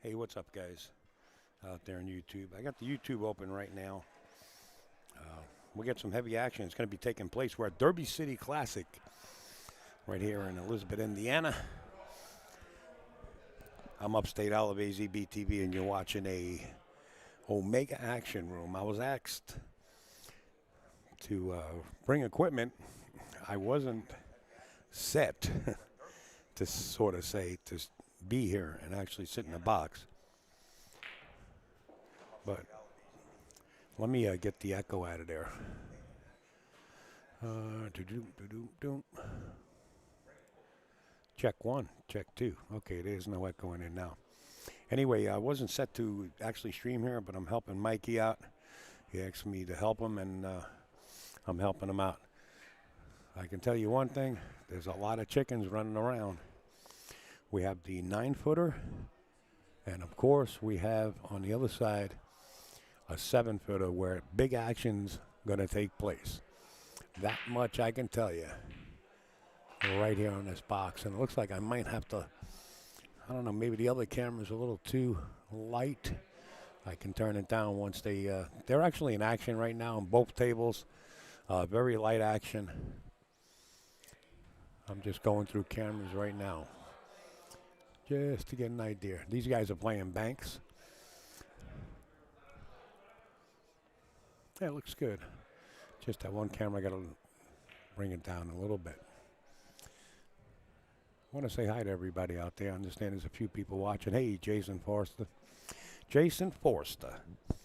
Hey, what's up, guys, out there on YouTube? I got the YouTube open right now. We got some heavy action. It's going to be taking place. We're at Derby City Classic right here in Elizabeth, Indiana. I'm upstate out of AZBTV, and you're watching a Omega Action Room. I was asked to bring equipment. I wasn't set to sort of say to be here and actually sit in the box. But let me get the echo out of there. Check one, check two. Okay, there's no echo in now. Anyway, I wasn't set to actually stream here, but I'm helping Mikey out. He asked me to help him, and I'm helping him out. I can tell you one thing, there's a lot of chickens running around. We have the 9-footer, and of course we have on the other side a 7-footer where big action's going to take place. That much I can tell you right here on this box. And it looks like I might have to, I don't know, maybe the other camera's a little too light. I can turn it down once they're actually in action right now on both tables. Very light action. I'm just going through cameras right now just to get an idea. These guys are playing banks. Yeah, it looks good. Just that one camera, I got to bring it down a little bit. I want to say hi to everybody out there. I understand there's a few people watching. Hey, Jason Forster. Jason Forster. I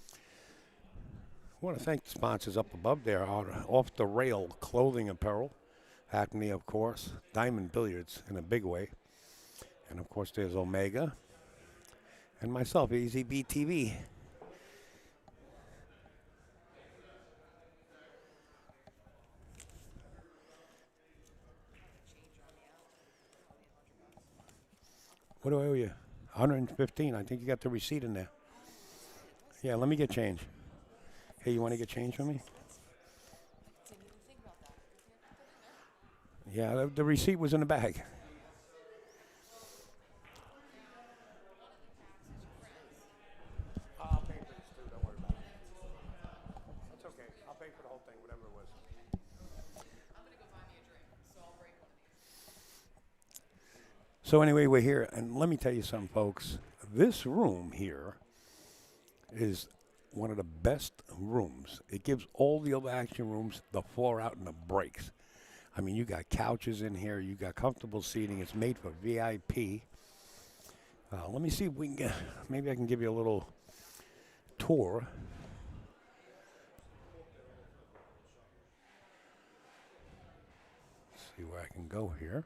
want to thank the sponsors up above there. Off the Rail Clothing Apparel. Acme, of course. Diamond Billiards in a big way. And, of course, there's Omega. And myself, AZBTV. What do I owe you? 115. I think you got the receipt in there. Yeah, let me get change. Hey, you want to get change for me? Yeah, the receipt was in the bag. I'll pay for this too. Don't worry about it. It's okay. I'll pay for the whole thing, whatever it was. I'm going to go buy me a drink, so I'll break one of these. So anyway, we're here, and let me tell you something, folks. This room here is one of the best rooms. It gives all the other action rooms the floor out and the breaks. I mean, you got couches in here. You got comfortable seating. It's made for VIP. Let me see if we can get, maybe I can give you a little tour. See where I can go here.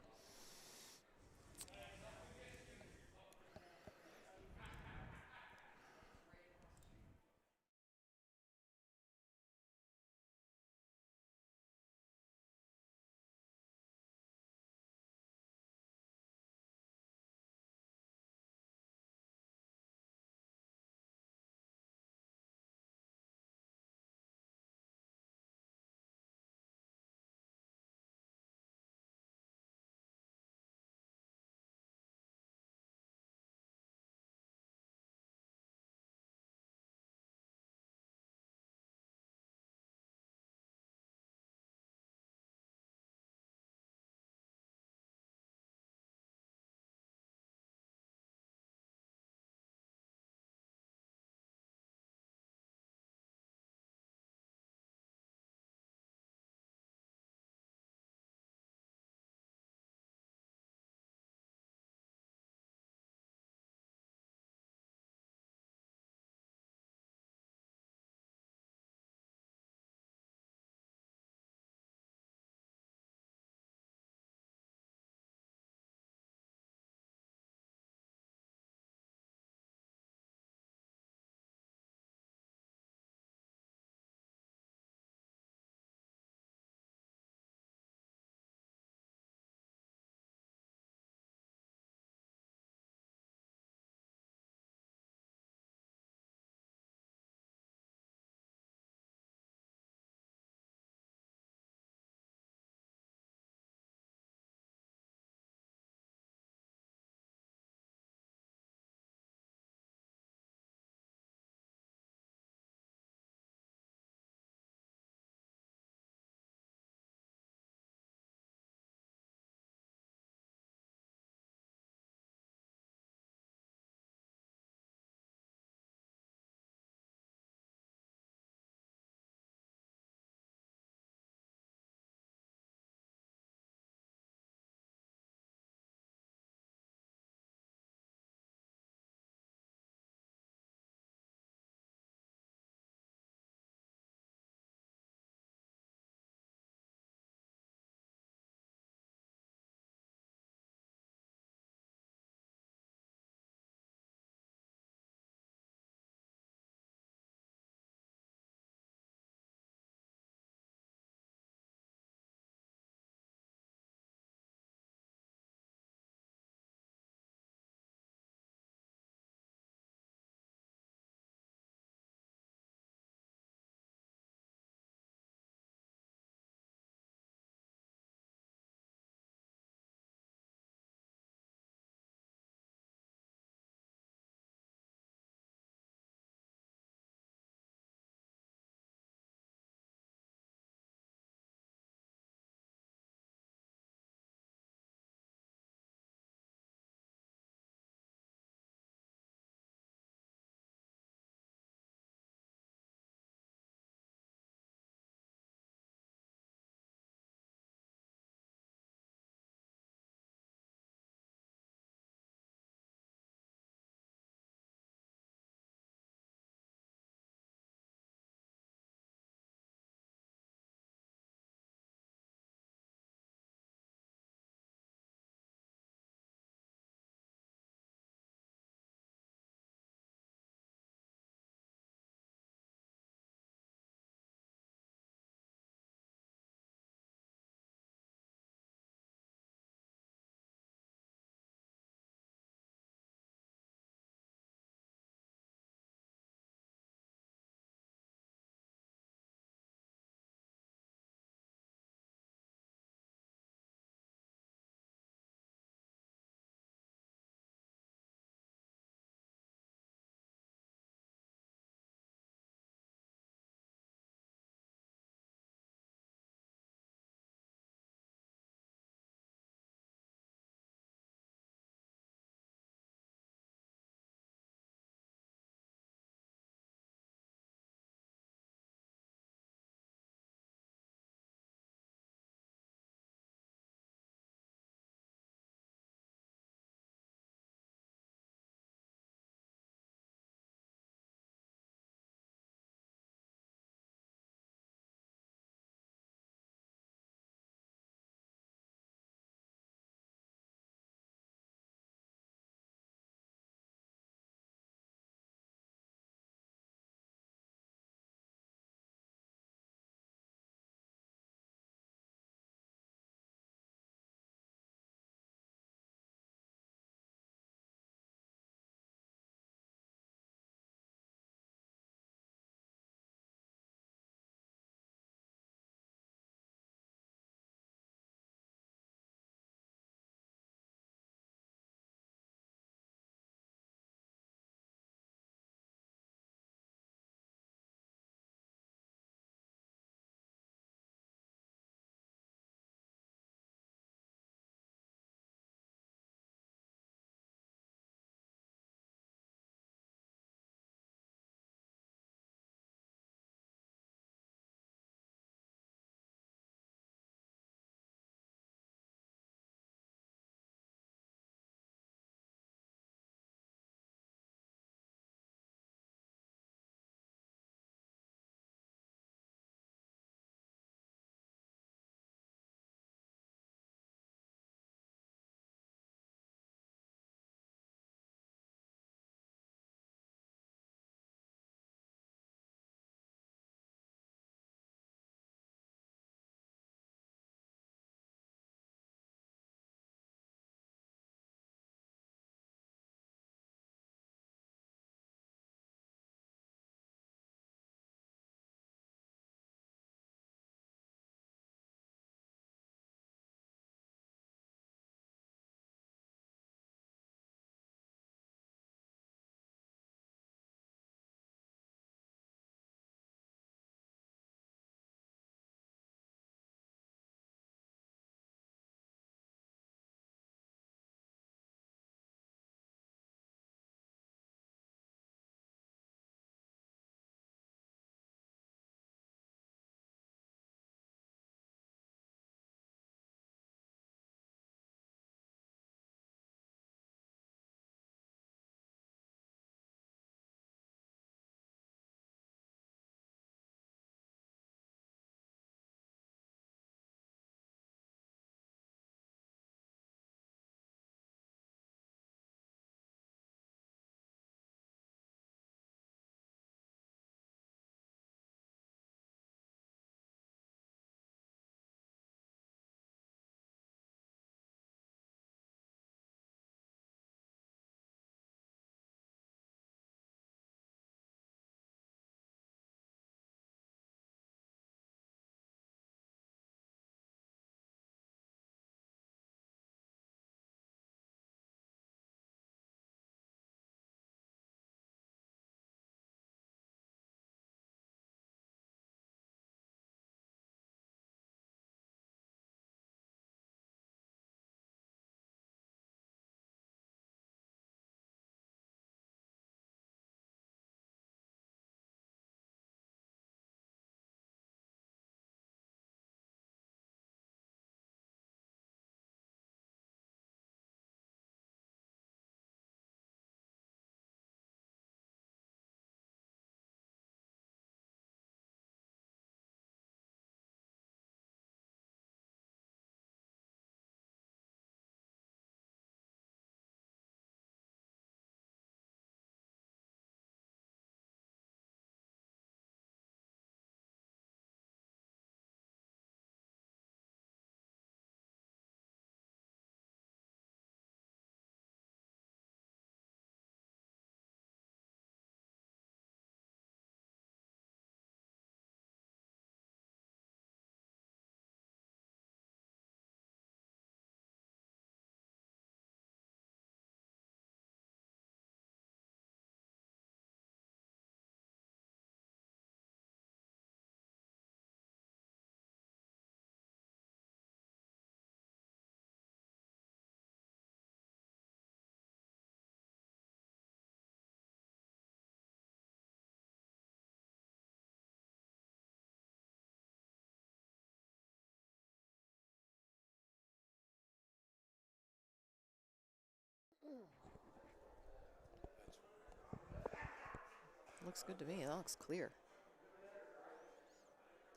Looks good to me. That looks clear.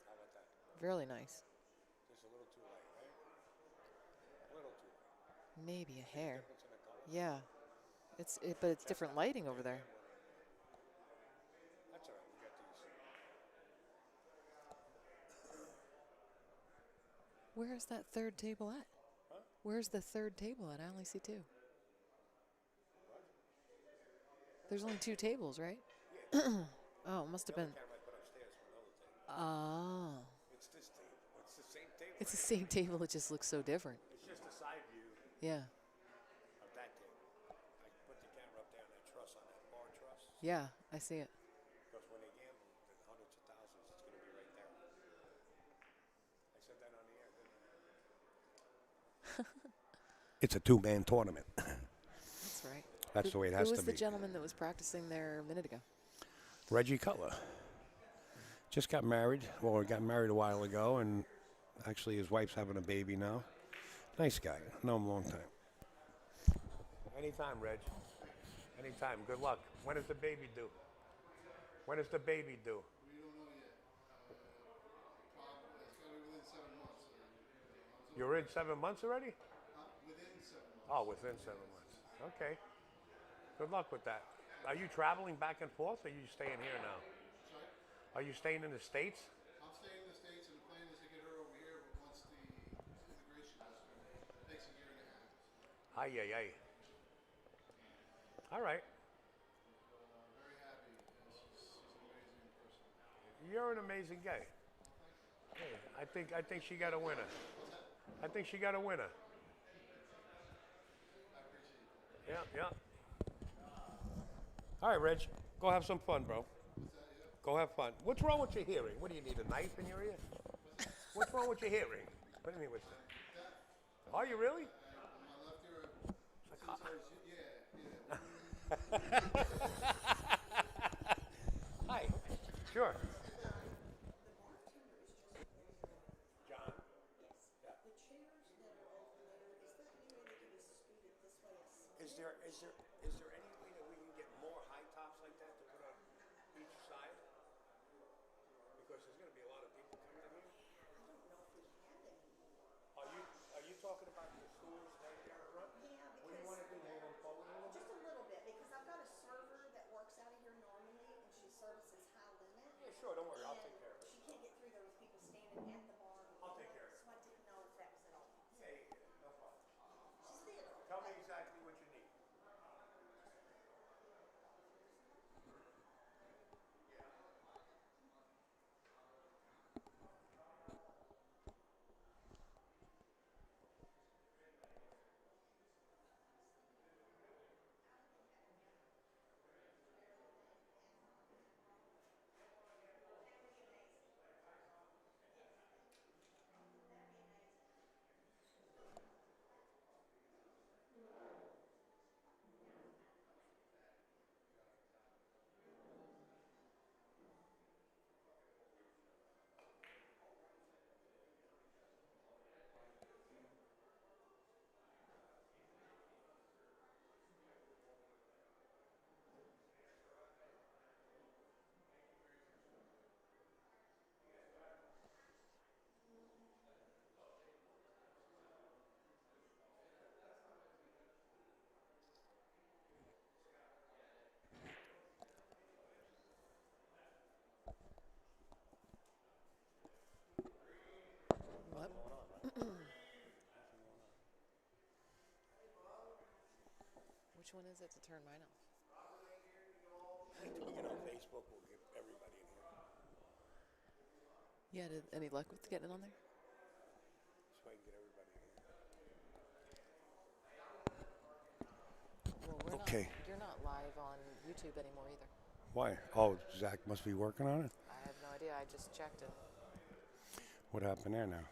How about that? Really nice. Just a little too light, right? A little too light. Maybe a See the hair. difference in the color? Yeah. But it's different lighting over there. That's all right. We got these. Where's that third table at? Huh? Where's the third table at? I only see 2. What? There's only 2 tables, right? Yeah. Oh, it must The have other been. camera I put upstairs for another table. Oh. It's this table. It's the same table. It's the same table. It just looks so different. It's just a side view Yeah. of that table. I put the camera up there on that truss, on that bar truss. Yeah, I see it. Because when they gamble, the hundreds of thousands, it's going to be right there. I said that on the air, didn't I? It's a 2-man tournament. That's right. That's the way it has Who to was the be. gentleman that was practicing there a minute ago? Reggie Cutler. Just got married. Well, he got married a while ago, and actually his wife's having a baby now. Nice guy. Know him a long time. Anytime, Reg. Anytime. Good luck. When is the baby due? When is the baby due? We don't know yet. Probably. It's got to be within 7 months. You're in 7 months already? Within 7 months. Oh, within 7 months. Okay. Good luck with that. Are you traveling back and forth, or are you staying here now? Sorry? Are you staying in the States? I'm staying in the States, and the plan is to get her over here, but once the immigration is done, it takes a year and a half. Ay, ay, ay. All right. Very happy. She's an amazing person. You're an amazing guy. Hey, I think she got a winner. I think she got a winner. I appreciate Yeah, that. yeah. All right, Reg. Go have some fun, bro. Go have fun. What's wrong with your hearing? What do you need, a knife in your ear? What's wrong with your hearing? What do you mean with that? Are you really? My left ear, since I was, yeah. Hi. Sure. John? The chairs that are over there, is there any way they can be scooted this way? Is there any way that we can get more high tops like that to put on each side? Because there's going to be a lot of people coming in here. I don't know if we have any. Are you talking about the stools right there in front? Yeah, What do you want to do? Move them forward a little bit? just a little bit, because I've got a server that works out of here normally, and she services high limit. Yeah, sure. Don't worry. I'll And take care of it. she can't get through there with people standing at the bar. I'll take care of it. So I didn't know if that was at all. Yeah, no problem. She's little. Tell me exactly what you need. What? Which one is it to turn mine off? We'll get on Facebook. We'll get everybody in here. Yeah, any luck with getting it on there? So I can get everybody in here. Well, Okay. You're not live on YouTube anymore either. Why? Oh, Zach must be working on it? I have no idea. I just checked it. What happened there now?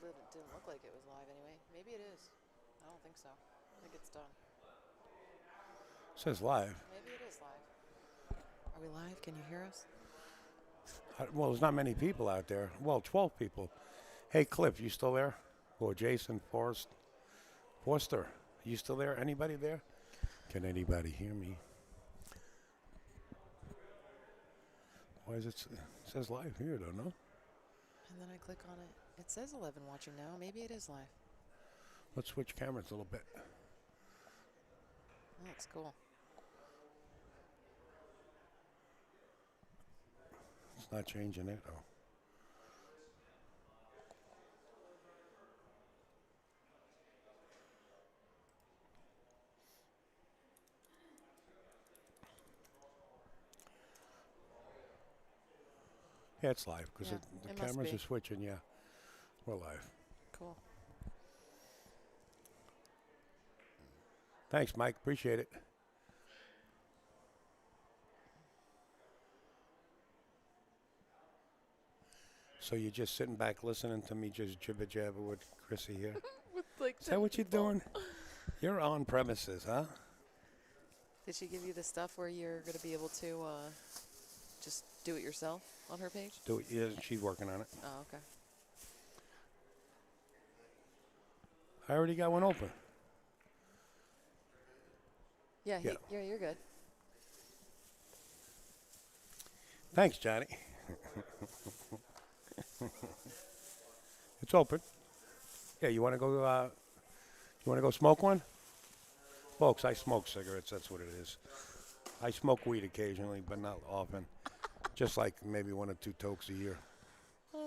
It didn't look like it was live anyway. Maybe it is. I don't think so. I think it's done. It says live. Maybe it is live. Are we live? Can you hear us? Well, there's not many people out there. Well, 12 people. Hey, Cliff, you still there? Or Jason Forster, you still there? Anybody there? Can anybody hear me? Why is it says live here, though, no? And then I click on it. It says 11 watching now. Maybe it is live. Let's switch cameras a little bit. Oh, that's cool. It's not changing it, though. Yeah, it's live because Yeah, the it must cameras be. are switching. Yeah, we're live. Cool. Thanks, Mike. Appreciate it. So you're just sitting back listening to me just jibber jabber with Chrissy here? With like Is that what you're doing? You're on premises, huh? Did she give you the stuff where you're going to be able to just do it yourself on her page? Do it. Yeah, she's working on it. Oh, okay. I already got one open. Yeah, Yeah. you're good. Thanks, Johnny. It's open. Yeah, you want to go? You want to go smoke one, folks? I smoke cigarettes. That's what it is. I smoke weed occasionally, but not often. Just like maybe 1 or 2 tokes a year. I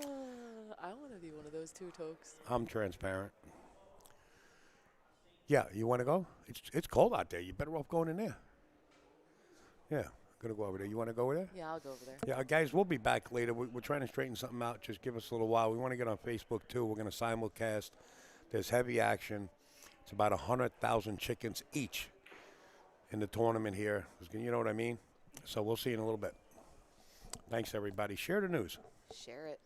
want to be one of those 2 tokes. I'm transparent. Yeah, you want to go? It's cold out there. You better off going in there. Yeah, I'm gonna go over there. You want to go over there? Yeah, I'll go over there. Yeah, guys, we'll be back later. We're trying to straighten something out. Just give us a little while. We want to get on Facebook, too. We're going to simulcast. There's heavy action. It's about 100,000 chickens each in the tournament here. You know what I mean? So we'll see you in a little bit. Thanks, everybody. Share the news. Share it.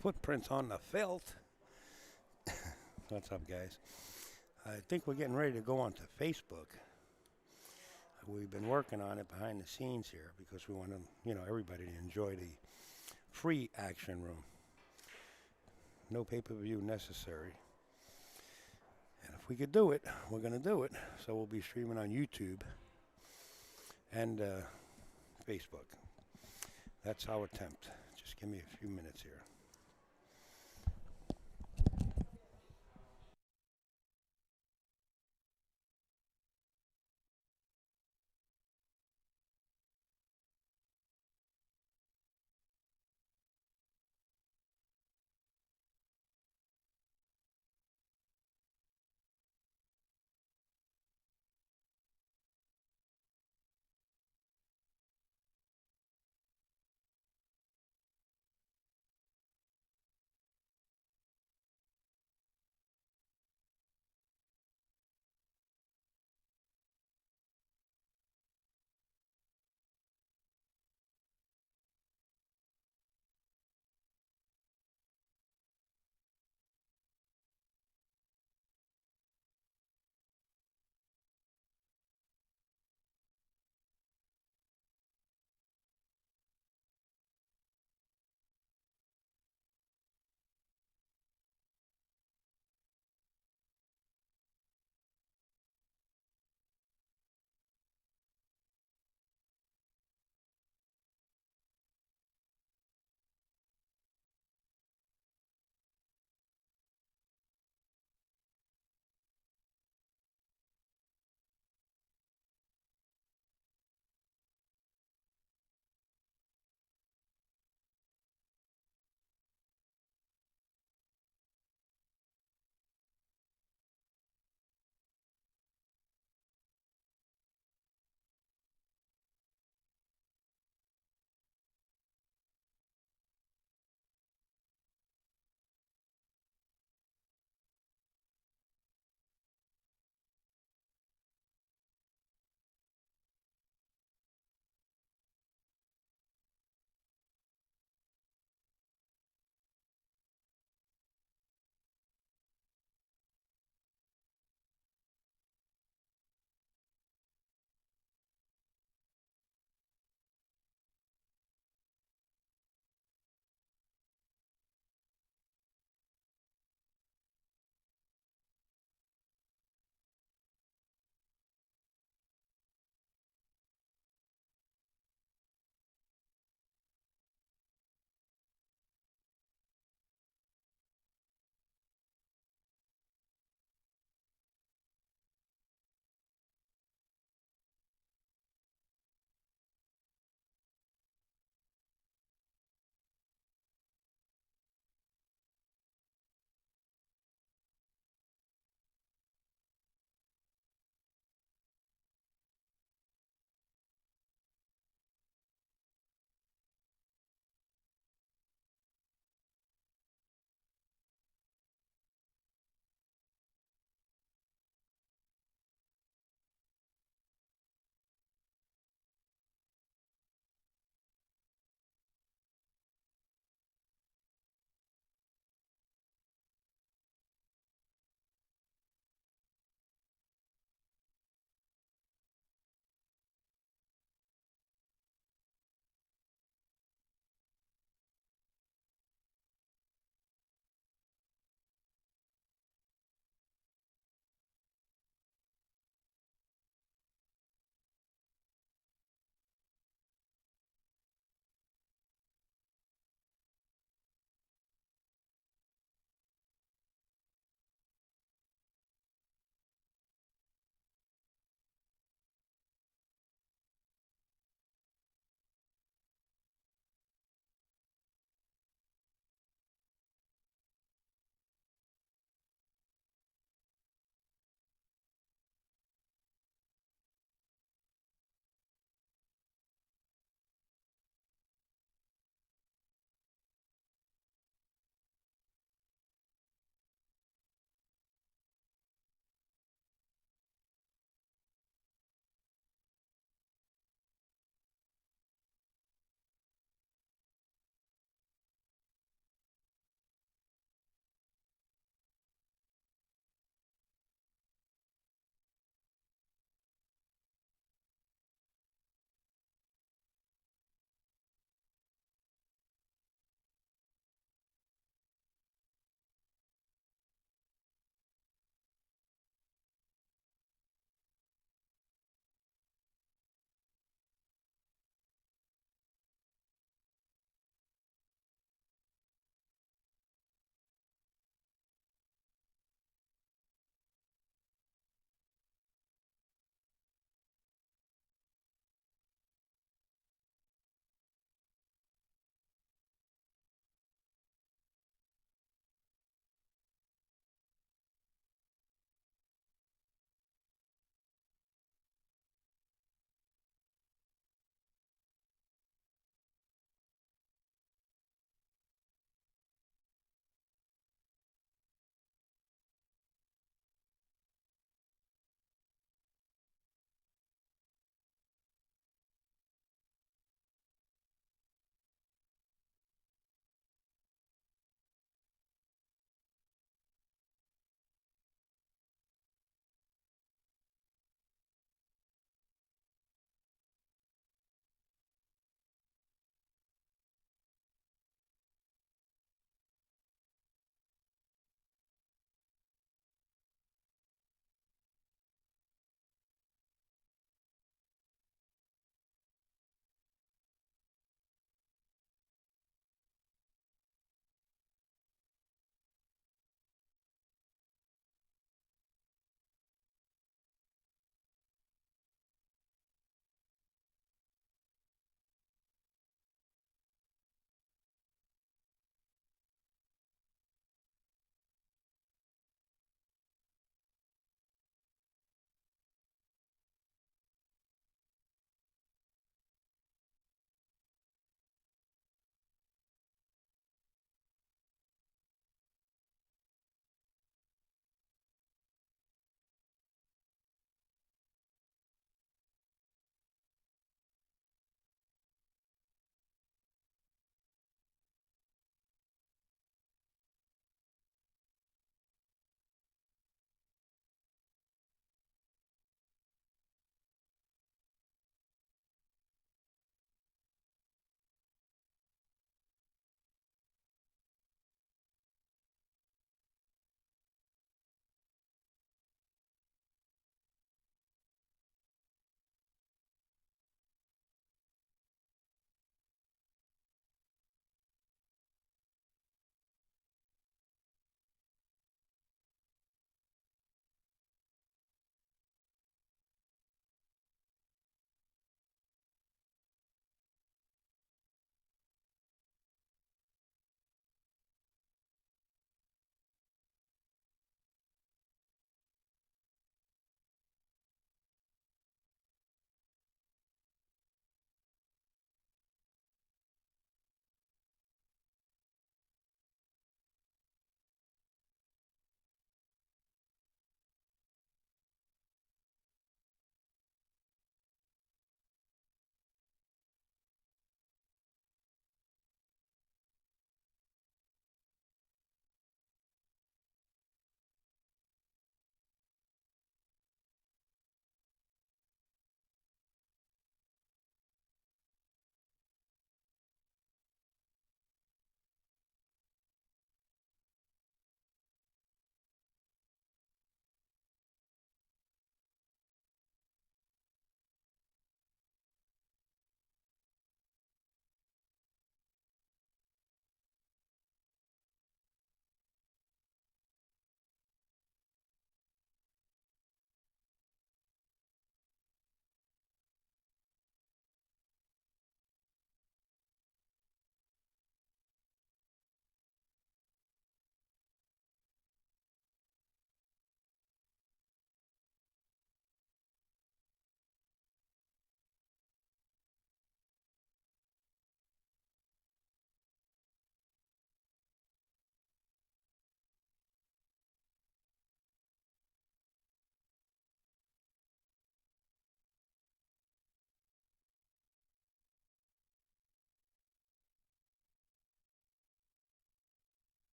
Footprints on the felt. What's up, guys? I think we're getting ready to go onto Facebook. We've been working on it behind the scenes here because we want to, everybody to enjoy the free action room. No pay-per-view necessary. And if we could do it, we're going to do it. So we'll be streaming on YouTube and Facebook. That's our attempt. Just give me a few minutes here.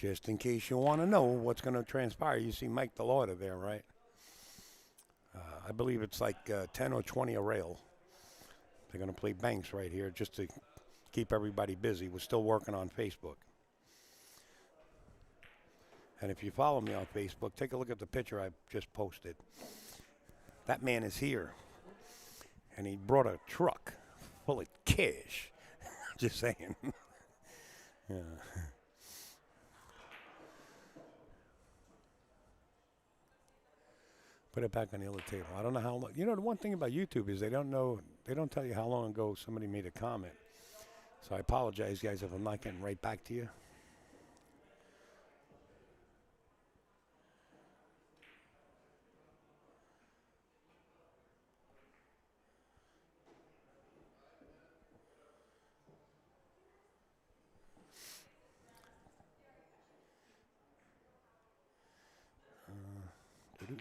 Just in case you want to know what's going to transpire. You see Mike DeLauder there, right? I believe it's like 10 or 20 a rail. They're going to play banks right here just to keep everybody busy. We're still working on Facebook. And if you follow me on Facebook, take a look at the picture I just posted. That man is here. And he brought a truck full of cash. Just saying. Yeah. Put it back on the other table. I don't know how long. You know, the one thing about YouTube is they don't tell you how long ago somebody made a comment. So I apologize, guys, if I'm not getting right back to you. Doo-doo.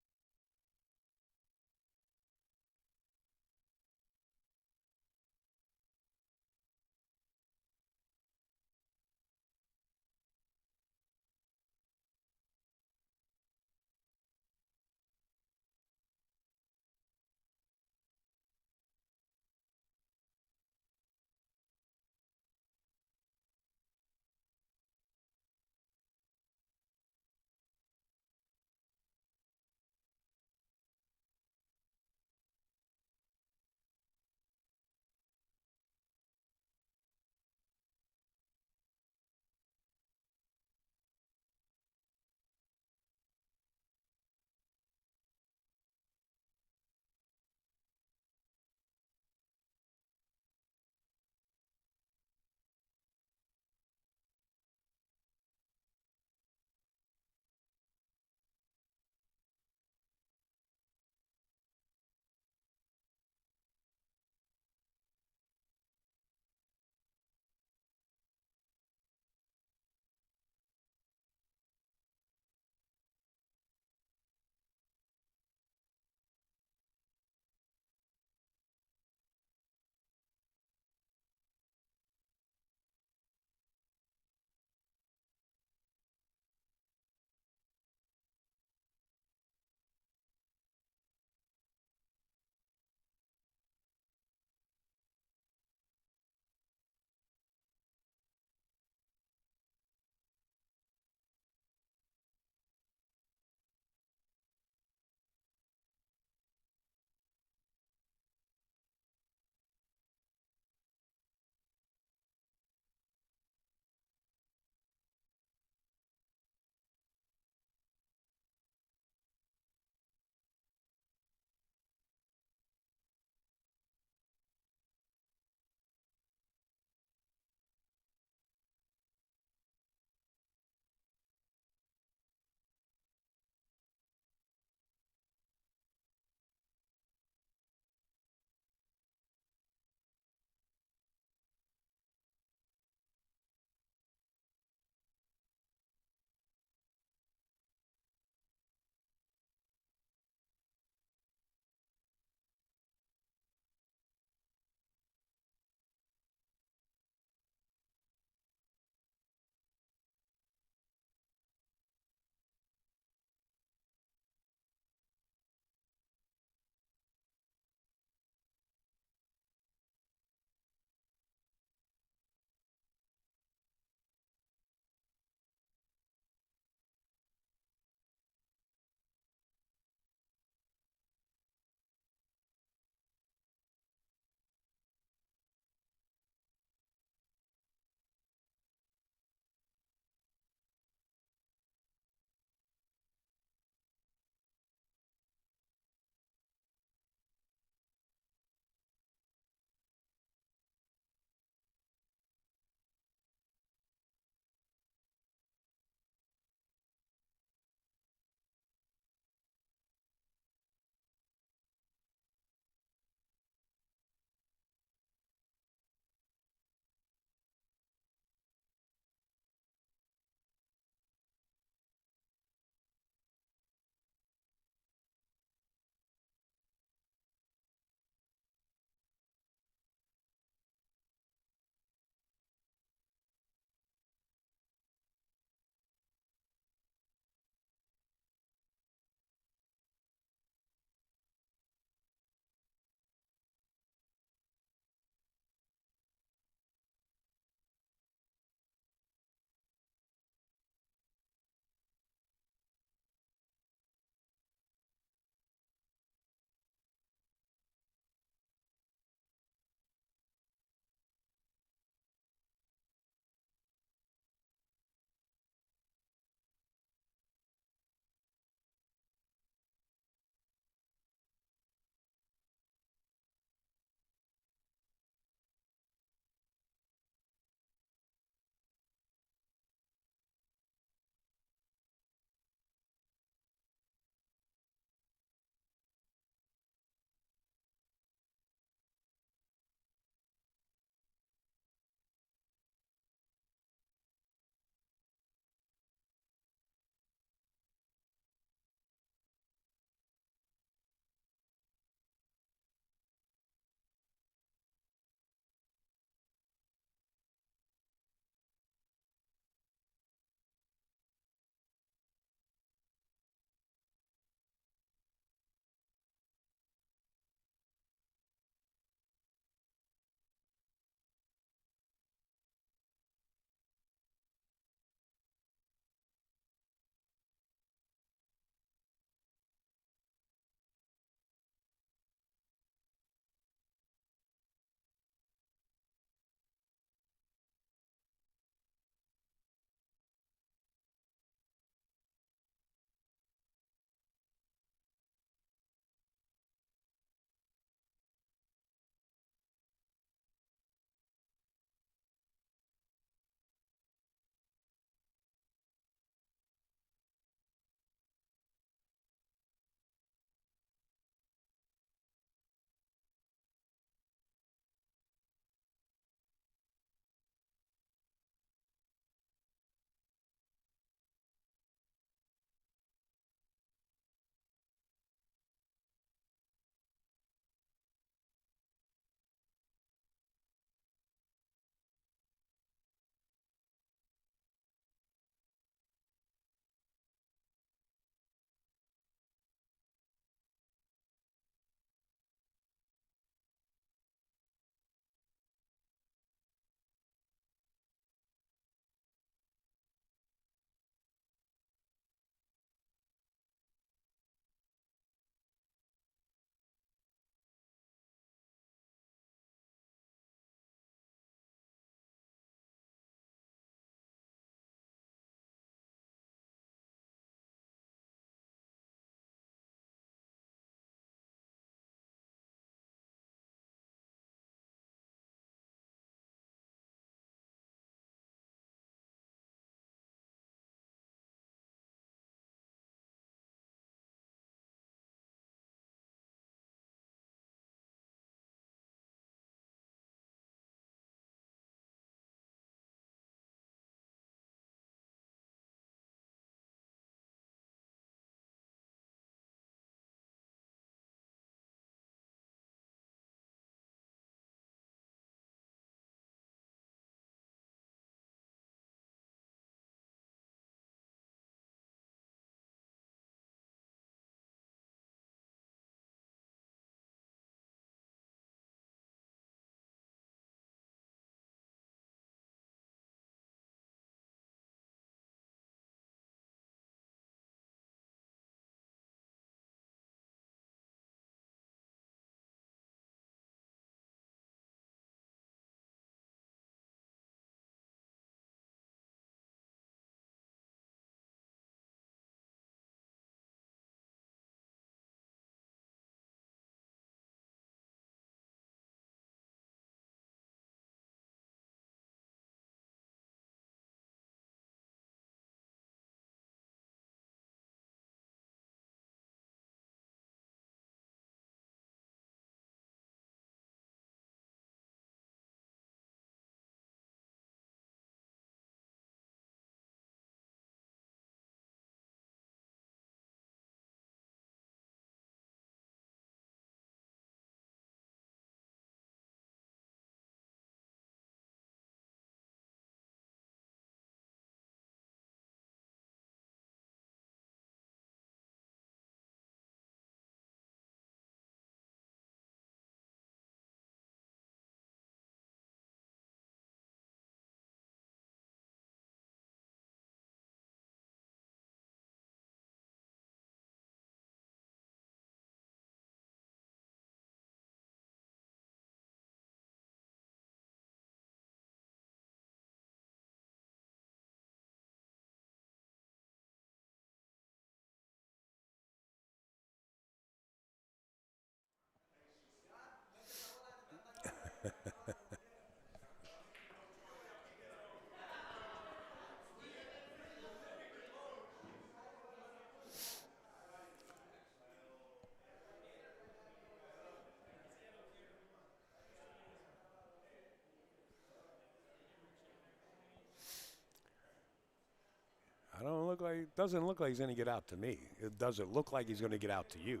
I don't look like. Doesn't look like he's going to get out to me. It doesn't look like he's going to get out to you.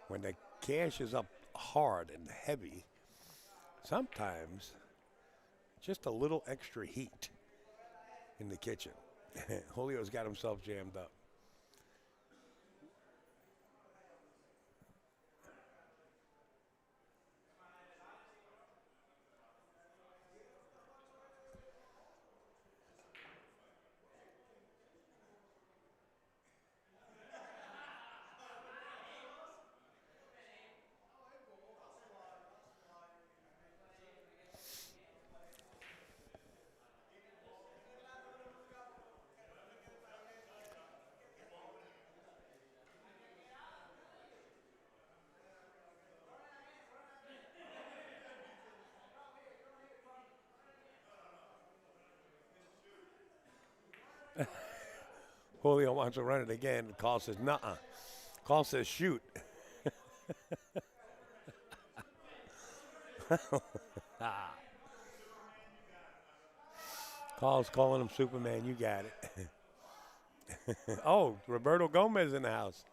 When the cash is up hard and heavy, sometimes just a little extra heat in the kitchen. Julio's got himself jammed up. Julio wants to run it again. Call says, nuh-uh. Call says, shoot. Call's calling him Superman. You got it. Oh, Roberto Gomez in the house.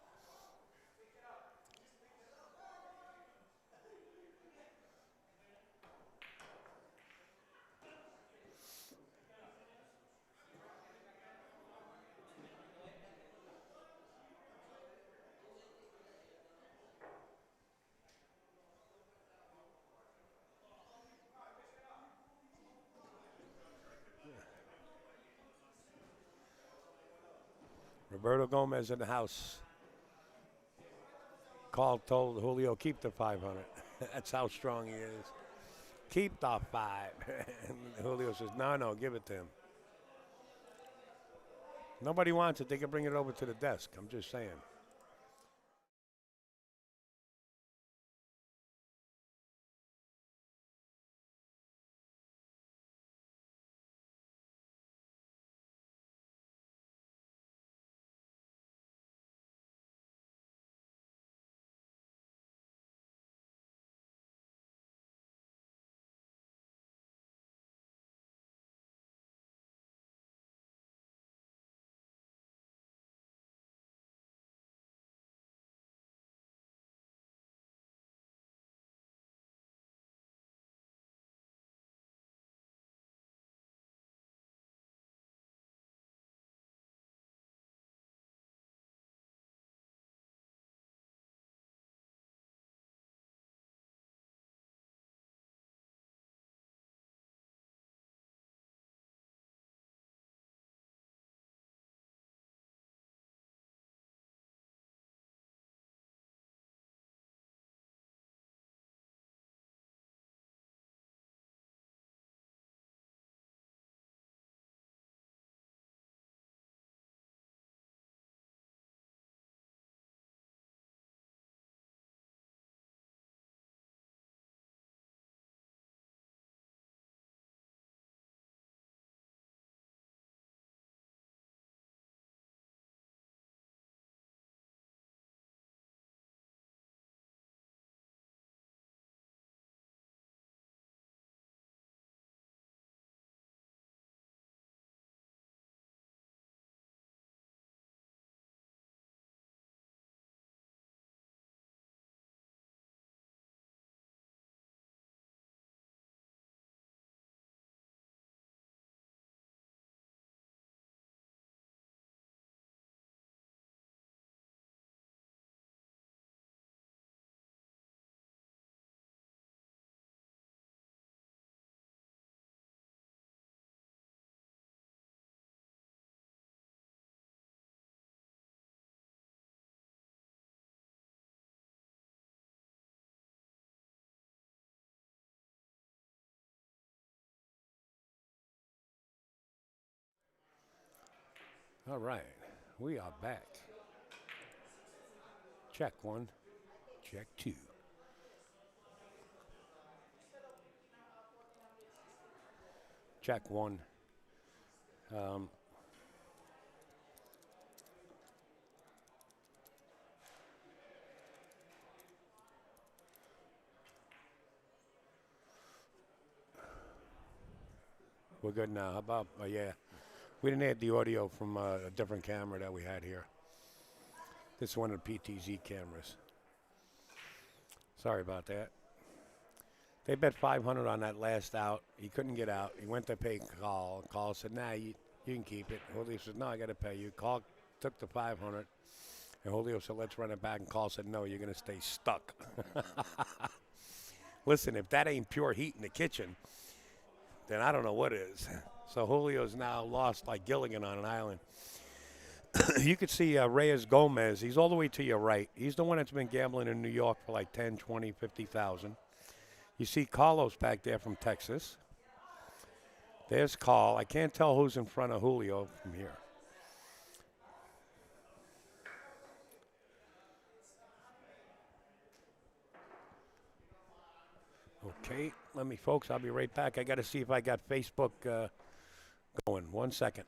Roberto Gomez in the house. Call told Julio, keep the 500. That's how strong he is. Keep the 5. And Julio says, no, give it to him. Nobody wants it. They can bring it over to the desk. I'm just saying. All right. We are back. Check 1. Check 2. Check 1. We're good now. How about, yeah. We didn't add the audio from a different camera that we had here. This is one of the PTZ cameras. Sorry about that. They bet 500 on that last out. He couldn't get out. He went to pay Carl. Carl said, nah, you can keep it. Julio said, no, I got to pay you. Carl took the 500. And Julio said, let's run it back. And Carl said, no, you're going to stay stuck. Listen, if that ain't pure heat in the kitchen, then I don't know what is. So Julio's now lost like Gilligan on an island. You could see Reyes Gomez. He's all the way to your right. He's the one that's been gambling in New York for like 10, 20, 50,000. You see Carlos back there from Texas. There's Carl. I can't tell who's in front of Julio from here. Okay, let me, folks, I'll be right back. I got to see if I got Facebook going. 1 second.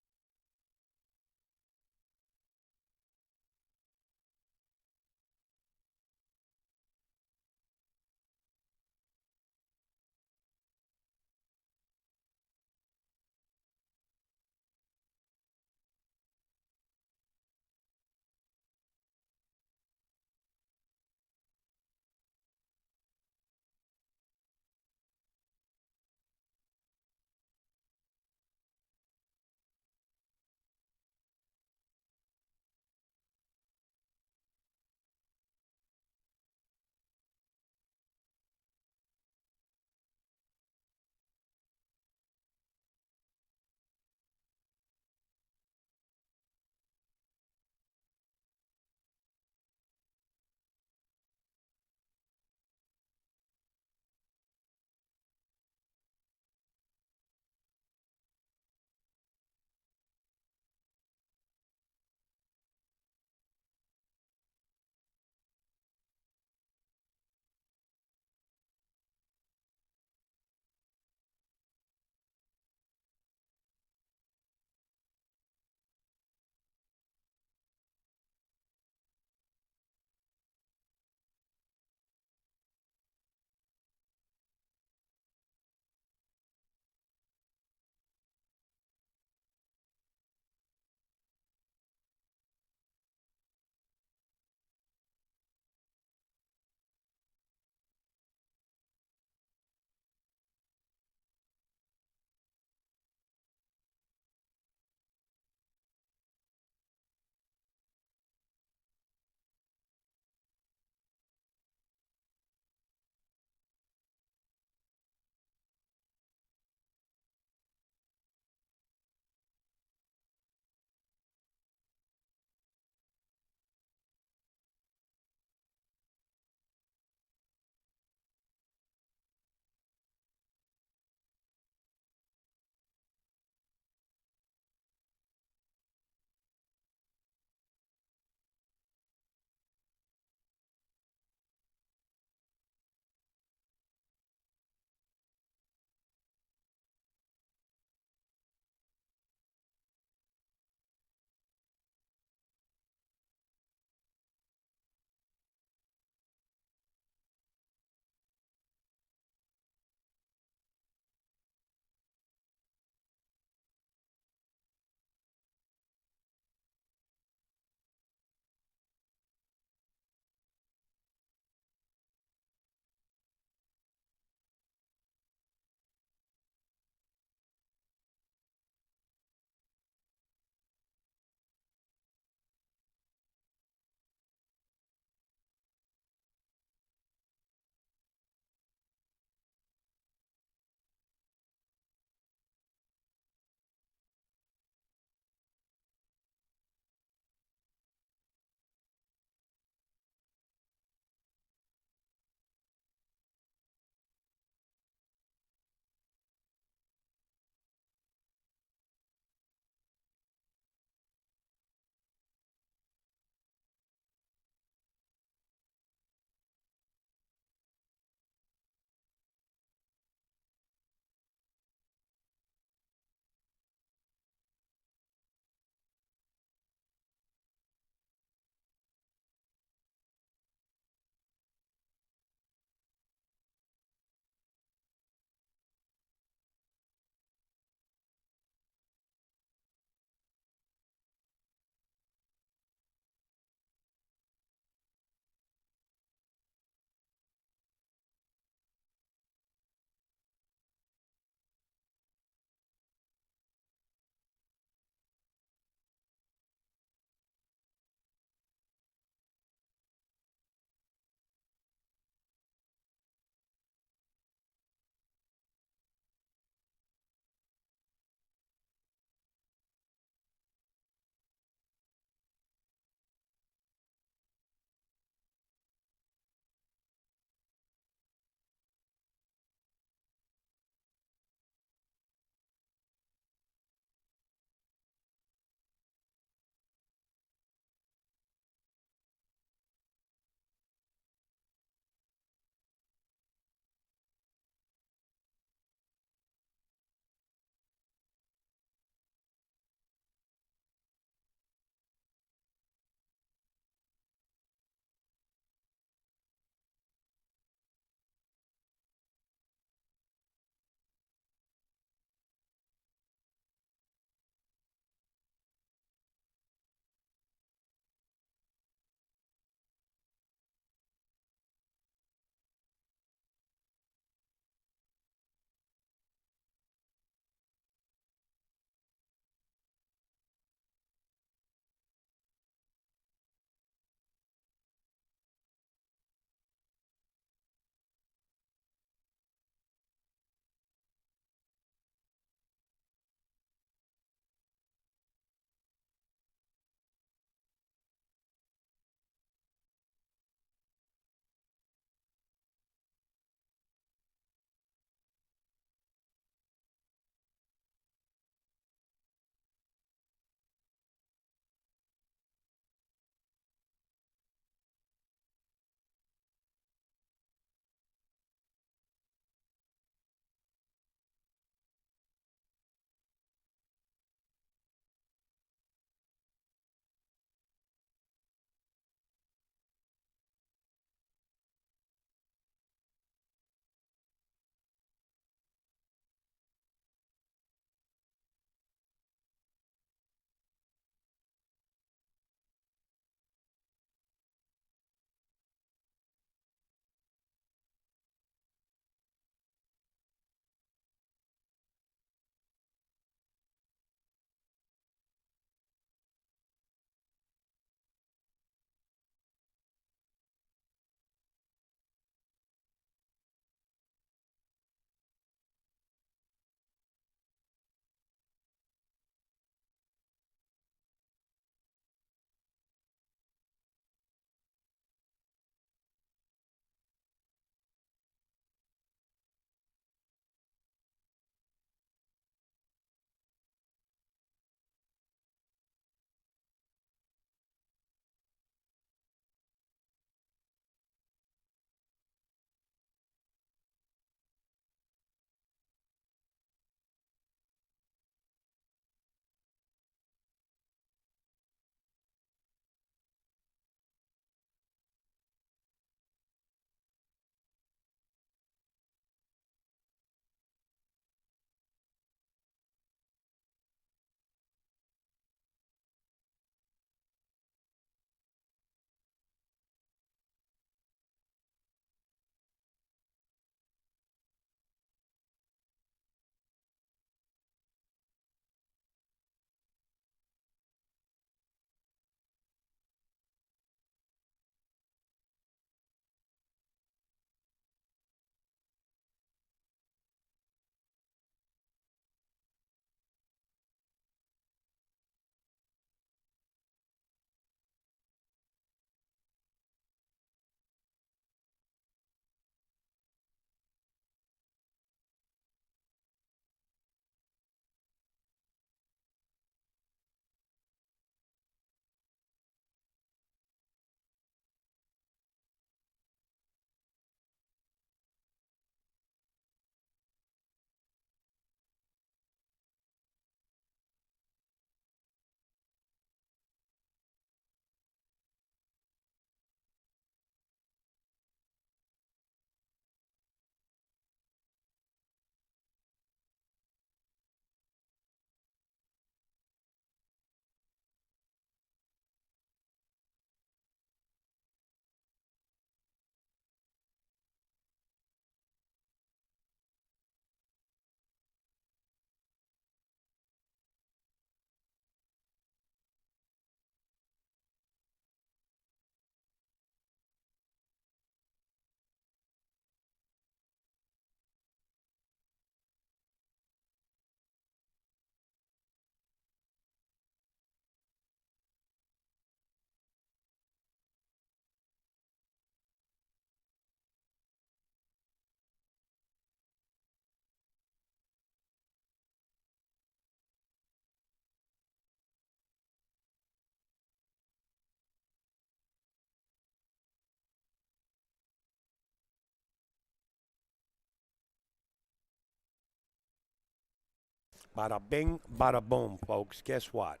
Bada bing, bada boom, folks. Guess what?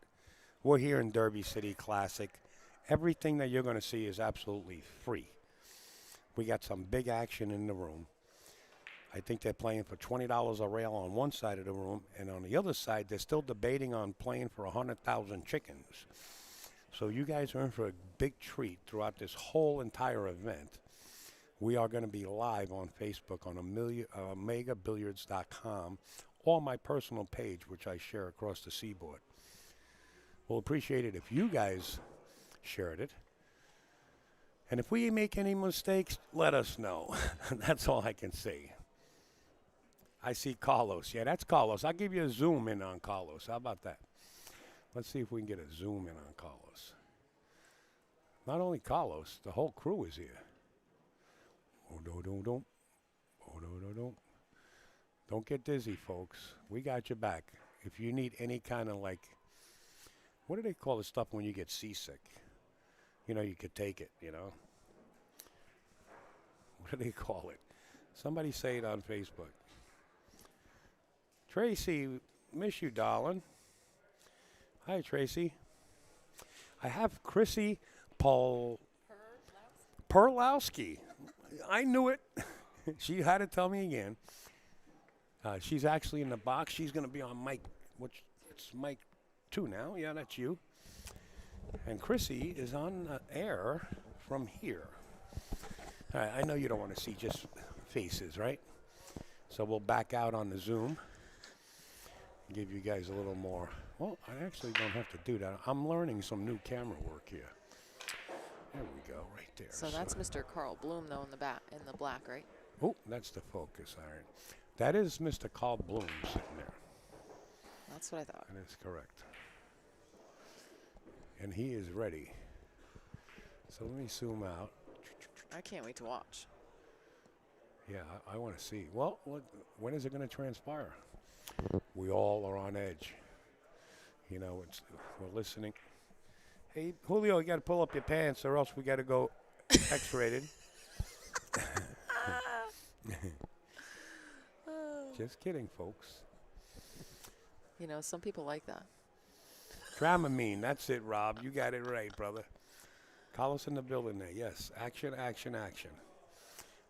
We're here in Derby City Classic. Everything that you're going to see is absolutely free. We got some big action in the room. I think they're playing for $20 a rail on one side of the room, and on the other side, they're still debating on playing for 100,000 chickens. So you guys are in for a big treat throughout this whole entire event. We are going to be live on Facebook on OmegaBilliards.com or my personal page, which I share across the seaboard. We'll appreciate it if you guys shared it. And if we make any mistakes, let us know. That's all I can say. I see Carlos. Yeah, that's Carlos. I'll give you a zoom in on Carlos. How about that? Let's see if we can get a zoom in on Carlos. Not only Carlos, the whole crew is here. Oh, don't. Oh, don't. Don't get dizzy, folks. We got your back. If you need any kind of like, what do they call the stuff when you get seasick? You know, you could take it, you know. What do they call it? Somebody say it on Facebook. Tracy, miss you, darling. Hi, Tracy. I have Chrissy Perlowski. I knew it. She had to tell me again. She's actually in the box. She's going to be on mic. It's mic 2 now. Yeah, that's you. And Chrissy is on air from here. All right, I know you don't want to see just faces, right? So we'll back out on the Zoom. Give you guys a little more. Well, I actually don't have to do that. I'm learning some new camera work here. There we go, right there. So that's Mr. Carl Bloom, though, in the black, right? Oh, that's the focus iron. That is Mr. Carl Bloom sitting there. That's what I thought. That is correct. And he is ready. So let me zoom out. I can't wait to watch. Yeah, I want to see. Well, when is it going to transpire? We all are on edge. You know, we're listening. Hey, Julio, you got to pull up your pants or else we got to go X-rated. Just kidding, folks. You know, some people like that. Dramamine, that's it, Rob. You got it right, brother. Carlos in the building there. Yes, action, action, action.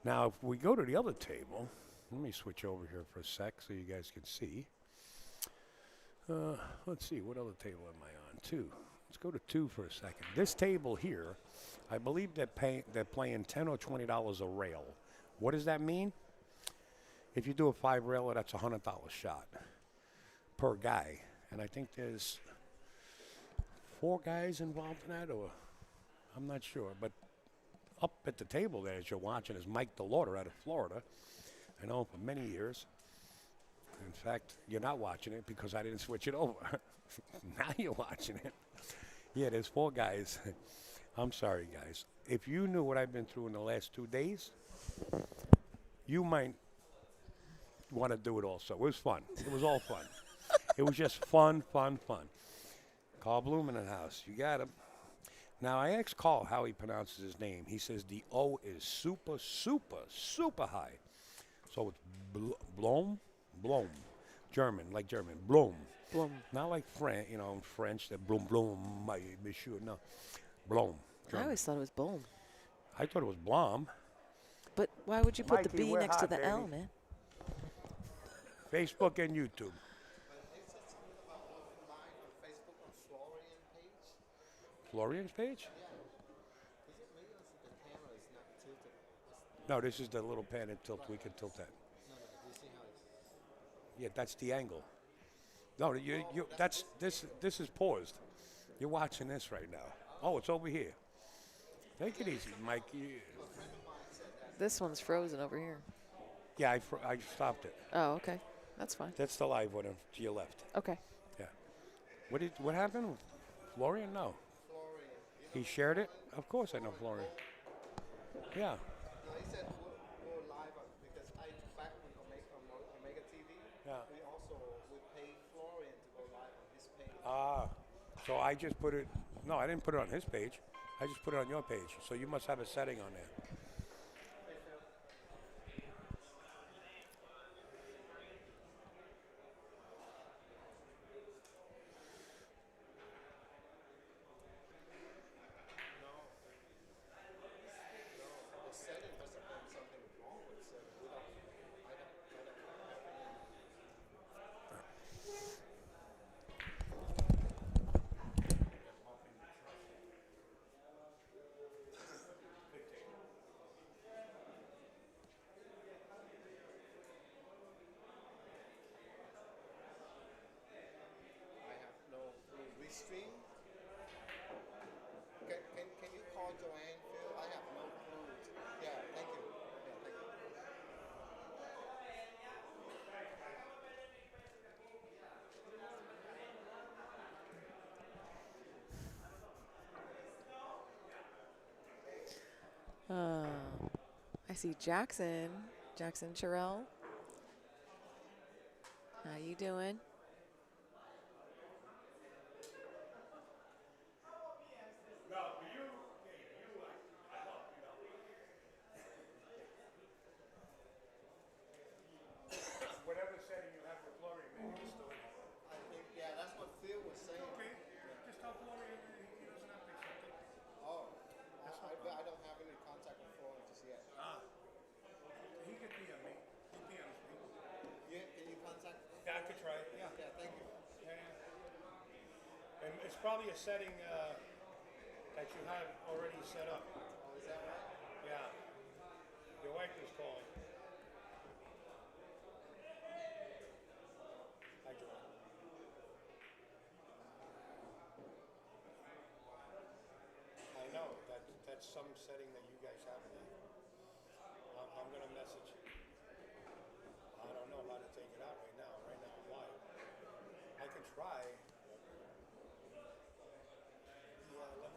Now, if we go to the other table, let me switch over here for a sec so you guys can see. Let's see, what other table am I on? 2. Let's go to 2 for a second. This table here, I believe they're playing $10 or $20 a rail. What does that mean? If you do a 5-railer, that's a $100 shot per guy. And I think there's 4 guys involved in that, or I'm not sure. But up at the table there, as you're watching, is Mike DeLauder out of Florida. I know him for many years. In fact, you're not watching it because I didn't switch it over. Now you're watching it. Yeah, there's 4 guys. I'm sorry, guys. If you knew what I've been through in the last 2 days, you might want to do it also. It was fun. It was all fun. It was just fun. Carl Bloom in the house. You got him. Now, I asked Carl how he pronounces his name. He says the O is super, super, super high. So it's Blom. German, like German. Blom. Bloom. Not like French, you know, in French, that Blom, my monsieur. No. Blom. I German. always thought it was Bloom. I thought it was Blom. But why would you put the Mikey, B we're next to hot, the L, baby. man? Facebook and YouTube. Florian's page? No, this is the little pan and tilt. We can tilt that. Yeah, that's the angle. No, this is paused. You're watching this right now. Oh, it's over here. Take it easy, Mike. This one's frozen over here. Yeah, I stopped it. Oh, okay. That's fine. That's the live one to your left. Okay. Yeah. What happened? Florian? No. He shared it? Of course I know Florian. Yeah. He said we're live because back on Omega TV, Yeah. we paid Florian to go live on his page. So I just put it. No, I didn't put it on his page. I just put it on your page. So you must have a setting on there. I see Jackson. Jackson Terrell. How you doing? Whatever setting you have for Florian, maybe it's still in there. I think, yeah, that's what Phil was saying. Okay, just tell Florian he doesn't have to accept it. Oh, I don't have any contact with Florian just yet. He could PM me. He PMs me. Yeah, can you contact? Yeah, I could try it. Yeah. Yeah, thank you. Yeah. And it's probably a setting that you have already set up. Oh, is that right? Yeah. Your wife is calling. Hi, Joanne. I know that's some setting that you guys have there. I'm gonna message you. I don't know how to take it out right now. Right now I'm live. I can try. Yeah, let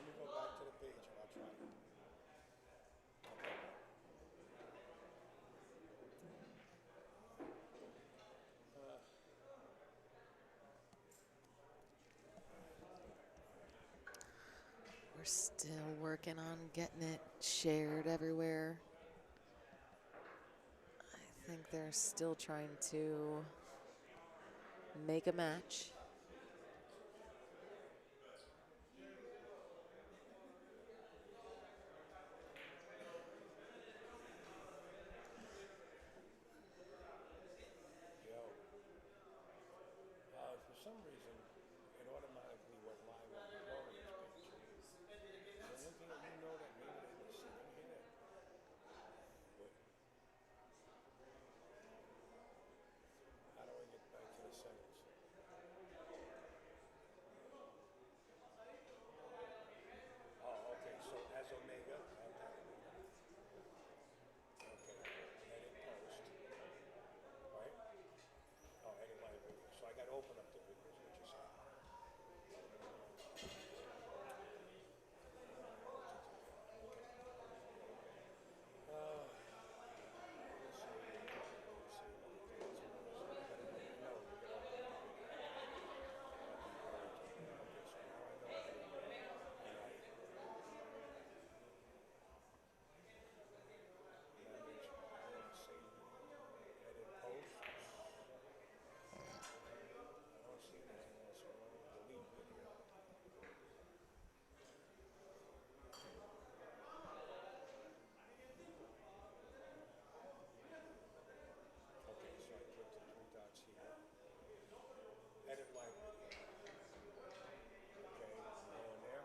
me go back to the page and I'll try. Okay. We're still working on getting it shared everywhere. I think they're still trying to make a match. Yo. For some reason, it automatically went live on the Florida's page. Is there anything that you know that maybe they were sitting here? What? How do I get back to the settings? Oh, okay. So as Omega, okay. Edit post. Right? Oh, edit live video. So I got to open up the videos, what you're saying. Okay, so I click the three dots here. Edit live video. Okay, go in there.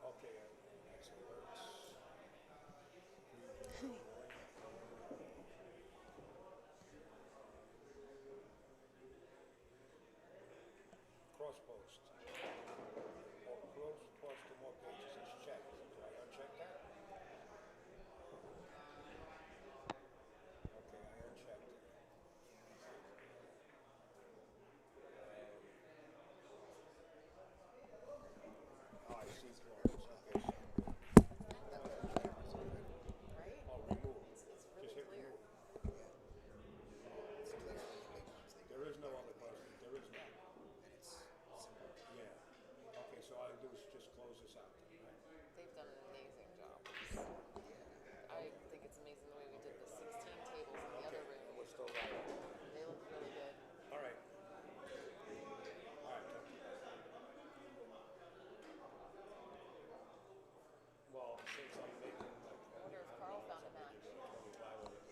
Okay, that's alerts. Cross post. Or cross post to more pages. It's checked. Do I uncheck that? Okay, I unchecked it. Oh, I see close. Okay, so. Right? Oh, remove. It's Just really hit clear. remove. There is no other button. There is not. Yeah. Okay, so all I do is just close this out, right? They've done an amazing job. I think it's amazing the way we did the 16 tables in the other room. We're still live. They look really good. All right. All right, talk to you. Well, since I'm making like, I wonder if Carl found a match. 25 of it.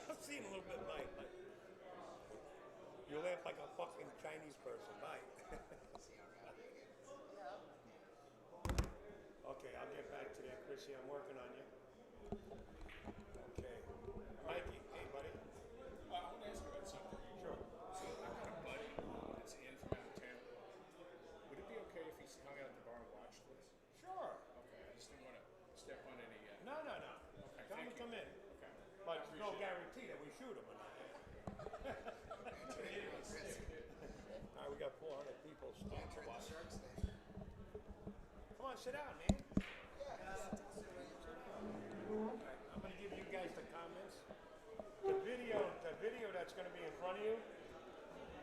I'm seeing a little bit light. You laugh like a fucking Chinese person, right? Okay, I'll get back to that, Chrissy. I'm working on you. Okay. Mikey, hey, buddy. I want to ask you about something. Sure. So I've got a buddy that's in from out of town. Would it be okay if he but there's no guarantee that we shoot them or not. All right, we got 400 people still to watch. Come on, sit down, man. All right, I'm going to give you guys the comments. The video that's going to be in front of you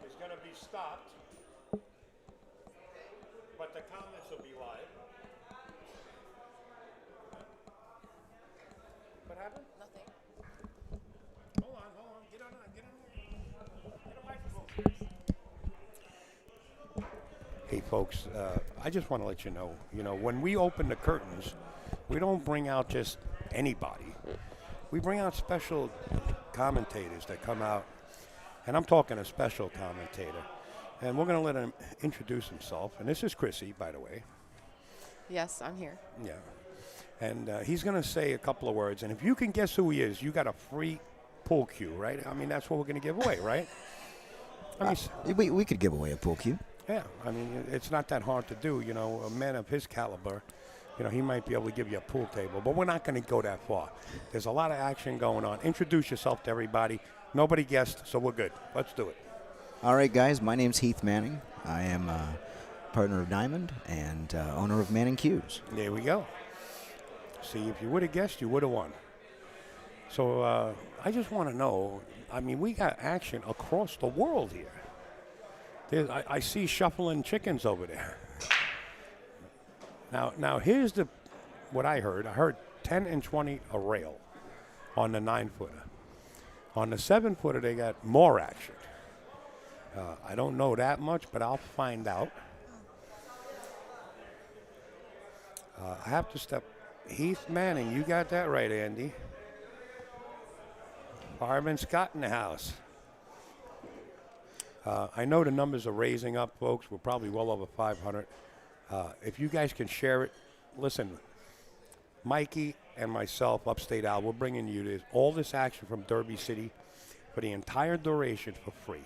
is going to be stopped, but the comments will be live. What happened? Nothing. Hold on. Get on. Get a microphone. Hey, folks, I just want to let you know, when we open the curtains, we don't bring out just anybody. We bring out special commentators that come out, and I'm talking a special commentator. And we're going to let him introduce himself. And this is Chrissy, by the way. Yes, I'm here. Yeah. And he's going to say a couple of words. And if you can guess who he is, you got a free pool cue, right? I mean, that's what we're going to give away, right? I mean, We could give away a pool cue. yeah. I mean, it's not that hard to do. A man of his caliber, he might be able to give you a pool table. But we're not going to go that far. There's a lot of action going on. Introduce yourself to everybody. Nobody guessed, so we're good. Let's do it. All right, guys. My name's Heath Manning. I am a partner of Diamond and owner of Manning Cues. There we go. See, if you would have guessed, you would have won. So I just want to know, I mean, we got action across the world here. I see shuffling chickens over there. Now here's what I heard. I heard 10 and 20 a rail on the 9-footer. On the 7-footer, they got more action. I don't know that much, but I'll find out. I have to step. Heath Manning, you got that right, Andy. Harvin Scott in the house. I know the numbers are raising up, folks. We're probably well over 500. If you guys can share it, listen, Mikey and myself, Upstate Al, we're bringing you all this action from Derby City for the entire duration for free.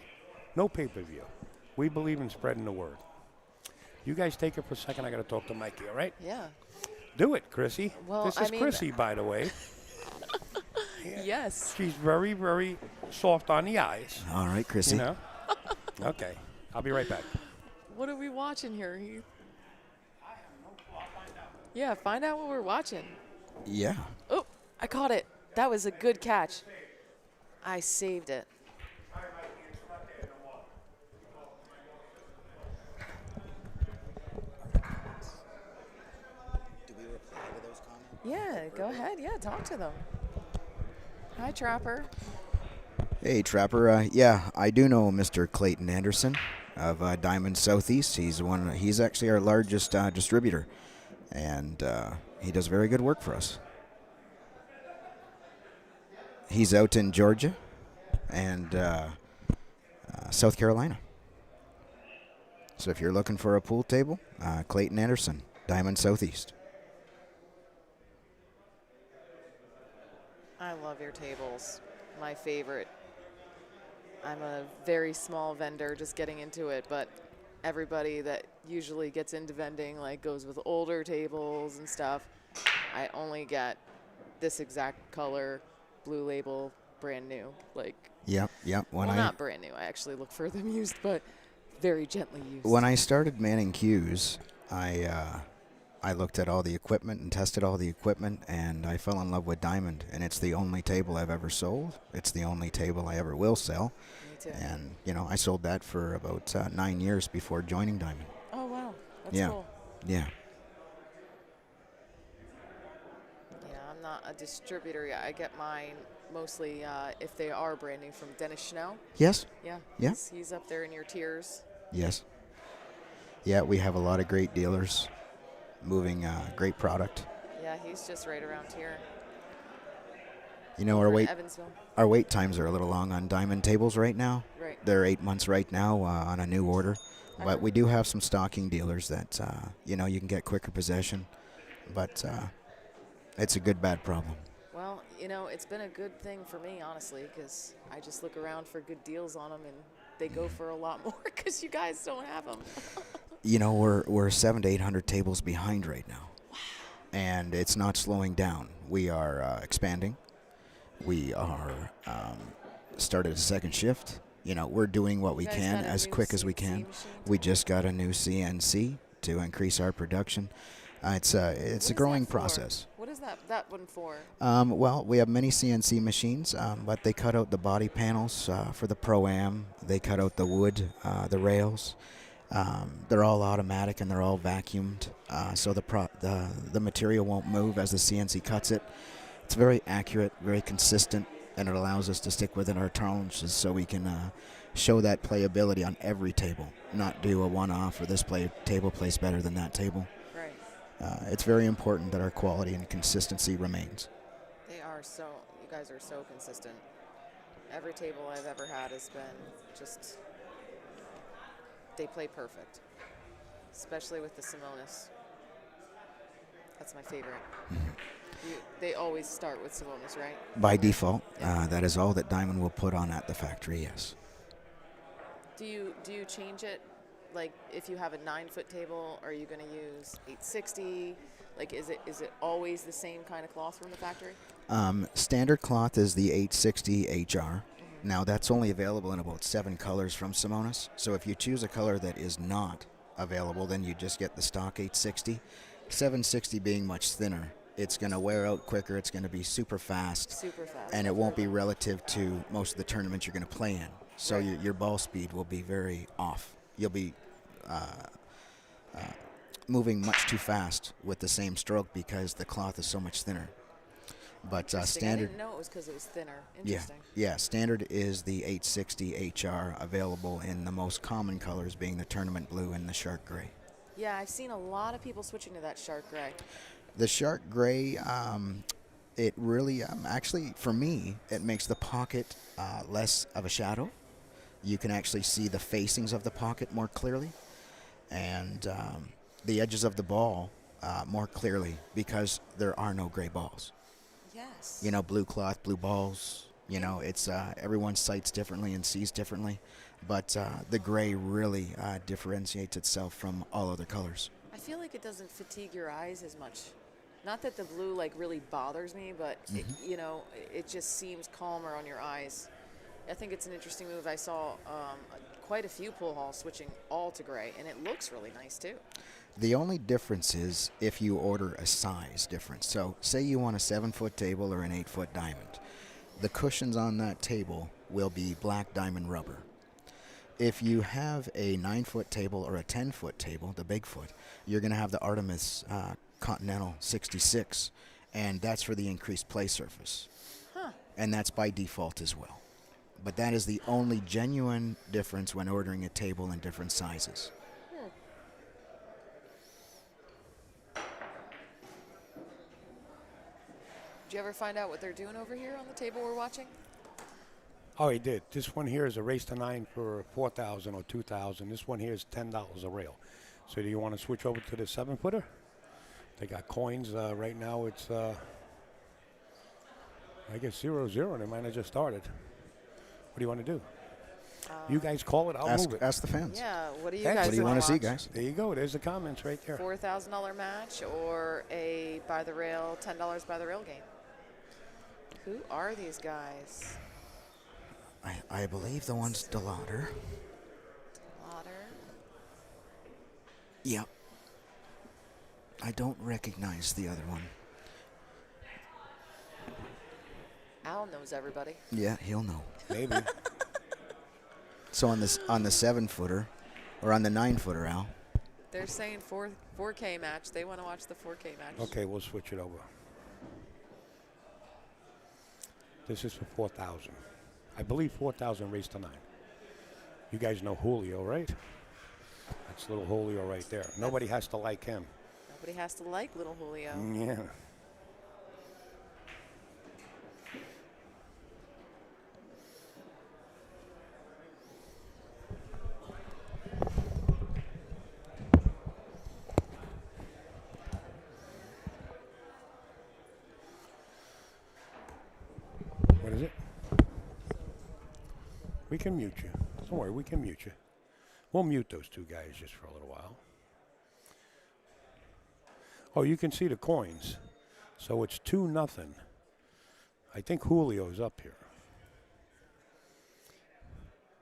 No pay-per-view. We believe in spreading the word. You guys take it for a second. I got to talk to Mikey, all right? Yeah. Do it, Chrissy. Well, this I is mean- Chrissy, by the way. Yes. She's very, very soft on the eyes. All right, Chrissy. Okay. I'll be right back. What are we watching here, Heath? Yeah, find out what we're watching. Yeah. Oh, I caught it. That was a good catch. I saved it. Do we reply to those comments? Yeah, go ahead. Yeah, talk to them. Hi, Trapper. Hey, Trapper. Yeah, I do know Mr. Clayton Anderson of Diamond Southeast. He's actually our largest distributor, and he does very good work for us. He's out in Georgia and South Carolina. So if you're looking for a pool table, Clayton Anderson, Diamond Southeast. I love your tables. My favorite. I'm a very small vendor just getting into it, but everybody that usually gets into vending goes with older tables and stuff. I only get this exact color, blue label, brand new. Yep. Not brand new. I actually look for them used, but very gently used. When I started Manning Cues, I looked at all the equipment and tested all the equipment, and I fell in love with Diamond. And it's the only table I've ever sold. It's the only table I ever will sell. Me too. And, I sold that for about 9 years before joining Diamond. Oh, wow. That's Yeah. cool. Yeah. Yeah, I'm not a distributor yet. I get mine mostly if they are brand new from Dennis Schnell. Yes? Yeah. Yeah. He's up there in your tiers. Yes. Yeah, we have a lot of great dealers moving great product. Yeah, he's just right around here. Our in wait Evansville. our wait times are a little long on Diamond tables right now. Right. They're 8 months right now on a new order. I But heard- we do have some stocking dealers that, you can get quicker possession. But it's a good, bad problem. Well, it's been a good thing for me, honestly, because I just look around for good deals on them, and they go for a lot more because you guys don't have them. We're 700 to 800 tables behind right now. Wow. And it's not slowing down. We are expanding. We are started a second shift. You know, we're doing what we You guys can got a as new quick as we CNC can. machine We too? just got a new CNC to increase our production. It's What a is growing that for? process. What is that one for? Well, we have many CNC machines, but they cut out the body panels for the Pro-Am. They cut out the wood, the rails. They're all automatic and they're all vacuumed, so the material won't move as the CNC cuts it. It's very accurate, very consistent, and it allows us to stick within our tolerances so we can show that playability on every table, not do a one-off or this table plays better than that table. Right. It's very important that our quality and consistency remains. They are so. You guys are so consistent. Every table I've ever had has been just. They play perfect, especially with the Simonis. That's my favorite. They always start with Simonis, right? By default, that is all that Diamond will put on at the factory, yes. Do you change it? Like if you have a 9-foot table, are you going to use 860? Like is it always the same kind of cloth from the factory? Standard cloth is the 860 HR. Now that's only available in about 7 colors from Simonis. So if you choose a color that is not available, then you just get the stock 860. 760 being much thinner. It's going to wear out quicker. It's going to be super fast. Super fast. And it won't be relative to most of the tournaments you're going to play in. So Right. your ball speed will be very off. You'll be moving much too fast with the same stroke because the cloth is so much thinner. But Interesting. standard, I didn't know it was because it was thinner. yeah, Interesting. yeah, standard is the 860 HR, available in the most common colors being the tournament blue and the shark gray. Yeah, I've seen a lot of people switching to that shark gray. The shark gray, it really, actually, for me, it makes the pocket less of a shadow. You can actually see the facings of the pocket more clearly, and the edges of the ball more clearly because there are no gray balls. Yes. You know, blue cloth, blue balls. You know, it's everyone sights differently and sees differently, but the gray really differentiates itself from all other colors. I feel like it doesn't fatigue your eyes as much. Not that the blue like really bothers me, but it just seems calmer on your eyes. I think it's an interesting move. I saw quite a few pool halls switching all to gray, and it looks really nice too. The only difference is if you order a size difference. So say you want a 7-foot table or an 8-foot diamond. The cushions on that table will be black diamond rubber. If you have a 9-foot table or a 10-foot table, the Bigfoot, you're going to have the Artemis Continental 66, and that's for the increased play surface. Huh. And that's by default as well. But that is the only genuine difference when ordering a table in different sizes. Did you ever find out what they're doing over here on the table we're watching? Oh, he did. This one here is a race to 9 for 4,000 or 2,000. This one here is $10 a rail. So do you want to switch over to the 7-footer? They got coins right now. It's I guess 0-0. They might have just started. What do you want to do? You guys call it. I'll move it. Ask the fans. Yeah. What do you Heck, guys What do you want want to to see, watch? guys? There you go. There's the comments right there. $4,000 match or a by the rail, $10 by the rail game. Who are these guys? I believe the one's DeLauder. Otter. Yep. I don't recognize the other one. Al knows everybody. Yeah, he'll know. Maybe. So on the 7-footer, or on the 9-footer, Al. They're saying 4K match. They want to watch the 4K match. Okay, we'll switch it over. This is for 4,000. I believe 4,000 race to 9. You guys know Julio, right? That's little Julio right there. Nobody has to like him. Nobody has to like little Julio. Yeah. What is it? We can mute you. Don't worry, we can mute you. We'll mute those two guys just for a little while. Oh, you can see the coins. So it's 2-0. I think Julio's up here.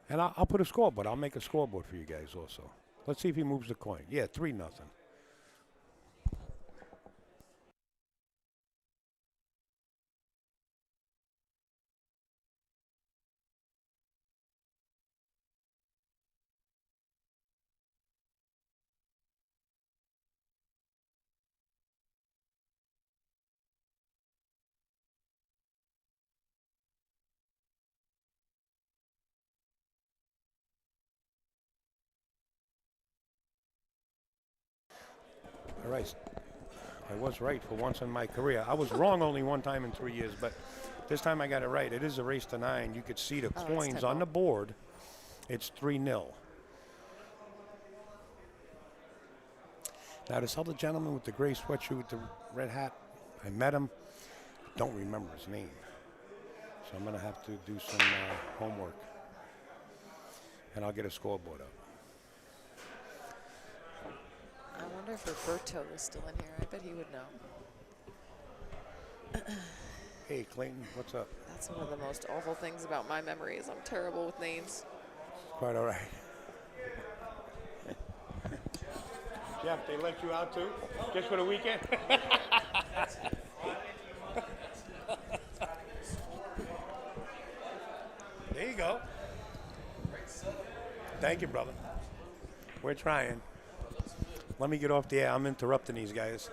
And I'll put a scoreboard. I'll make a scoreboard for you guys also. Let's see if he moves the coin. Yeah, 3-0. All right. I was right for once in my career. I was wrong only one time in 3 years, but this time I got it right. It is a race to 9. You could see the Oh, it's coins 10 on the board. It's 3-0. Now, this other gentleman with the gray sweatshirt with the red hat, I met him. Don't remember his name. So I'm going to have to do some homework. And I'll get a scoreboard up. I wonder if Roberto is still in here. I bet he would know. Hey, Clayton, what's up? That's one of the most awful things about my memory is I'm terrible with names. Quite all right. Jeff, they let you out too? Just for the weekend? There you go. Thank you, brother. We're trying. Let me get off the air. I'm interrupting these guys.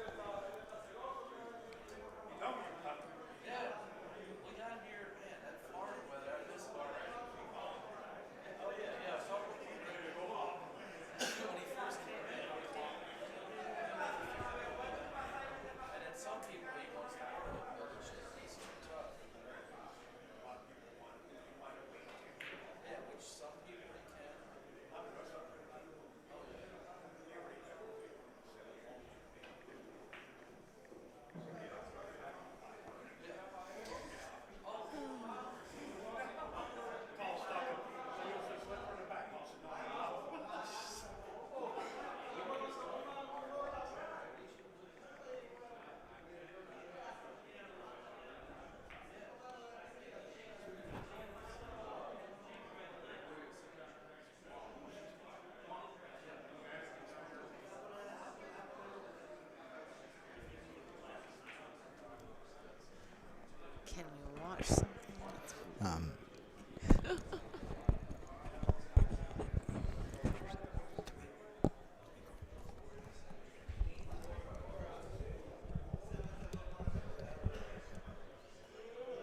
Can we watch something?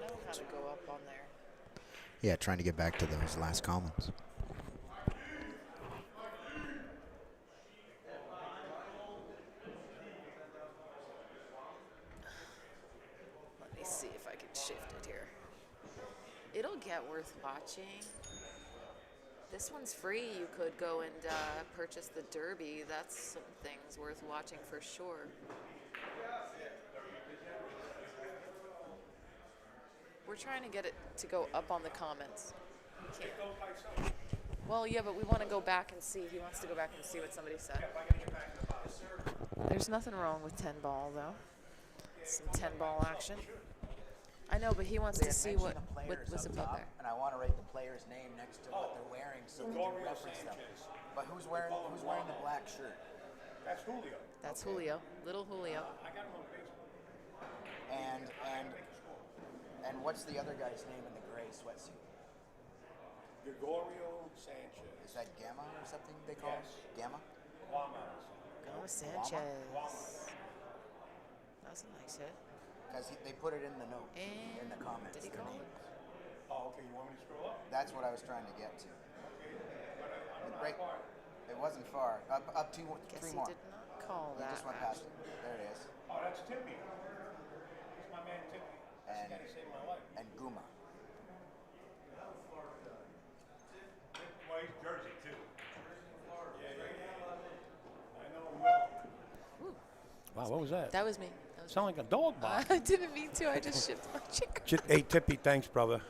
Know how to go up on there. Yeah, trying to get back to those last comments. Let me see if I can shift it here. It'll get worth watching. This one's free. You could go and purchase the Derby. That's some things worth watching for sure. We're trying to get it to go up on the comments. We can't. Well, yeah, but we want to go back and see. He wants to go back and see what somebody said. There's nothing wrong with 10 ball, though. Some 10 ball action. I know, but he wants to see what was above there. And I want to write the player's name next to what they're wearing so we can reference them. But who's wearing the black shirt? That's Julio. That's Julio, little Julio. I got him on Facebook. And what's the other guy's name in the gray sweatsuit? Gregorio Sanchez. Is that Gamma or something they call Yes. it? Gamma? Guama. Go Sanchez. That's a nice hit. Because they put it in the note, And in the comments. did he their call name. it? Oh, okay. You want me to scroll up? That's what I was trying to get to. Right. It wasn't far. Up to Guess three he more. did not call We that. just went past it. There it is. Oh, that's Tippy. That's my man Tippy. And He saved my life. and Guma. Well, he's Jersey too. Yeah. I know him well. Wow, what was that? That was me. That was Sound like a dog bark. I didn't mean to. I just shifted my chair. Hey, Tippy, thanks, brother.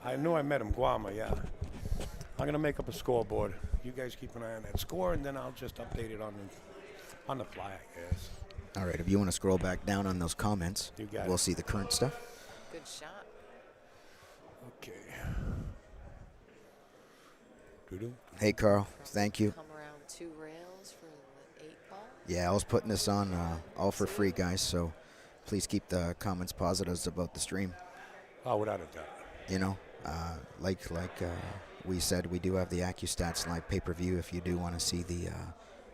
I knew I met him, Guama, yeah. I'm going to make up a scoreboard. You guys keep an eye on that score, and then I'll just update it on the fly, I guess. All right, if you want to scroll back down on those comments, You got we'll it. see the current stuff. Good shot. Okay. Doo-doo. Hey, Carl. Thank you. Come around 2 rails for the 8-ball. Yeah, I was putting this on all for free, guys. So please keep the comments positives about the stream. Oh, without a doubt. You know, like we said, we do have the AccuStats live pay-per-view if you do want to see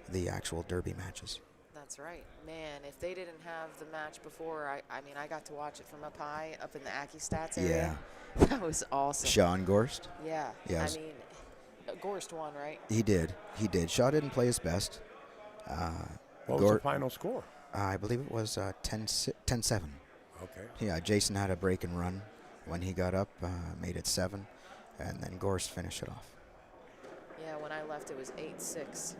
the actual Derby matches. That's right. Man, if they didn't have the match before, I mean, I got to watch it from up high, up in the AccuStats area. Yeah. That was awesome. Sean Gorst. Yeah. Yes. I mean, Gorst won, right? He did. Shaw didn't play his best. What was the final score? I believe it was 10-7. Okay. Yeah, Jason had a break and run when he got up, made it 7, and then Gorst finished it off. Yeah, when I left, it was 8-6.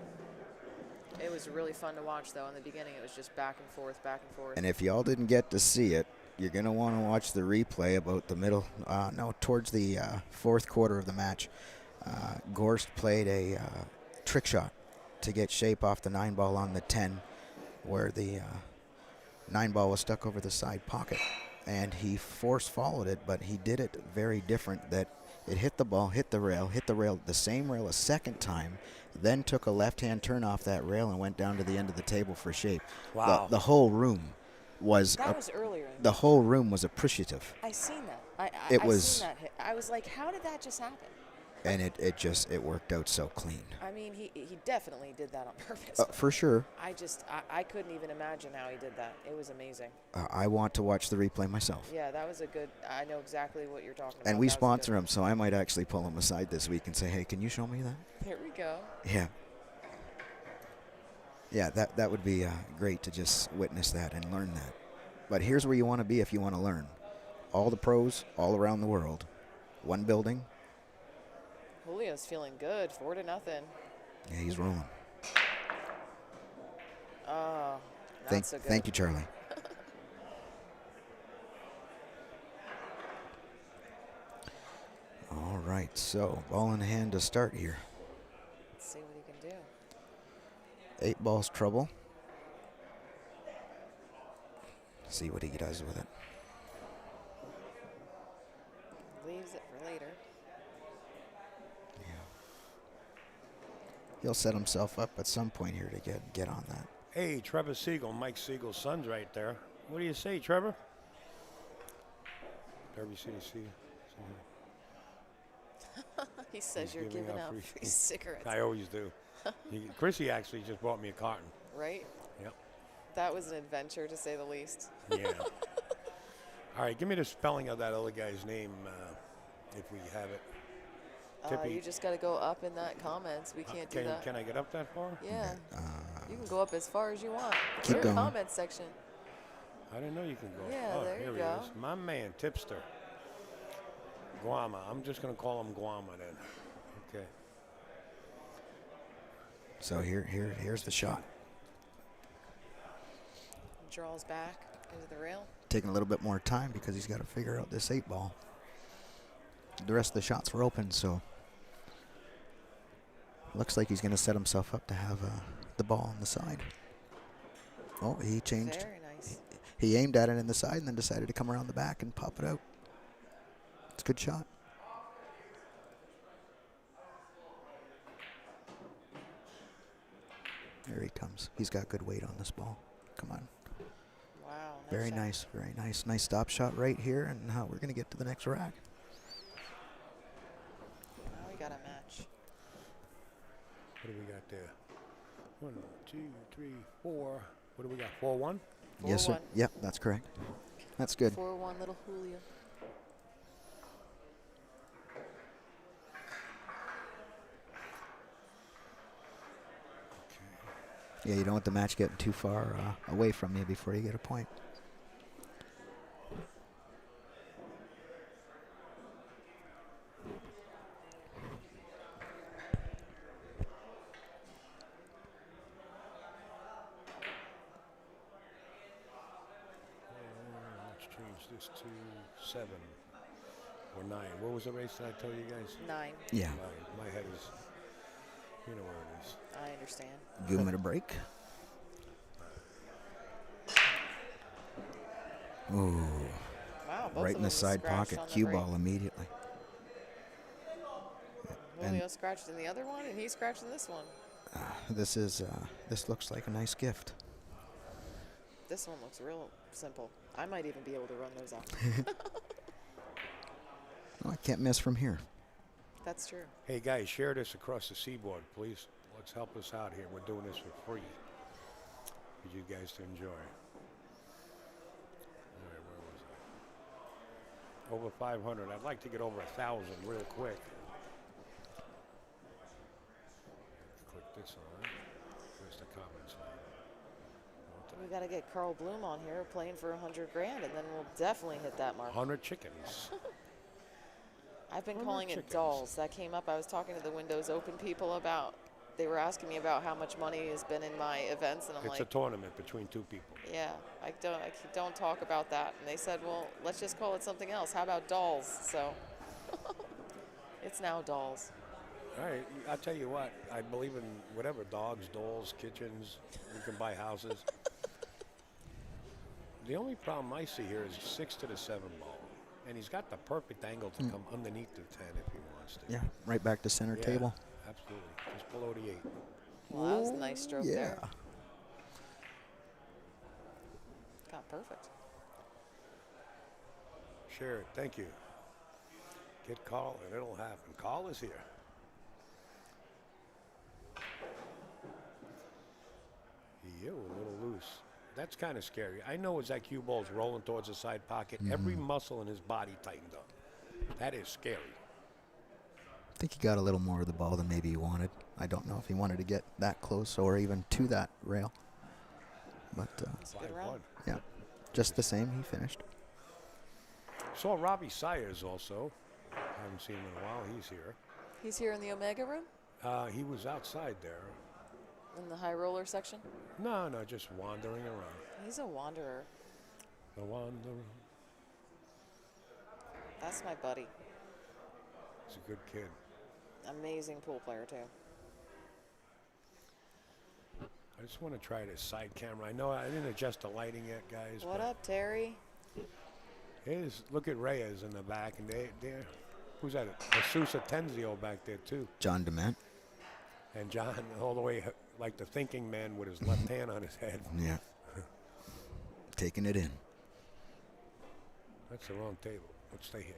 It was really fun to watch, though. In the beginning, it was just back and forth, back and forth. And if y'all didn't get to see it, you're going to want to watch the replay about the middle, towards the fourth quarter of the match. Gorst played a trick shot to get shape off the 9-ball on the 10, where the 9-ball was stuck over the side pocket. And he force followed it, but he did it very different, that it hit the ball, hit the rail, the same rail a second time, then took a left-hand turn off that rail and went down to the end of the table for shape. Wow. The whole room was... That was earlier. The whole room was appreciative. I seen that. It I was... seen that hit. I was like, how did that just happen? And it worked out so clean. I mean, he definitely did that on purpose. For sure. I couldn't even imagine how he did that. It was amazing. I want to watch the replay myself. Yeah, that was a good, I know exactly what you're talking about. And we sponsor him, so I might actually pull him aside this week and say, hey, can you show me that? Here we go. Yeah. Yeah, that would be great to just witness that and learn that. But here's where you want to be if you want to learn. All the pros all around the world. One building. Julio's feeling good, 4-0. Yeah, he's rolling. Oh, not so good. Thank you, Charlie. All right, so ball in hand to start here. Let's see what he can do. 8 balls trouble. See what he does with it. Leaves it for later. He'll set himself up at some point here to get on that. Hey, Trevor Siegel, Mike Siegel's son's right there. What do you say, Trevor? Derby City, see you. He says you're giving out free cigarettes. I always do. Chrissy actually just bought me a carton. Right? Yep. That was an adventure, to say the least. Yeah. All right, give me the spelling of that other guy's name, if we have it. You just got to go up in that comments. We can't do that. Can I get up that far? Yeah. You can go up as far as you want. Keep Your going. comments section. I didn't know you can go. Yeah, oh, there here you he go. is. My man, Tipster. Guama. I'm just going to call him Guama then. Okay. So here's the shot. Draws back into the rail. Taking a little bit more time because he's got to figure out this 8 ball. The rest of the shots were open, so looks like he's going to set himself up to have the ball on the side. Oh, he changed. Very nice. He aimed at it in the side and then decided to come around the back and pop it out. It's a good shot. There he comes. He's got good weight on this ball. Come on. Wow. Very shot. nice, very nice. Nice stop shot right here, and we're going to get to the next rack. Now we got a match. What do we got there? 1, 2, 3, 4. What do we got? 4-1? Yes, sir. 4-1. Yep, that's correct. That's good. 4-1 little Julio. Yeah, you don't want the match getting too far away from you before you get a point. Let's change this to 7 or 9. What was the race that I told you guys? 9. Yeah. 9. My head is, you know where it is. I understand. Give him a break. Ooh, Wow. Both right of in the them side scratched pocket. on the Cue break. ball immediately. Julio scratched in the other one, and he scratched in this one. This looks like a nice gift. This one looks real simple. I might even be able to run those out. Oh, I can't miss from here. That's true. Hey guys, share this across the seaboard, please. Let's help us out here. We're doing this for free for you guys to enjoy. All right, where was I? Over 500. I'd like to get over 1,000 real quick. Click this on. Where's the comments? We got to get Carl Bloom on here playing for 100 grand, and then we'll definitely hit that mark. 100 chickens. I've been 100 calling it chickens. dolls. That came up. I was talking to the Windows Open people about. They were asking me about how much money has been in my events, and I'm It's a like, tournament between two people. yeah, I don't talk about that. And they said, well, let's just call it something else. How about dolls? So it's now dolls. All right, I'll tell you what. I believe in whatever, dogs, dolls, kitchens. You can buy houses. The only problem I see here is 6 to the 7 ball. And he's got the perfect angle to come underneath the 10 if he wants to. Yeah, right back to center Yeah, table. absolutely. Just below the 8. Well, that was a nice stroke Yeah. there. Got perfect. Share it. Thank you. Get Carl and it'll happen. Carl is here. Yo, a little loose. That's kind of scary. I know as that cue ball's rolling towards the side pocket, every muscle in his body tightened up. That is scary. I think he got a little more of the ball than maybe he wanted. I don't know if he wanted to get that close or even to that rail. But It's a good round. 5-1. yeah, just the same, he finished. Saw Robbie Sayers also. Haven't seen him in a while. He's here. He's here in the Omega room He was outside there. in the high roller section. No, just wandering around. He's a wanderer. The wanderer. That's my buddy. He's a good kid. Amazing pool player too. I just want to try this side camera. I know I didn't adjust the lighting yet, guys. What but up, Terry? Look at Reyes in the back, and they're who's that? Sousa Tenzio back there too, John DeMent. and John all the way like the thinking man with his left hand on his head. Yeah. Taking it in. That's the wrong table. Let's stay here.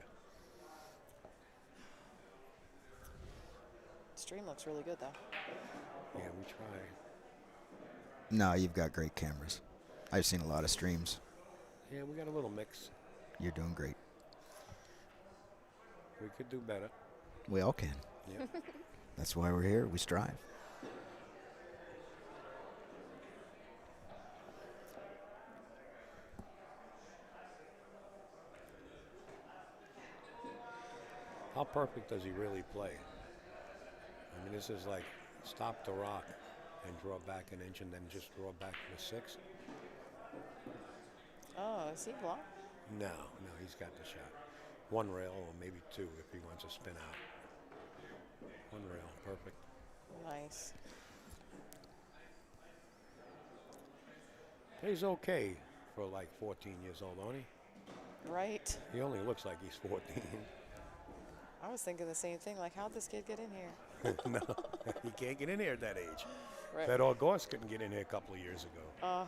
Stream looks really good though. Yeah, we try. No, you've got great cameras. I've seen a lot of streams. Yeah, we got a little mix. You're doing great. We could do better. We all can. Yeah. That's why we're here. We strive. How perfect does he really play? I mean, this is like stop the rock and draw back an inch and then just draw back to the 6. Oh, is he blocked? No, he's got the shot. One rail or maybe 2 if he wants to spin out. One rail, perfect. Nice. He's okay for like 14 years old, don't he? Right. He only looks like he's 14. I was thinking the same thing. Like, how'd this kid get in here? No, he can't get in here at that age. Right. That August couldn't get in here a couple of years ago.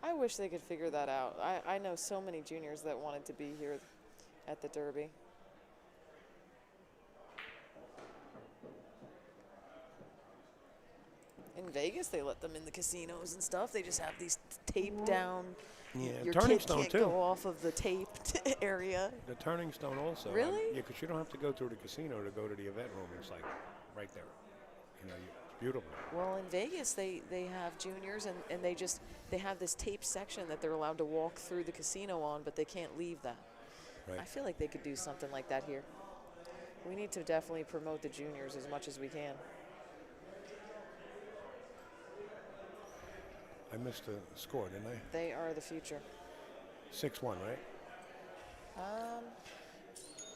I wish they could figure that out. I know so many juniors that wanted to be here at the Derby. In Vegas, they let them in the casinos and stuff. They just have these taped down. Yeah, Your Turning kid Stone can't too. go off of the taped area. The Turning Stone also. Really? Yeah, because you don't have to go through the casino to go to the event room. It's like right there. You know, it's beautiful. Well, in Vegas, they have juniors, and they have this taped section that they're allowed to walk through the casino on, but they can't leave that. Right. I feel like they could do something like that here. We need to definitely promote the juniors as much as we can. I missed the score, didn't I? They are the future. 6-1, right?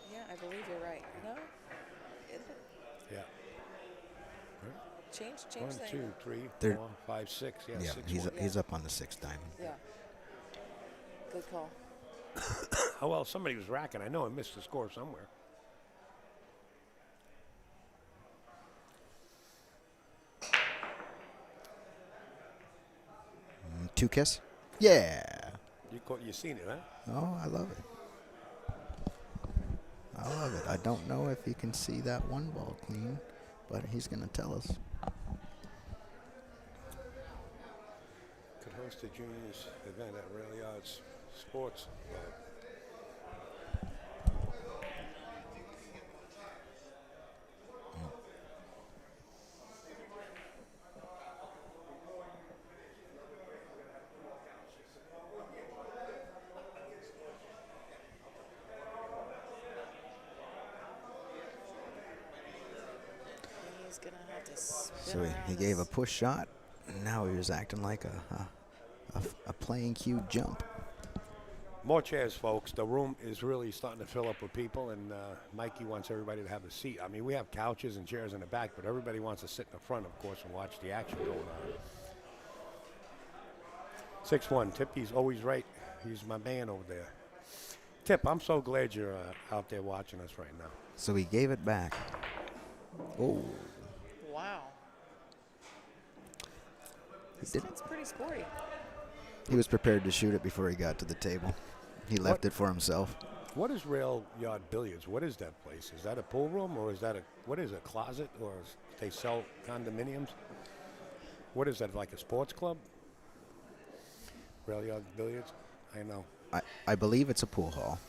Yeah, I believe you're right. No? Is it? Yeah. Change 1, the 2, 3, They're- 4, 5, 6. Yeah, Yeah, 6-1. he's up on the 6th diamond. Yeah. Good call. Oh, well, somebody was racking. I know I missed the score somewhere. Two kiss? Yeah. You seen it, huh? Oh, I love it. I love it. I don't know if you can see that one ball clean, but he's going to tell us. Could host a juniors event at Billiards Sports. He's gonna have to spin So he around gave a this. push shot. Now he was acting like a playing cue jump. More chairs, folks. The room is really starting to fill up with people, and Mikey wants everybody to have a seat. I mean, we have couches and chairs in the back, but everybody wants to sit in the front, of course, and watch the action going on. 6-1. Tippy's always right. He's my man over there. Tip, I'm so glad you're out there watching us right now. So he gave it back. Oh, Wow. This kid's pretty sporty. he was prepared to shoot it before he got to the table. He left it for himself. What is Rail Yard Billiards? What is that place? Is that a pool room, or is that what is it, a closet, or they sell condominiums? What is that, like a sports club? Rail Yard Billiards? I know. I believe it's a pool hall.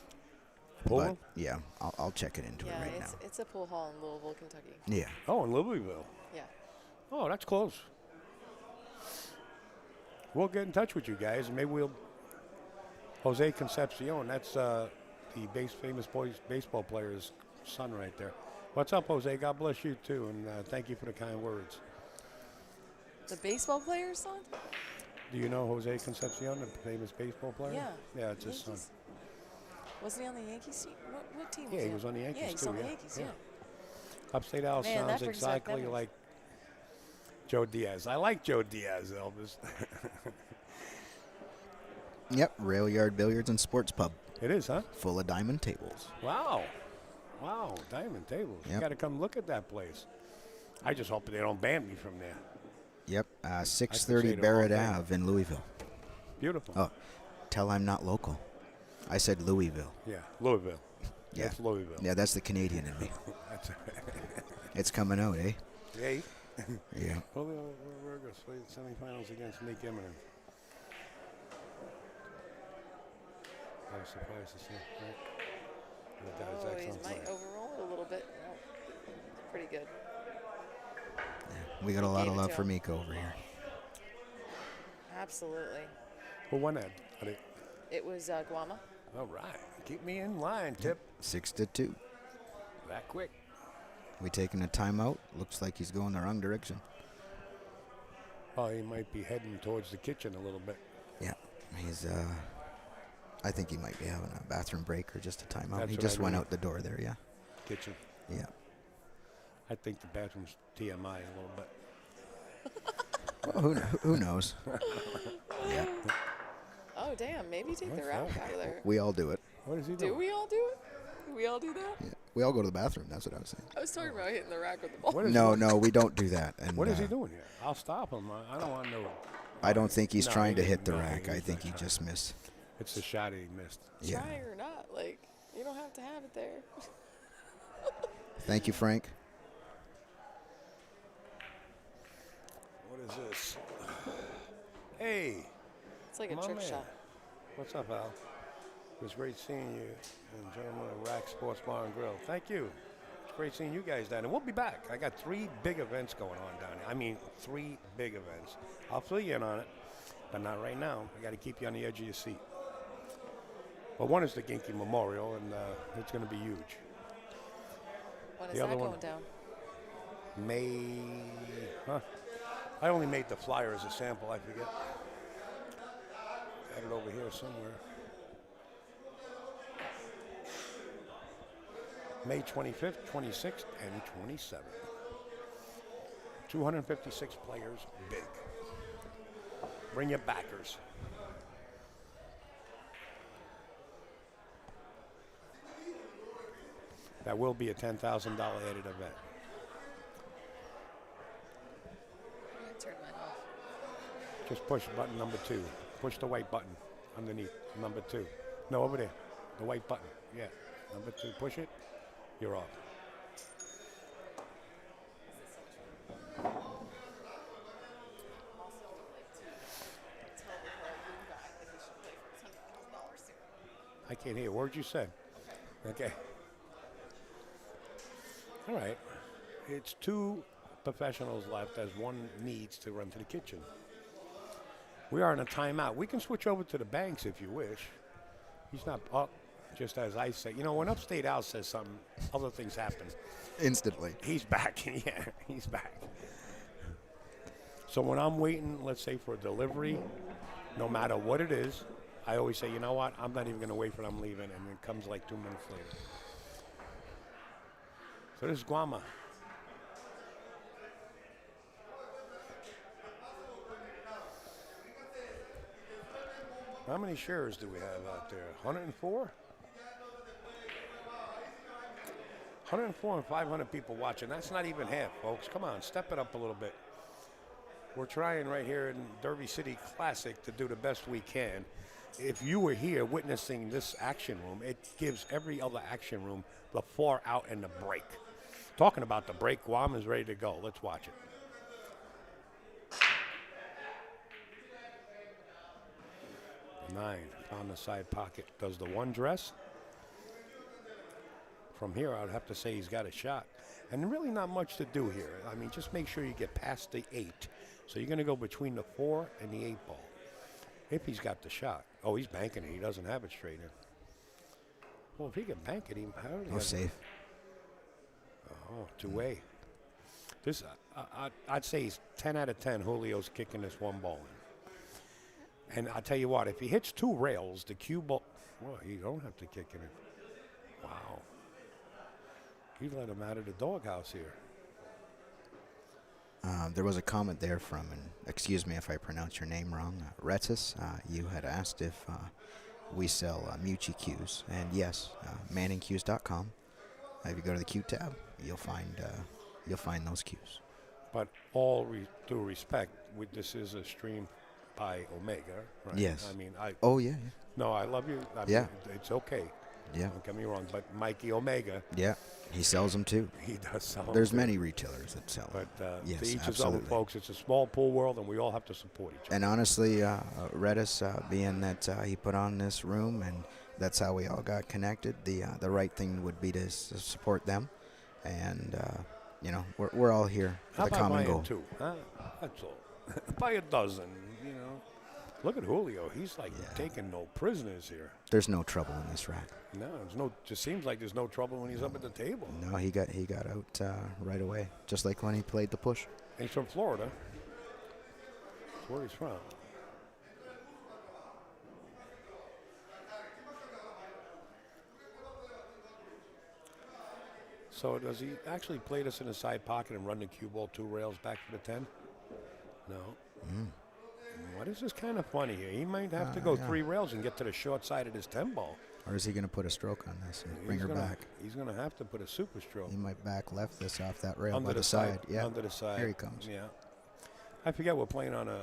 Pool But room? yeah, I'll check it into it Yeah, right now. it's a pool hall in Louisville, Kentucky. Yeah. Oh, in Louisville. Yeah. Oh, that's close. We'll get in touch with you guys, and maybe we'll. Jose Concepcion, that's the famous baseball player's son right there. What's up, Jose? God bless you too, and thank you for the kind words. The baseball player's son? Do you know Jose Concepcion, the famous baseball player? Yeah. Yeah, it's his son. Yankees. Wasn't he on the Yankees team? What team Yeah, was he was on the Yankees yeah, he's too, on the yeah. Yankees, Yeah. yeah. Upstate Al Man, that sounds brings back exactly memories. like Joe Diaz. I like Joe Diaz, Elvis. Yep, Rail Yard Billiards and Sports Pub, It is, huh? full of diamond tables. Wow. Wow, diamond tables. You Yep. got to come look at that place. I just hope they don't ban me from there. Yep, say 630 the Barrett wrong thing. Ave in Louisville. Beautiful. Oh, tell I'm not local. I said Louisville. Yeah, Louisville. Yeah. That's Louisville. Yeah, that's the Canadian in me. That's It's coming out, eh? Yay. Yeah. Well, we're going to play the semifinals against Nick Eminem. I was surprised to see, right? The guy's Oh, he excellent might player. overroll it a little bit. No, pretty good. We got a lot Gave of it love to for him. Miko over here. Absolutely. Who won that? It was Guama. All right. Keep me in line, Tip. 6-2. That quick. We taking a timeout. Looks like he's going the wrong direction. Oh, he might be heading towards the kitchen a little bit. Yeah, he's. I think he might be having a bathroom break or just a timeout. That's He what just I went mean. out the door there. Yeah. Kitchen. Yeah. I think the bathroom's TMI a little bit. Well, who knows? Yeah. Oh, damn. Maybe take the rack out of there. We all do it. What is he Do doing? we all do it? Do we all do that? Yeah. We all go to the bathroom. That's what I was saying. I was talking about hitting the rack with the ball. What is No, he, no, we don't do that. And What is he doing here? I'll stop him. I don't want no. I don't think he's No, trying he to hit the didn't. No, rack. I he's think not he trying. just missed. It's the shot he missed. Yeah. Try or not. Like, you don't have to have it there. Thank you, Frank. What is this? Hey, It's like a my trick man. shot. What's up, Al? It was great seeing you and gentlemen of Rack Sports Bar and Grill. Thank you. It's great seeing you guys down there. We'll be back. I got 3 big events going on down here. I mean, 3 big events. I'll fill you in on it, but not right now. I got to keep you on the edge of your seat. Well, one is the Ginky Memorial, and it's going to be huge. When is The that other one- going down? I only made the flyer as a sample. I forget. Had it over here somewhere. May 25th, 26th, and 27th. 256 players, big. Bring your backers. That will be a $10,000 added event. I'm gonna turn mine off. Just push button number 2. Push the white button underneath number 2. No, over there. The white button. Yeah. Number 2. Push it. You're off. I can't hear a word you said. Okay. All right. It's 2 professionals left as one needs to run to the kitchen. We are in a timeout. We can switch over to the banks if you wish. He's not up, just as I say. You know, when Upstate Al says something, other things happen. Instantly. He's back. Yeah, he's back. So when I'm waiting, let's say for a delivery, no matter what it is, I always say, you know what, I'm not even going to wait for them leaving, and it comes like 2 minutes later. So this is Guama. How many shares do we have out there? 104? 104 and 500 people watching. That's not even half, folks. Come on, step it up a little bit. We're trying right here in Derby City Classic to do the best we can. If you were here witnessing this action room, it gives every other action room the far out and the break. Talking about the break, Guam is ready to go. Let's watch it. Nine on the side pocket. Does the one dress? From here, I'd have to say he's got a shot. And really not much to do here. I mean, just make sure you get past the 8. So you're going to go between the 4 and the 8 ball. If he's got the shot. Oh, he's banking it. He doesn't have it straight in. Well, if he can bank it, No safe. Oh, 2-way. This, I'd say he's 10 out of 10. Julio's kicking this one ball in. And I'll tell you what, if he hits 2 rails, the cue ball, well, you don't have to kick it in. Wow. He let him out of the doghouse here. There was a comment there from, and excuse me if I pronounce your name wrong, Retis. You had asked if we sell Mucci cues, and yes, manningcues.com. If you go to the Q tab, you'll find those cues. But all due respect, this is a stream by Omega, right? Yes. I mean, Oh yeah. no, I love you. I Yeah. mean, it's okay. Yeah. Don't get me wrong, but Mikey Omega, Yeah. He sells them too. he does sell them There's too. many retailers that sell them. But Yes, to each his absolutely. own, folks. It's a small pool world, and we all have to support each other. And honestly, Redis, being that he put on this room, and that's how we all got connected. The right thing would be to support them, and you know, we're all here for How the about common buying goal. 2? Huh? That's all. Buy a dozen, you know. Look at Julio. He's like Yeah. taking no prisoners here. There's no trouble in this rack. No, just seems like there's no trouble when he's up at the table. No, he got out right away, just like when he played the push. He's from Florida. That's where he's from. So does he actually play this in the side pocket and run the cue ball 2 rails back for the 10? No. What is this kind of funny here? He might have to go yeah. 3 rails and get to the short side of this 10 ball. Or is he going to put a stroke on this and bring her back? He's going to have to put a super stroke. He might back left this off that rail Under by the side. Yeah, Under the side. Here he comes. Yeah. I forget we're playing on a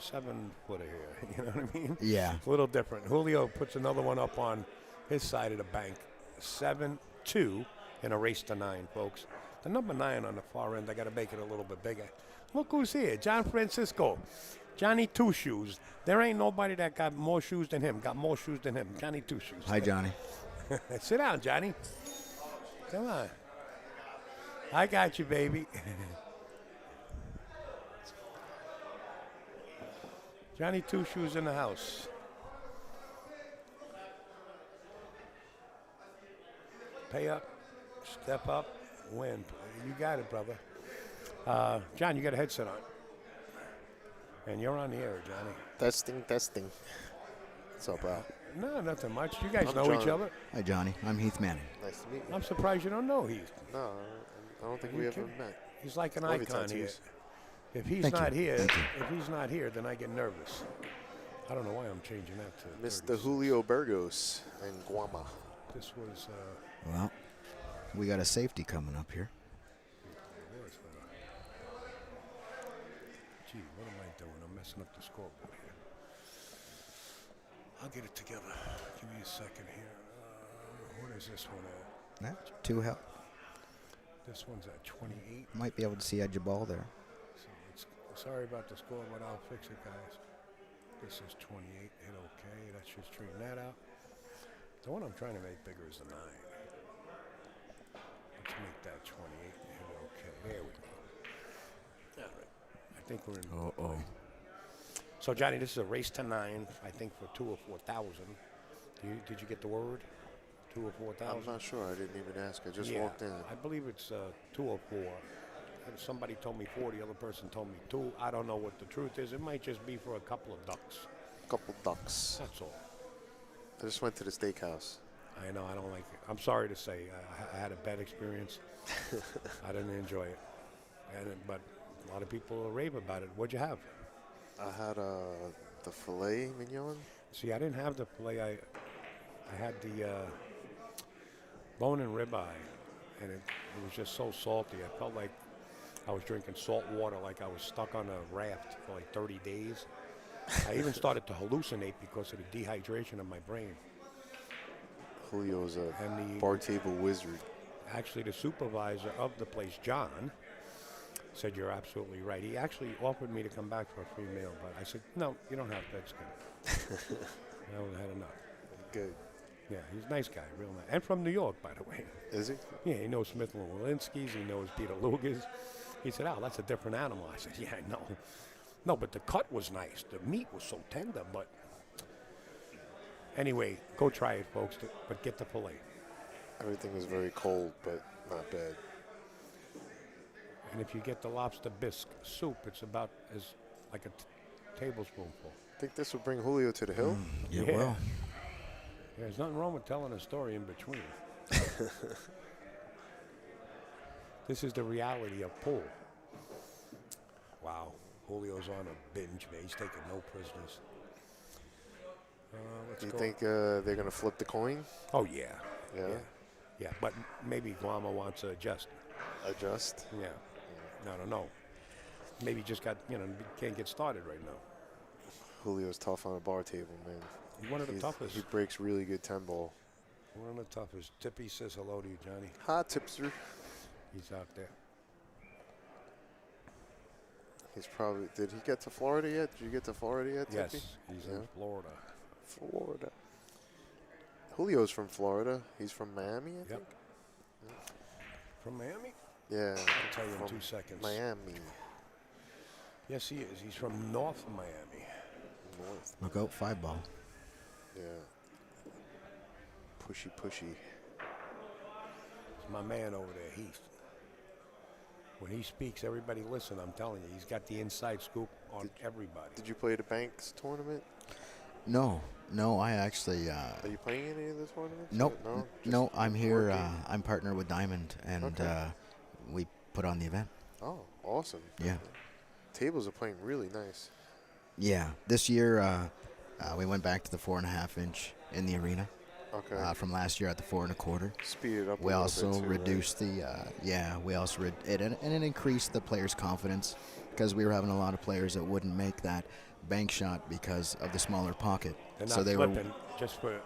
7-footer here. You know what I mean? Yeah. It's a little different. Julio puts another one up on his side of the bank. 7-2 in a race to 9, folks. The number 9 on the far end, I got to make it a little bit bigger. Look who's here. John Francisco. Johnny Two Shoes. There ain't nobody that got more shoes than him. Got more shoes than him. Johnny Two Shoes. Hi, Johnny. Sit down, Johnny. Come on. I got you, baby. Johnny Two Shoes in the house. Pay up, step up, win. You got it, brother. John, you got a headset on. And you're on the air, Johnny. Testing. What's up, bro? No, nothing much. You guys I'm know each John. other. Hi, Johnny. I'm Heath Manning. Nice to meet you. I'm surprised you don't know Heath. No, I don't think Are we you ever kidding? met. He's like an Love your icon here. tattoos. If he's Thank not you. here, Thank you. if he's not here, then I get nervous. I don't know why I'm changing that to Mr. 36. Julio Burgos and Guama. This was Well, we got a safety coming up here. gee, what am I doing? I'm messing up the scoreboard here. I'll get it together. Give me a second here. What is this one at? That's 2 help. This one's at 28. Might be able to see edge of ball there. So it's sorry about the score, but I'll fix it, guys. This is 28. Hit okay. That should straighten that out. The one I'm trying to make bigger is the 9. Let's make that 28. Hit okay. There we go. All right. I think we're in. Uh-oh. So, Johnny, this is a race to 9, I think, for 2 or 4,000. Did you get the word? 2 or 4,000? I'm not sure. I didn't even ask. I just Yeah, walked in. I believe it's 2 or 4. And somebody told me 4, the other person told me 2. I don't know what the truth is. It might just be for a couple of ducks. Couple ducks. That's all. I just went to the steakhouse. I know, I don't like it. I'm sorry to say, I had a bad experience. I didn't enjoy it. But a lot of people rave about it. What'd you have? I had the filet mignon. See, I didn't have the filet. I had the bone and ribeye, and it was just so salty. I felt like I was drinking salt water, like I was stuck on a raft for like 30 days. I even started to hallucinate because of the dehydration of my brain. Julio's a And the bar table wizard. actually, the supervisor of the place, John, said you're absolutely right. He actually offered me to come back for a free meal, but I said, no, you don't have to. That's good. I had enough. Good. Yeah, he's a nice guy, real nice. And from New York, by the way. Is he? Yeah, he knows Smith and Walensky's. He knows Peter Luger's. He said, oh, that's a different animal. I said, yeah, I know. No, but the cut was nice. The meat was so tender, but anyway, go try it, folks, but get the filet. Everything was very cold, but not bad. And if you get the lobster bisque soup, it's about as like a tablespoonful. I think this would bring Julio to the hill. Yeah, Yeah. well. There's nothing wrong with telling a story in between. This is the reality of pool. Wow. Julio's on a binge, man. He's taking no prisoners. Let's Do you go. think they're going to flip the coin? Oh, yeah. Yeah. Yeah, but maybe Guama wants to adjust. Adjust? Yeah. I don't know. Maybe just got, can't get started right now. Julio's tough on a bar table, man. He's one of the toughest. He breaks really good 10 ball. One of the toughest. Tippy says hello to you, Johnny. Hi, tipster. He's out there. He's probably. Did he get to Florida yet? Did you get to Florida yet, Yes, Tippy? he's Yeah. in Florida. Florida. Julio's from Florida. He's from Miami, I think. From Miami? Yeah. I'll tell you in from 2 seconds. Miami. Yes, he is. He's from North Miami. North. Look out, 5 ball. Yeah. Pushy, pushy. It's my man over there, Heath. When he speaks, everybody listen. I'm telling you, he's got the inside scoop on everybody. Did you play the Banks tournament? No, I actually. Are you playing any of the tournaments? Nope. No. No, I'm here. working? I'm partnered with Diamond, and Okay. we put on the event. Oh, awesome. Yeah. Tables are playing really nice. Yeah. This year, we went back to the 4.5 inch in the arena Okay. from last year at the 4 1/4. Speed it up. We a also little bit too, right? reduced the. We also and it increased the players' confidence because we were having a lot of players that wouldn't make that bank shot because of the smaller pocket. They're so not they flipping just for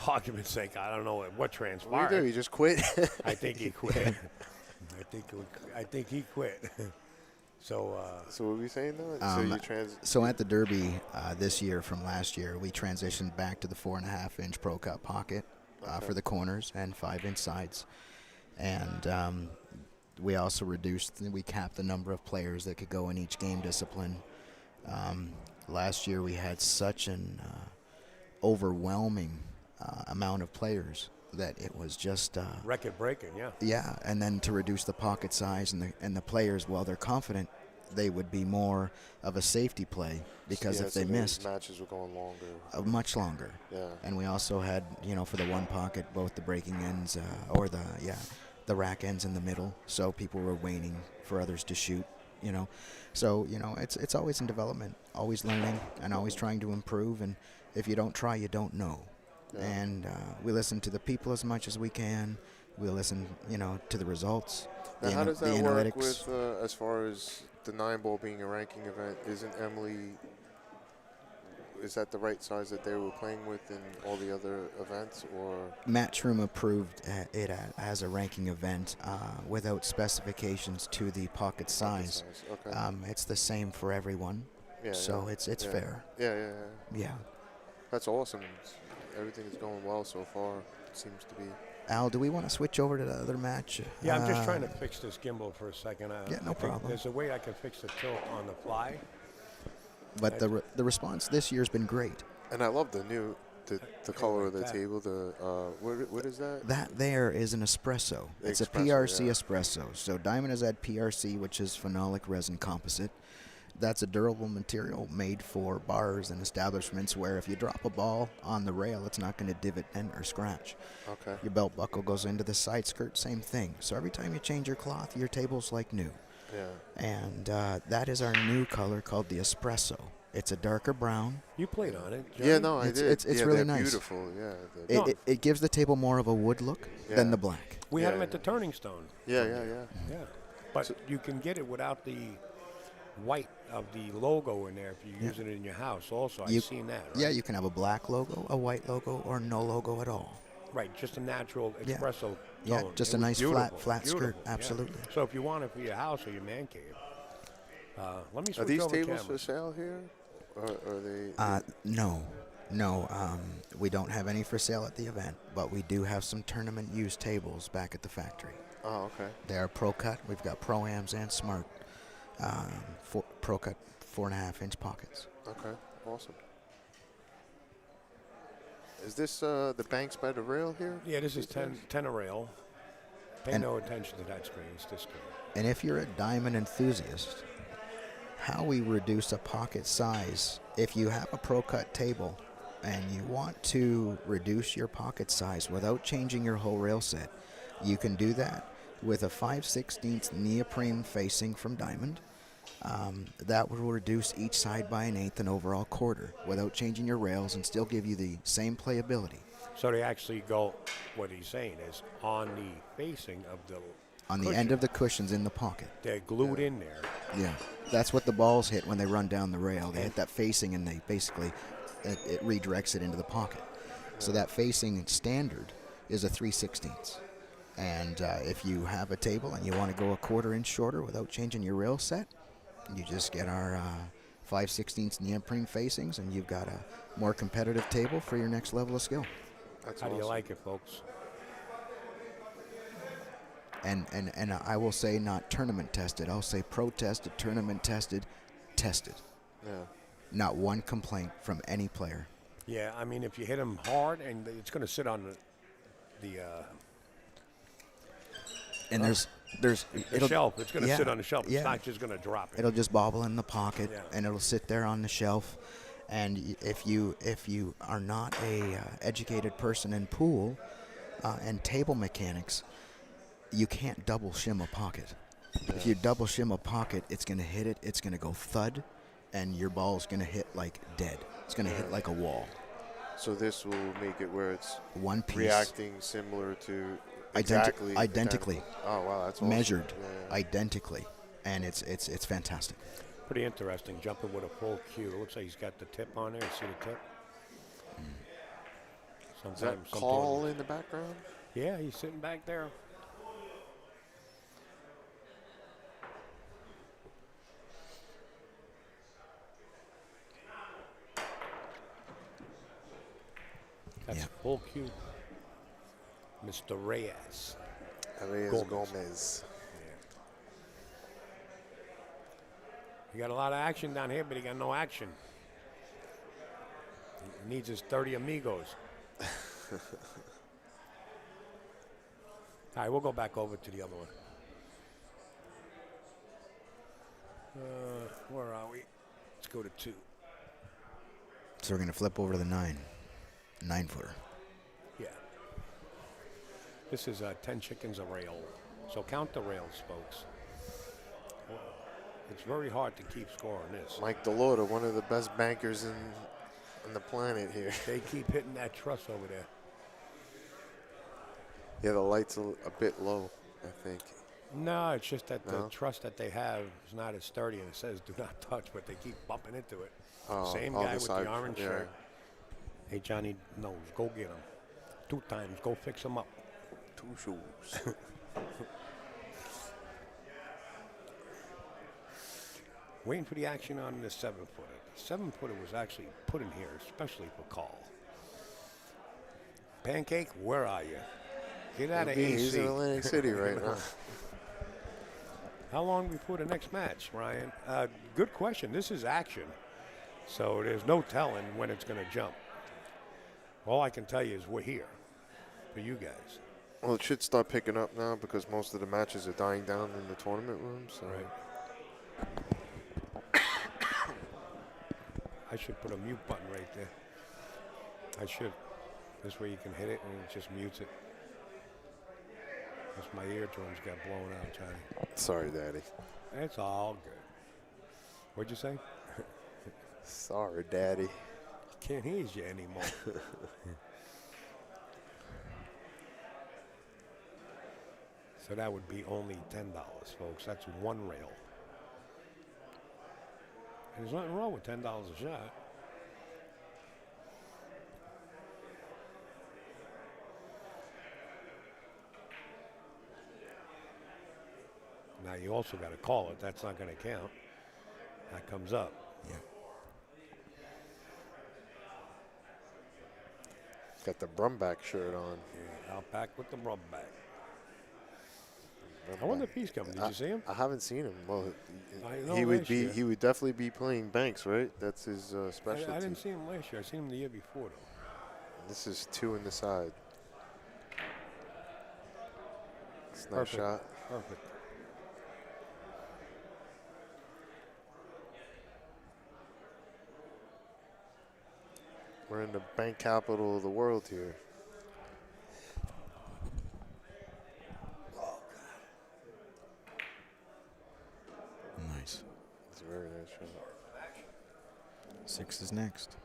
argument's sake. I don't know what What do you transpired. do? You just quit? I think he quit. I think he quit. So So what were we saying though? So Um, you So at the Derby this year from last year, we transitioned back to the 4.5 inch Pro Cup pocket for the corners and 5 inch sides. And we also we capped the number of players that could go in each game discipline. Last year we had such an overwhelming amount of players that it was just record breaking, yeah. yeah, and then to reduce the pocket size and the players, while they're confident, they would be more of a safety play because yeah, if they so the missed, matches were going longer. much longer. Yeah. And we also had, for the one pocket, both the breaking ends or the rack ends in the middle, so people were waiting for others to shoot. So it's always in development, always learning, and always trying to improve. And if you don't try, you don't know. Yeah. And we listen to the people as much as we can. We listen, to the results. Now, how does the that work analytics. with as far as the 9-ball being a ranking event? Isn't Emily? Is that the right size that they were playing with in all the other events, or? Matchroom approved it as a ranking event without specifications to the pocket size. Okay. It's the same for everyone, Yeah. so yeah, it's yeah. fair. Yeah. Yeah. That's awesome. Everything is going well so far. It seems to be. Al, do we want to switch over to the other match? Yeah, I'm just trying to fix this gimbal for a second. Yeah, no I think problem. there's a way I can fix the tilt on the fly. But the response this year's been great. And I love the color of the like that. table. The what is that? That there is an espresso. It's a Espresso, PRC yeah. espresso. So Diamond has had PRC, which is phenolic resin composite. That's a durable material made for bars and establishments where if you drop a ball on the rail, it's not going to divot and or scratch. Okay. Your belt buckle goes into the side skirt, same thing. So every time you change your cloth, your table's like new. Yeah. And that is our new color called the espresso. It's a darker brown. You played on it, Yeah. Johnny? No, I It's- did. it's yeah, really they're nice. Beautiful. Yeah. No. It gives the table more of a wood look than Yeah. the black. We had Yeah, him at the yeah. Turning Stone. Yeah. Yeah. But you can get it without the white of the logo in there if you're using it in your house also. You- I've seen that, right? Yeah, you can have a black logo, a white logo, or no logo at all. Right, just a natural Yeah. espresso Yeah, tone. just It a was nice beautiful, flat skirt, beautiful, yeah. absolutely. So if you want it for your house or your man cave, let me switch Are these over tables for cameras. sale here, or are they? No. We don't have any for sale at the event, but we do have some tournament used tables back at the factory. Oh, okay. They are Pro Cut. We've got Pro-Ams and Smart Pro Cut 4.5-inch pockets. Okay. Awesome. Is this the banks by the rail here? Yeah, this is These things? 10 a rail. Pay And- no attention to that screen. It's this screen. And if you're a diamond enthusiast, how we reduce a pocket size, if you have a Pro Cut table and you want to reduce your pocket size without changing your whole rail set, you can do that with a 5/16 neoprene facing from Diamond. That will reduce each side by 1/8 an overall quarter without changing your rails and still give you the same playability. So they actually go, what he's saying is, on the facing of the On the cushion, end of the cushions in the pocket. they're glued in there. Yeah. That's what the balls hit when they run down the rail. They hit that facing and they basically, it redirects it into the pocket. So that facing standard is a 3/16. And if you have a table and you want to go a 1/4 inch shorter without changing your rail set, you just get our 5/16 neoprene facings and you've got a more competitive table for your next level of skill. That's How do you awesome. like it, folks? And I will say not tournament tested. I'll say pro tested, tournament tested, tested. Yeah. Not one complaint from any player. Yeah, I mean, if you hit them hard, and it's going to sit on the And there's shelf. It's going to yeah, sit on the shelf. It's yeah. not just going to drop it. It'll just bobble in the pocket, Yeah. and it'll sit there on the shelf. And if you are not a educated person in pool and table mechanics, you can't double shim a pocket. If you double shim a pocket, it's going to hit it. It's going to go thud, and your ball's going to hit like dead. It's going to hit like a wall. So this will make it where it's One piece, reacting similar to identically, Oh wow, that's awesome. measured Yeah. identically, and it's fantastic. Pretty interesting. Jumping with a full cue. It looks like he's got the tip on there. See the tip? Is that Sometimes some call people- in the background? Yeah, he's sitting back there. That's Yeah. full cue. Mr. Reyes. Reyes Gomez. Gomez. He got a lot of action down here, but he got no action. He needs his 30 amigos. All right, we'll go back over to the other one. Where are we? Let's go to 2. So we're going to flip over to the 9-footer. Yeah. This is 10 chickens a rail. So count the rails, folks. It's very hard to keep score on this. Mike DeLorda, one of the best bankers on the planet here. They keep hitting that truss over there. Yeah, the light's a bit low, I think. No, it's just that the No? trust that they have is not as sturdy, and it says do not touch, but they keep bumping into it. Oh, Same oh, guy the with side- the orange yeah. shirt. Hey, Johnny knows. Go get him. 2 times. Go fix him up. 2 shoes. Waiting for the action on the 7-footer. The 7-footer was actually put in here especially for call. Pancake, where are you? Get out of He's in AC. Atlantic City right now. How long before the next match, Ryan? Good question. This is action, so there's no telling when it's going to jump. All I can tell you is we're here for you guys. Well, it should start picking up now because most of the matches are dying down in the tournament room. So. Right. I should put a mute button right there. I should. This way you can hit it and it just mutes it. That's my eardrums got blown out, Johnny. Sorry, Daddy. It's all good. What'd you say? Sorry, Daddy. Can't hear you anymore. So that would be only $10, folks. That's one rail. And there's nothing wrong with $10 a shot. Now you also got to call it. That's not going to count. That comes up. Yeah. Got the Brumback shirt on. Yeah, out back with the rub back. I wonder if he's coming. Did you see him? I haven't seen him. Well, I know he would last be. year. He would definitely be playing Banks, right? That's his specialty. I didn't see him last year. I seen him the year before, though. This is 2 in the side. It's a nice Perfect. shot. Perfect. We're in the bank capital of the world here. Nice. It's a very nice shot. 6 is next.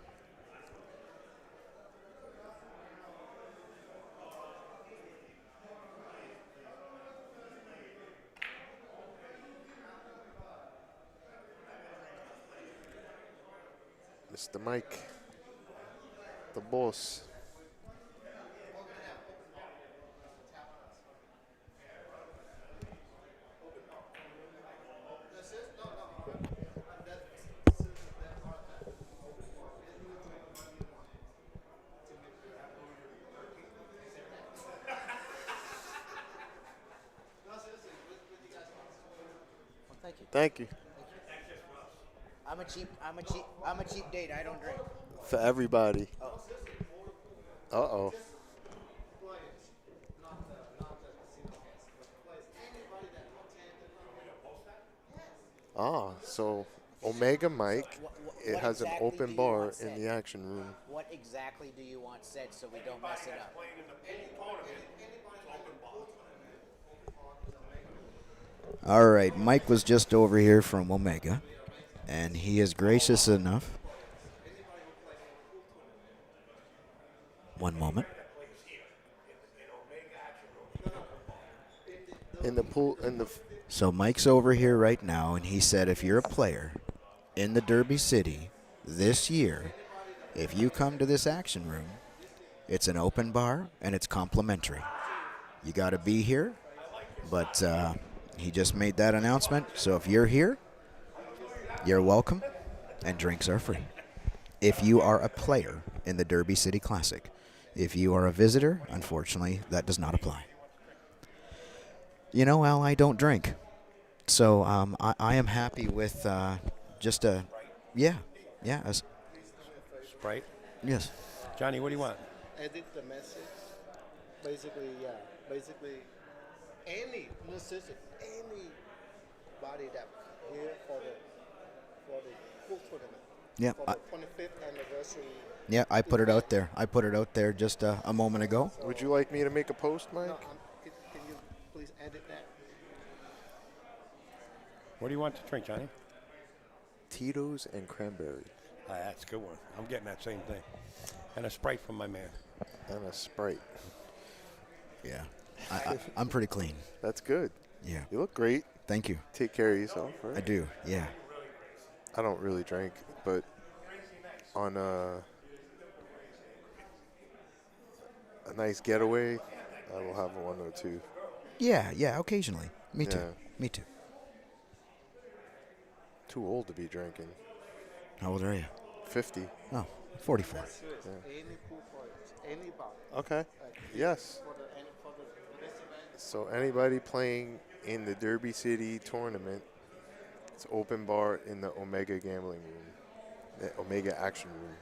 Mr. Mike, the boss. Well, thank you. Thank you. I'm a cheap date. I don't drink. For everybody. Uh-oh. Ah, so Omega Mike, it What has an exactly open do you bar want in said? the action room. What exactly do you want said so we don't mess it up? All right, Mike was just over here from Omega, and he is gracious enough. One moment. In the pool, So Mike's over here right now, and he said if you're a player in the Derby City this year, if you come to this action room, it's an open bar and it's complimentary. You got to be here, but he just made that announcement. So if you're here, you're welcome, and drinks are free. If you are a player in the Derby City Classic, if you are a visitor, unfortunately, that does not apply. You know, Al, I don't drink. So I am happy with just a, yeah, Sprite. yes. Johnny, what do you want? Edit the message. Basically, any necessity, anybody that here for the full tournament. Yeah, For the 25th anniversary. yeah, I put it out there. I put it out there just a moment ago. would you like me to make a post, Mike? No, can you please edit that? What do you want to drink, Johnny? Tito's and cranberry. That's a good one. I'm getting that same thing. And a Sprite from my man. And a Sprite. Yeah, I'm pretty clean. That's good. Yeah. You look great. Thank you. Take care of yourself, right? I do. Yeah. I don't really drink, but on a nice getaway, I will have one or two. Yeah. Yeah. Occasionally. Me too. Yeah. Me too. Too old to be drinking. How old are you? 50. Oh, 44. Yeah. Any pool points, anybody. Okay. Yes. So anybody playing in the Derby City tournament, it's open bar in the Omega gambling room, the Omega action room.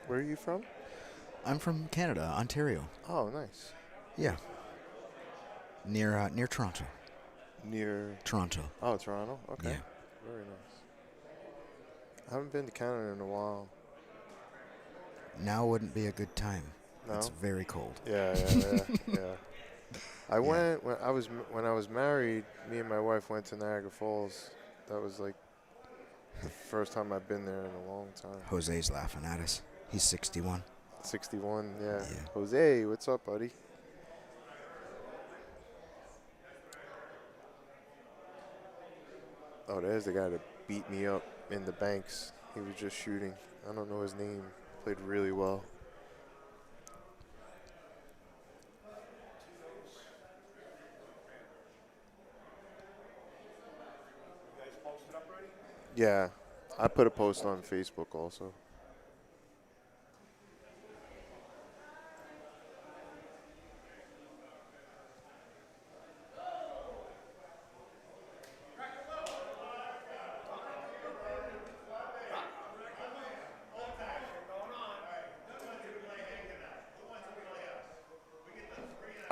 Where are you from? I'm from Canada, Ontario. Oh, nice. Yeah. Near Toronto. Near. Toronto. Oh, Toronto. Okay. Yeah. Very nice. I haven't been to Canada in a while. Now wouldn't be a good time. No? It's very cold. Yeah. Yeah. I went when I was married. Me and my wife went to Niagara Falls. That was like the first time I've been there in a long time. Jose's laughing at us. He's 61. 61. Yeah. Yeah. Jose, what's up, buddy? Oh, there's the guy that beat me up in the banks. He was just shooting. I don't know his name. Played really well. Yeah, I put a post on Facebook also.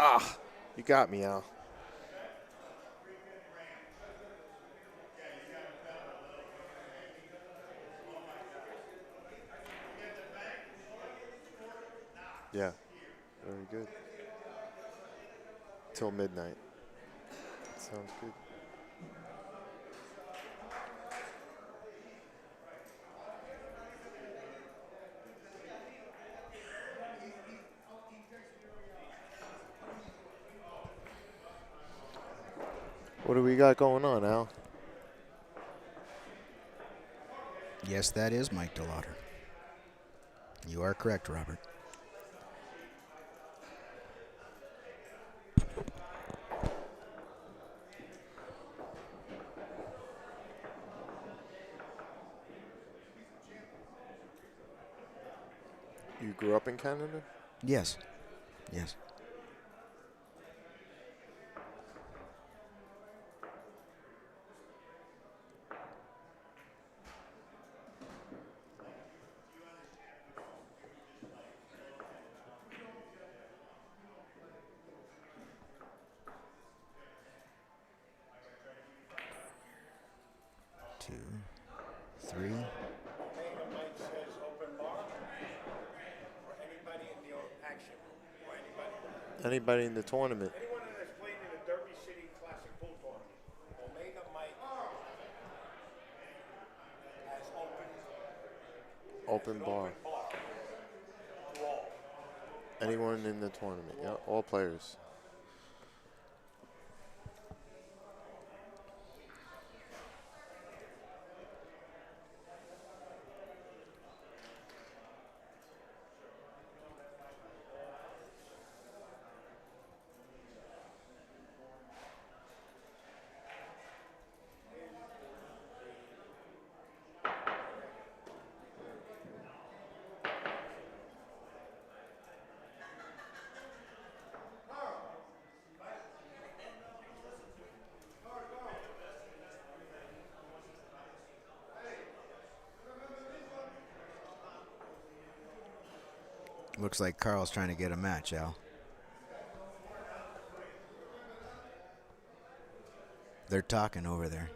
Ah, you got me, Al. Yeah, very good. Till midnight. Sounds good. What do we got going on, Al? Yes, that is Mike DeLauder. You are correct, Robert. You grew up in Canada? Yes. Yes. Two, three. Omega Mike says open bar for anybody in the action or anybody. Anybody in the tournament? Anyone that has played in the Derby City Classic Pool Tournament. Omega Mike has Open bar. to all. Anyone in the tournament? Yeah, all players. Looks like Carl's trying to get a match, Al. They're talking over there.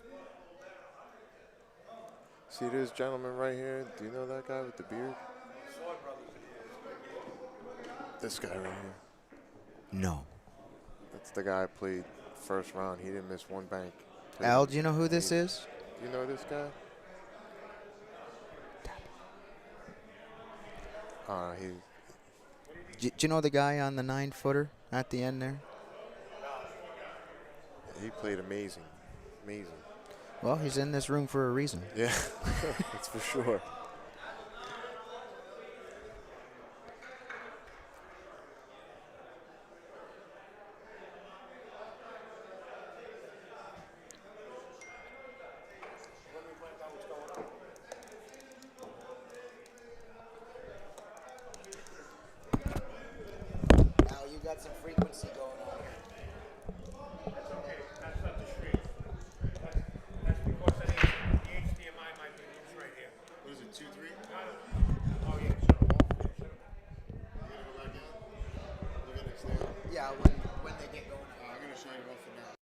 See this gentleman right here? Do you know that guy with the beard? This guy right here. No. That's the guy I played first round. He didn't miss one bank. Played Al, him do you know who this amazing. is? Do you know this guy? He Do you know the guy on the 9-footer at the end there? he played amazing. Amazing. Well, he's in this room for a reason. Yeah, that's for sure. Al, you got some frequency going on here. That's not the stream. That's because the HDMI might be loose right here. What is it, 2-3? Oh, yeah, shut 'em off. Yeah, shut 'em off. You gotta go back in? You gotta stay up? Yeah, when they get going. I'm gonna shut it off for now.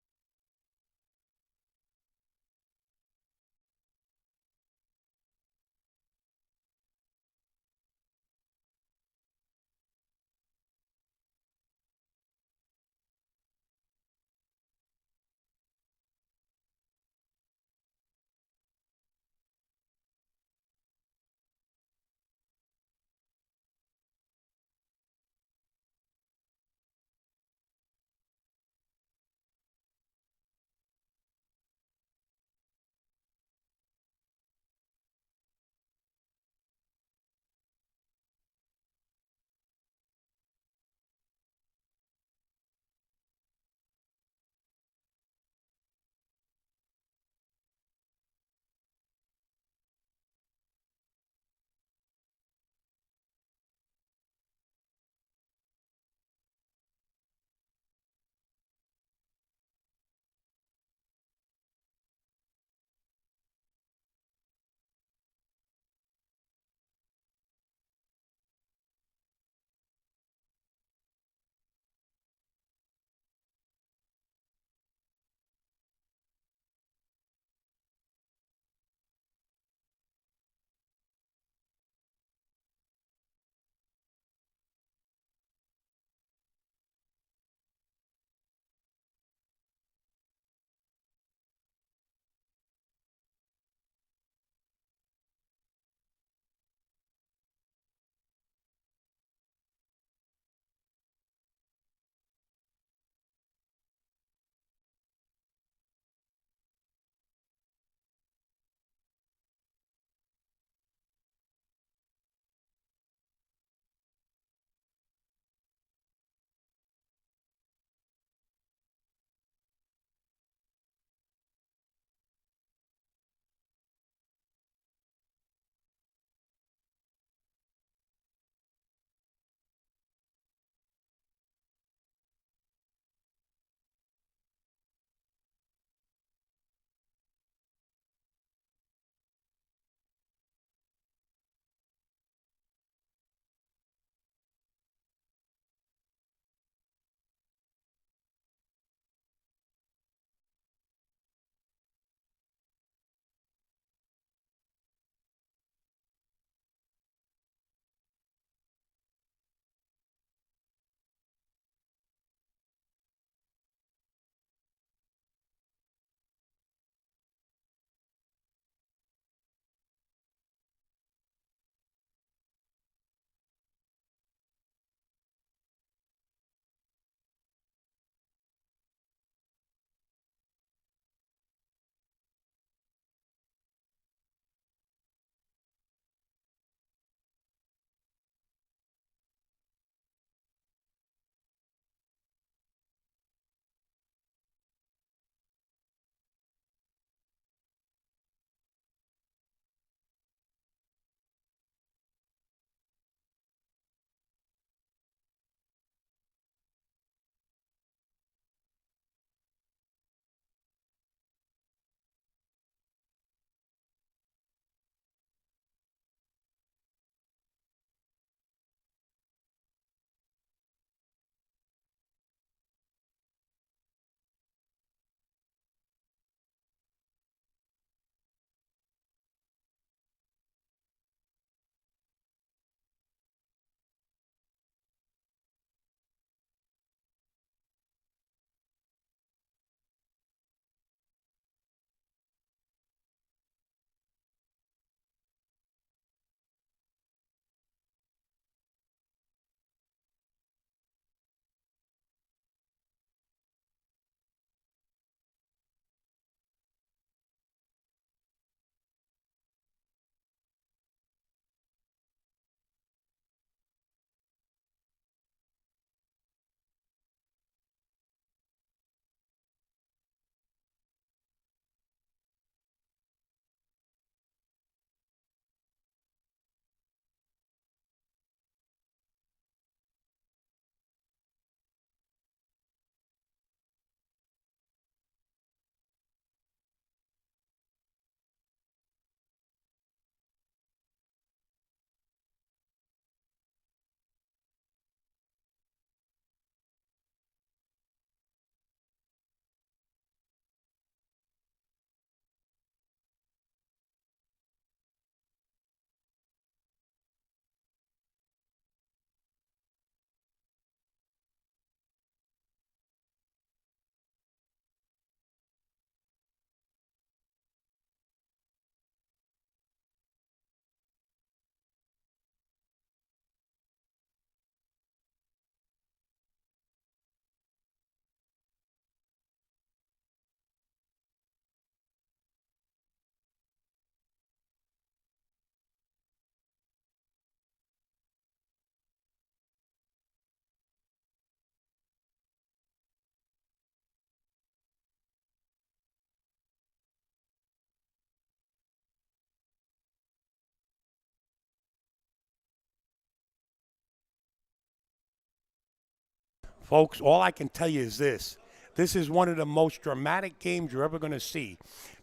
Folks, all I can tell you is this. This is one of the most dramatic games you're ever going to see.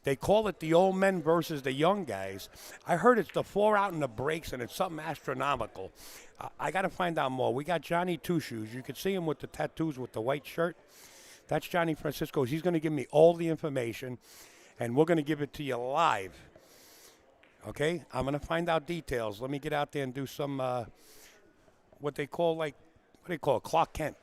They call it the old men versus the young guys. I heard it's the 4 out in the breaks, and it's something astronomical. I got to find out more. We got Johnny Two Shoes. You can see him with the tattoos with the white shirt. That's Johnny Francisco. He's going to give me all the information, and we're going to give it to you live. Okay? I'm going to find out details. Let me get out there and do some, what they call it, Clark Kent.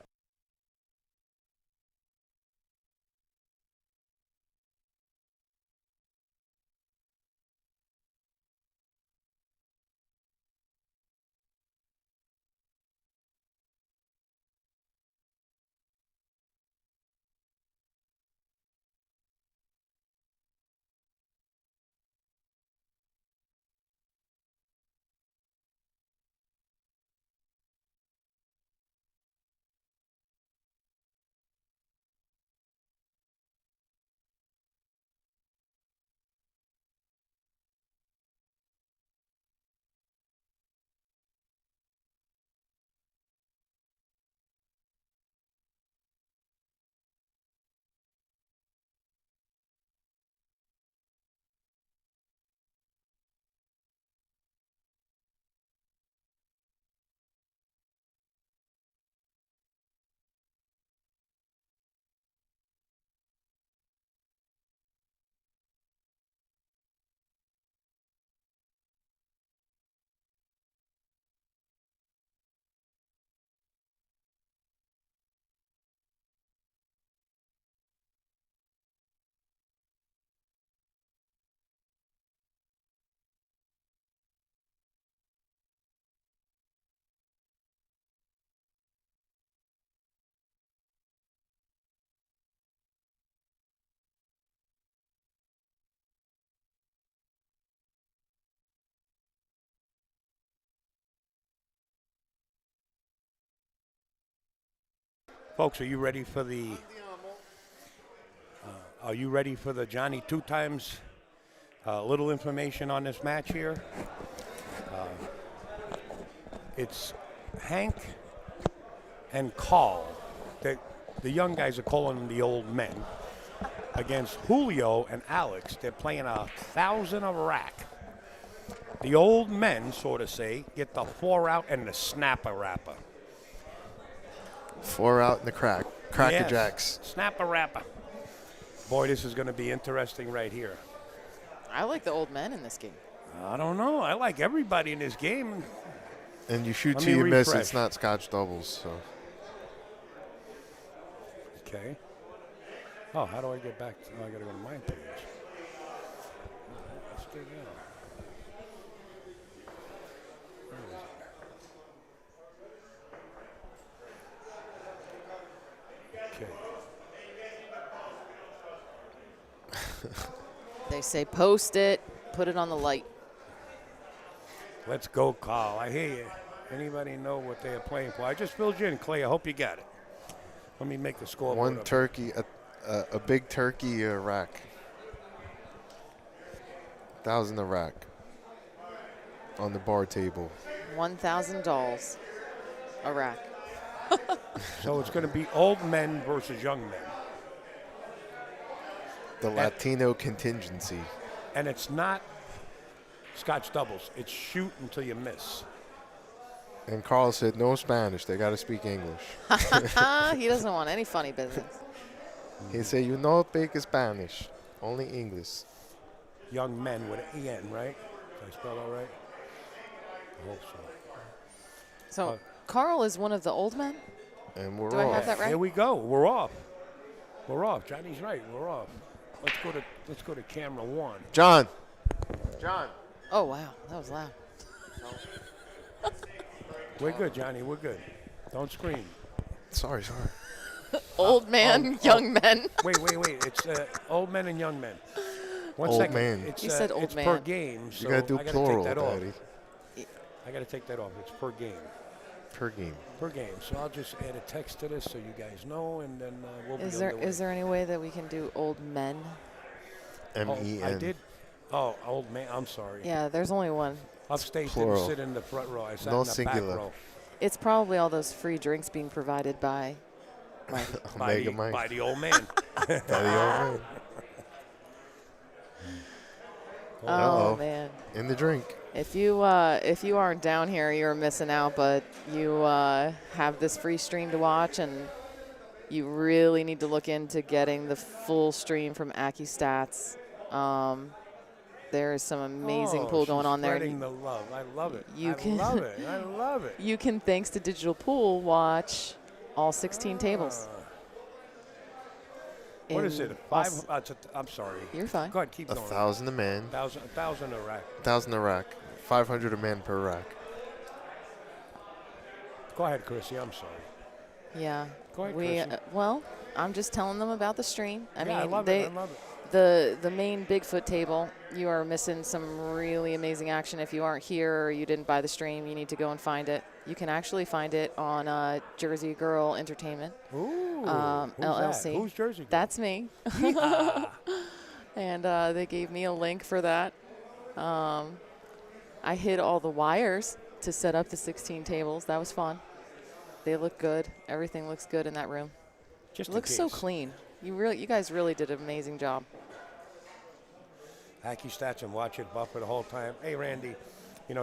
Folks, are you ready for the Johnny Two Times? Little information on this match here. It's Hank and Carl. The young guys are calling them the old men. Against Julio and Alex, they're playing 1,000 a rack. The old men, so to say, get the 4 out and the snapper rapper. 4 out in the Cracker Yes, Jacks. snapper rapper. Boy, this is going to be interesting right here. I like the old men in this game. I don't know. I like everybody in this game. And you shoot Let till me you miss. refresh. It's not Scotch doubles. So Okay. Oh, how do I get back? I got to go to my page. Let's do that. Where is it? Okay. They say post it, put it on the light. Let's go, Carl. I hear you. Anybody know what they are playing for? I just filled you in, Clay. I hope you got it. Let me make the score. one turkey, a big turkey rack. 1,000 a rack on the bar table. 1,000 dolls a rack. So it's going to be old men versus young men. The Latino contingency. And it's not Scotch doubles. It's shoot until you miss. And Carl said no Spanish. They got to speak English. He doesn't want any funny business. He said, you know, speak Spanish, only English. Young men with an E-N, right? Did I spell that right? I hope so. So Carl is one of the old men? And we're Do I off. have that right? Here we go. We're off. We're off. Johnny's right. We're off. Let's go to camera 1. John. Oh, wow. That was loud. We're good, Johnny. We're good. Don't scream. Sorry. Old man, young men. Wait. It's old men and young men. One Old second. man. It's, You said old it's man. per game. So You got to do I gotta plural, take that off. Daddy. I got to take that off. It's per game. Per game. Per game. So I'll just add a text to this so you guys know, and then we'll be Is underway. there any way that we can do old men? M-E-N. I did. Oh, old man. I'm sorry. Yeah, there's only one. Upstate Plural. didn't sit in the front row. I sat No in the singular. back row. It's probably all those free drinks being provided by Omega Mike. By the old man. By the old man. Oh Uh-oh. man. In the drink. If you aren't down here, you're missing out. But you have this free stream to watch, and you really need to look into getting the full stream from AccuStats. There is some amazing pool going on there. Spreading the love. I love it. You can- love it. I love it. You can, thanks to Digital Pool, watch all 16 tables. What is in it? us- I'm sorry. You're fine. Go ahead, keep going. 1,000 a man. 1,000 a rack. 1,000 a rack. 500 a man per rack. Go ahead, Chrissy. I'm sorry. Yeah. Go ahead, We Chrissy. well, I'm just telling them about the stream. I mean, I love they it. I love it. the main Bigfoot table, you are missing some really amazing action. If you aren't here or you didn't buy the stream, you need to go and find it. You can actually find it on Jersey Girl Entertainment, Ooh. Who's LLC. That? Who's Jersey Girl? That's me. Yeah. And they gave me a link for that. I hid all the wires to set up the 16 tables. That was fun. They look good. Everything looks good in that room. Just It in looks so case. clean. You guys really did an amazing job. AccuStats and watch it buffer the whole time. Hey, Randy,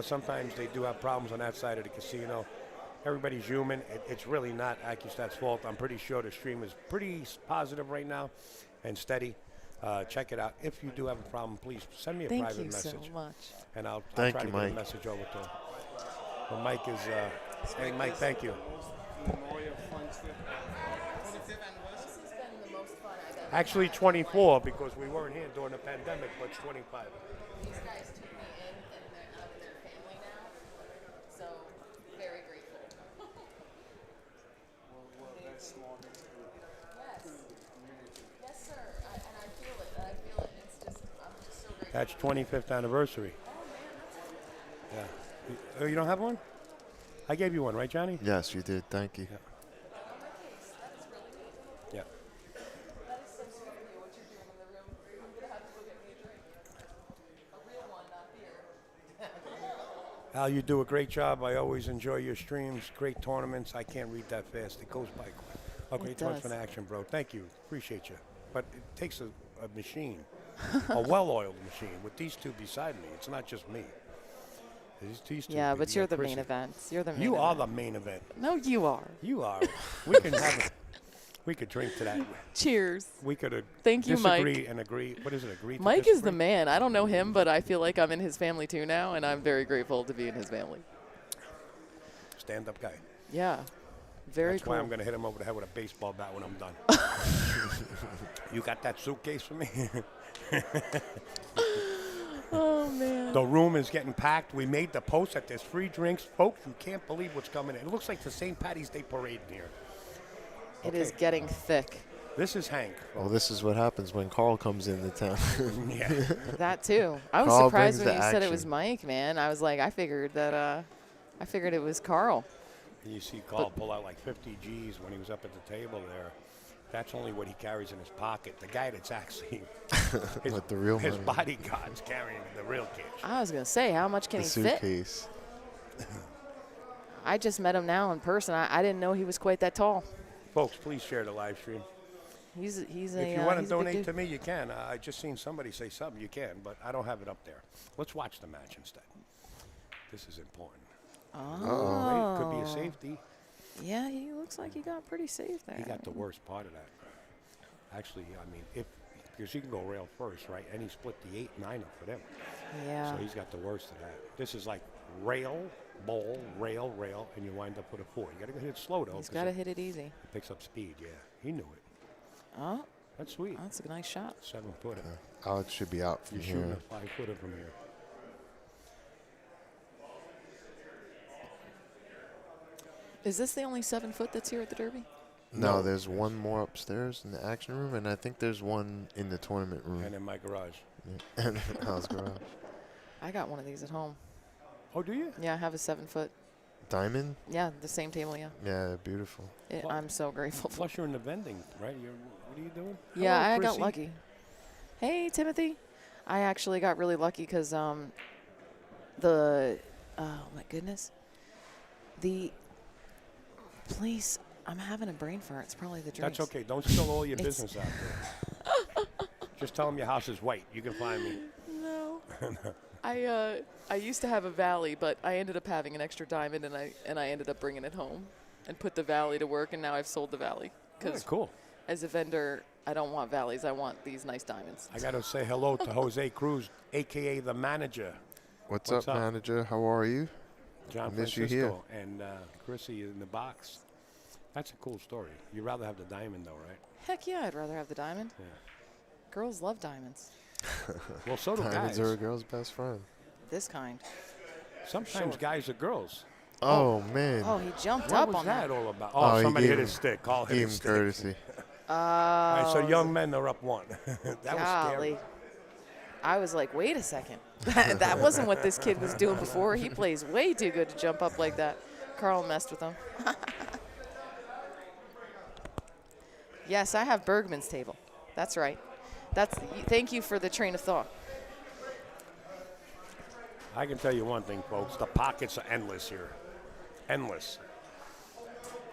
sometimes they do have problems on that side of the casino. Everybody's human. It's really not AccuStats' fault. I'm pretty sure the stream is pretty positive right now and steady. Check it out. If you do have a problem, please send me a Thank private you message. so much. And I'll Thank try you, to get Mike. a message over to him. Well, Mike is, hey, Mike, thank you. Actually, 24 because we weren't here during the pandemic, but it's 25. These guys took me in and they're out of their family now. So, very grateful. Yes. Yes, sir. And I feel it. It's just, I'm just so grateful. That's 25th anniversary. Yeah. Oh, you don't have one? I gave you one, right, Johnny? Yes, you did. Thank you. Yeah. Yeah. That is so sweet of you, what you're doing in the room. I'm going to have to go get me a drink. A real one, not beer. Al, you do a great job. I always enjoy your streams. Great tournaments. I can't read that fast. It goes by quick. Oh, great tournaments does. in action, bro. Thank you. Appreciate you. But it takes a machine, a well-oiled machine. With these two beside me, it's not just me. These two Yeah, be- but you're the Chrissy. main event. You're the main You event. are the main event. No, you are. You are. We can have it. We could drink to that. Cheers. We could Thank you, Mike. disagree and agree. What is it? Agree to Mike is the disagree? man. I don't know him, but I feel like I'm in his family too now, and I'm very grateful to be in his family. Stand-up guy. Yeah. Very That's cool. why I'm going to hit him over the head with a baseball bat when I'm done. You got that suitcase for me? Oh, man. The room is getting packed. We made the post that there's free drinks. Folks, you can't believe what's coming in. It looks like the St. Patty's Day parade in here. It is getting thick. This is Hank. Well, this is what happens when Carl comes into town. Yeah. That, too. I was Carl surprised brings when the you said it was action. Mike, man. I was like, I figured it was Carl. You see Carl pull out like 50 G's when he was up at the table there. That's only what he carries in his pocket. The guy that's actually With the real his money. bodyguard's carrying the real cash. I was going to say, how much can The he fit? suitcase. I just met him now in person. I didn't know he was quite that tall. Folks, please share the live stream. He's a If you he's want to a big donate dude. to me, you can. I just seen somebody say something. You can, but I don't have it up there. Let's watch the match instead. This is important. Oh. Right? Could be a safety. Yeah, he looks like he got pretty safe there. He got the worst part of that. Actually, I mean, because you can go rail first, right? And he split the 8-9 up for them. Yeah. So he's got the worst of that. This is like rail, bowl, rail, rail, and you wind up with a 4. You got to hit it slow, though. He's 'cause got to it hit it easy. picks up speed, yeah. He knew it. Oh, That's sweet. that's a nice shot. 7-footer. Alex should be out from You're shooting here. a 5-footer from here. Is this the only 7-foot that's here at the Derby? No, No. there's one more upstairs in the action room, and I think there's one in the tournament room. And in my garage. And Al's garage. I got one of these at home. Oh, do you? Yeah, I have a 7-foot. Diamond? Yeah, the same table, yeah. Yeah, beautiful. Well, I'm so grateful for. Plus, you're in the vending, right? What are you doing? Yeah, Hello, I got Chrissy. lucky. Hey, Timothy. I actually got really lucky because oh my goodness, the place I'm having a brain fart. It's probably the drinks. That's okay. Don't spill all your It's- business out there. Just tell them your house is white. You can find me. No. I used to have a Valley, but I ended up having an extra diamond, and I ended up bringing it home and put the Valley to work, and now I've sold the Valley. That's cool. As a vendor, I don't want Valleys. I want these nice diamonds. I got to say hello to Jose Cruz, a.k.a. the manager. What's What's up, up? manager? How are you? John I miss you Francisco and Chrissy in the box. That's a cool story. You'd rather have the diamond, though, right? Heck yeah, I'd rather have the diamond. Yeah. Girls love diamonds. Well, so do Diamonds guys. are a girl's best friend. This kind. Sometimes Sure. guys are girls. Oh, man. Oh, he jumped What up was on that that. all about? Oh, Oh, he somebody gave hit his him- stick. Call hit Give his him stick. courtesy. All right, so Oh, young men are up one. That was golly. scary. I was like, wait a second. That wasn't what this kid was doing before. He plays way too good to jump up like that. Carl messed with him. Yes, I have Bergman's table. That's right. Thank you for the train of thought. I can tell you one thing, folks. The pockets are endless here. Endless.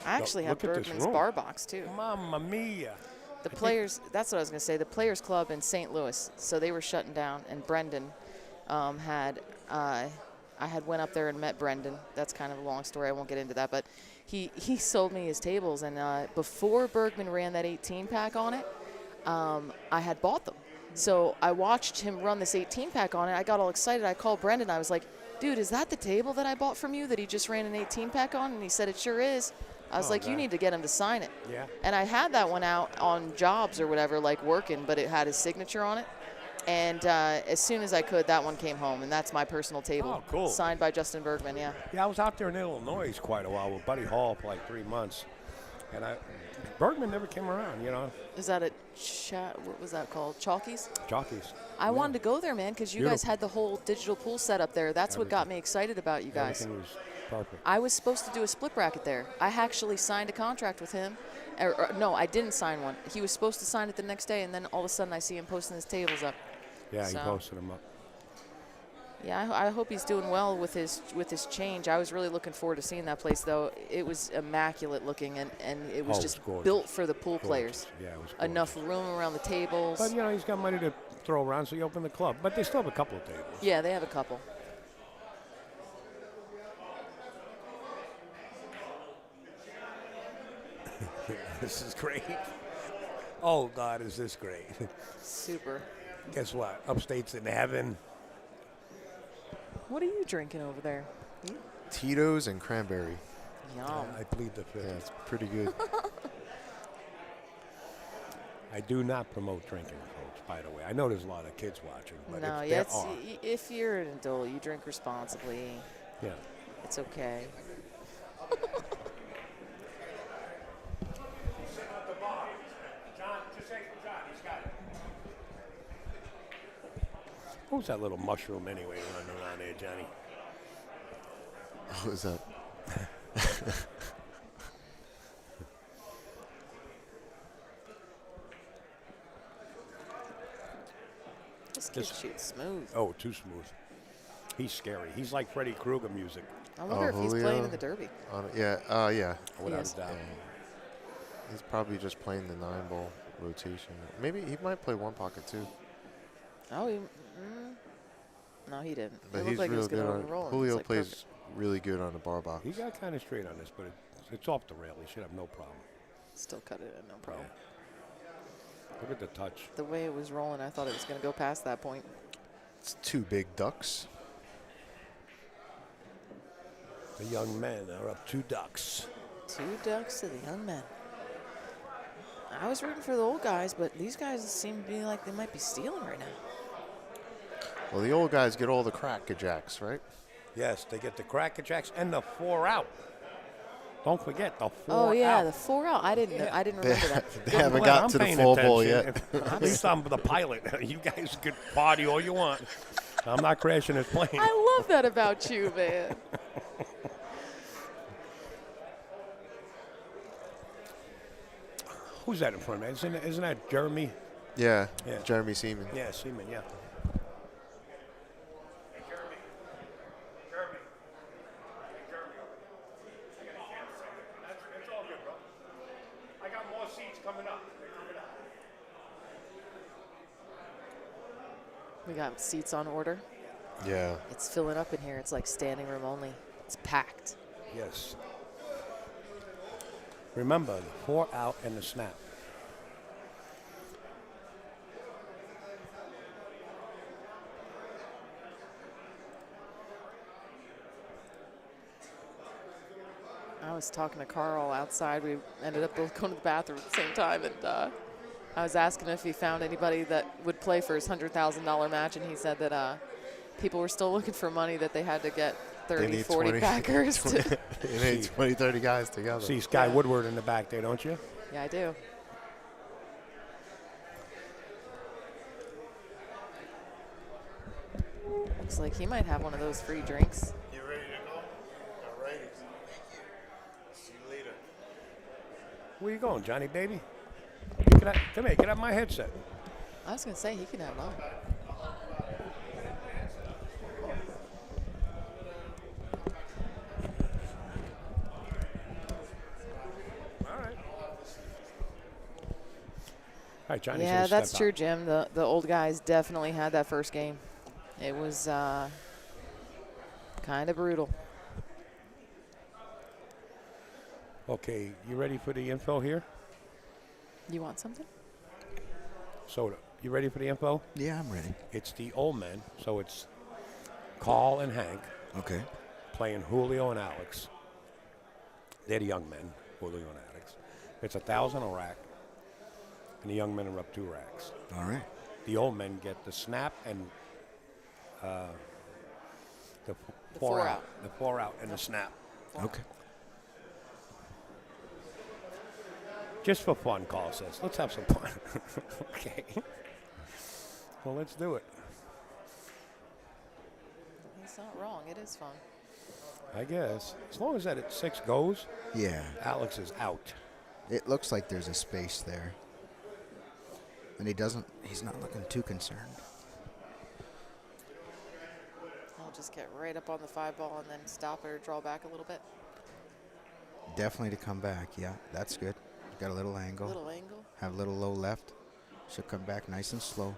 I actually have look at this Bergman's room. bar box too. Mamma mia. The players, that's what I was going to say, the Players Club in St. Louis, so they were shutting down, and Brendan I had went up there and met Brendan. That's kind of a long story. I won't get into that, but he sold me his tables, and before Bergman ran that 18-pack on it, I had bought them. So I watched him run this 18-pack on it. I got all excited. I called Brendan. I was like, dude, is that the table that I bought from you that he just ran an 18-pack on? And he said, it sure is. I was like, you need to get him to sign it. Yeah. And I had that one out on jobs or whatever, like working, but it had his signature on it. And as soon as I could, that one came home, and that's my personal table. Oh, cool. Signed by Justin Bergman, yeah. Yeah, I was out there in Illinois quite a while with Buddy Hall for like 3 months. And Bergman never came around, you know. Is that a what was that called? Chalkies? Jockeys. I wanted to go there, man, because you guys Beautiful. had the whole digital pool set up there. That's what got me excited about you guys. Everything was perfect. I was supposed to do a split bracket there. I actually signed a contract with him. No, I didn't sign one. He was supposed to sign it the next day, and then all of a sudden I see him posting his tables up. Yeah, he So- posted them up. Yeah, I hope he's doing well with his change. I was really looking forward to seeing that place, though. It was immaculate looking, and it was Oh, just it's gorgeous. built for the pool players. Yeah, it was Enough gorgeous. room around the tables. But, you know, he's got money to throw around, so he opened the club. But they still have a couple of tables. Yeah, they have a couple. This is great. Oh, God, is this great. Super. Guess what? Upstate's in heaven. What are you drinking over there? Tito's and cranberry. Yum. I plead the fifth. Yeah, it's pretty good. I do not promote drinking, folks, by the way. I know there's a lot of kids watching, but No, if yeah, there are, if you're an adult, you drink responsibly. yeah. It's okay. Who's that little mushroom anyway running around there, Johnny? What was that? This kid shoots smooth. Oh, too smooth. He's scary. He's like Freddy Krueger music, I wonder if he's Julio? playing in the Derby. Yeah, yeah. without is. a doubt. He's probably just playing the 9-ball rotation. Maybe he might play one pocket too. Oh, no, he didn't. But it he's looked like he real was good going on to roll. Julio plays really good on the bar box. He got kind of straight on this, but it's off the rail. He should have no problem. Still cut it in, no problem. Look at the touch. The way it was rolling, I thought it was going to go past that point. It's two big ducks. The young men are up 2 ducks. 2 ducks to the young men. I was rooting for the old guys, but these guys seem to be like they might be stealing right now. Well, the old guys get all the crackerjacks, right? Yes, they get the Cracker Jacks and the 4 out. Don't forget the 4 Oh yeah, out. the 4 out. I didn't remember that. They haven't Well, got I'm to the paying full ball attention. yet. At least I'm the pilot. You guys could party all you want. I'm not crashing this plane. I love that about you, man. Who's that in front of me? Isn't that Jeremy? Yeah, Yeah. Jeremy Seaman. Yeah, Seaman, yeah. coming up. We got seats on order. Yeah. It's filling up in here. It's like standing room only. It's packed. Yes. Remember, the 4 out and the snap. I was talking to Carl outside. We ended up both going to the bathroom at the same time, and I was asking if he found anybody that would play for his $100,000 match, and he said that people were still looking for money, that they had to get 30, need 40 20. backers. You need 20, 30 guys together. See Sky Woodward in the back there, don't you? Yeah, I do. Looks like he might have one of those free drinks. You ready to go? All righty. See you later. Where you going, Johnny baby? Come here, get out my headset. I was going to say, he can have mine. All right, Johnny's Yeah, gonna that's step true, out. Jim. The old guys definitely had that first game. It was kind of brutal. Okay, you ready for the info here? You want something? Soda. You ready for the info? Yeah, I'm ready. It's the old men, so it's Carl and Hank Okay. playing Julio and Alex. They're the young men, Julio and Alex. It's 1,000 a rack, and the young men are up 2 racks. All right. The old men get the snap and the The 4 4 out. out. The 4 out and the snap. Okay. Just for fun, Carl says. Let's have some fun. Okay. Well, let's do it. He's not wrong. It is fun. I guess. As long as that at 6 goes, Yeah. Alex is out. It looks like there's a space there. And he's not looking too concerned. I'll just get right up on the 5 ball and then stop it or draw back a little bit. Definitely to come back. Yeah, that's good. Got a little angle. Little angle. Have a little low left. Should come back nice and slow.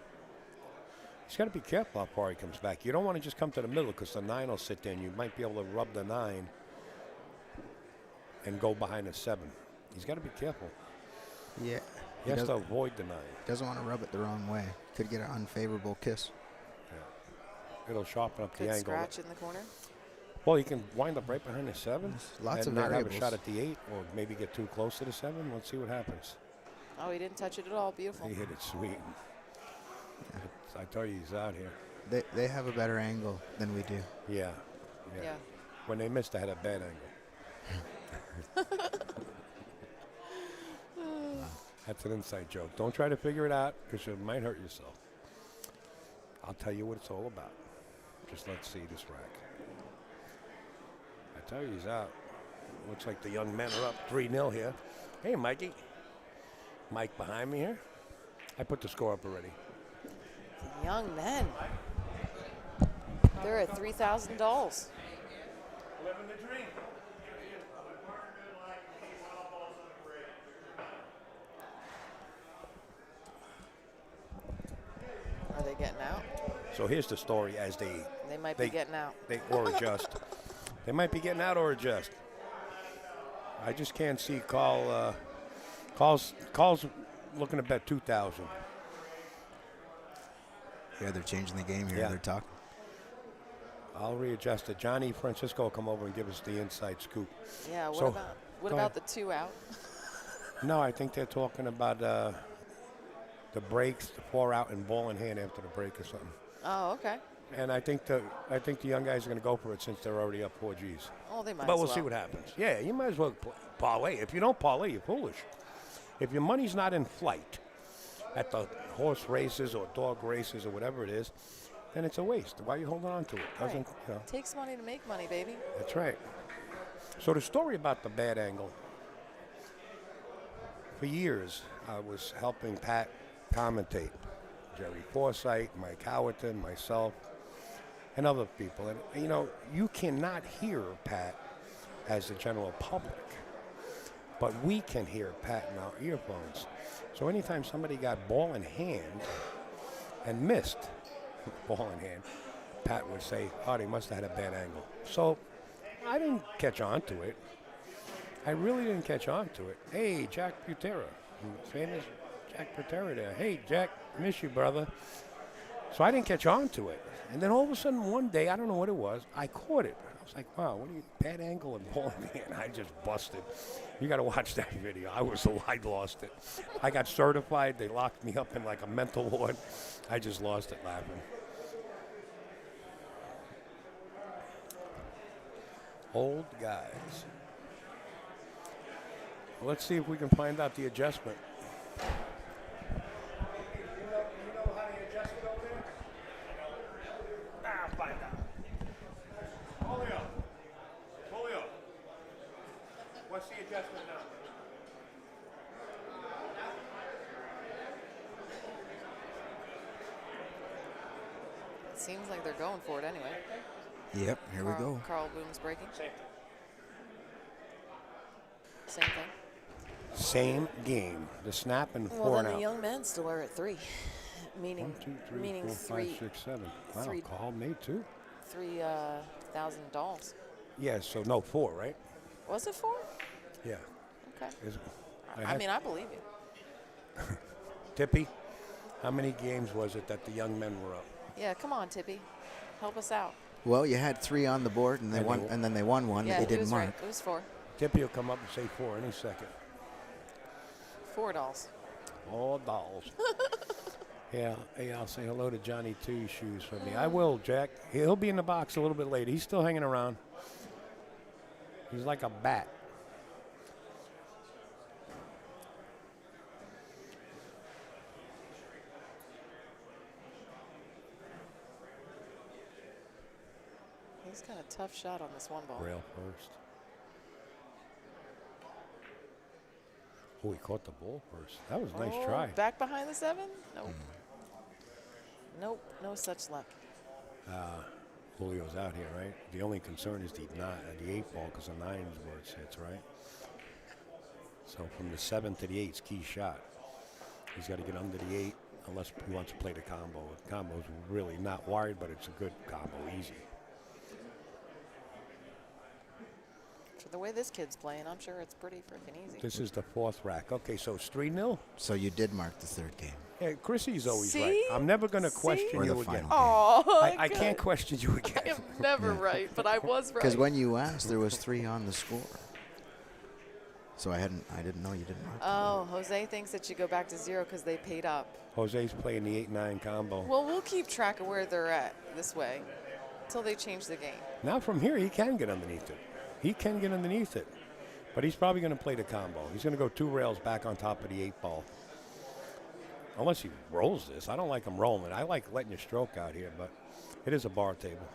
He's got to be careful how far he comes back. You don't want to just come to the middle because the 9 will sit there and you might be able to rub the 9 and go behind the 7. He's got to be careful. Yeah. He has to avoid the 9. Doesn't want to rub it the wrong way. Could get an unfavorable kiss. It'll sharpen up Good the angle. scratch in the corner. Well, you can wind up right behind the 7. Lots and of not have a variables. shot at the 8 or maybe get too close to the 7. Let's see what happens. Oh, he didn't touch it at all. Beautiful. He hit it sweet. I tell you, he's out here. They have a better angle than we do. Yeah. Yeah. When they missed, I had a bad angle. That's an inside joke. Don't try to figure it out because you might hurt yourself. I'll tell you what it's all about. Just let's see this rack. I tell you, he's out. Looks like the young men are up 3-0 here. Hey, Mikey. Mike behind me here. I put the score up already. Young men. They're at $3,000. Living the dream. Are they getting out? So here's the story as They might be getting out. They or adjust. They might be getting out or adjust. I just can't see Carl's looking to bet 2,000. Yeah, they're changing the game here. Yeah. They're talking. I'll readjust it. Johnny Francisco will come over and give us the inside scoop. Yeah, what So, about go the 2 out? No, I think they're talking about the breaks, the 4 out, and ball in hand after the break or something. Oh, okay. And I think the young guys are going to go for it since they're already up 4 Gs. Oh, they might But as we'll well. see what happens. Yeah, you might as well parlay. If you don't parlay, you're foolish. If your money's not in flight at the horse races or dog races or whatever it is, then it's a waste. Why are you holding on to it? Right. Doesn't, you know, Takes money to make money, baby. that's right. So the story about the bad angle. For years, I was helping Pat commentate. Jerry Forsythe, Mike Howerton, myself, and other people. And, you know, you cannot hear Pat as the general public. but we can hear Pat in our earphones. So anytime somebody got ball in hand and missed ball in hand, Pat would say, oh, they must have had a bad angle. So I didn't catch on to it. I really didn't catch on to it. Hey, Jack Butera, famous Jack Butera there. Hey, Jack, miss you, brother. So I didn't catch on to it. And then all of a sudden one day, I don't know what it was, I caught it. I was like, wow, what are you, bad angle and ball in hand? I just busted. You got to watch that video. I lost it. I got certified. They locked me up in like a mental ward. I just lost it laughing. Old guys. Let's see if we can find out the adjustment. You know how to adjust it over there? I'll find out. Julio. What's the adjustment now? Seems like they're going for it anyway. Yep, here we go. Carl Boom's breaking. Same. Same thing. Same game. The snap and Well, four then and the out. young men still are at 3, meaning 1, 2, 3, meaning 4, 5, 6, 7. Wow, three- Carl made 2. 3,000 Yeah, so no 4, right? Was it 4? Yeah. Okay. Is- I mean, I believe you. Tippy, how many games was it that the young men were up? Yeah, come on, Tippy, help us out. Well, you had 3 on the board, and they And won, they- and then they won one Yeah, that they it didn't was mark. right. It was 4. Tippy will come up and say 4 any second. $4. All dolls. Yeah, hey, I'll say hello to Johnny Two Shoes for me. I will, Jack. He'll be in the box a little bit later. He's still hanging around. He's like a bat. He's got a tough shot on this one ball. Rail first. Oh, he caught the ball first. That was a nice Oh, try. Back behind the 7? Nope. Nope, no such luck. Julio's out here, right? The only concern is the 8 ball because the 9 is where it sits, right? So from the 7 to the 8 is key shot. He's got to get under the 8 unless he wants to play the combo. The combo's really not wired, but it's a good combo, easy. For the way this kid's playing, I'm sure it's pretty freaking easy. This is the 4th rack. Okay, so it's 3-0. So you did mark the 3rd game. Yeah, Chrissy's always See? right. I'm never going to See? question Or the you again. final. Oh, I can't question you again. I am never right, but I was right. Because when you asked, there was 3 on the score. So I didn't know you didn't mark. Oh, Jose thinks it should go back to 0 because they paid up. Jose's playing the 8-9 combo. Well, we'll keep track of where they're at this way until they change the game. Now from here, he can get underneath it. He can get underneath it. But he's probably going to play the combo. He's going to go 2 rails back on top of the 8 ball. Unless he rolls this. I don't like him rolling. I like letting you stroke out here, but it is a bar table.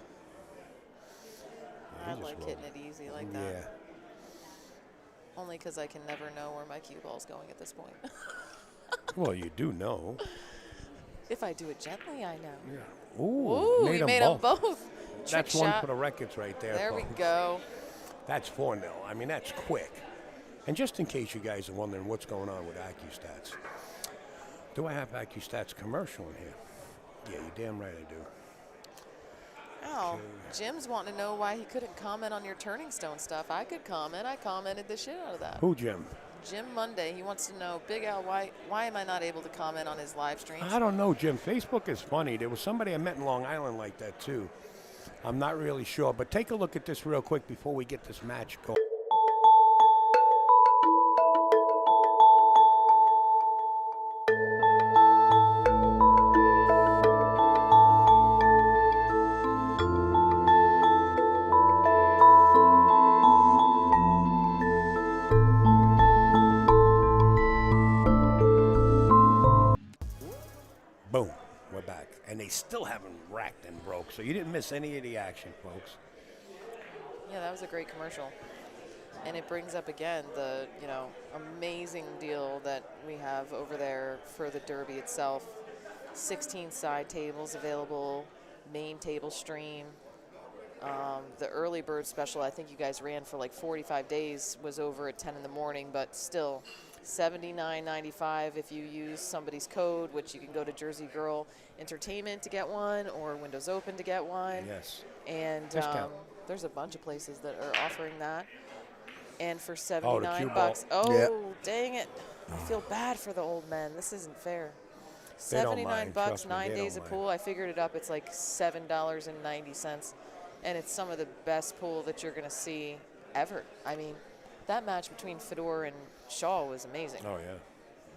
Yeah, I he just like rolled. hitting it easy like that. Yeah. Only because I can never know where my cue ball's going at this point. Well, you do know. If I do it gently, I know. Yeah. Ooh, we made them both. That's Trick one shot. for the records right there. There we folks. go. That's 4-0. I mean, that's quick. And just in case you guys are wondering what's going on with AccuStats, do I have AccuStats commercial in here? Yeah, you're damn right I do. Oh, Jim's wanting to know why he couldn't comment on your Turning Stone stuff. I could comment. I commented the shit out of that. Who, Jim? Jim Monday. He wants to know, Big Al, why am I not able to comment on his live streams? I don't know, Jim. Facebook is funny. There was somebody I met in Long Island like that, too. I'm not really sure. But take a look at this real quick before we get this match going. Boom, we're back. And they still haven't racked and broke, so you didn't miss any of the action, folks. Yeah, that was a great commercial. And it brings up again the, amazing deal that we have over there for the Derby itself. 16 side tables available, main table stream. The early bird special, I think you guys ran for like 45 days, was over at 10 in the morning, but still $79.95 if you use somebody's code, which you can go to Jersey Girl Entertainment to get one or Windows Open to get one. Yes. And Discount. there's a bunch of places that are offering that. And for 79 cue ball. bucks, oh, Yep. dang it. I feel bad for the old men. This isn't fair. They don't 79 mind. bucks, Trust me, 9 they days don't of mind. pool. I figured it up. It's like $7.90. And it's some of the best pool that you're going to see ever. I mean, that match between Fedor and Shaw was amazing. Oh, yeah.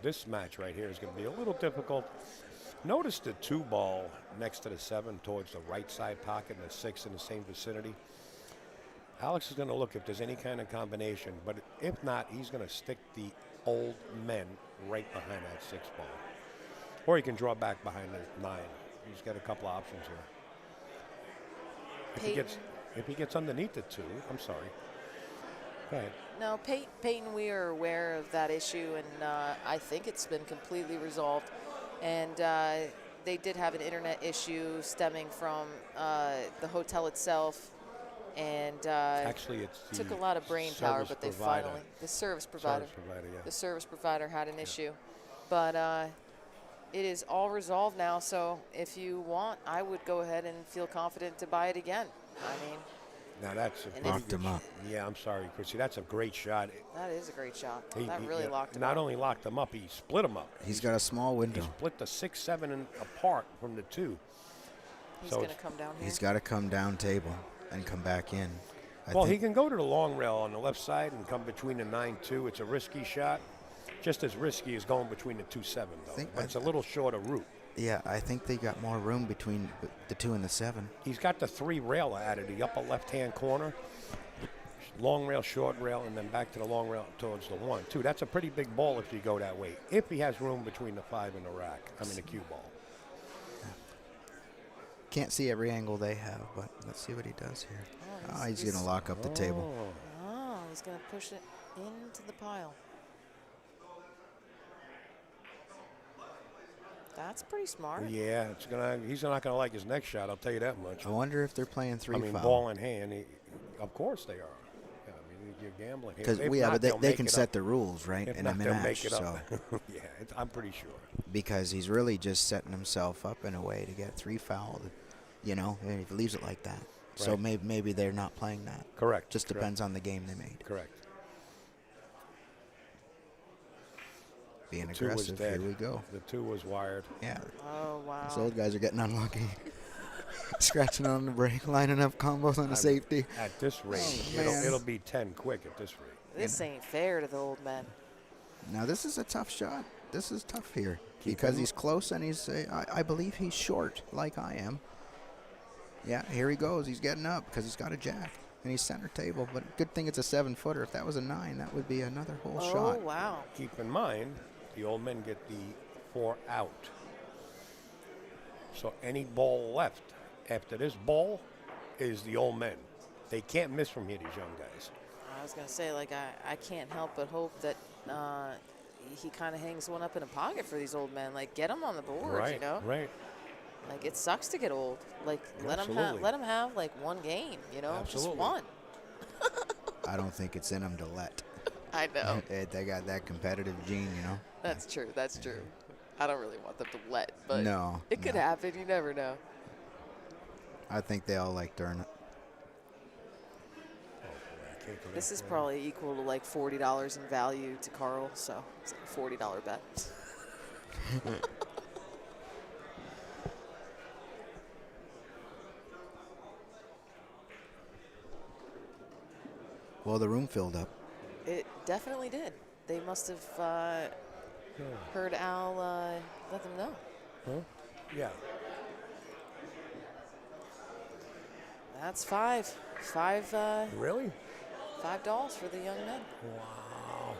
This match right here is going to be a little difficult. Notice the 2 ball next to the 7 towards the right side pocket and the 6 in the same vicinity. Alex is going to look if there's any kind of combination, but if not, he's going to stick the old men right behind that 6 ball. Or he can draw back behind the 9. He's got a couple of options here. If he gets underneath the 2, I'm sorry. Go ahead. No, Peyton, we are aware of that issue, and I think it's been completely resolved. And they did have an internet issue stemming from the hotel itself, and Actually, it's the took a lot of brain power, service but they provider. finally the service provider. Yeah. The service provider had an issue, but it is all resolved now. So if you want, I would go ahead and feel confident to buy it again. I mean, Now that's a And pretty Locked good him up. Yeah, I'm sorry, Chrissy. That's a great shot. that is a great shot. He- That he- really yeah, locked him Not up. only locked him up, he split him up. He's got a small He window. split the 6, 7 apart from the 2. He's so going to it's- come down here. He's got to come down table and come back in. I Well, he think can go to the long rail on the left side and come between the 9-2. It's a risky shot. Just as risky as going between the 2-7, though. Think- But it's a little shorter route. Yeah, I think they got more room between the 2 and the 7. He's got the 3 rail added, the upper left-hand corner. Long rail, short rail, and then back to the long rail towards the 1, 2. That's a pretty big ball if you go that way. If he has room between the 5 and the rack. I mean, the cue ball. Can't see every angle they have, but let's see what he does here. Oh, he's going to lock up the table. Oh, he's going to push it into the pile. That's pretty smart. Yeah, he's not gonna like his next shot. I'll tell you that much. I wonder if they're playing 3 I mean, foul. ball in hand. Of course they are. Yeah, I mean, you're gambling here. Because If yeah, not, but they'll they make can it set up. the rules, right, If in not, a they'll match. make it So up. Yeah, I'm pretty sure. because he's really just setting himself up in a way to get 3 fouled, you know, and if he leaves it like that. So Right. maybe they're not playing that. Correct. Just correct, depends on the game they made. Correct. Being The 2 was aggressive, dead. here we go. The 2 was wired. Yeah, Oh, wow. these old guys are getting unlucky. Scratching on the break, lining up combos on the safety. At this rate, Oh, man. it'll be 10 quick at this rate. This ain't fair to the old men. Now this is a tough shot. This is tough here Keep because him- he's close and he's. I believe he's short, like I am. Yeah, here he goes. He's getting up because he's got a jack and he's center table. But good thing it's a 7-footer. If that was a 9, that would be another whole Oh, shot. wow. Keep in mind, the old men get the 4 out. So any ball left after this ball is the old men. They can't miss from here, these young guys. I was going to say, like, I can't help but hope that he kind of hangs one up in a pocket for these old men. Like, get them on the board, Right, you know? right. Like, it sucks to get old. Like, Absolutely. let them have, like, one game, you know? Absolutely. Just one. I don't think it's in them to let. I know. They got that competitive gene, you know. That's true. That's true. I don't really want them to let, but No, it could no. happen. You never know. I think they all like to earn it. I can't go This that is far. probably equal to like $40 in value to Carl, so it's like a $40 bet. Well, the room filled up. It definitely did. They must have heard Al let them know. Huh? Yeah. That's $5 Really? for the young men. Wow.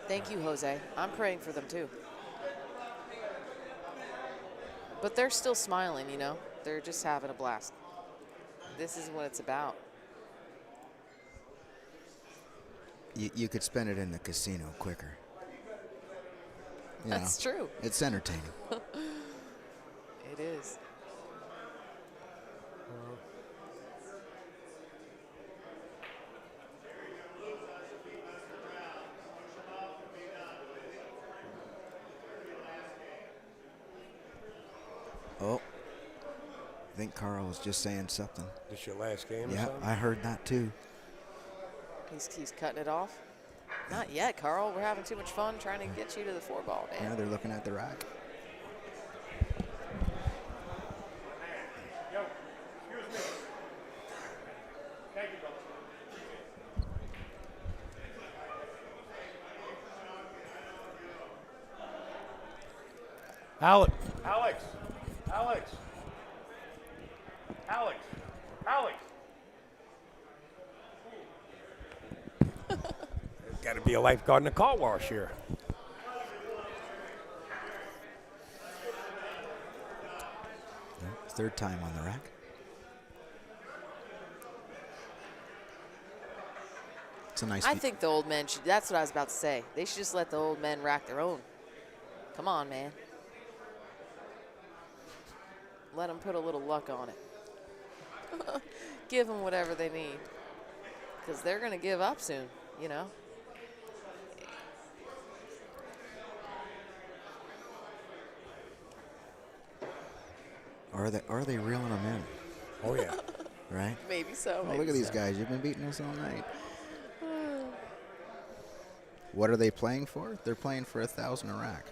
Thank you, Jose. I'm praying for them too. But they're still smiling, you know. They're just having a blast. This is what it's about. You could spend it in the casino quicker. You know, That's true. it's entertaining. It is. Oh, I think Carl was just saying something. This your last game or Yeah, something? I heard that too. He's cutting it off. Not yet, Carl. We're having too much fun trying to get you to the 4-ball, man. Yeah, they're looking at the rack. Yo, excuse me. Thank you, brother. Alex. Alex. Alex. Alex. Alex. Got to be a lifeguard in a car wash here. Third time on the rack. It's a nice. I think the old men should. That's what I was about to say. They should just let the old men rack their own. Come on, man. Let them put a little luck on it. Give them whatever they need. Because they're going to give up soon, you know? Are they reeling them in? Oh, yeah. Right? Maybe so. Oh, maybe look at these so. guys. You've been beating us all night. What are they playing for? They're playing for 1,000 a rack.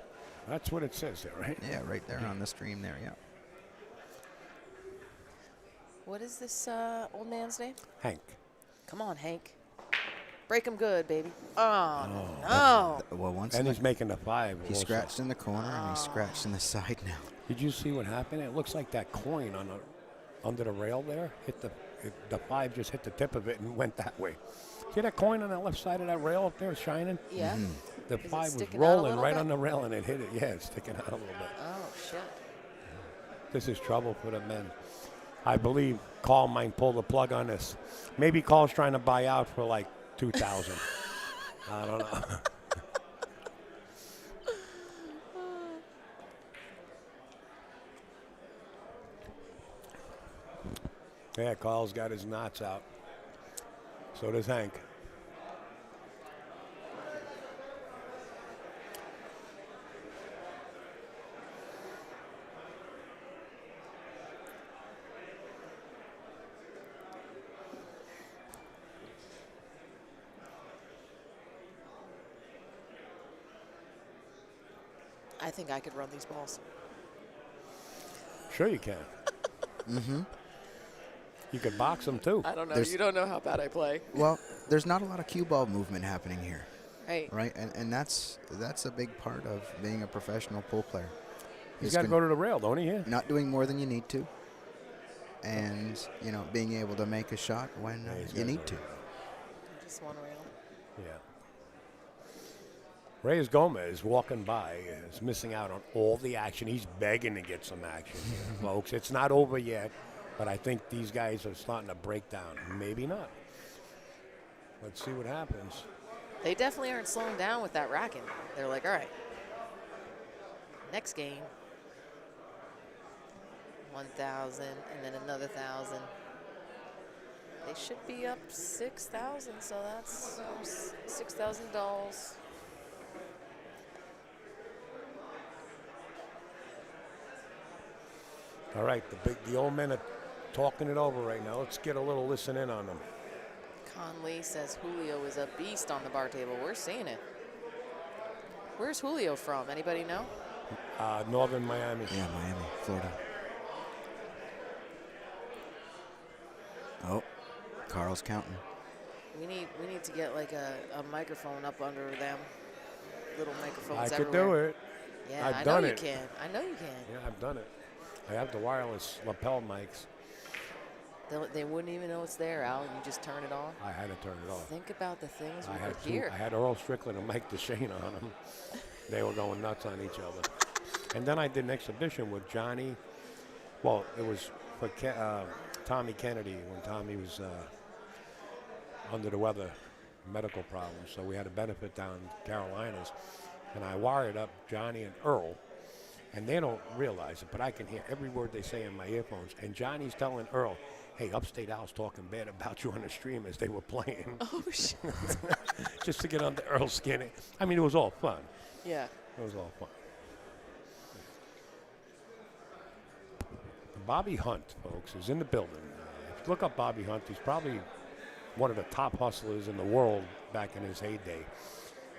That's what it says there, right? Yeah, right there on the stream there. Yeah. What is this old man's name? Hank. Come on, Hank. Break him good, baby. Oh, no. Well, once And the- he's making the 5. he also. scratched in the corner and he scratched in the side now. Did you see what happened? It looks like that coin on the under the rail there hit the 5 just hit the tip of it and went that way. See that coin on the left side of that rail up there shining? Yeah. The Is it 5 was sticking out a rolling little right bit? on the rail and it hit it. Yeah, it's sticking out a little bit. Oh, shit. This is trouble for the men. I believe Carl might pull the plug on this. Maybe Carl's trying to buy out for like 2,000. I don't know. Yeah, Carl's got his knots out. So does Hank. I think I could run these balls. Sure you can. Mm-hmm. You could box them too. I don't know. There's- You don't know how bad I play. Well, there's not a lot of cue ball movement happening here, Right. right? And that's a big part of being a professional pool player. He's is got to go to the rail, don't he? Yeah. not doing more than you need to, and being able to make a shot when Yeah, he's you gotta need go. to. Just one rail. Yeah. Reyes Gomez walking by is missing out on all the action. He's begging to get some action here, folks. It's not over yet, but I think these guys are starting to break down. Maybe not. Let's see what happens. They definitely aren't slowing down with that racking. They're like, all right, next game, 1,000, and then another 1,000. They should be up 6,000, so that's $6,000. All right, the old men are talking it over right now. Let's get a little listen in on them. Conley says Julio is a beast on the bar table. We're seeing it. Where's Julio from? Anybody know? Northern Miami. Yeah, Miami, Florida. Oh, Carl's counting. We need to get like a microphone up under them. Little microphones I could everywhere. do it. Yeah, I've I know done you it. can. I know you can. Yeah, I've done it. I have the wireless lapel mics. They wouldn't even know it's there, Al. You just turn it on. I had to turn it off. Think about the things I we had could hear. I had Earl Strickland and Mike DeShane on them. They were going nuts on each other. And then I did an exhibition with Johnny. Well, it was for Tommy Kennedy when Tommy was under the weather, medical problems. So we had a benefit down in Carolinas. And I wired up Johnny and Earl. And they don't realize it, but I can hear every word they say in my earphones. And Johnny's telling Earl, hey, Upstate Al's talking bad about you on the stream as they were playing. Oh, shit. Just to get under Earl's skin. I mean, it was all fun. Yeah. It was all fun. Bobby Hunt, folks, is in the building. If you look up Bobby Hunt, he's probably one of the top hustlers in the world back in his heyday.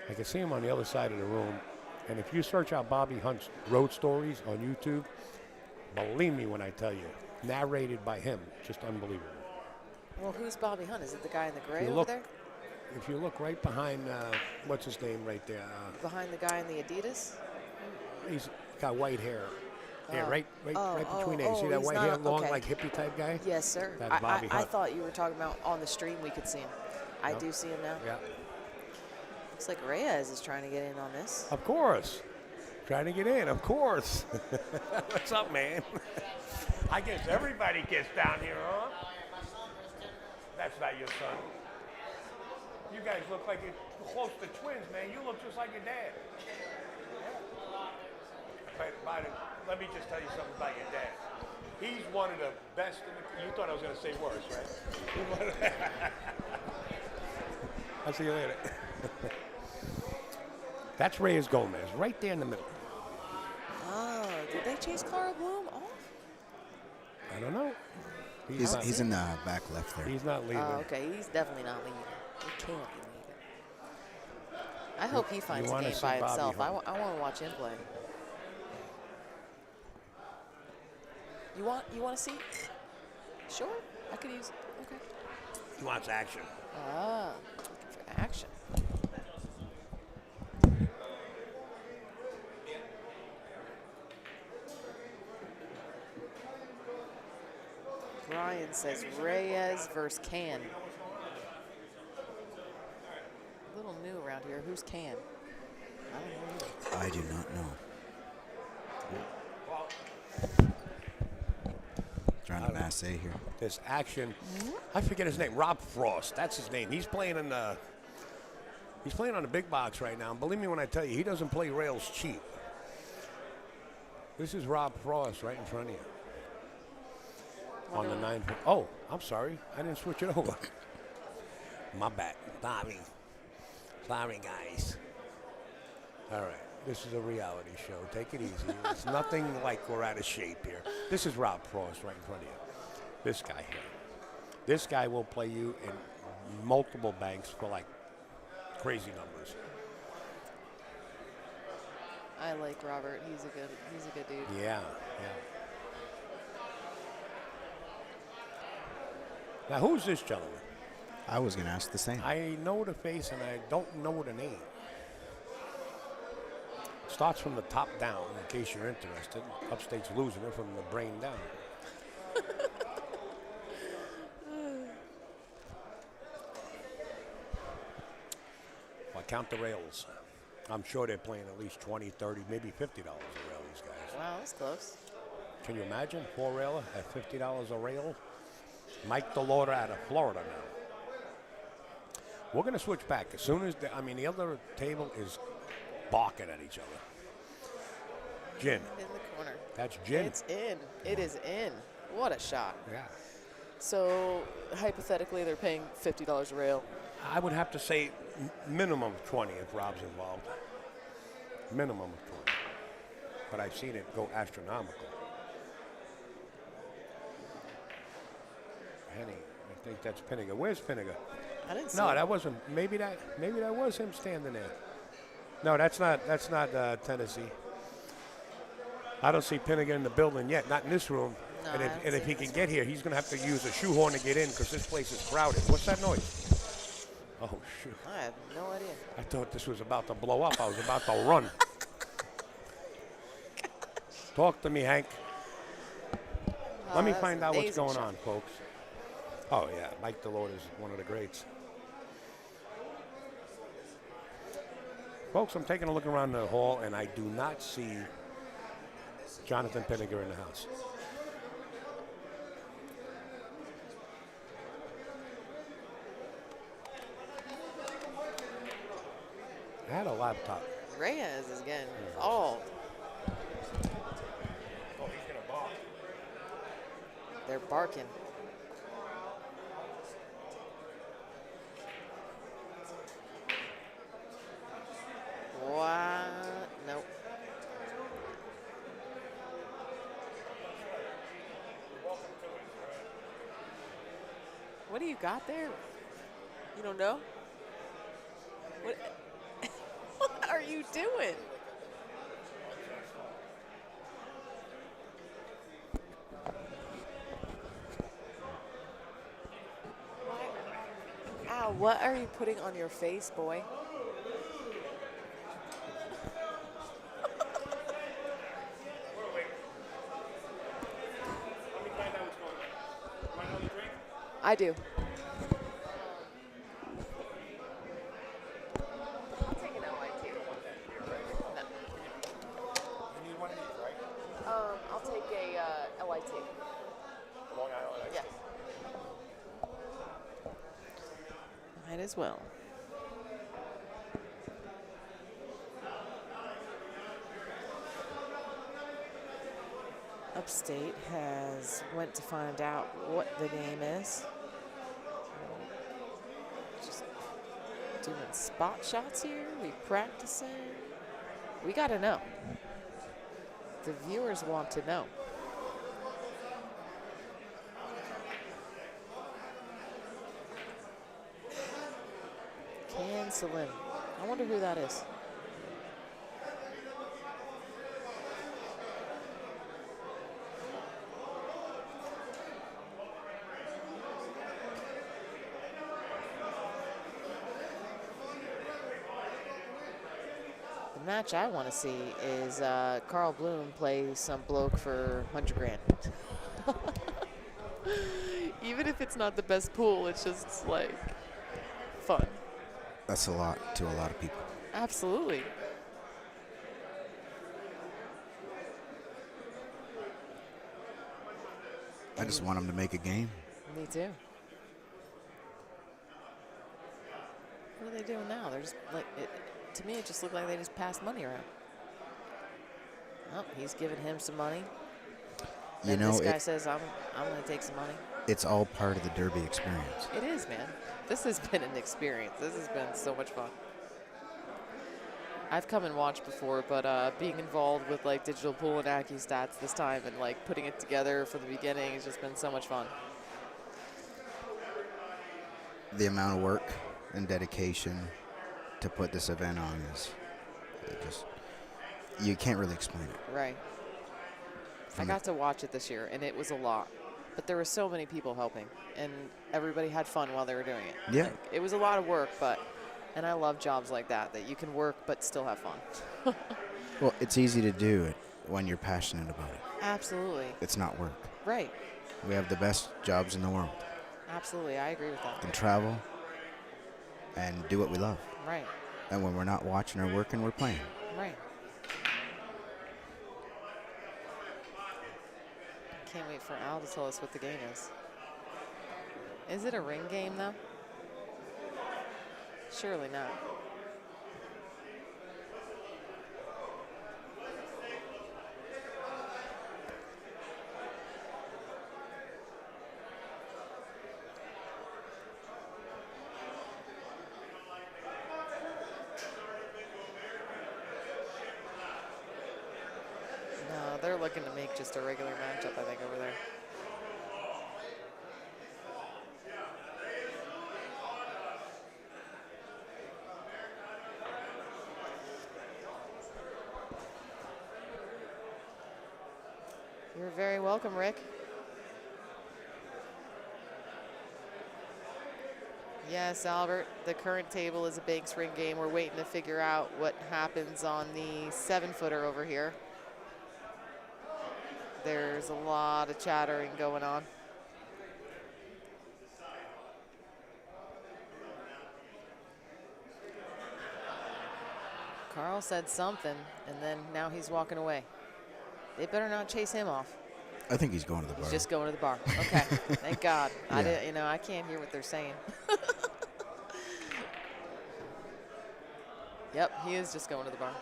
I can see him on the other side of the room. And if you search out Bobby Hunt's road stories on YouTube, believe me when I tell you, narrated by him, just unbelievable. Well, who's Bobby Hunt? Is it the guy in the gray You over look- there? If you look right behind, what's his name right there? Behind the guy in the Adidas? He's got white hair. Yeah, Oh. right between there. You see oh, that he's white not hair, a- long, okay. like hippie type guy? Yes, sir. That's Bobby I Hunt. thought you were talking about on the stream we could see him. I No. do see him now. Yeah. Looks like Reyes is trying to get in on this. Of course. Trying to get in, of course. What's up, man? I guess everybody gets down here, huh? That's not your son. You guys look like you're close to twins, man. You look just like your dad. Let me just tell you something about your dad. He's one of the best. You thought I was going to say worse, right? I'll see you later. That's Reyes Gomez, right there in the middle. Oh, did they chase Carl Bloom off? I don't know. He's in the back left there. He's not leaving. Oh, okay. He's definitely not leaving. He can't be leaving. I hope he finds a wanna game see by Bobby himself. I Hunt. want to watch him play. You want to see? Sure. I could use. Okay. He wants action. Ah, looking for action. Brian says Reyes versus Can. A little new around here. Who's Can? I don't know. I do not know. Trying to masse here. This action. I forget his name. Rob Frost. That's his name. He's playing on the big box right now. And believe me when I tell you, he doesn't play rails cheap. This is Rob Frost right in front of you. On the 9. Oh, I'm sorry. I didn't switch it over. My bad. Sorry, guys. All right. This is a reality show. Take it easy. It's nothing like we're out of shape here. This is Rob Frost right in front of you. This guy here. This guy will play you in multiple banks for like crazy numbers. I like Robert. He's a good dude. Yeah. Now, who's this gentleman? I was going to ask the same. I know the face and I don't know the name. Starts from the top down, in case you're interested. Upstate's losing it from the brain down. Well, count the rails. I'm sure they're playing at least $20, $30, maybe $50 a rail, these guys. Wow, that's close. Can you imagine? 4-railer at $50 a rail? Mike DeLauder out of Florida now. We're going to switch back. As soon as, the other table is barking at each other. Gin. In the corner. That's gin. It's in. It is in. What a shot. Yeah. So, hypothetically, they're paying $50 a rail. I would have to say minimum of 20 if Rob's involved. Minimum of 20. But I've seen it go astronomical. Henny, I think that's Pinniger. Where's Pinniger? I didn't see No, it. that wasn't. Maybe that was him standing there. No, that's not Tennessee. I don't see Pinniger in the building yet. Not in this room. No, and I haven't if seen he this can get here, he's going to have to use a shoehorn to get in because this place is crowded. What's that noise? Oh shoot! I have no idea. I thought this was about to blow up. I was about to run. Talk to me, Hank. Let me that's find out what's amazing going shot. on, folks. Oh yeah, Mike DeLauder is one of the greats. Folks, I'm taking a look around the hall, and I do not see Jonathan Pinniger in the house. I had a laptop. Reyes is getting involved. they're barking. What? Nope. What do you got there? You don't know? What, what are you doing? Ow, what are you putting on your face, boy? I do. I'll take an LIT. You need one of these, right? I'll take a LIT. Long Island iced Yes. Might as well. Upstate has went to find out what the game is. Just doing spot shots here. We practicing. We got to know. The viewers want to know. Can Salim. I wonder who that is. The match I want to see is Carl Bloom play some bloke for 100 grand. Even if it's not the best pool, it's just like fun. That's a lot to a lot of people. Absolutely. I just want them to make a game. Me too. What are they doing now? They're just like, to me, it just looked like they just passed money around. Oh, he's giving him some money. You Then know, this guy says, I'm going to take some money. it's all part of the Derby experience. It is, man. This has been an experience. This has been so much fun. I've come and watched before, but being involved with like digital pool and AccuStats this time and like putting it together from the beginning has just been so much fun. The amount of work and dedication to put this event on is you can't really explain it. Right. I got to watch it this year, and it was a lot. But there were so many people helping, and everybody had fun while they were doing it. Yeah. Like, it was a lot of work, and I love jobs like that you can work but still have fun. Well, it's easy to do it when you're passionate about it. Absolutely. It's not work. Right. We have the best jobs in the world. Absolutely. I agree with We that. can travel and do what we love. Right. And when we're not watching or working, we're playing. Right. Can't wait for Al to tell us what the game is. Is it a ring game, though? Surely not. No, they're looking to make just a regular matchup, I think, over there. You're very welcome, Rick. Yes, Albert, the current table is a Banks ring game. We're waiting to figure out what happens on the 7-footer over here. There's a lot of chattering going on. Carl said something, and then now he's walking away. They better not chase him off. I think he's going to the bar. He's just going to the bar. Okay, thank God. Yeah. I didn't, I can't hear what they're saying. Yep, he is just going to the bar.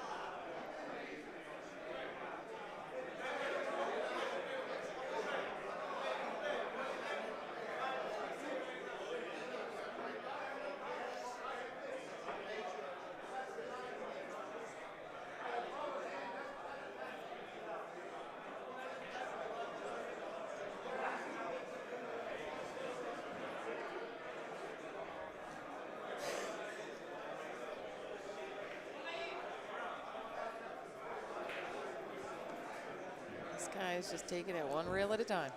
Guys, just taking it one reel at a time.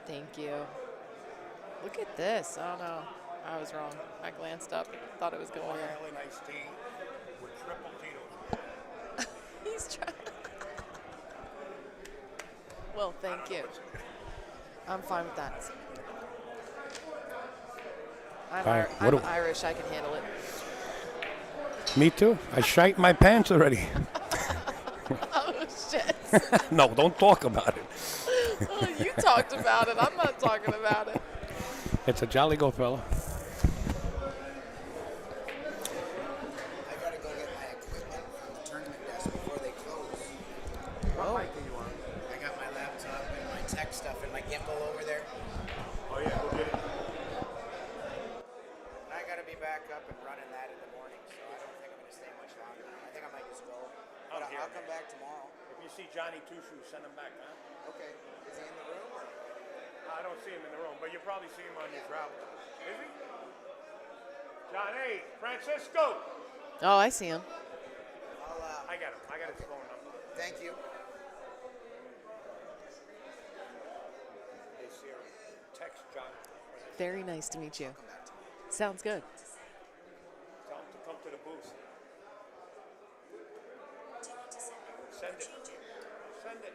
Thank you. Look at this. Oh no, I was wrong. I glanced up, thought it was going in. Island iced tea with triple Tito's. He's trying. Well, thank you. I'm fine with that. I'm, All right, I'm what do- Irish. I can handle it. Me too. I shite my pants already. Oh shit. No, don't talk about it. Oh, you talked about it. I'm not talking about it. It's a jolly go fella. I gotta go get my equipment from the tournament desk before they close. Oh. I got my laptop and my tech stuff and my gimbal over there. Oh yeah, go get it. And I gotta be back up and running that in the morning, so I don't think I'm gonna stay much longer. I think I might just go. But here, I'll come back tomorrow. If you see Johnny Two Shoes, send him back, huh? Okay. Is he in the room or? I don't see him in the room, but you'll probably see him on your travel. Is he? John, hey, Francisco. Oh, I see him. I got him. I got his phone number. Thank you. Hey, Sierra, text John. Very nice to meet you. Sounds good. Tell him to come to the booth. Send it. Send it.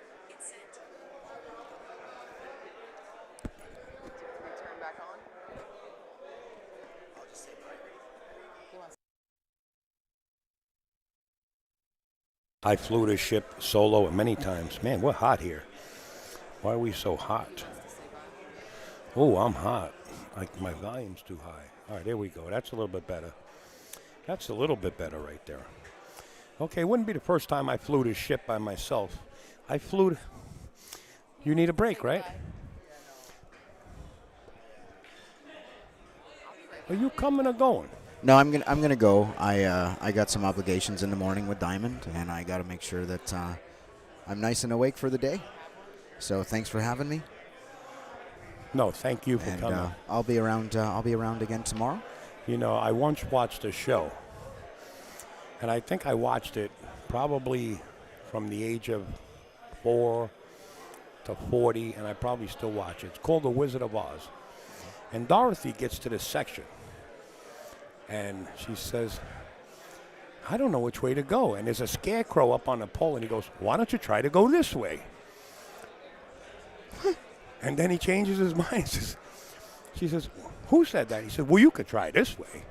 Turn back on. I'll just say bye. He wants. I flew this ship solo many times. Man, we're hot here. Why are we so hot? Oh, I'm hot. Like my volume's too high. All right, there we go. That's a little bit better. That's a little bit better right there. Okay, it wouldn't be the first time I flew this ship by myself. I flew. You need a break, right? Are you coming or going? No, I'm gonna go. I got some obligations in the morning with Diamond, and I got to make sure that I'm nice and awake for the day. So thanks for having me. No, thank you for And coming. I'll be around. I'll be around again tomorrow. You know, I once watched a show, and I think I watched it probably from the age of 4 to 40, and I probably still watch it. It's called The Wizard of Oz. And Dorothy gets to this section, and she says, I don't know which way to go. And there's a scarecrow up on the pole, and he goes, why don't you try to go this way? And then he changes his mind. She says, who said that? He said, well, you could try this way.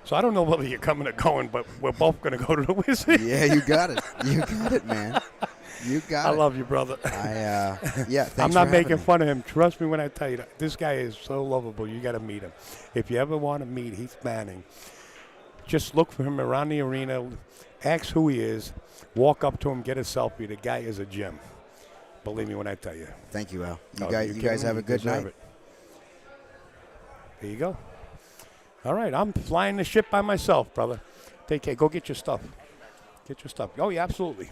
So I don't know whether you're coming or going, but we're both going to go to the Wizard. Yeah, you got it. You got it, man. You got I it. love you, brother. Yeah. Thanks I'm for not having making me. fun of him. Trust me when I tell you that. This guy is so lovable. You got to meet him. If you ever want to meet Heath Manning, just look for him around the arena, ask who he is, walk up to him, get a selfie. The guy is a gem. Believe me when I tell you. Thank you, Al. Oh, You guys kidding have me? a You good deserve night. it. There you go. All right, I'm flying the ship by myself, brother. Take care. Go get your stuff. Get your stuff. Oh, yeah, absolutely.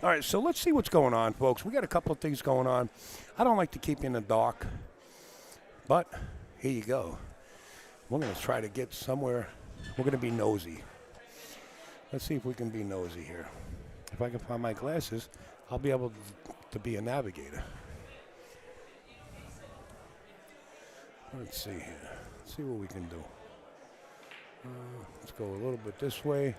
All right, so let's see what's going on, folks. We got a couple of things going on. I don't like to keep you in the dark, but here you go. We're going to try to get somewhere. We're going to be nosy. Let's see if we can be nosy here. If I can find my glasses, I'll be able to be a navigator. Let's see here. Let's see what we can do. Let's go a little bit this way.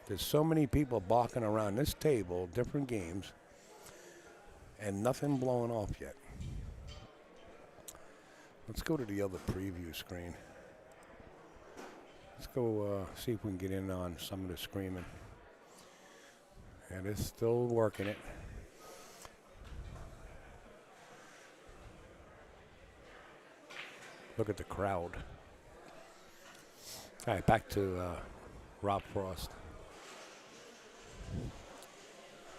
There's so many people barking around this table, different games, and nothing blowing off yet. Let's go to the other preview screen. Let's go see if we can get in on some of the screaming. And it's still working it. Look at the crowd. All right, back to Rob Frost.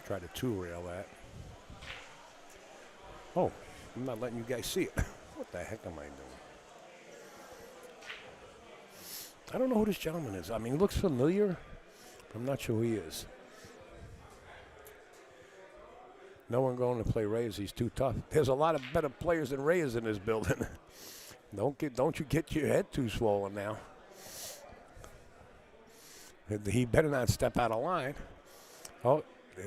Try to two-rail that. Oh, I'm not letting you guys see it. What the heck am I doing? I don't know who this gentleman is. I mean, he looks familiar, but I'm not sure who he is. No one going to play Reyes. He's too tough. There's a lot of better players than Reyes in this building. Don't you get your head too swollen now. He better not step out of line. Oh,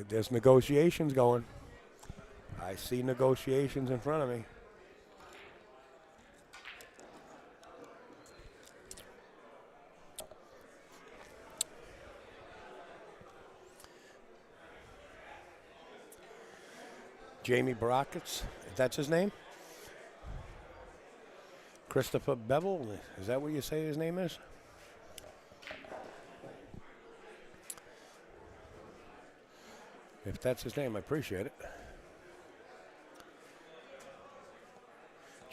there's negotiations going. I see negotiations in front of me. Jamie Brockets, that's his name? Christopher Bevel, is that what you say his name is? If that's his name, I appreciate it.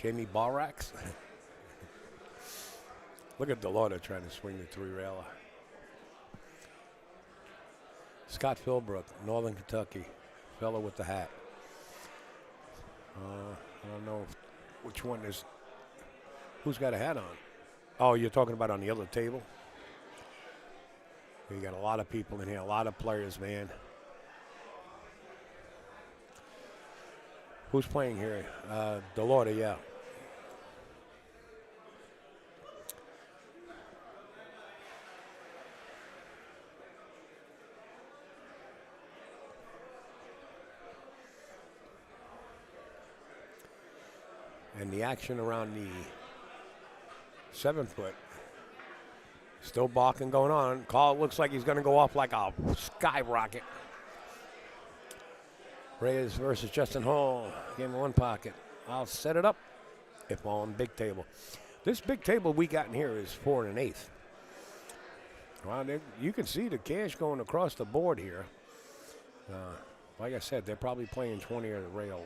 Jamie Barrax. Look at Delorta trying to swing the three-railer. Scott Philbrook, Northern Kentucky, fellow with the hat. I don't know which one is. Who's got a hat on? Oh, you're talking about on the other table? You got a lot of people in here, a lot of players, man. Who's playing here? Delorta, yeah. And the action around the 7-foot. Still balking going on. Call looks like he's going to go off like a skyrocket. Reyes versus Justin Hall. Game in one pocket. I'll set it up if on big table. This big table we got in here is 4 1/8. Well, you can see the cash going across the board here. Like I said, they're probably playing 20 or the rail.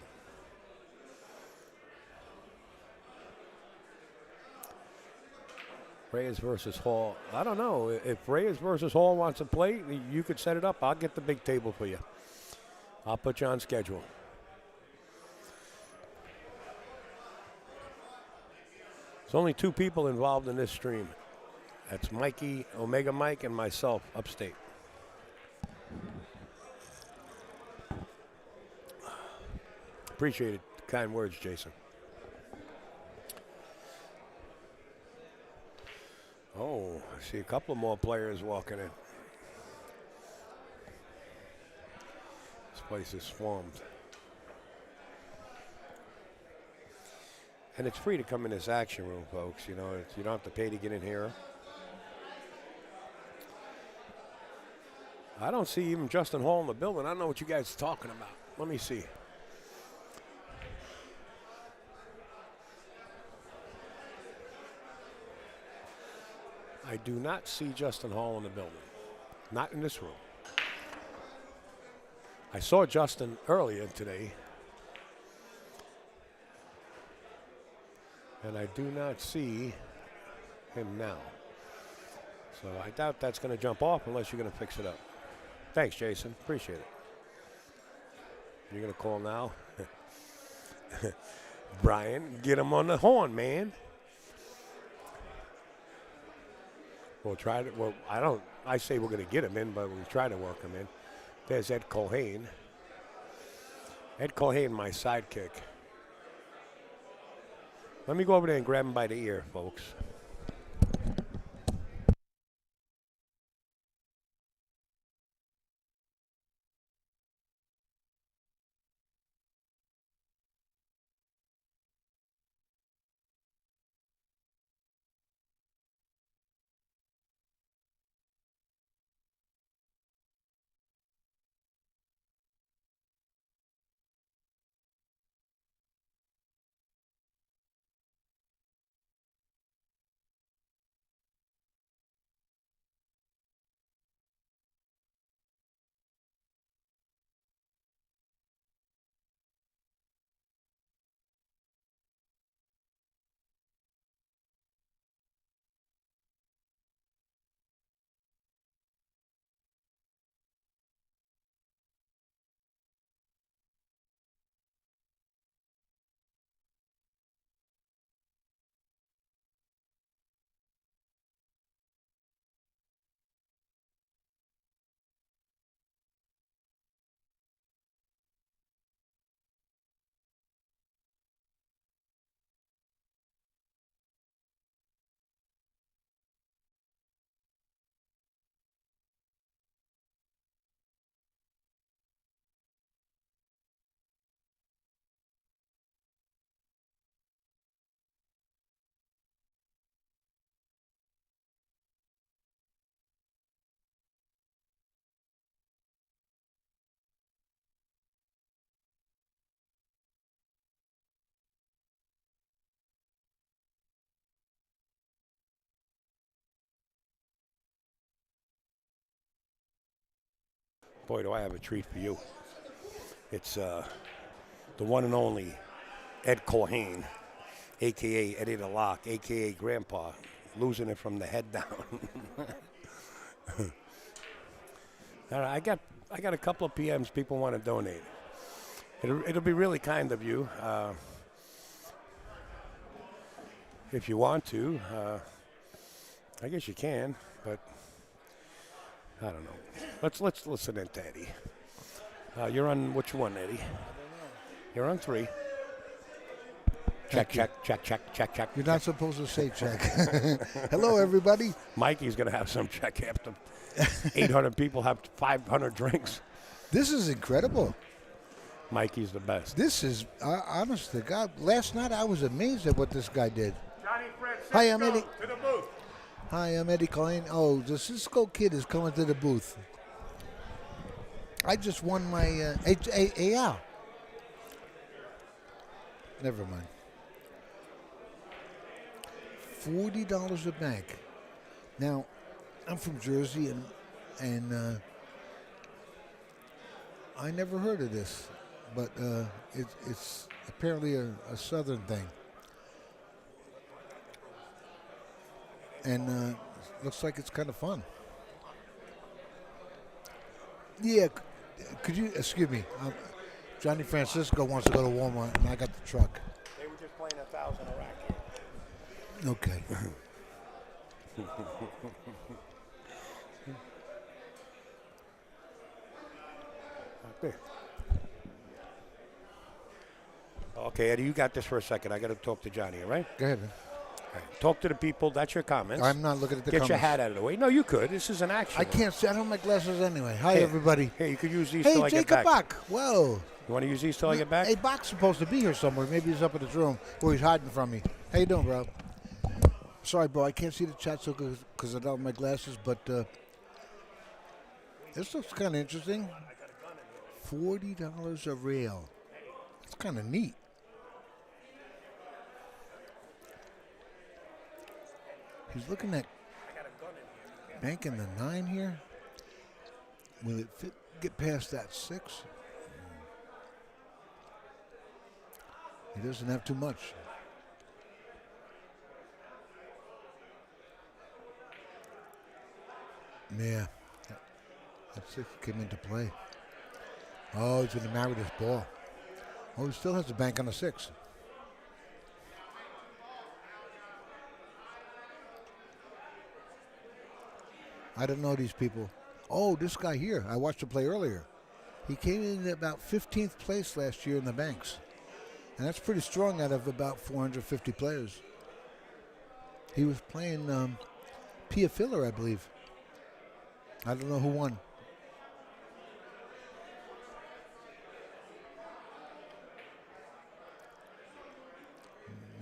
Reyes versus Hall. I don't know. If Reyes versus Hall wants to play, you could set it up. I'll get the big table for you. I'll put you on schedule. There's only 2 people involved in this stream. That's Mikey, Omega Mike, and myself, upstate. Appreciate it. Kind words, Jason. Oh, I see a couple more players walking in. This place is swarmed. And it's free to come in this action room, folks. You know, you don't have to pay to get in here. I don't see even Justin Hall in the building. I don't know what you guys are talking about. Let me see. I do not see Justin Hall in the building. Not in this room. I saw Justin earlier today. And I do not see him now. So I doubt that's going to jump off unless you're going to fix it up. Thanks, Jason. Appreciate it. You're going to call now? Brian, get him on the horn, man. We'll try to, well, I say we're going to get him in, but we'll try to work him in. There's Ed Colhane. Ed Colhane, my sidekick. Let me go over there and grab him by the ear, folks. Boy, do I have a treat for you. It's the one and only Ed Cohane, a.k.a. Eddie the Lock, a.k.a. Grandpa, losing it from the head down. All right, I got a couple of PMs people want to donate. It'll be really kind of you if you want to. I guess you can, but I don't know. Let's listen in to Eddie. You're on which one, Eddie? You're on 3. Check. You're not supposed to say check. Hello, everybody. Mikey's going to have some check after 800 people have 500 drinks. This is incredible. Mikey's the best. This is, honest to God, last night I was amazed at what this guy did. Johnny Francisco Hi, I'm Eddie. to the booth. Hi, I'm Eddie Cohane. Oh, the Cisco kid is coming to the booth. I just won my, yeah. Never mind. $40 a bank. Now, I'm from Jersey, and I never heard of this, but it's apparently a Southern thing. And looks like it's kind of fun. Yeah, could you, excuse me, Johnny Francisco wants to go to Walmart, and I got the truck. They were just playing 1,000 a rack here. Okay. Okay, Eddie, you got this for a second. I got to talk to Johnny, all right? Go ahead, man. All right. Talk to the people. That's your comments. I'm not looking at the Get comments. your hat out of the way. No, you could. This is an action. I can't see. I don't have my glasses anyway. Hi, Hey, everybody. Hey, you could use these Hey, till I get Jacob back. Bach. Whoa. You want to use these till I get back? Hey, Bach's supposed to be here somewhere. Maybe he's up in his room or he's hiding from me. How you doing, bro? Sorry, bro. I can't see the chat so because I don't have my glasses, but this looks kind of interesting. $40 a rail. It's kind of neat. He's looking at banking the 9 here. Will it get past that 6? He doesn't have too much. Yeah. That 6 came into play. Oh, he's going to marry this ball. Oh, he still has the bank on the 6. I don't know these people. Oh, this guy here. I watched him play earlier. He came in at about 15th place last year in the banks. And that's pretty strong out of about 450 players. He was playing Pia Filler, I believe. I don't know who won.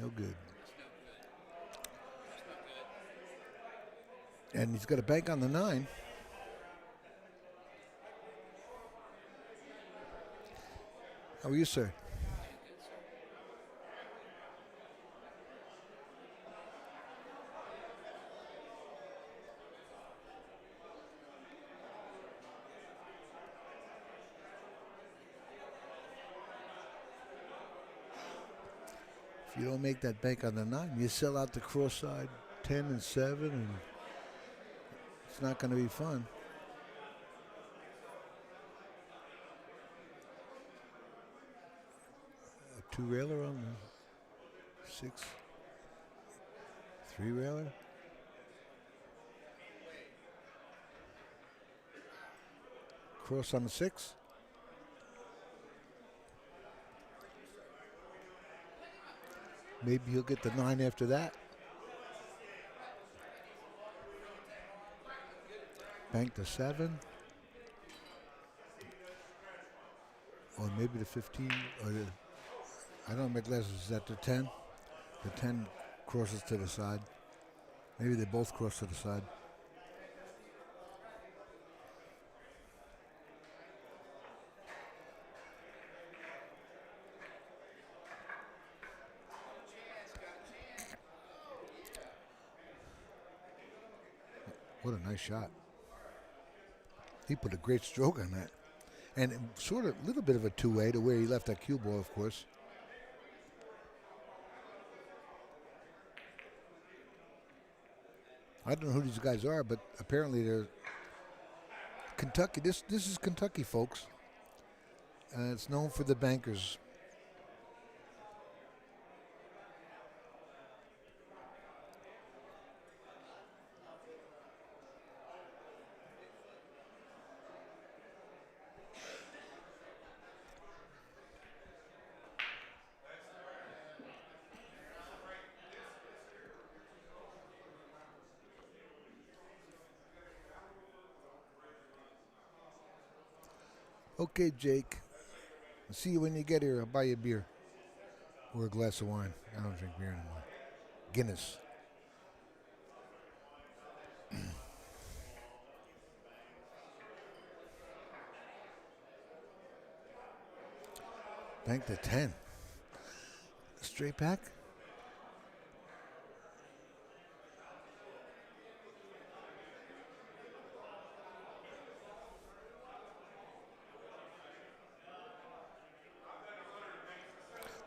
No good. And he's got a bank on the 9. How are you, sir? If you don't make that bank on the 9, you sell out the cross side 10 and 7, and it's not going to be fun. A 2-railer on the 6. 3-railer. Cross on the 6. Maybe he'll get the 9 after that. Bank the 7. Or maybe the 15. Or the, I don't make glasses. Is that the 10? The 10 crosses to the side. Maybe they both cross to the side. What a nice shot. He put a great stroke on that. And sort of a little bit of a two-way to where he left that cue ball, of course. I don't know who these guys are, but apparently they're Kentucky. This is Kentucky, folks. It's known for the bankers. Okay, Jake. I'll see you when you get here. I'll buy you a beer or a glass of wine. I don't drink beer anymore. Guinness. Bank to 10. Straight back?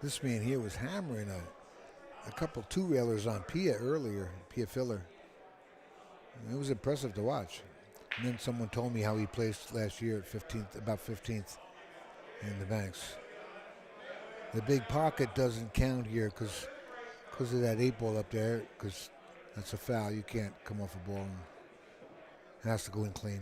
This man here was hammering a couple two-railers on Pia earlier, Pia Filler. It was impressive to watch. And then someone told me how he placed last year at 15th, about 15th in the banks. The big pocket doesn't count here because of that 8-ball up there, because that's a foul. You can't come off a ball and it has to go in clean.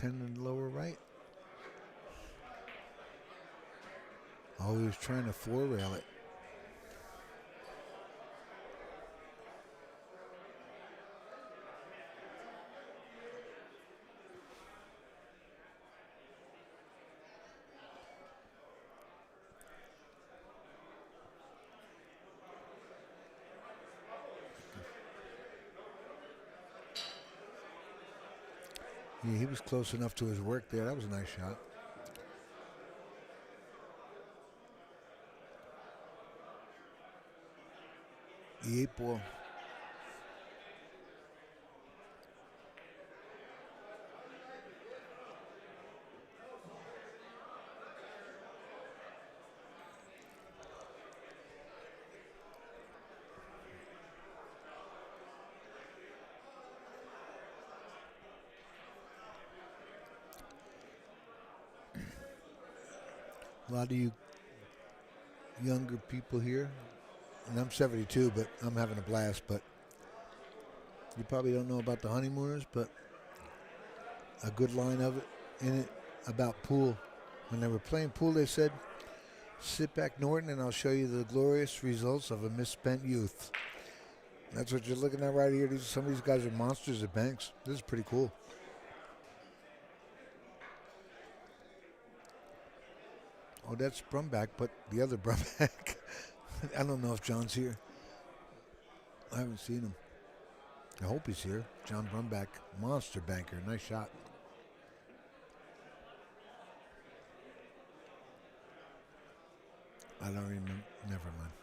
In the lower right. Oh, he was trying to four-rail it. Yeah, he was close enough to his work there. That was a nice shot. The 8-ball. A lot of you younger people here, and I'm 72, but I'm having a blast, but you probably don't know about the honeymooners, but a good line of it in it about pool. When they were playing pool, they said, sit back, Norton, and I'll show you the glorious results of a misspent youth. That's what you're looking at right here. Some of these guys are monsters at banks. This is pretty cool. Oh, that's Brumback, but the other Brumback. I don't know if John's here. I haven't seen him. I hope he's here. John Brumback, monster banker. Nice shot. I don't remember. Never mind.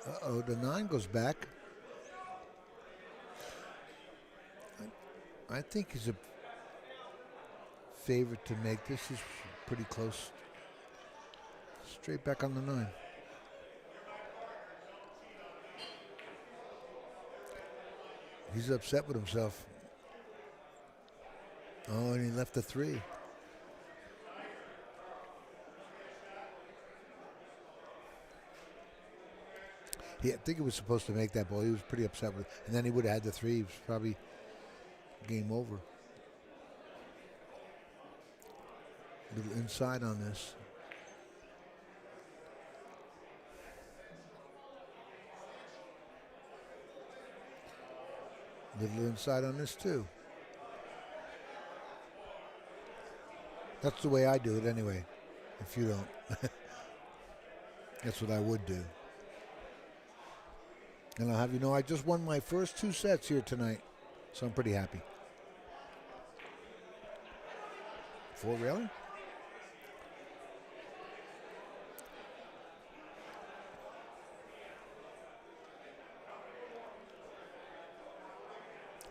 Uh-oh, the 9 goes back. I think he's a favorite to make. This is pretty close. Straight back on the 9. He's upset with himself. Oh, and he left the 3. I think he was supposed to make that ball. He was pretty upset with it. And then he would have had the 3. It was probably game over. A little inside on this. A little inside on this too. That's the way I do it anyway. If you don't, that's what I would do. And I'll have you know, I just won my first 2 sets here tonight, so I'm pretty happy. 4 really?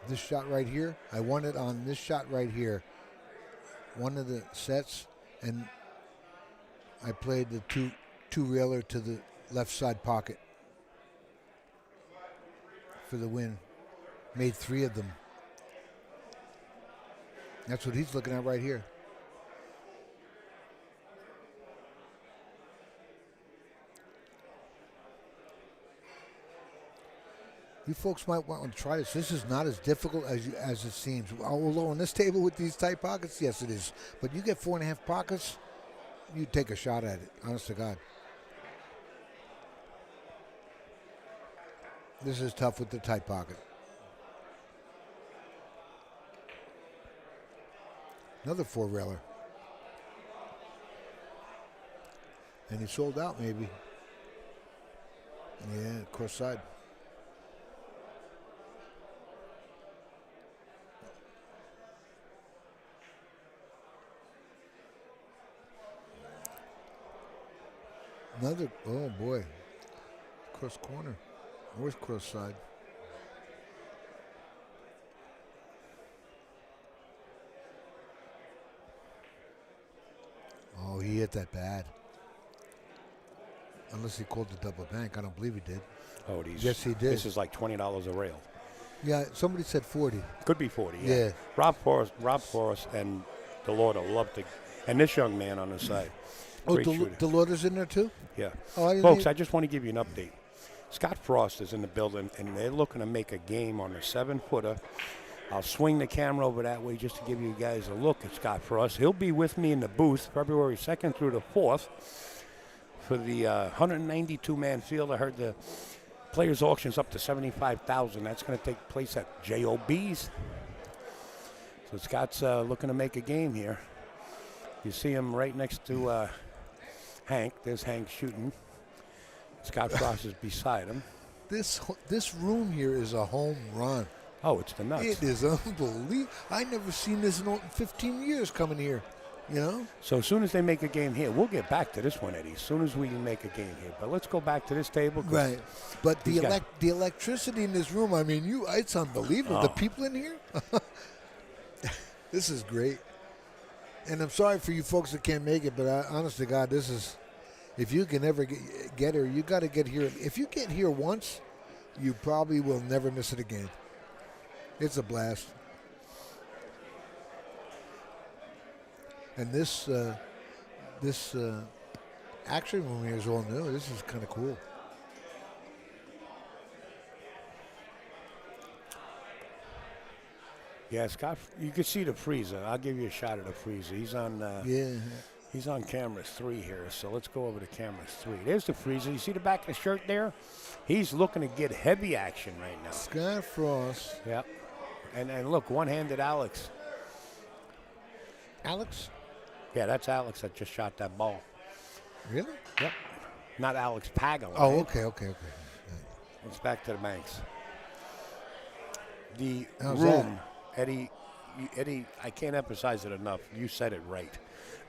This shot right here, I won it on this shot right here. One of the sets, and I played the two reeler to the left side pocket for the win. Made 3 of them. That's what he's looking at right here. You folks might want to try this. This is not as difficult as it seems. Although on this table with these tight pockets, yes, it is. But you get 4.5 pockets, you take a shot at it. Honest to God. This is tough with the tight pocket. Another 4-railer. And he sold out, maybe. Yeah, cross side. Another, oh boy, cross corner. Where's cross side? Oh, he hit that bad. Unless he called the double bank. I don't believe he did. Oh, yes, he did. This is like $20 a rail. Yeah, somebody said 40. Could be 40, Yeah. Rob Forrest and Delorda love to, and this young man on the side. Oh, Great shooter. Delorda's in there too? Yeah. Oh, I didn't Folks, even- I just want to give you an update. Scott Frost is in the building, and they're looking to make a game on the 7-footer. I'll swing the camera over that way just to give you guys a look at Scott Frost. He'll be with me in the booth February 2nd through the 4th for the 192-man field. I heard the players' auction's up to $75,000. That's going to take place at JOB's. So Scott's looking to make a game here. You see him right next to Hank. There's Hank shooting. Scott Frost is beside him. This room here is a home run. Oh, it's the nuts. It is unbelievable. I never seen this in 15 years coming here, you know? So as soon as they make a game here, we'll get back to this one, Eddie, as soon as we make a game here. But let's go back to this table. Right. But He's the electricity in this room, I mean, it's unbelievable. Oh. The people in here, this is great. And I'm sorry for you folks that can't make it, but honest to God, this is, if you can ever get here, you got to get here. If you get here once, you probably will never miss it again. It's a blast. And this action room here is all new. This is kind of cool. Yeah, Scott, you can see the freezer. I'll give you a shot of the freezer. He's on. He's on camera 3 here, so let's go over to camera 3. There's the freezer. You see the back of the shirt there? He's looking to get heavy action right now. Scott Frost. Yep. And look, one-handed Alex. Alex? Yeah, that's Alex that just shot that ball. Really? Yep. Not Alex Pagel. Oh, right? okay. Let's back to the banks. The How's room, Eddie, I can't emphasize it enough. You said it right.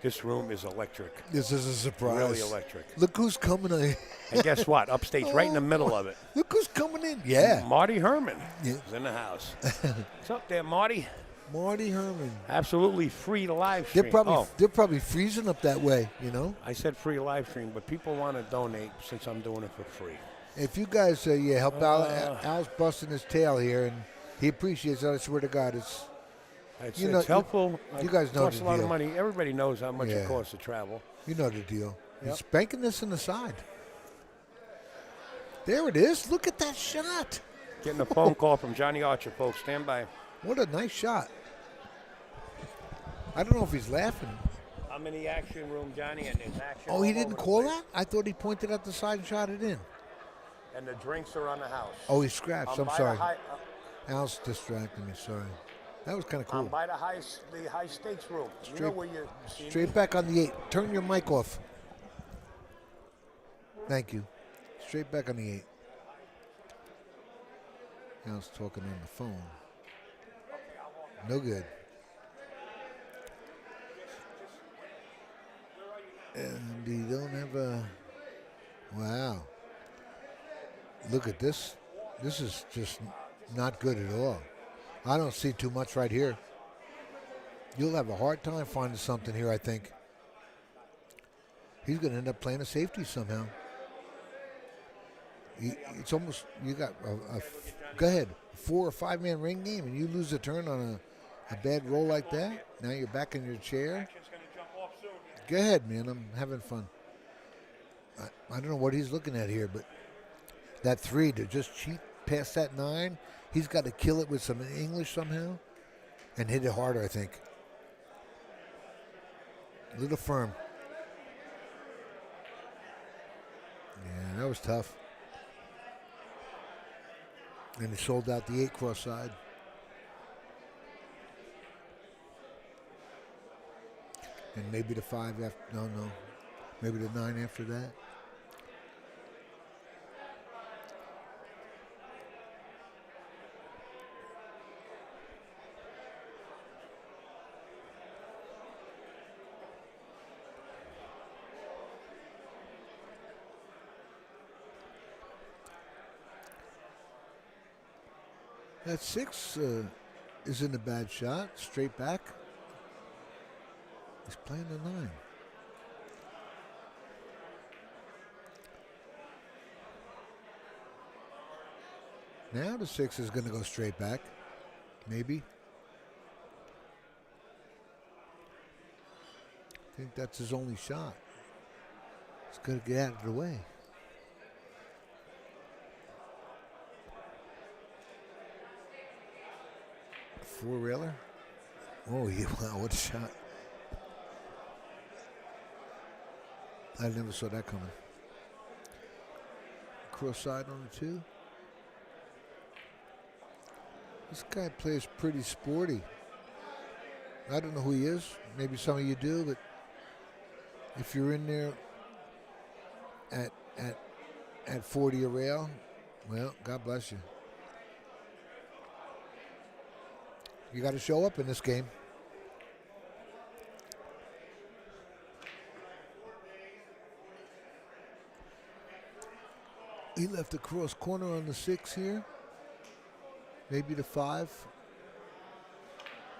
This room is electric. This is a surprise. Really electric. Look who's coming in. And guess what? Upstate's right in the middle of it. Look who's coming in. Yeah. Marty Herman Yeah. is in the house. What's up there, Marty? Marty Herman. Absolutely free to live stream. They're probably freezing up that way, you know? I said free live stream, but people want to donate since I'm doing it for free. If you guys help out, Al's busting his tail here, and he appreciates it. I swear to God, it's helpful. You guys know it costs the a lot deal. of money. Everybody knows how much Yeah. it costs to travel. You know the deal. Yep. He's spanking this in the side. There it is. Look at that shot. Getting a phone call from Johnny Archer, folks. Stand by. What a nice shot. I don't know if he's laughing. I'm in the action room, Johnny, and there's action. Oh, he all didn't over the call place. that? I thought he pointed at the side and shot it in. And the drinks are on the house. Oh, he scratched. I'm by the sorry. high- Al's distracting me. Sorry. That was kind of cool. By the high stakes room. You know where you see Straight me? back on the 8. Turn your mic off. Thank you. Straight back on the 8. I was talking on the phone. No good. And you don't have a... Wow. Look at this. This is just not good at all. I don't see too much right here. You'll have a hard time finding something here, I think. He's going to end up playing a safety somehow. It's almost, you got go ahead, 4 or 5 man ring game, and you lose a turn on a bad roll like that. Now you're back in your chair. Go ahead, man. I'm having fun. I don't know what he's looking at here, but that 3 to just cheat past that 9, he's got to kill it with some English somehow and hit it harder, I think. A little firm. Yeah, that was tough. And he sold out the 8 cross side. And maybe the 5 after, no. Maybe the 9 after that. That 6 isn't a bad shot. Straight back. He's playing the 9. Now the 6 is going to go straight back. Maybe. I think that's his only shot. He's got to get out of the way. Four-railer. Oh, yeah, wow, what a shot. I never saw that coming. Cross side on the 2. This guy plays pretty sporty. I don't know who he is. Maybe some of you do, but if you're in there at 40 a rail, well, God bless you. You got to show up in this game. He left the cross corner on the 6 here. Maybe the 5.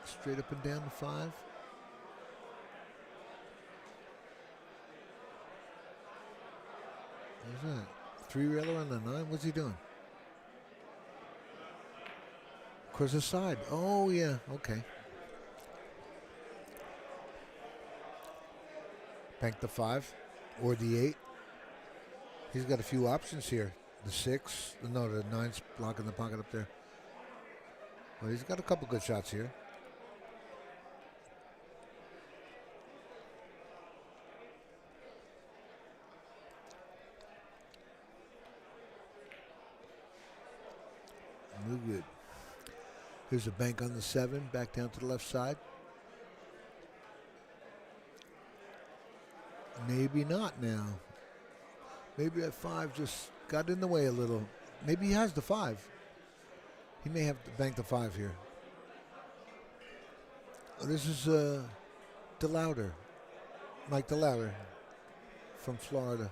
Straight up and down the 5. What's that? 3-railer on the 9? What's he doing? Across the side. Oh, yeah. Okay. Bank the 5 or the 8. He's got a few options here. The 6. No, the 9's blocking the pocket up there. But he's got a couple good shots here. No good. Here's a bank on the 7, back down to the left side. Maybe not now. Maybe that 5 just got in the way a little. Maybe he has the 5. He may have to bank the 5 here. This is DeLauder. Mike DeLauder from Florida.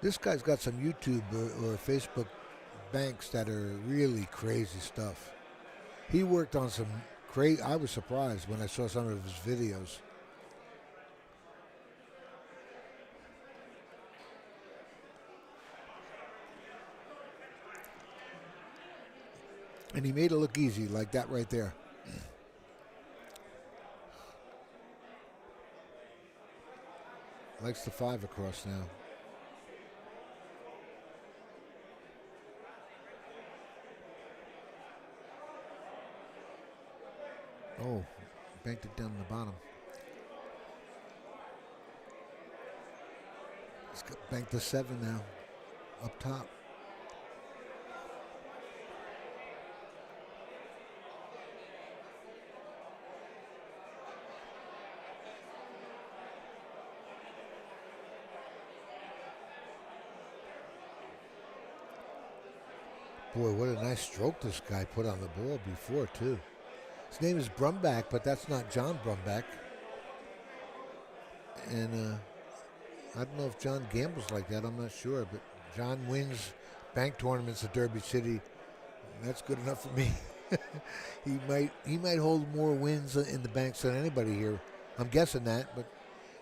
This guy's got some YouTube or Facebook banks that are really crazy stuff. He worked on some crazy. I was surprised when I saw some of his videos. And he made it look easy, like that right there. Likes the 5 across now. Oh, banked it down the bottom. He's got banked the 7 now, up top. Boy, what a nice stroke this guy put on the ball before, too. His name is Brumback, but that's not John Brumback. And I don't know if John gambles like that. I'm not sure. But John wins bank tournaments at Derby City. That's good enough for me. he might hold more wins in the banks than anybody here. I'm guessing that, but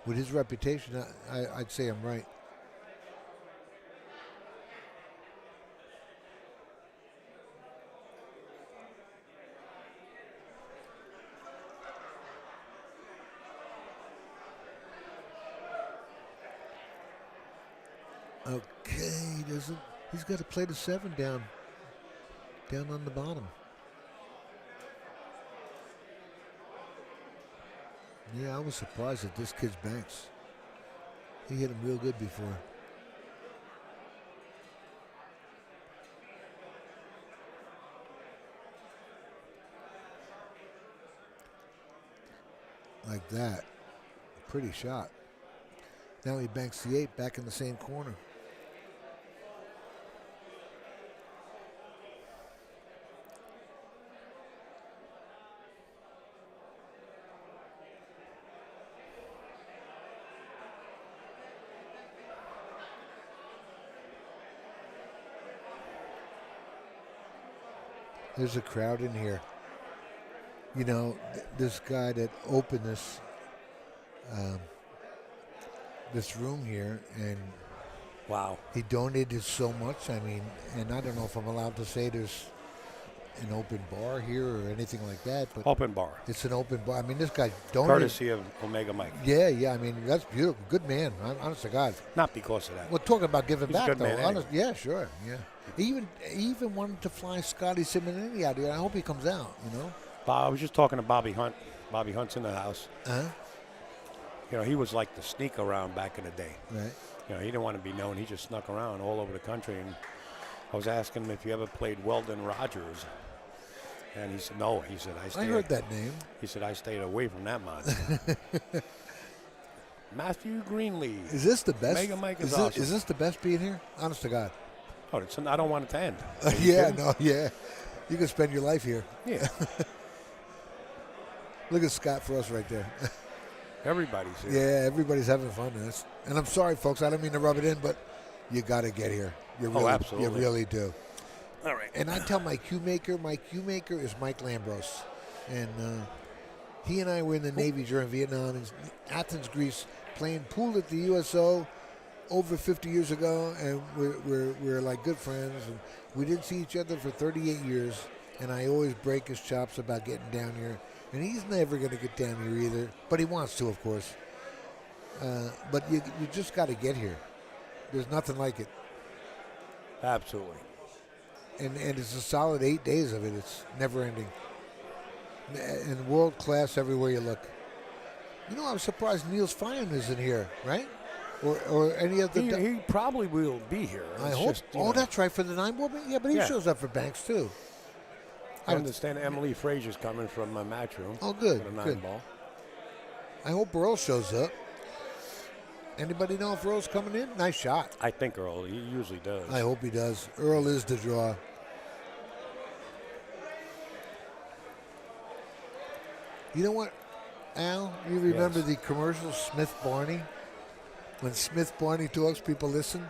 with his reputation, I'd say I'm right. Okay, he doesn't. He's got to play the 7 down on the bottom. Yeah, I was surprised at this kid's banks. He hit him real good before. Like that. Pretty shot. Now he banks the 8 back in the same corner. There's a crowd in here. You know, this guy that opened this this room here, and Wow. he donated so much. I mean, and I don't know if I'm allowed to say there's an open bar here or anything like that, but Open bar. it's an open bar. I mean, this guy donated. Courtesy of Omega Mike. Yeah. I mean, that's beautiful. Good man. Honest to God. Not because of that. We're talking about giving He's a back, good though. man anyway. Yeah, sure. Yeah. He even wanted to fly Scotty Simonetti out here. I hope he comes out. You know. I was just talking to Bobby Hunt. Bobby Hunt's in the house. Uh-huh. You know, he was like the sneak around back in the day. Right. You know, he didn't want to be known. He just snuck around all over the country. And I was asking him if he ever played Weldon Rogers. And he said, no. He said, I heard that name. He said, I stayed away from that monster. Matthew Greenlee. Is this the best? Mega Mike is is awesome. this the best being here? Honest to God. Oh, I don't want it to end. Are you Yeah, kidding? no, yeah. You can spend your life here. Yeah. Look at Scott Frost right there. Everybody's here. Yeah, everybody's having fun. And I'm sorry, folks. I don't mean to rub it in, but you got to get here. You really, absolutely. You really do. All right. And I tell my cue maker is Mike Lambros. And he and I were in the Navy during Vietnam in Athens, Greece, playing pool at the USO over 50 years ago. And we're like good friends. And we didn't see each other for 38 years. And I always break his chops about getting down here. And he's never going to get down here either. But he wants to, of course. But you just got to get here. There's nothing like it. Absolutely. And it's a solid 8 days of it. It's never ending. And world class everywhere you look. You know, I'm surprised Niels Fine isn't here, right? Or any of the. He probably will be here. I It's hope. just, you know, That's right for the 9-ball. Yeah, but he Yeah. shows up for Banks too. I understand Emily Frazier's coming from Matchroom. Oh, good, For the good. 9-ball. I hope Earl shows up. Anybody know if Earl's coming in? Nice shot. I think Earl. He usually does. I hope he does. Earl is the draw. You know what, Al? You remember the commercial Smith Barney? When Smith Barney talks, people listen.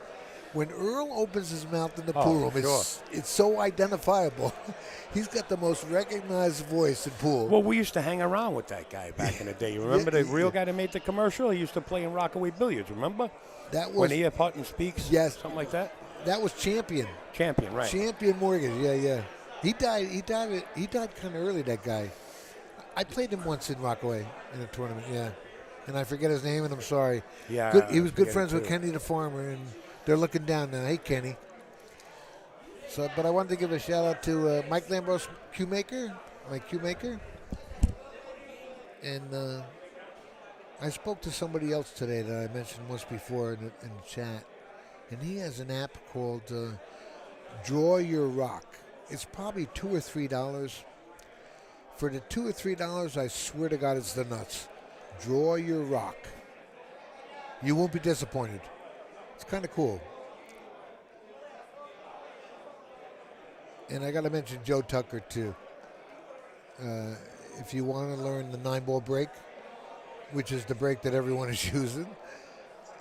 When Earl opens his mouth in the pool room, sure. it's so identifiable. He's got the most recognized voice in pool. Well, we used to hang around with that guy back in the day. You remember the real guy that made the commercial? He used to play in Rockaway Billiards, remember? That was when E.F. Hutton speaks? Yes. Something like that? That was Champion. Champion, right. Champion Mortgage, yeah. He died kind of early, that guy. I played him once in Rockaway in a tournament, yeah. And I forget his name, and I'm sorry. Yeah, He was I good forget friends it with too. Kenny the Farmer, and they're looking down now. Hey, Kenny. So, but I wanted to give a shout out to Mike Lambros, my cue maker. And I spoke to somebody else today that I mentioned once before in the chat, and he has an app called Draw Your Rock. It's probably $2 or $3. For the $2 or $3, I swear to God, it's the nuts. Draw Your Rock. You won't be disappointed. It's kind of cool. And I got to mention Joe Tucker, too. If you want to learn the 9-ball break, which is the break that everyone is using,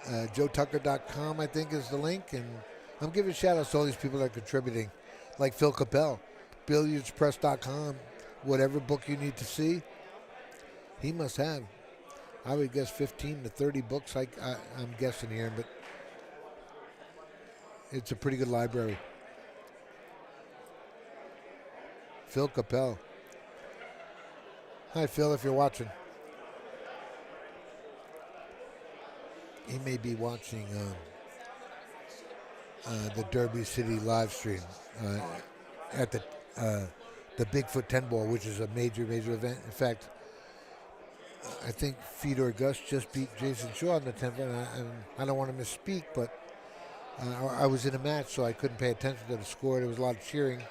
JoeTucker.com, I think, is the link. And I'm giving shout-outs to all these people that are contributing, like Phil Capel, BilliardsPress.com, whatever book you need to see, he must have. I would guess 15 to 30 books, I'm guessing here, but it's a pretty good library. Phil Capel. Hi, Phil, if you're watching. He may be watching the Derby City live stream at the Bigfoot 10 ball, which is a major event. In fact, I think Fedor Gus just beat Jason Shaw on the 10 ball. And I don't want to misspeak, but I was in a match, so I couldn't pay attention to the score. There was a lot of cheering.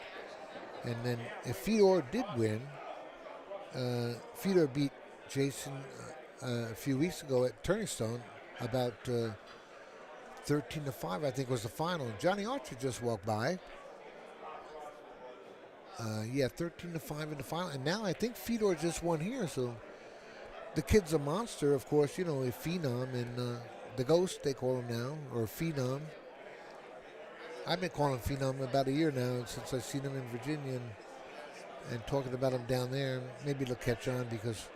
And then if Fedor did win, Fedor beat Jason a few weeks ago at Turning Stone, about 13-5, I think was the final. And Johnny Archer just walked by. 13-5 in the final. And now I think Fedor just won here. So the kid's a monster, of course, a phenom. And the Ghost, they call him now, or Phenom. I've been calling him Phenom about a year now since I've seen him in Virginia and talking about him down there. Maybe it'll catch on because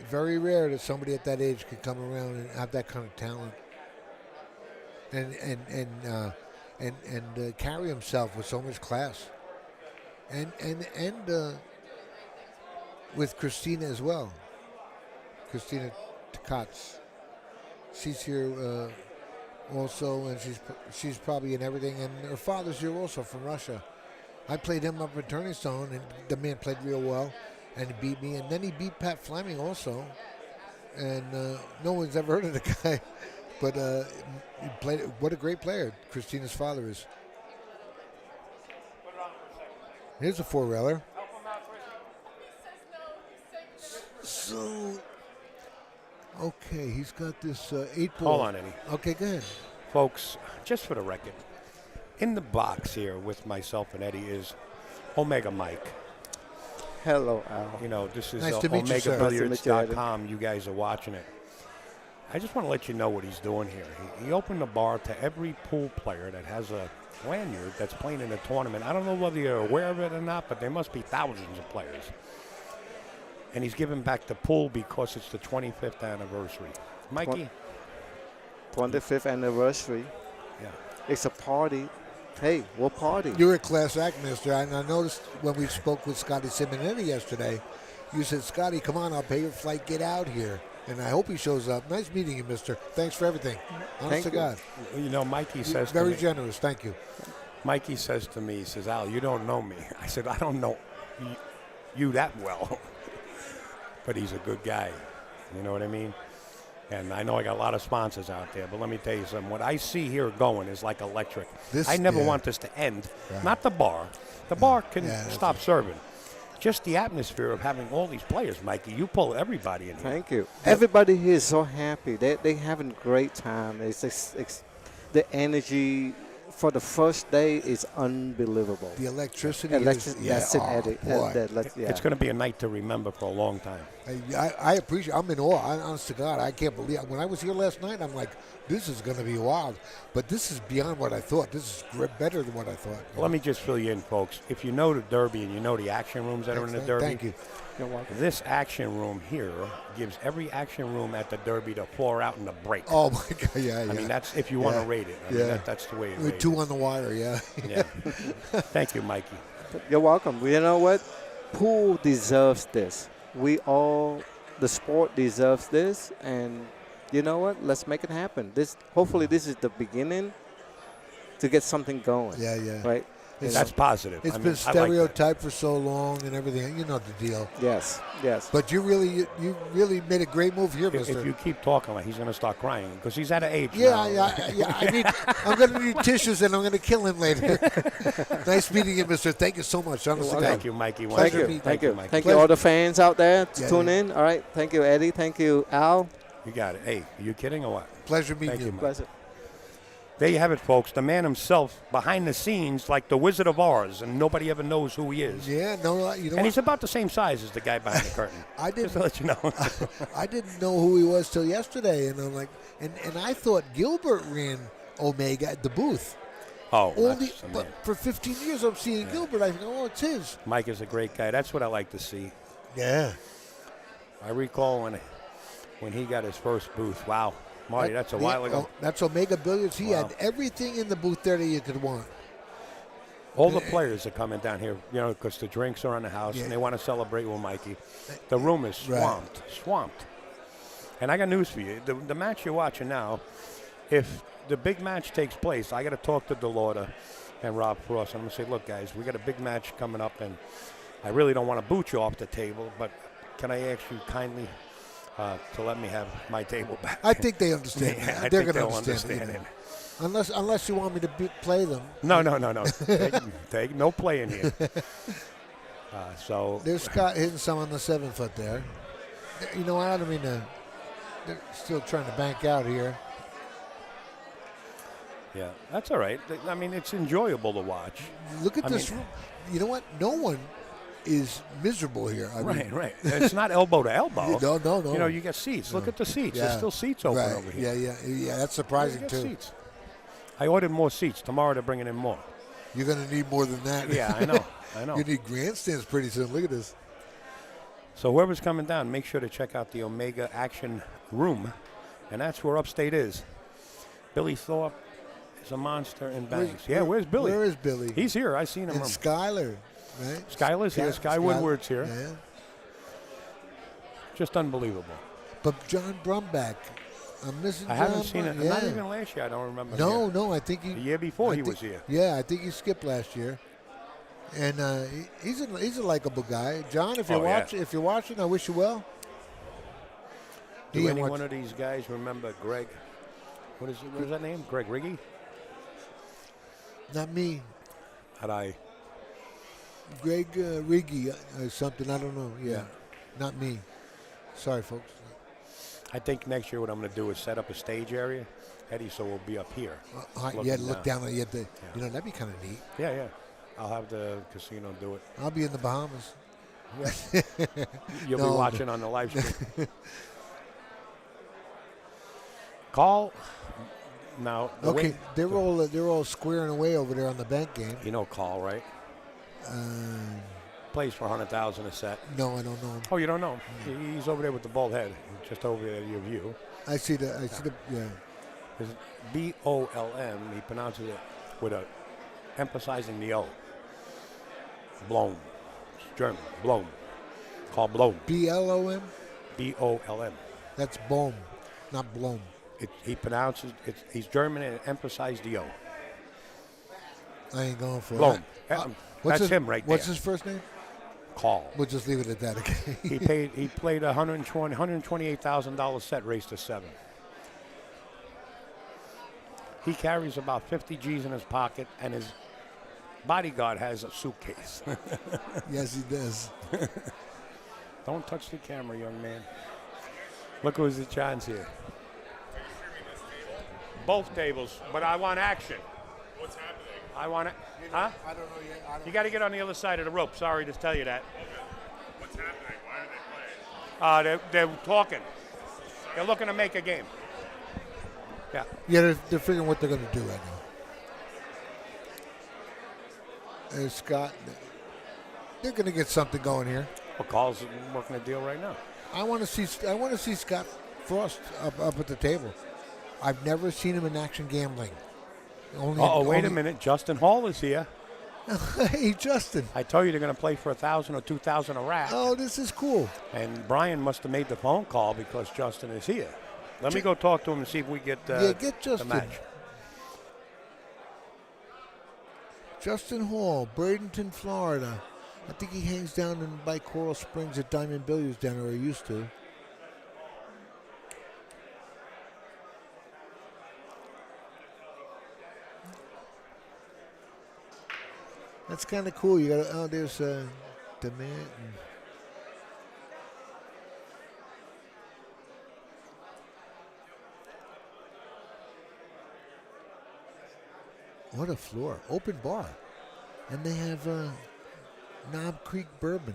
very rare that somebody at that age could come around and have that kind of talent and carry himself with so much class, and with Christina as well. Christina Tkatz, she's here also, and she's probably in everything. And her father's here also from Russia. I played him up at Turning Stone, and the man played real well. And he beat me, and then he beat Pat Fleming also. And no one's ever heard of the guy, but he played. What a great player Christina's father is. Here's a 4-railer. So, okay, he's got this 8-ball. Hold on, Eddie. Okay, go ahead. Folks, just for the record, in the box here with myself and Eddie is Omega Mike. Hello, Al. This is Nice to meet you, sir. OmegaBilliards.com. You guys are watching it. I just want to let you know what he's doing here. He opened the bar to every pool player that has a lanyard that's playing in a tournament. I don't know whether you're aware of it or not, but there must be thousands of players. And he's giving back the pool because it's the 25th anniversary. Mikey? 25th anniversary. Yeah. It's a party. Hey, what party? You're a class act, mister. And I noticed when we spoke with Scotty Simonetti yesterday, you said, Scotty, come on, I'll pay your flight. Get out here. And I hope he shows up. Nice meeting you, mister. Thanks for everything. Honest to God. Mikey says very to me, generous. Thank you. Mikey says to me, he says, Al, you don't know me. I said, I don't know you that well. But he's a good guy. You know what I mean? And I know I got a lot of sponsors out there, but let me tell you something. What I see here going is like electric. I never want this to end. Right. Not the bar. The bar can stop serving. Just the atmosphere of having all these players, Mikey. You pull everybody in here. Thank you. Everybody here is so happy. They having a great time. It's the energy for the first day is unbelievable. The electricity is, that's it, Eddie. It's going to be a night to remember for a long time. I appreciate. I'm in awe. Honest to God, I can't believe. When I was here last night, I'm like, this is going to be wild. But this is beyond what I thought. This is better than what I thought. Well, let me just fill you in, folks. If you know the Derby and you know the action rooms that are in the Derby, thank you. This action room here gives every action room at the Derby the 4 out and the break. Oh my God! Yeah. I mean, that's if you want to rate it. I mean, that's the way it rated. 2 on the wire. Yeah. Yeah. Thank you, Mikey. You're welcome. You know what? Pool deserves this. The sport deserves this, and you know what? Let's make it happen. Hopefully, this is the beginning to get something going. Yeah. Right. That's positive. It's been stereotyped for so long and everything. You know the deal. Yes. But you really made a great move here, mister. If you keep talking, he's going to start crying because he's at an age. Yeah. I'm going to need tissues, and I'm going to kill him later. Nice meeting you, mister. Thank you so much. Thank you, Mikey. Thank you. Mikey. Thank you, all the fans out there to tune in. All right. Thank you, Eddie. Thank you, Al. You got it. Hey, are you kidding or what? Pleasure meeting you. Pleasure. There you have it, folks. The man himself, behind the scenes, like the Wizard of Oz, and nobody ever knows who he is. Yeah, no, you know And what? he's about the same size as the guy behind the curtain. I Just to didn't. let you know. I didn't know who he was till yesterday, and I'm like, and I thought Gilbert ran Omega at the booth. Oh, Only, that's but for 15 years I'm seeing Gilbert. I think, oh, it's his. Mike is a great guy. That's what I like to see. Yeah. I recall when he got his first booth. Wow, Marty, that's a while ago. That's Omega Billiards. He Wow. had everything in the booth there that you could want. All the players are coming down here, you know, because the drinks are on the house and they want to celebrate with Mikey. The room is swamped. And I got news for you. The match you're watching now, if the big match takes place, I got to talk to DeLorda and Rob Frost. I'm going to say, look, guys, we got a big match coming up, and I really don't want to boot you off the table, but can I ask you kindly to let me have my table back? I think they understand. Yeah, I They're think going to they'll understand it. Unless you want me to play them. No. Take no play in here. So There's Scott hitting some on the 7 foot there. You know, I don't mean to. They're still trying to bank out here. yeah, that's all right. I mean, it's enjoyable to watch. Look at I this. mean- You know what? No one is miserable here. I mean, Right. It's not elbow to elbow. No. You know, you got seats. Look at the seats. There's still seats open Right. over here. Yeah. That's You surprising got too. seats. I ordered more seats. Tomorrow they're bringing in more. You're going to need more than that. Yeah, I know. You need grandstands pretty soon. Look at this. So whoever's coming down, make sure to check out the Omega Action Room, and that's where Upstate is. Billy Thorpe is a monster in banks. Where's Billy? Where is Billy? He's here. I seen him. And Skyler, right? Skyler's here. Sky Woodward's here. Yeah. Just unbelievable. But John Brumback, I'm missing. I haven't John seen it. Brum- Not yeah. even last year. I don't remember. No. I think he. The year before I he think- was here. Yeah, I think he skipped last year. And he's a likable guy. John, if you're watching, I wish you well. Do He any watch- one of these guys remember Greg? What is that name? Greg Riggy? Not me. Had I? Greg Riggy or something. I don't know. Yeah, not me. Sorry, folks. I think next year what I'm going to do is set up a stage area, Eddie, so we'll be up here. Look down at you. You know, that'd be kind of neat. Yeah. I'll have the casino do it. I'll be in the Bahamas. You'll No. be watching on the live stream. Call now. Okay, they're all squaring away over there on the bank game. You know Call, right? Plays for $100,000 a set. No, I don't know him. Oh, you don't know? He's over there with the bald head, just over there at your view. I see the. Yeah. It's B-O-L-M. He pronounces it with a emphasizing the O. Blom. It's German. Blom. Called Blom. B-L-O-M. B-O-L-M. That's Bohm, not Blom. He pronounces it. He's German and emphasized the O. I ain't going for Blom. that. That's him right there. What's his first name? Call. We'll just leave it at that. Okay. He played a $128,000 set, raced to 7. He carries about 50 G's in his pocket, and his bodyguard has a suitcase. Yes, he does. Don't touch the camera, young man. Look who's the chance here. Both tables, but I want action. What's happening? I want it. Huh? I don't know yet. You got to get on the other side of the rope. Sorry to tell you that. What's happening? Why are they playing? They're talking. They're looking to make a game. Yeah. Yeah, they're figuring what they're going to do right now. There's Scott. They're going to get something going here. Well, Carl's working a deal right now. I want to see Scott Frost up at the table. I've never seen him in action gambling. Wait a minute. Justin Hall is here. Hey, Justin. I told you they're going to play for $1,000 or $2,000 a rack. Oh, this is cool. And Brian must have made the phone call because Justin is here. Let me go talk to him and see if we get get Justin. the match. Justin Hall, Bradenton, Florida. I think he hangs down by Coral Springs at Diamond Billiards down there, or he used to. That's kind of cool. You got there's Demand. What a floor. Open bar. And they have Knob Creek bourbon.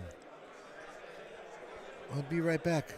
I'll be right back.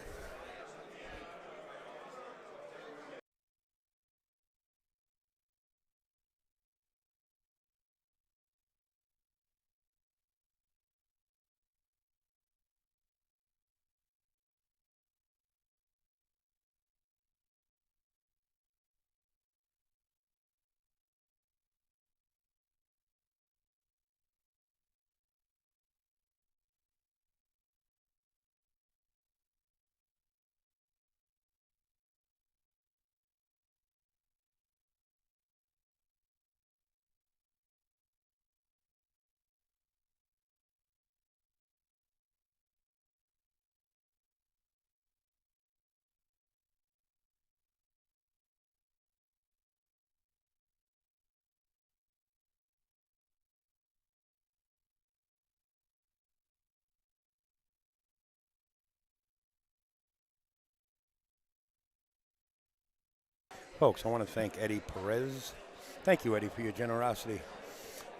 Folks, I want to thank Eddie Perez. Thank you, Eddie, for your generosity.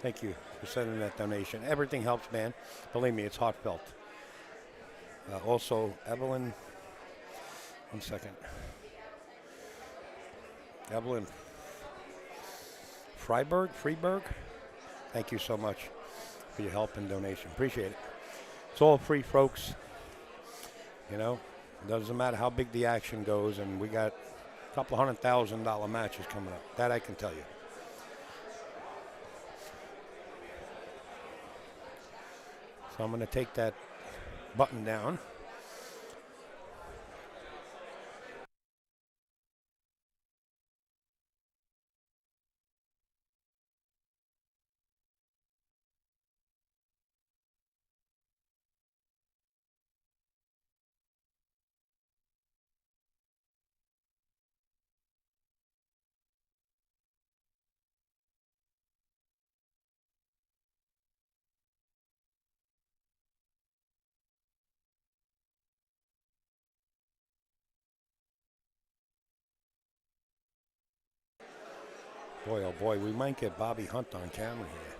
Thank you for sending that donation. Everything helps, man. Believe me, it's heartfelt. Also, Evelyn, 1 second. Evelyn Freeberg, thank you so much for your help and donation. Appreciate it. It's all free, folks. You know, it doesn't matter how big the action goes, and we got a couple $100,000 matches coming up. That I can tell you. So I'm going to take that button down. Boy, oh boy, we might get Bobby Hunt on camera here.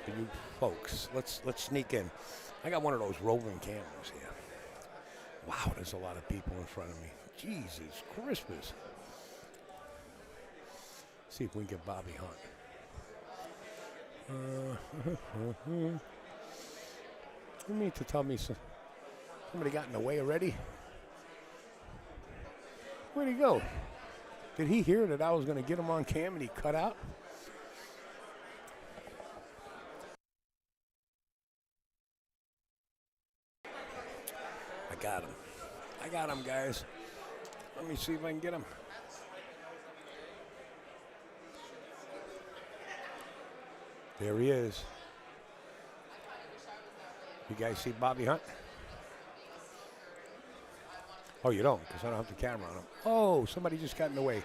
For you folks, let's sneak in. I got one of those roving cameras here. Wow, there's a lot of people in front of me. Jesus Christmas. See if we can get Bobby Hunt. You mean to tell me somebody got in the way already? Where'd he go? Did he hear that I was going to get him on cam and he cut out? I got him. I got him, guys. Let me see if I can get him. There he is. You guys see Bobby Hunt? Oh, you don't, because I don't have the camera on him. Oh, somebody just got in the way.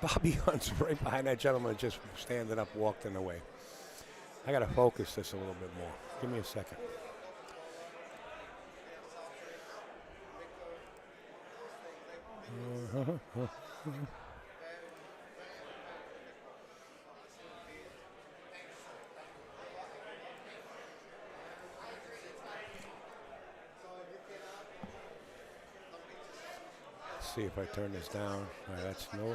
Bobby Hunt's right behind that gentleman just standing up, walked in the way. I got to focus this a little bit more. Give me a second. See if I turn this down. All right, that's no.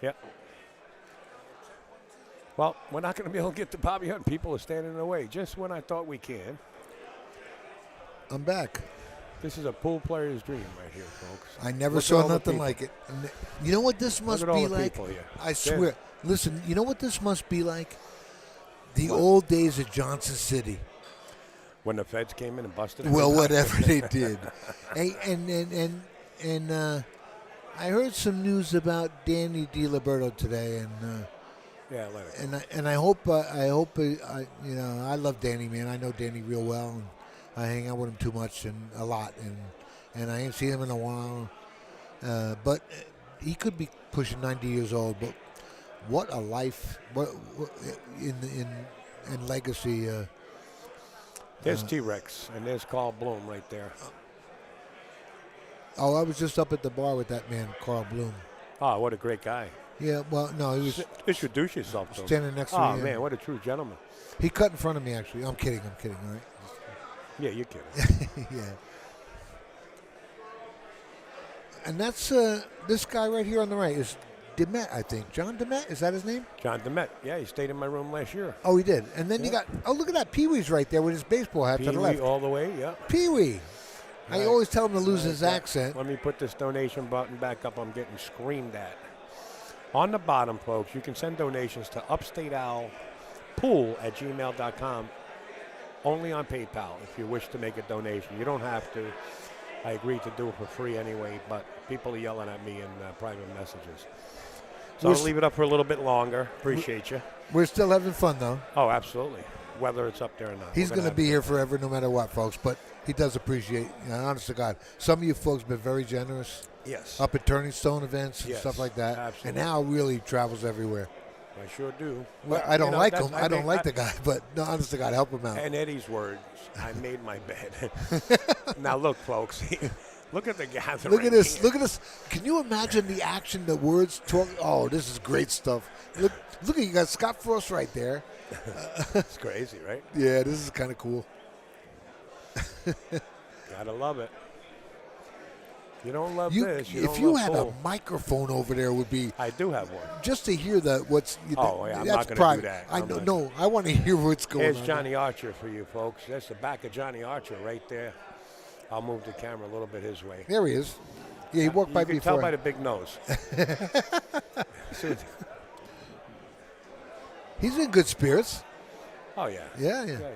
Yep. Well, we're not going to be able to get to Bobby Hunt. People are standing in the way. Just when I thought we can. I'm back. This is a pool player's dream right here, folks. I never Look at saw all the nothing people. like it. And you know what this must Look at all be the like? people here. I swear. Listen, you know what this must be like? The What? old days of Johnson City. When the feds came in and busted it? Well, whatever they did. Hey, and I heard some news about Danny DiLiberto today, and Yeah, let it. and I hope you know, I love Danny, man. I know Danny real well, and I hang out with him too much and a lot, and I ain't seen him in a while. But he could be pushing 90 years old. But what a life! What in legacy. There's T-Rex, and there's Carl Bloom right there. Oh, I was just up at the bar with that man, Carl Bloom. Oh, what a great guy. Yeah, well, no, he was Introduce yourself to him. standing next to me. Oh, yeah. man, what a true gentleman. He cut in front of me, actually. I'm kidding, all right? Yeah, you're kidding. Yeah. And that's this guy right here on the right is Demet, I think. John Demet, is that his name? John DeMett. Yeah, he stayed in my room last year. Oh, he did. And then you got, oh, look at that. Pee Wee's right there with his baseball hat to the Pee-wee left. all the way, yeah. Pee Wee. I Right. always tell him to lose Right, his yeah. accent. Let me put this donation button back up. I'm getting screamed at. On the bottom, folks, you can send donations to upstateowlpool@gmail.com. Only on PayPal if you wish to make a donation. You don't have to. I agreed to do it for free anyway, but people are yelling at me in private messages. So We're I'll leave it up for a little bit longer. Appreciate you. We're still having fun, though. Oh, absolutely. Whether it's up there or not. He's We're going to have be a here good forever no matter what, folks. But he does appreciate, honest to God. Some of you folks have been very generous. time. Yes. Up at Turning Stone events and Yes, stuff like that. absolutely. And now really travels everywhere. I sure do. Well, But, I don't you know, like that's- him. I don't like the guy, but no, honest to God, help him out. And Eddie's words, I made my bed. Now look, folks, look at the gathering. Look at this. here. Look at this. Can you imagine the action, the words talk? Oh, this is great stuff. Look at you got Scott Frost right there. It's crazy, right? Yeah, this is kind of cool. Gotta love it. You don't love You, this. You if don't you love had pool. a microphone over there, would be I do have one. just to hear what's. Oh, yeah, I'm that's not gonna do private. that. I I'm know. not- No, I want to hear what's going Here's on. Johnny Archer for you folks. That's the back of Johnny Archer right there. I'll move the camera a little bit his way. There he is. Yeah, he walked by You can before. tell by the big nose. He's in good spirits. Oh, yeah. Yeah. Yeah, yeah.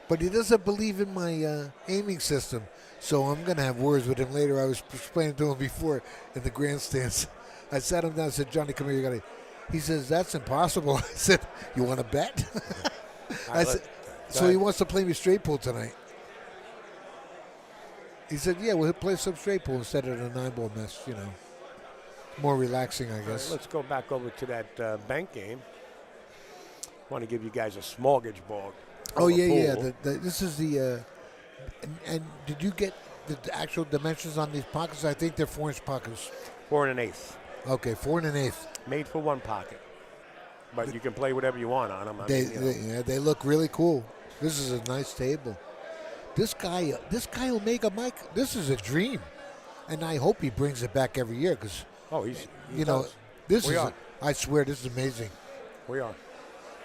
But he doesn't believe in my aiming system, so I'm going to have words with him later. I was explaining to him before in the grandstands. I sat him down and said, Johnny, come here. You got to. He says, that's impossible. I said, you want to bet? I said, so he wants to play me straight pool tonight. He said, yeah, we'll play some straight pool instead of the 9-ball mess, More relaxing, I guess. Let's go back over to that bank game. Want to give you guys a smorgasbord. Oh, of a yeah. pool. This is the. And did you get the actual dimensions on these pockets? I think they're 4-inch pockets. 4 1/8. Okay, 4 1/8. Made for one pocket. But you can play whatever you want on them. They look really cool. This is a nice table. This guy Omega Mike, this is a dream, and I hope he brings it back every year because he does. this We is. are. I swear this is amazing. We are.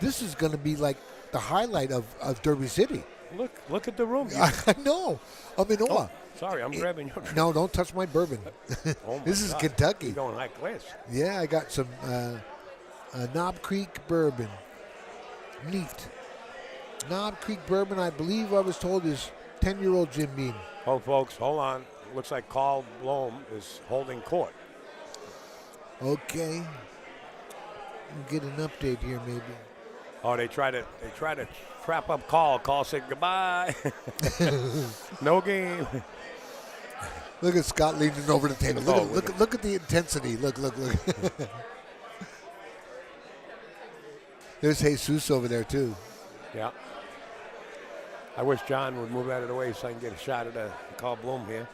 This is going to be like the highlight of Derby City. Look at the room. I know. I'm in awe. Oh, sorry, I'm grabbing your drink. No, don't touch my bourbon. Oh my This is God. Kentucky. You're going high class. Yeah, I got some Knob Creek bourbon. Neat. Knob Creek bourbon, I believe I was told, is 10-year-old Jim Beam. Oh, folks, hold on. Looks like Carl Bloom is holding court. Okay. We'll get an update here, maybe. Oh, they try to trap up Carl. Carl said goodbye. No game. Look at Scott leaning over the table. Oh, Look at the intensity. Look. There's Jesus over there, too. Yeah. I wish John would move out of the way so I can get a shot at Carl Bloom here.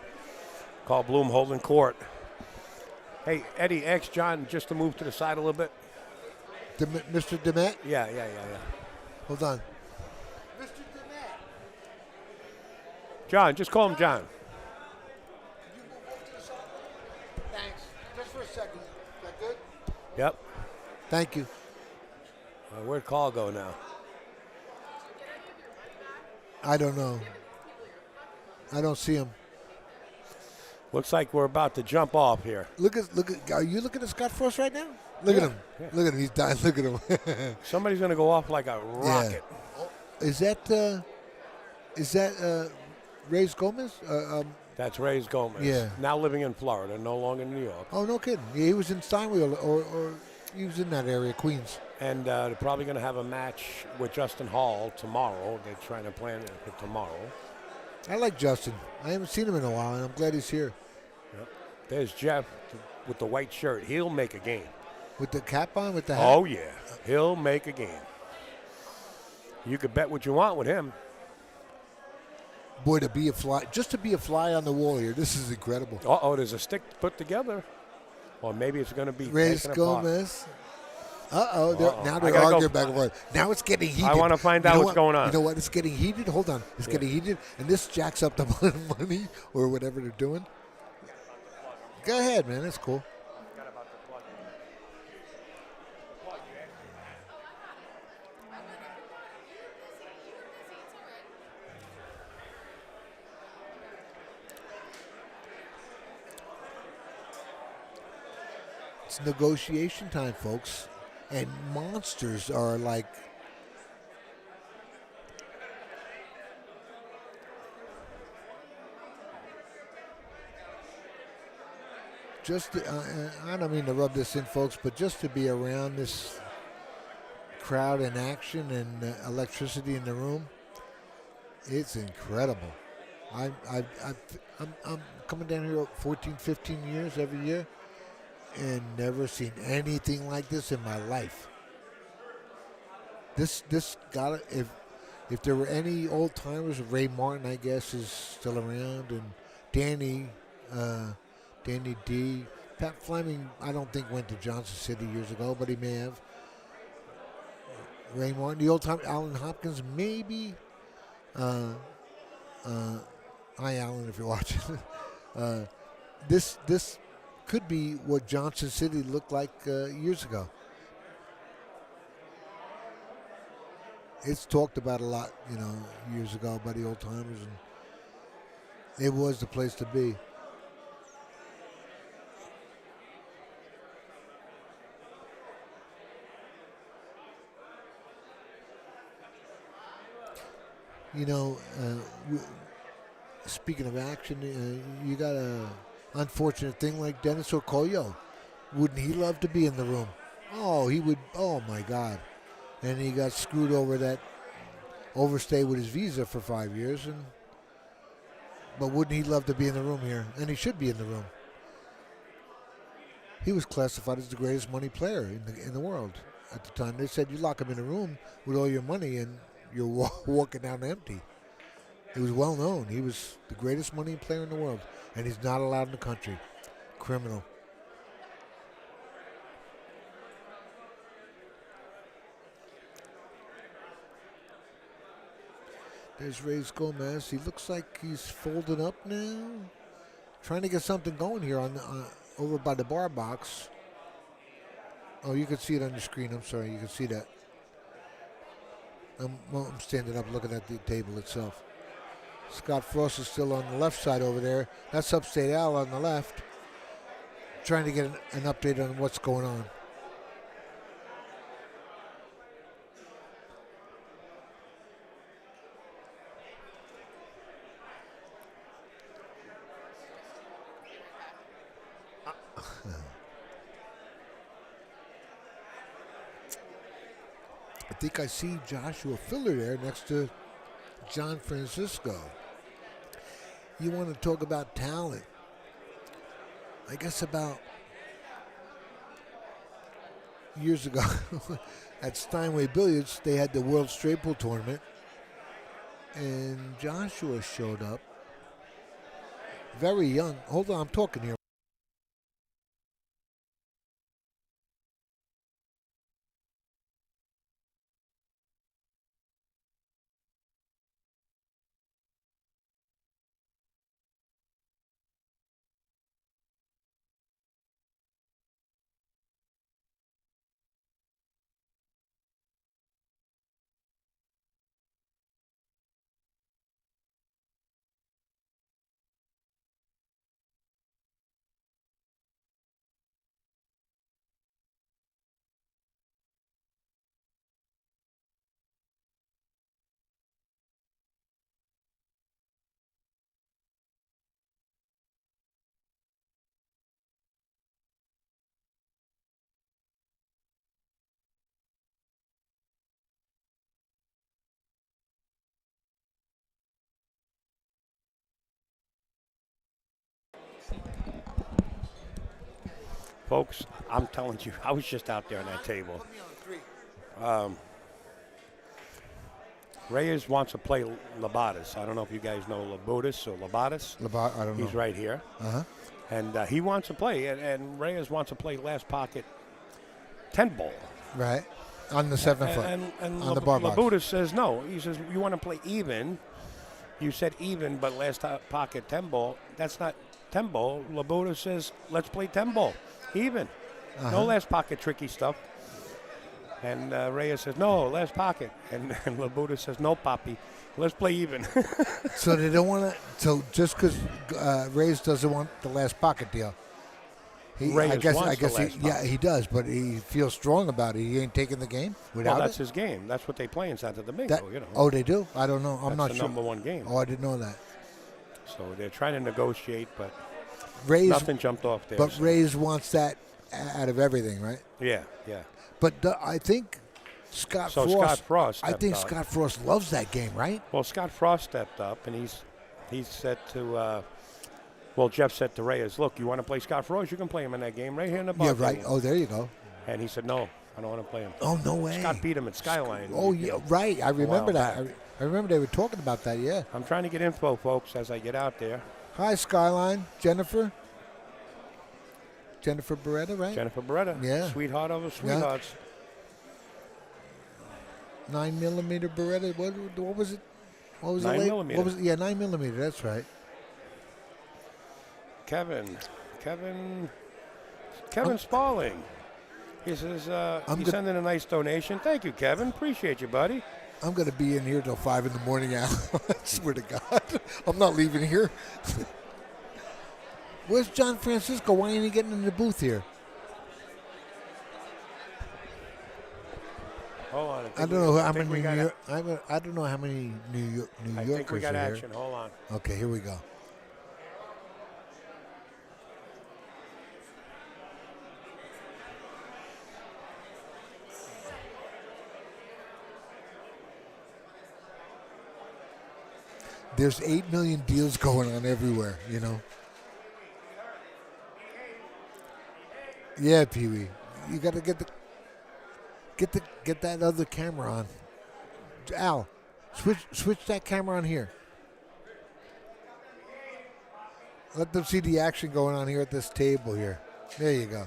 Carl Bloom holding court. Hey, Eddie, ask John just to move to the side a little bit. Mr. Demet? Yeah. Hold on. John, just call him John. Thanks. Just for a second. Is that good? Yep. Thank you. Where'd Carl go now? I don't know. I don't see him. Looks like we're about to jump off here. Look at. Are you looking at Scott Frost right now? Look at him. Yeah. Look at him. He's dying. Look at him. Somebody's going to go off like a rocket. Is that Reyes Gomez? That's Reyes Gomez. Yeah. Now living in Florida, no longer in New York. Oh, no kidding. Yeah, he was in Steinway or he was in that area, Queens. And they're probably going to have a match with Justin Hall tomorrow. They're trying to plan it for tomorrow. I like Justin. I haven't seen him in a while, and I'm glad he's here. Yep. There's Jeff with the white shirt. He'll make a game. With the cap on, with the hat? Oh, yeah. He'll make a game. You could bet what you want with him. Boy, to be a fly, just to be a fly on the wall here, this is incredible. Uh-oh, there's a stick put together. Or maybe it's going to be Reyes taken apart. Gomez. Now I they're gotta arguing go. back and forth. Now it's getting heated. I want to find You out know what's what? going on. You know what? It's getting heated. Hold on. It's getting heated, and this jacks up the money or whatever they're doing. Go ahead, man. That's cool. It's negotiation time, folks. And monsters are like just I don't mean to rub this in, folks, but just to be around this crowd and action and electricity in the room, it's incredible. I'm coming down here 14, 15 years every year and never seen anything like this in my life. This got if there were any old timers, Ray Martin, I guess, is still around, and Danny D. Pat Fleming, I don't think went to Johnson City years ago, but he may have. Ray Martin, the old time Alan Hopkins, maybe. Hi, Alan, if you're watching. This could be what Johnson City looked like years ago. It's talked about a lot, years ago by the old timers, and it was the place to be. Speaking of action, you got a unfortunate thing like Dennis Okoye. Wouldn't he love to be in the room? Oh, he would. Oh, my God. And he got screwed over that overstay with his visa for 5 years. But wouldn't he love to be in the room here? And he should be in the room. He was classified as the greatest money player in the world at the time. They said you lock him in a room with all your money and you're walking out empty. It was well known. He was the greatest money player in the world, and he's not allowed in the country. Criminal. There's Reyes Gomez. He looks like he's folding up now, trying to get something going here over by the bar box. Oh, you can see it on your screen. I'm sorry, you can see that. I'm standing up looking at the table itself. Scott Frost is still on the left side over there. That's Upstate Al on the left, trying to get an update on what's going on. I think I see Joshua Filler there next to John Francisco. You want to talk about talent? I guess about years ago at Steinway Billiards, they had the World Straight Pool Tournament, and Joshua showed up. Very young. Hold on, I'm talking here. Folks, I'm telling you, I was just out there on that table. Reyes wants to play Labadas. I don't know if you guys know Labudas or Labadas. I don't know. He's right here. Uh-huh. And he wants to play, and Reyes wants to play last pocket 10 ball. Right. On the 7 foot. And on the bar box. Labudas says no. He says, you want to play even. You said even, but last pocket 10 ball. That's not 10 ball. Labudas says, let's play 10 ball. Even. No last pocket tricky stuff. And Reyes says, no, last pocket. And Labuda says, no, Papi, let's play even. So they don't want to. So just because Reyes doesn't want the last pocket deal, Reyes I guess wants the last yeah, pocket. he does, but he feels strong about it. He ain't taking the game without Well, that's it. his game. That's what they play in Santo Domingo, That- you know. Oh, they do. I don't know. I'm That's not the sure. number one game. Oh, I didn't know that. So they're trying to negotiate, but Reyes, nothing jumped off there. but so. Reyes wants that out of everything, right? Yeah, yeah. But I think Scott So Frost. Scott Frost I think stepped up. Scott Frost loves that game, right? Well, Scott Frost stepped up, and he's said to, Jeff said to Reyes, look, you want to play Scott Frost? You can play him in that game right here in the bar. Yeah, right. Oh, there you go. And he said, no, I don't want to play him. Oh, no way. Scott beat him at Skyline. Oh, yeah, right. I remember that. back. I remember they were talking about that, yeah. I'm trying to get info, folks, as I get out there. Hi, Skyline. Jennifer Beretta, right? Jennifer Beretta. Yeah. Sweetheart of a sweethearts. 9mm Beretta. What was it? What was 9mm. What was it? Yeah, 9mm. That's right. Kevin Spaulding. He says he's sending a nice donation. Thank you, Kevin. Appreciate you, buddy. I'm going to be in here till 5 in the morning, Al. I swear to God. I'm not leaving here. Where's John Francisco? Why ain't he getting in the booth here? Hold on. I don't know how many New York. I don't know how many New Yorkers I think we got are action. here. Hold on. Okay, here we go. There's 8 million deals going on everywhere, you know. Yeah, Pee Wee, you got to get that other camera on. Al, switch that camera on here. Let them see the action going on here at this table here. There you go.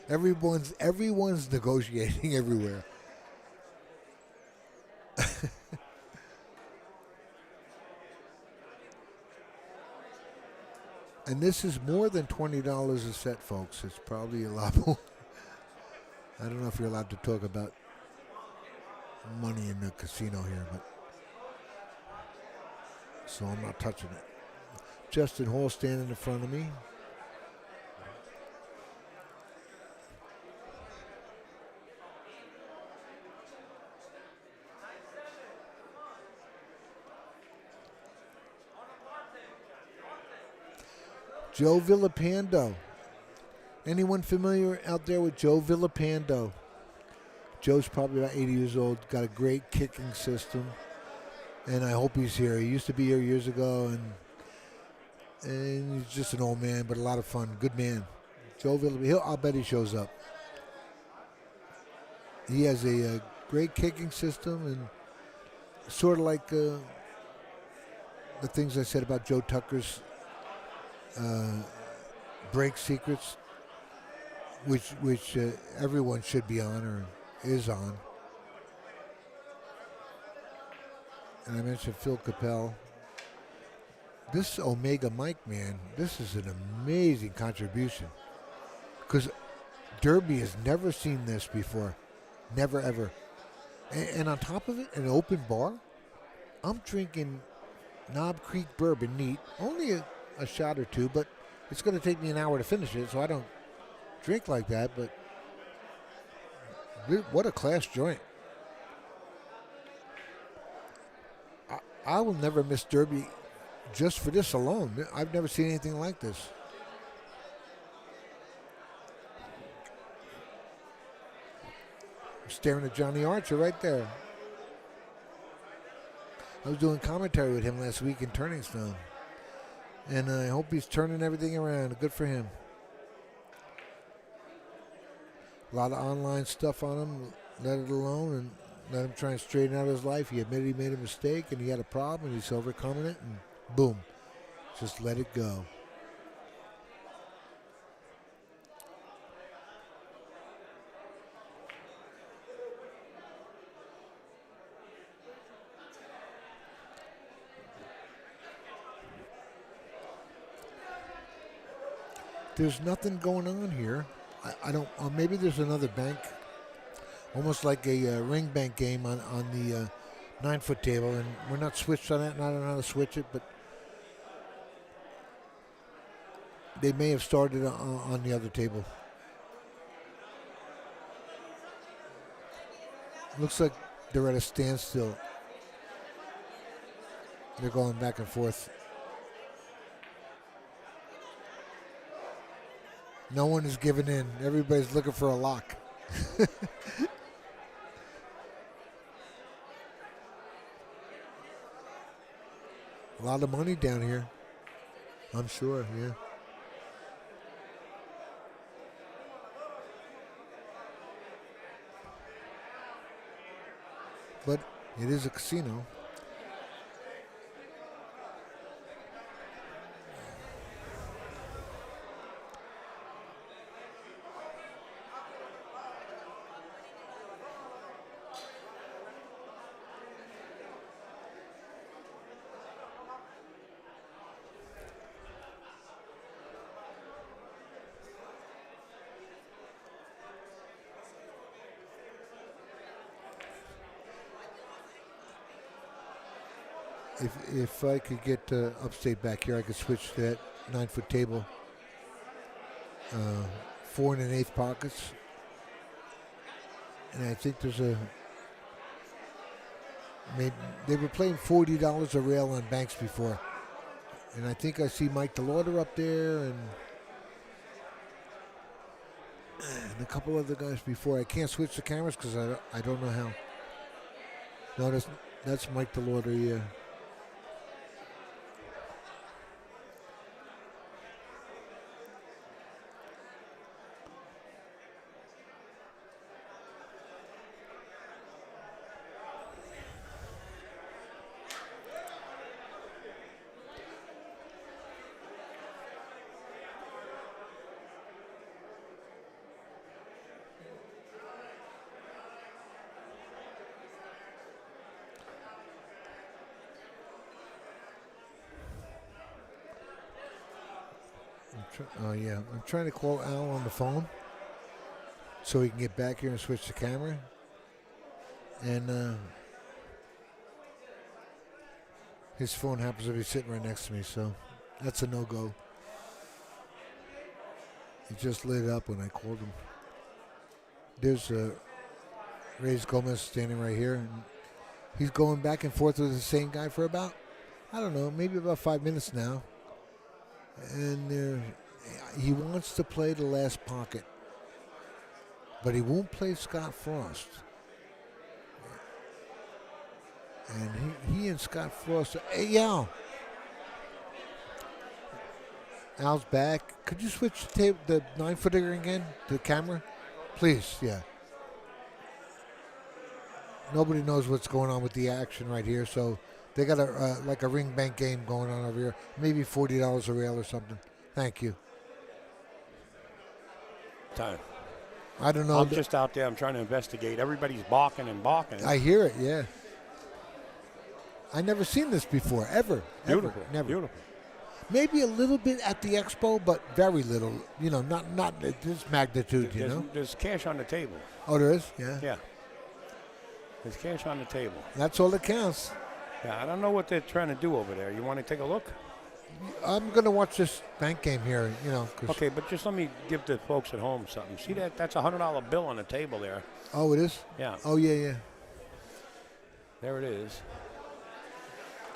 Everyone's negotiating everywhere. And this is more than $20 a set, folks. It's probably a lot more. I don't know if you're allowed to talk about money in the casino here, but so I'm not touching it. Justin Hall standing in front of me. Joe Villapando. Anyone familiar out there with Joe Villapando? Joe's probably about 80 years old, got a great kicking system, and I hope he's here. He used to be here years ago, and he's just an old man, but a lot of fun. Good man. Joe Villapando, I'll bet he shows up. He has a great kicking system, and sort of like the things I said about Joe Tucker's break secrets, which everyone should be on or is on. And I mentioned Phil Capel. This Omega Mike, man, this is an amazing contribution. Because Derby has never seen this before. Never, ever. And on top of it, an open bar, I'm drinking Knob Creek bourbon neat. Only a shot or two, but it's going to take me an hour to finish it, so I don't drink like that, but what a class joint. I will never miss Derby just for this alone. I've never seen anything like this. I'm staring at Johnny Archer right there. I was doing commentary with him last week in Turning Stone. And I hope he's turning everything around. Good for him. A lot of online stuff on him. Let it alone. And let him try and straighten out his life. He admitted he made a mistake and he had a problem and he's overcoming it, and boom, just let it go. There's nothing going on here. I don't. Or maybe there's another bank, almost like a ring bank game on the 9-foot table, and we're not switched on that. And I don't know how to switch it, but they may have started on the other table. Looks like they're at a standstill. They're going back and forth. No one is giving in. Everybody's looking for a lock. A lot of money down here. I'm sure, yeah. But it is a casino. If I could get upstate back here, I could switch to that 9-foot table. 4 1/8 pockets. And I think there's they were playing $40 a rail on banks before. And I think I see Mike DeLauder up there and a couple other guys before. I can't switch the cameras because I don't know how. No, that's Mike DeLauder, yeah. I'm trying to call Al on the phone so he can get back here and switch the camera. And his phone happens to be sitting right next to me, so that's a no-go. He just lit up when I called him. There's Reyes Gomez standing right here, and he's going back and forth with the same guy for about, I don't know, maybe about 5 minutes now. And he wants to play the last pocket, but he won't play Scott Frost. And he and Scott Frost. Hey, Al. Al's back. Could you switch the 9-footer again, the camera? Please, yeah. Nobody knows what's going on with the action right here, so they got like a ring bank game going on over here. Maybe $40 a rail or something. Thank you. Time. I don't know. I'm just out there. I'm trying to investigate. Everybody's balking and balking. I hear it, yeah. I never seen this before, ever. Beautiful. Ever, never. Beautiful. Maybe a little bit at the expo, but very little. You know, not this magnitude, you know. There's cash on the table. Oh, there is? Yeah. Yeah. There's cash on the table. That's all that counts. Yeah, I don't know what they're trying to do over there. You want to take a look? I'm going to watch this bank game here, you know. Okay, but just let me give the folks at home something. See that? That's a $100 bill on the table there. Oh, it is? Yeah. Oh, yeah. There it is.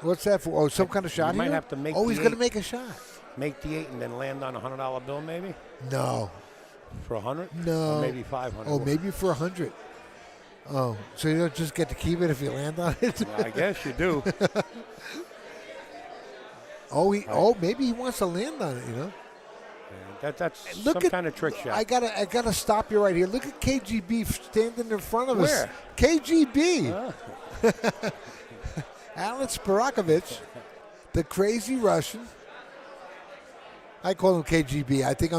What's that for? Oh, some kind of shot You might here? have to make Oh, the he's going to eight. make a shot. Make the 8 and then land on a $100 bill maybe? No. For 100? No. Or maybe 500. Oh, maybe for 100. Oh, so you don't just get to keep it if you land on it? Well, I guess you do. Maybe he wants to land on it, you know. That's Look some at, kind of trick shot. I gotta stop you right here. Look at KGB standing in front of us. Where? KGB. Ah. Alex Barakovich, the crazy Russian. I call him KGB. I think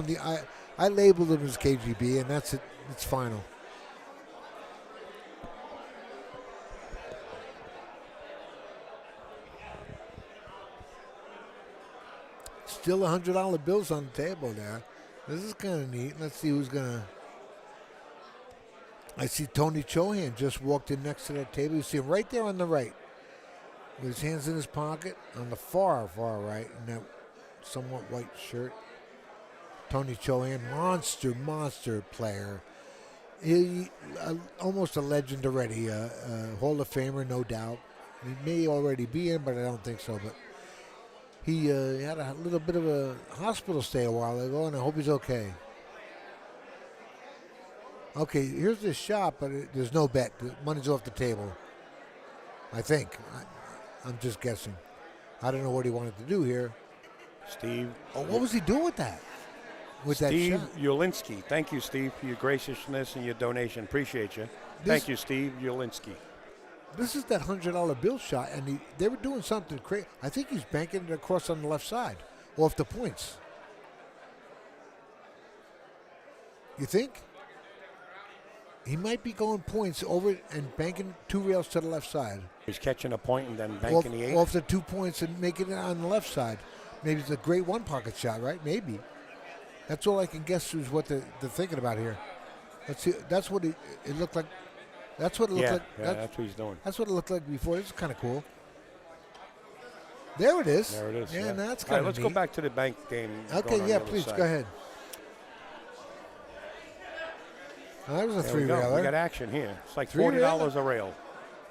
I labeled him as KGB, and that's it. It's final. Still $100 bills on the table there. This is kind of neat. Let's see who's gonna. I see Tony Chohan just walked in next to that table. You see him right there on the right, with his hands in his pocket on the far right, in that somewhat white shirt. Tony Chohan, monster player. He almost a legend already, a Hall of Famer, no doubt. He may already be in, but I don't think so. But he had a little bit of a hospital stay a while ago, and I hope he's okay. Okay, here's this shot, but there's no bet. The money's off the table. I think. I'm just guessing. I don't know what he wanted to do here. Steve. Oh, what was he doing with that? With Steve that shot? Ulinski. Thank you, Steve, for your graciousness and your donation. Appreciate you. Thank you, Steve Ulinski. This is that $100 bill shot, and they were doing something crazy. I think he's banking it across on the left side, off the points. You think? He might be going points over and banking 2 rails to the left side. He's catching a point and then banking the 8. Off the 2 points and making it on the left side. Maybe it's a great one pocket shot, right? Maybe. That's all I can guess is what they're thinking about here. Let's see. That's what it looked like. That's what it looked like. Yeah, that's what he's doing. That's what it looked like before. This is kind of cool. There it is. There it is. Yeah, that's All kind right, of let's neat. go back to the bank game. Okay, going on yeah, the other please, side. go ahead. Oh, that was a There we 3 go. railer. We got action here. It's like Three $40 a rail.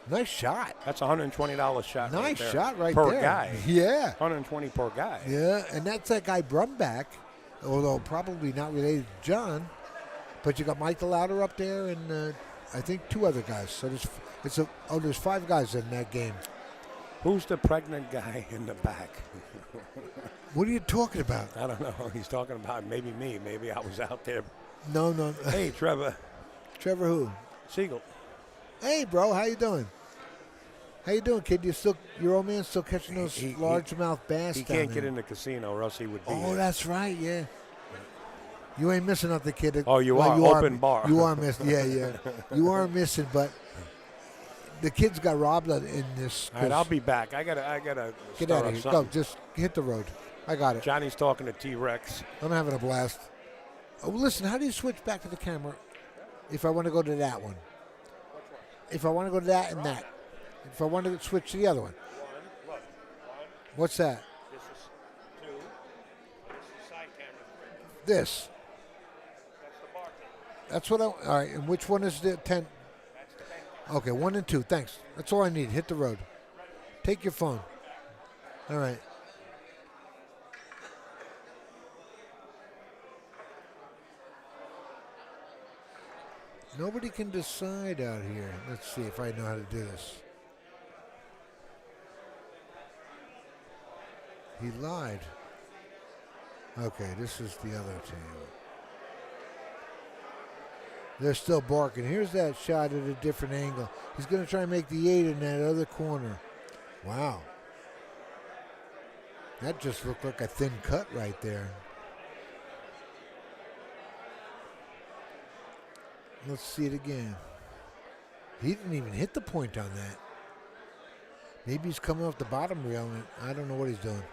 Nice shot. That's a $120 shot. Nice right shot right per there. guy. Yeah. 120 per guy. Yeah, and that's that guy Brumback, although probably not related to John. But you got Michael Lauder up there, and I think 2 other guys. So there's 5 guys in that game. Who's the pregnant guy in the back? What are you talking about? I don't know. He's talking about maybe me. Maybe I was out there. No. Hey, Trevor. Trevor who? Siegel. Hey, bro, how you doing? How you doing, kid? Your old man still catching those largemouth bass? He down can't there? get in the casino, or else he would be. Oh, here. that's right. Yeah. You ain't missing nothing, kid. Oh, you Well, are. Open bar. You are missing. Yeah. You are missing, but the kids got robbed in this. All right, I'll be back. I gotta Get start out up of here. something. Go, just hit the road. I got it. Johnny's talking to T-Rex. I'm having a blast. Oh, listen, how do you switch back to the camera if I want to go to that one? If I want to go to that and that. If I want to switch to the other one. What's that? This is 2. This is side camera 3. This. That's the bar table. That's what I. All right, and which one is the 10? That's the bank. Okay, 1 and 2. Thanks. That's all I need. Hit the road. Take your phone. All right. Nobody can decide out here. Let's see if I know how to do this. He lied. Okay, this is the other team. They're still barking. Here's that shot at a different angle. He's going to try and make the 8 in that other corner. Wow. That just looked like a thin cut right there. Let's see it again. He didn't even hit the point on that. Maybe he's coming off the bottom rail, and I don't know what he's doing.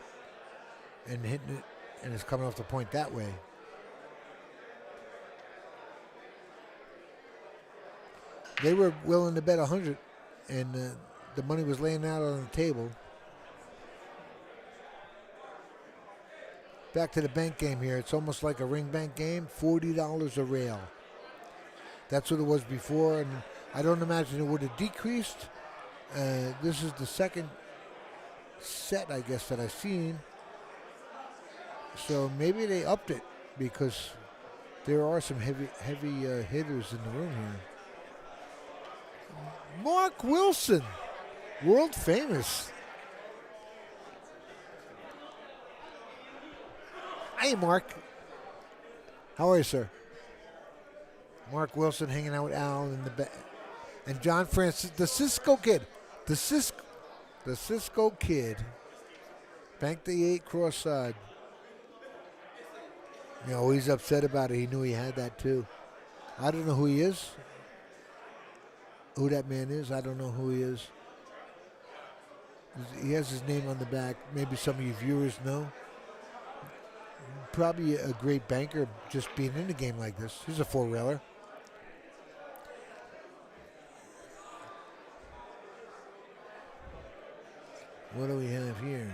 And hitting it, and it's coming off the point that way. They were willing to bet 100, and the money was laying out on the table. Back to the bank game here. It's almost like a ring bank game. $40 a rail. That's what it was before, and I don't imagine it would have decreased. This is the second set, I guess, that I've seen. So maybe they upped it because there are some heavy hitters in the room here. Mark Wilson, world famous. Hey, Mark. How are you, sir? Mark Wilson hanging out with Al in the back. And John Francis, the Cisco kid. The Cisco kid. Banked the 8 cross side. You know, he's upset about it. He knew he had that too. I don't know who he is. Who that man is, I don't know who he is. He has his name on the back. Maybe some of you viewers know. Probably a great banker just being in a game like this. He's a 4-railer. What do we have here?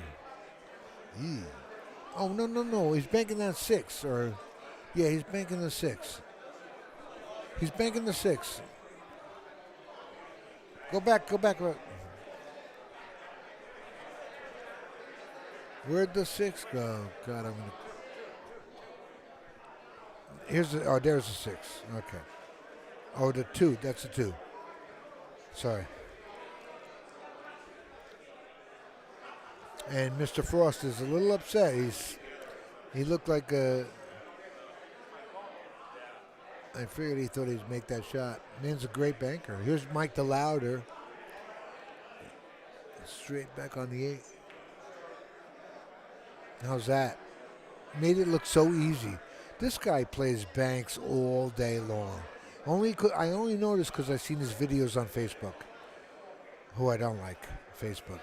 Oh, no. He's banking that 6. Yeah, he's banking the 6. He's banking the 6. Go back. Where'd the 6 go? God, I'm gonna. There's the 6. Okay. Oh, the 2. That's the 2. Sorry. And Mr. Frost is a little upset. He looked like a. I figured he thought he'd make that shot. Man's a great banker. Here's Mike the Louder. Straight back on the 8. How's that? Made it look so easy. This guy plays banks all day long. I only noticed because I've seen his videos on Facebook. Who I don't like, Facebook.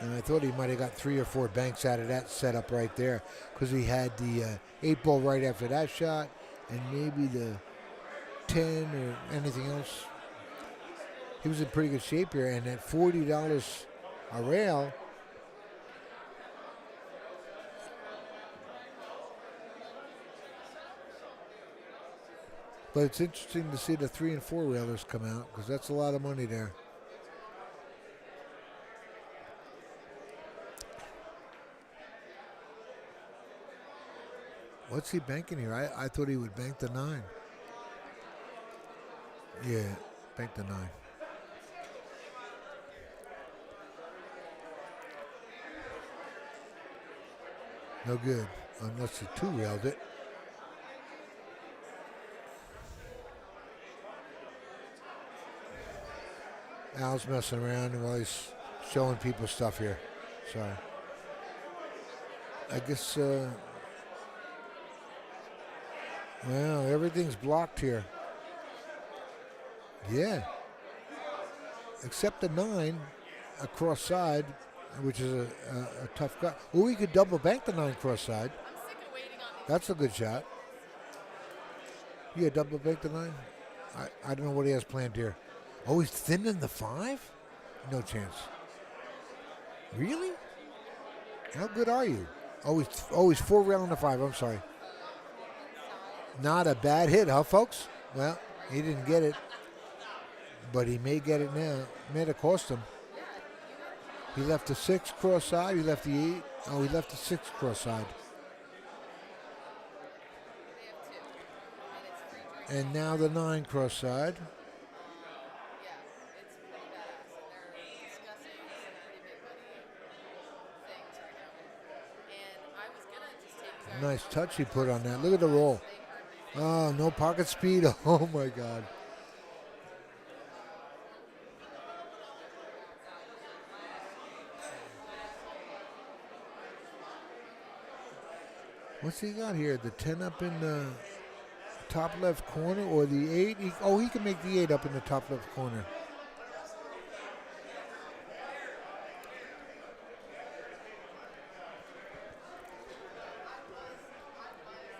And I thought he might have got 3 or 4 banks out of that setup right there because he had the 8 ball right after that shot and maybe the 10 or anything else. He was in pretty good shape here, and at $40 a rail, but it's interesting to see the 3 and 4 railers come out because that's a lot of money there. What's he banking here? I thought he would bank the 9. Yeah, bank the 9. No good, unless the 2 railed it. Al's messing around while he's showing people stuff here. Sorry. I guess, well, everything's blocked here. Yeah. Except the 9 across side, which is a tough cut. Oh, he could double bank the 9 cross side. That's a good shot. Yeah, double bank the 9. I don't know what he has planned here. Oh, he's thinning the 5? No chance. Really? How good are you? Oh, he's 4 railing the 5. I'm sorry. Not a bad hit, huh, folks? Well, he didn't get it, but he may get it now. May have cost him. He left the 6 cross side. He left the 8. Oh, he left the 6 cross side. And now the 9 cross side. Nice touch he put on that. Look at the roll. Oh, no pocket speed. Oh, my God. What's he got here? The 10 up in the top left corner or the 8? He can make the 8 up in the top left corner.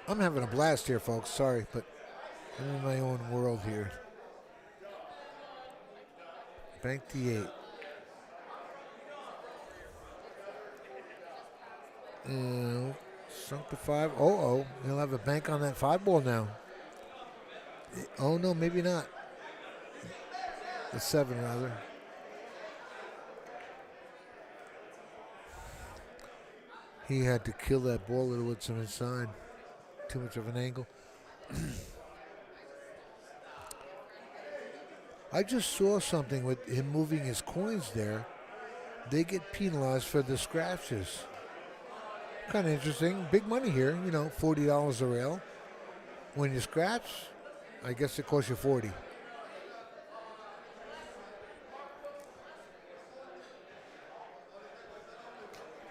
I'm having a blast here, folks. Sorry, but I'm in my own world here. Bank the 8. Sunk the 5. Oh, he'll have a bank on that 5 ball now. Oh, no, maybe not. The 7, rather. He had to kill that ball with some inside. Too much of an angle. I just saw something with him moving his coins there. They get penalized for the scratches. Kind of interesting. Big money here, you know, $40 a rail. When you scratch, I guess it costs you 40.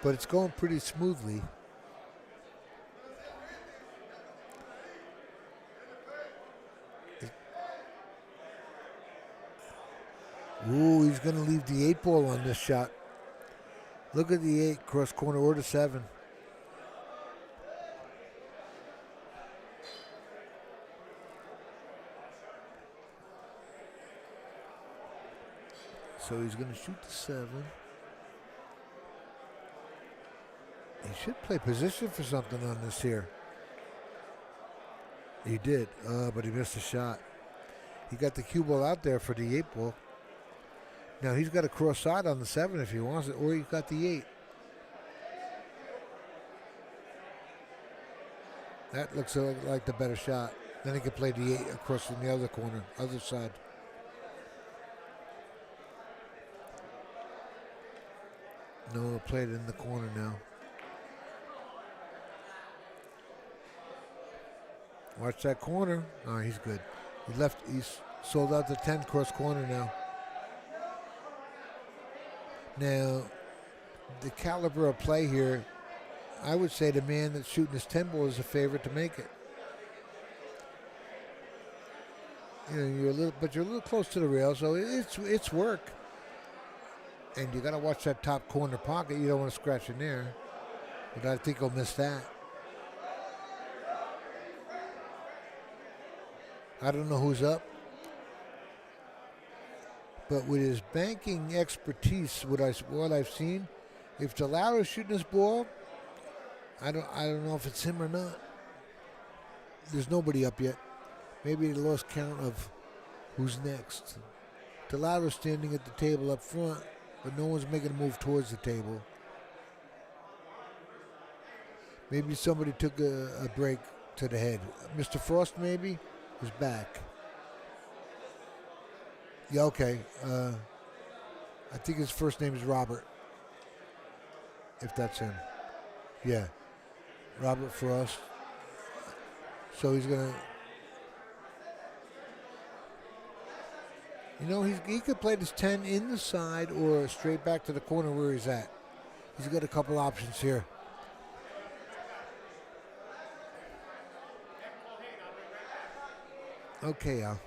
But it's going pretty smoothly. Ooh, he's going to leave the 8-ball on this shot. Look at the 8, cross corner or the 7. So he's going to shoot the 7. He should play position for something on this here. He did, but he missed a shot. He got the cue ball out there for the 8-ball. Now he's got a cross side on the 7 if he wants it, or he's got the 8. That looks like the better shot. Then he can play the 8 across from the other corner, other side. No, he'll play it in the corner now. Watch that corner. Oh, he's good. He's sold out the 10 cross corner now. Now, the caliber of play here, I would say the man that's shooting his 10 ball is a favorite to make it. You know, you're a little close to the rail, so it's work. And you got to watch that top corner pocket. You don't want to scratch in there. But I think he'll miss that. I don't know who's up. But with his banking expertise, what I've seen, if Delauro's shooting this ball, I don't know if it's him or not. There's nobody up yet. Maybe they lost count of who's next. Delauro's standing at the table up front, but no one's making a move towards the table. Maybe somebody took a break to the head. Mr. Frost maybe is back. Yeah, okay. I think his first name is Robert, if that's him. Yeah, Robert Frost. So he's going to... You know, he could play this 10 in the side or straight back to the corner where he's at. He's got a couple options here. Okay, Al.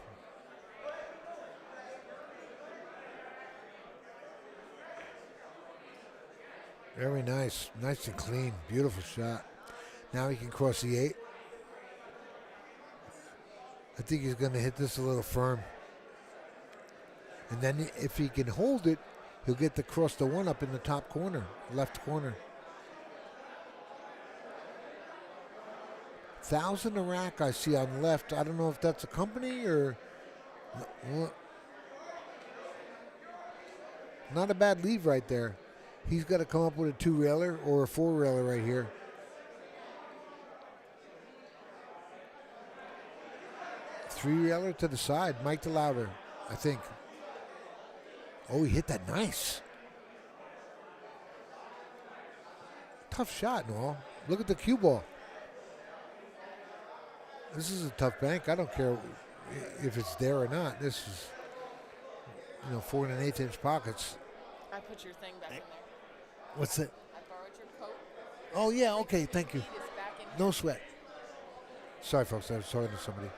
Very nice. Nice and clean. Beautiful shot. Now he can cross the 8. I think he's going to hit this a little firm. And then if he can hold it, he'll get to cross the 1 up in the top corner, left corner. 1,000 a rack I see on the left. I don't know if that's a company or... Not a bad leave right there. He's got to come up with a 2-railer or a 4-railer right here. Three-railer to the side. Mike DeLauder, I think. Oh, he hit that nice. Tough shot and all. Look at the cue ball. This is a tough bank. I don't care if it's there or not. This is, 4 1/8 inch pockets. I put your thing back in there. What's that? I borrowed your coat. Oh, yeah, okay, thank you. Feet is back in No here. sweat. Sorry, folks, I was talking to somebody.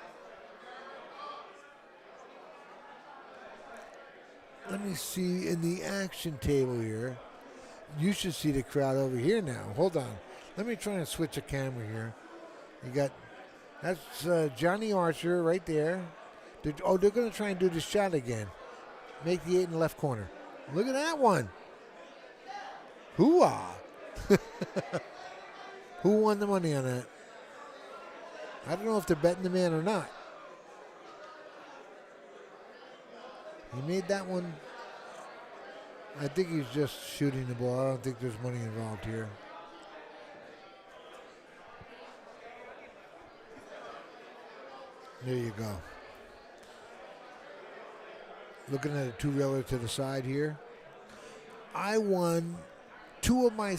Let me see in the action table here. You should see the crowd over here now. Hold on. Let me try and switch a camera here. You got, that's Johnny Archer right there. They're going to try and do the shot again. Make the 8 in the left corner. Look at that one. Hoo-ah. Who won the money on that? I don't know if they're betting the man or not. He made that one. I think he's just shooting the ball. I don't think there's money involved here. There you go. Looking at a 2-railer to the side here. I won two of my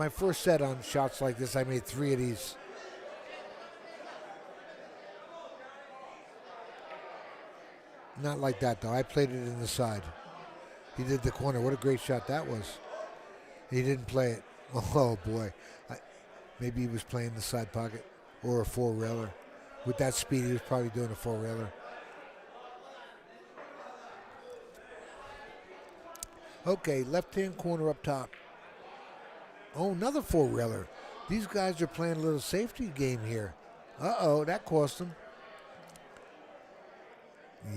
first set on shots like this, I made 3 of these. Not like that, though. I played it in the side. He did the corner. What a great shot that was. He didn't play it. Oh, boy. Maybe he was playing the side pocket or a four-railer. With that speed, he was probably doing a four-railer. Okay, left-hand corner up top. Oh, another four-railer. These guys are playing a little safety game here. Uh-oh, that cost them.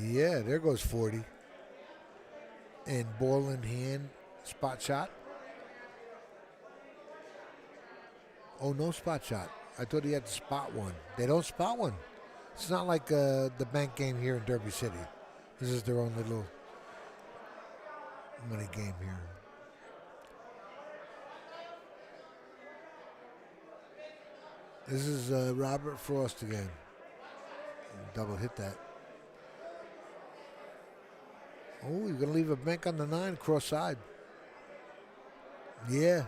Yeah, there goes 40. And ball in hand, spot shot. Oh, no spot shot. I thought he had to spot one. They don't spot one. It's not like the bank game here in Derby City. This is their own little money game here. This is Robert Frost again. Double hit that. Oh, you're going to leave a bank on the 9, cross side. Yeah.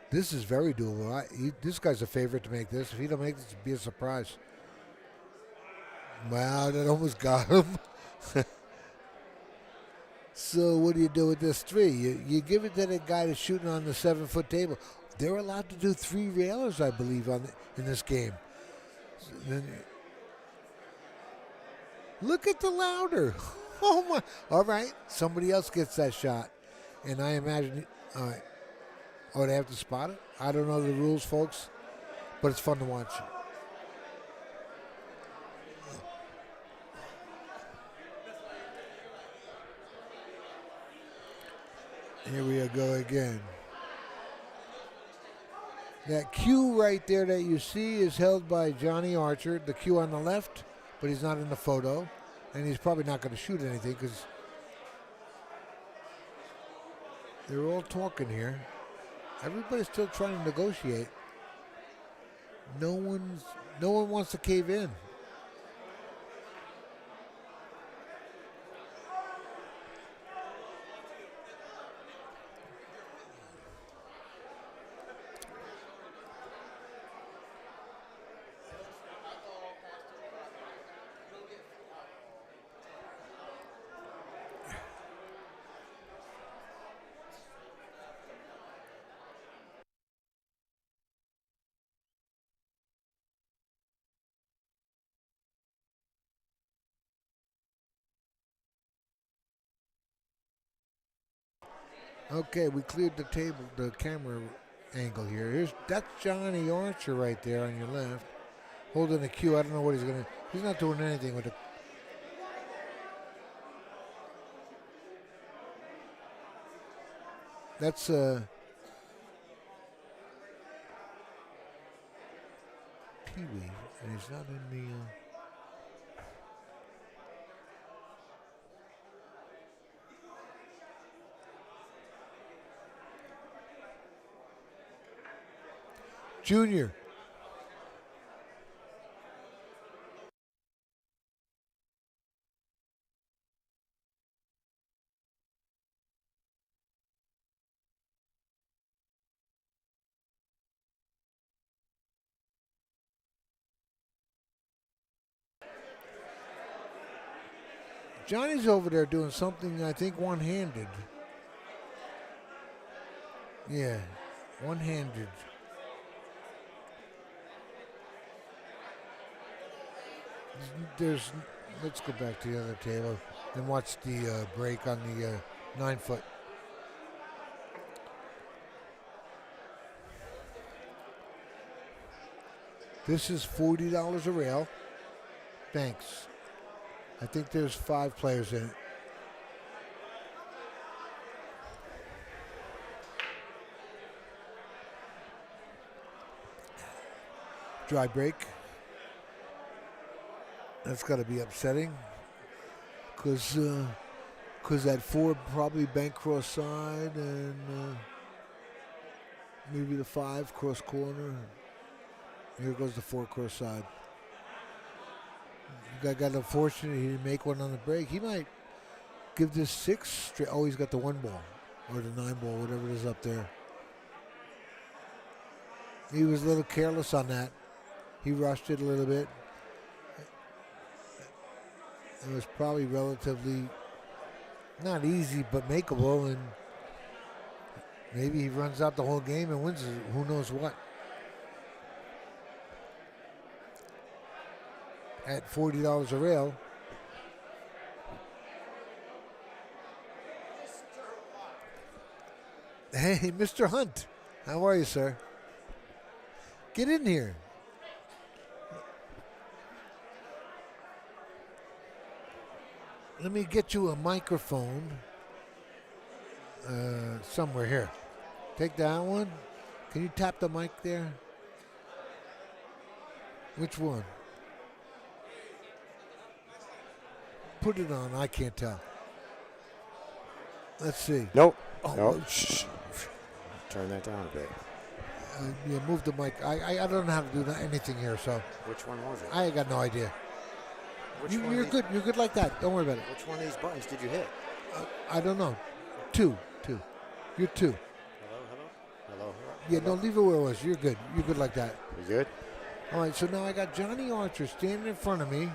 This is very doable. This guy's a favorite to make this. If he don't make this, it'd be a surprise. Wow, that almost got him. So what do you do with this 3? You give it to the guy that's shooting on the 7-foot table. They're allowed to do 3 railers, I believe, in this game. Look at the louder. Oh, my. All right. Somebody else gets that shot. And I imagine, all right. Oh, they have to spot it? I don't know the rules, folks, but it's fun to watch. Here we go again. That cue right there that you see is held by Johnny Archer, the cue on the left, but he's not in the photo. And he's probably not going to shoot anything because they're all talking here. Everybody's still trying to negotiate. No one wants to cave in. Okay, we cleared the table, the camera angle here. That's Johnny Archer right there on your left, holding the cue. I don't know what he's gonna. He's not doing anything with it. That's Pee-wee, and he's not in the. Junior. Johnny's over there doing something, I think, one-handed. Yeah, one-handed. Let's go back to the other table and watch the break on the 9-foot. This is $40 a rail. Thanks. I think there's 5 players in it. Dry break. That's got to be upsetting because that 4 probably bank cross side and maybe the 5 cross corner. Here goes the 4 cross side. The guy got unfortunate. He didn't make one on the break. He might give this 6 straight. Oh, he's got the 1 ball or the 9 ball, whatever it is up there. He was a little careless on that. He rushed it a little bit. It was probably relatively not easy, but makeable, and maybe he runs out the whole game and wins it. Who knows what? At $40 a rail. Hey, Mr. Hunt. How are you, sir? Get in here. Let me get you a microphone somewhere here. Take that one. Can you tap the mic there? Which one? Put it on. I can't tell. Let's see. Nope. Oh, Nope. shh. Turn that down a bit. Yeah, move the mic. I don't know how to do anything here, so Which one was it? I got no idea. Which one You're of good. You're good like that. Don't worry about it. Which one of these buttons did you hit? I don't know. Two. You're two. Hello. Yeah, no, leave it where it was. You're good. You're good like that. You good? All right, so now I got Johnny Archer standing in front of me.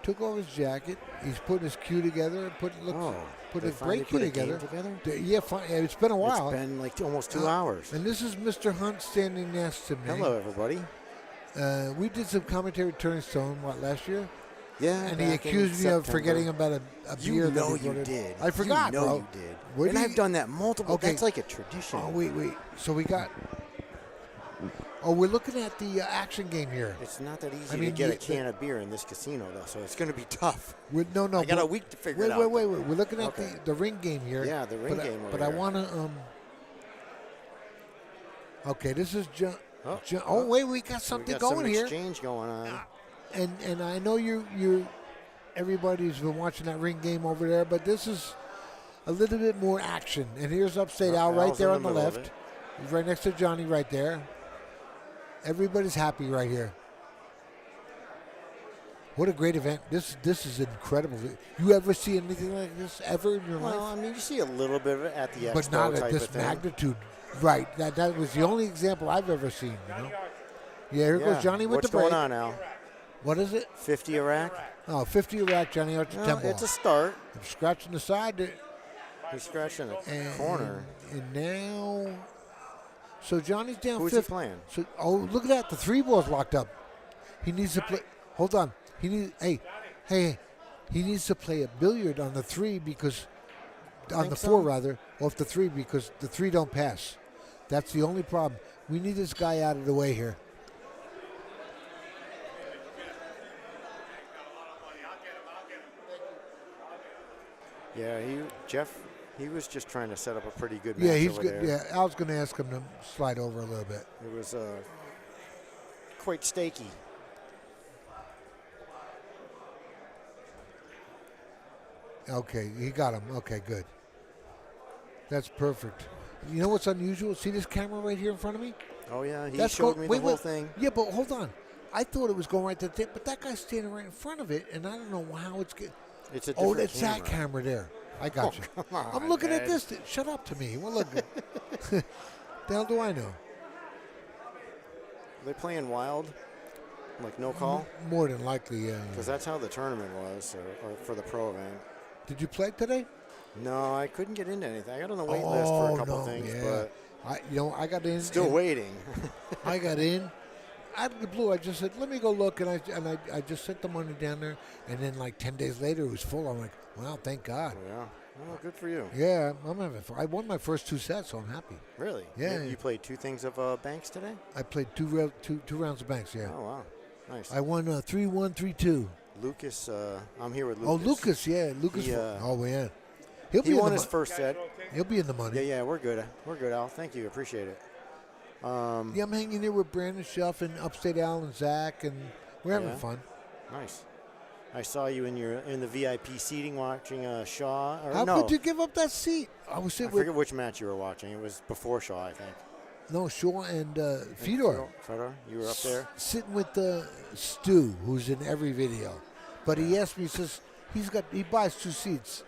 Took off his jacket. He's putting his cue together. Put they his finally break cue put a game together. together? Yeah, it's been a while. It's been like almost 2 hours. And this is Mr. Hunt standing next to me. Hello, everybody. We did some commentary Turning Stone, last year? Yeah, And he back in accused me of September. forgetting about a beer. You know that he you brought in. did. I forgot, you know bro. you did. Where And do I've you- done that multiple. Okay. That's like a tradition. Oh, wait. So we got... Oh, we're looking at the action game here. It's not that easy I mean, to get a the- can of beer in this casino, though, so it's going to be tough. No. I got but- a week to figure wait, it out. Wait. We're looking at Okay. the ring game here. Yeah, the ring but game over But I there. want to... Okay, this is John... Oh, wait, we got something we got going some here. exchange going on. And I know you everybody's been watching that ring game over there, but this is a little bit more action. And here's Upstate Al right Al's there in on the middle of left. it. He's right next to Johnny right there. Everybody's happy right here. What a great event. This is incredible. You ever see anything like this ever in your Well, life? I mean, you see a little bit of it at the expo But not type at this of thing. magnitude. Right. That was the only example I've ever seen, you know? Yeah, here goes Johnny with What's the break. going on, Al? What is it? 50 Iraq? Oh, 50 Iraq, Johnny Archer Well, Temple. it's a start. I'm scratching the side. He's scratching the corner. And now, so Johnny's down Who's he 50. playing? So, look at that. The three ball's locked up. He needs to play. Hold on. Hey. He needs to play a billiard on the three because, on the four rather, off the three because the three don't pass. That's the only problem. We need this guy out of the way here. Yeah, he was just trying to set up a pretty good match Yeah, he's over good. there. Yeah, Al's going to ask him to slide over a little bit. It was quite stakey. Okay, he got him. Okay, good. That's perfect. You know what's unusual? See this camera right here in front of me? Oh, yeah, he That's showed me the whole thing. Yeah, but hold on. I thought it was going right to the tip, but that guy's standing right in front of it, and I don't know how it's getting. It's a different that's camera. that camera there. I got you. Come on, I'm looking at man. this. Shut up to me. Well, look. The hell do I know? Are they playing wild? Like no call? More than likely, yeah. Because that's how the tournament was, or for the pro event. Did you play today? No, I couldn't get into anything. I got on the wait list for a couple no, things, yeah. but I got in. still and waiting. I got in. Out of the blue, I just said, let me go look, and I just sent the money down there, and then like 10 days later, it was full. I'm like, wow, thank God. Yeah. Well, good for you. Yeah, I'm having fun. I won my first two sets, so I'm happy. Really? Yeah. You played two things of Banks today? I played two rounds of Banks, yeah. Oh, wow. Nice. I won 3-1, 3-2. Lucas, I'm here with Lucas. Oh, Lucas, yeah. Lucas. He, oh, yeah. He be in won the his first set. He'll be in the money. Yeah, we're good. We're good, Al. Thank you. Appreciate it. Yeah, I'm hanging here with Brandon Schuff and Upstate Al and Zach, and we're having fun. Nice. I saw you in the VIP seating watching Shaw. Or How no, could you give up that seat? I was I sitting with forget which match you were watching. It was before Shaw, I think. no Shaw and Fedor. Fedor, you were up there. Sitting with Stu, who's in every video, but he asked me, he says he buys two seats,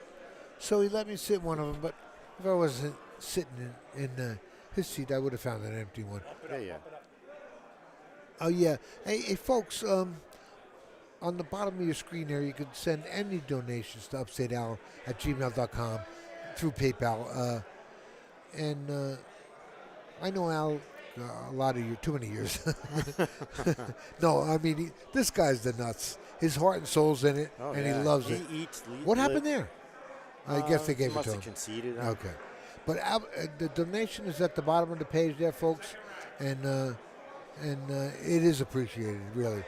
so he let me sit in one of them. But if I wasn't sitting in his seat, I would have found an empty one. Yeah. Oh yeah. Hey, folks. On the bottom of your screen there, you can send any donations to upstateal@gmail.com through PayPal. And I know Al a lot of years, too many years. No, I mean, this guy's the nuts. His heart and soul's in it, Oh, and yeah. he loves He it. eats, What happened there? I guess they gave it must to have him. conceded. Okay. But the donation is at the bottom of the page there, folks, and it is appreciated, really.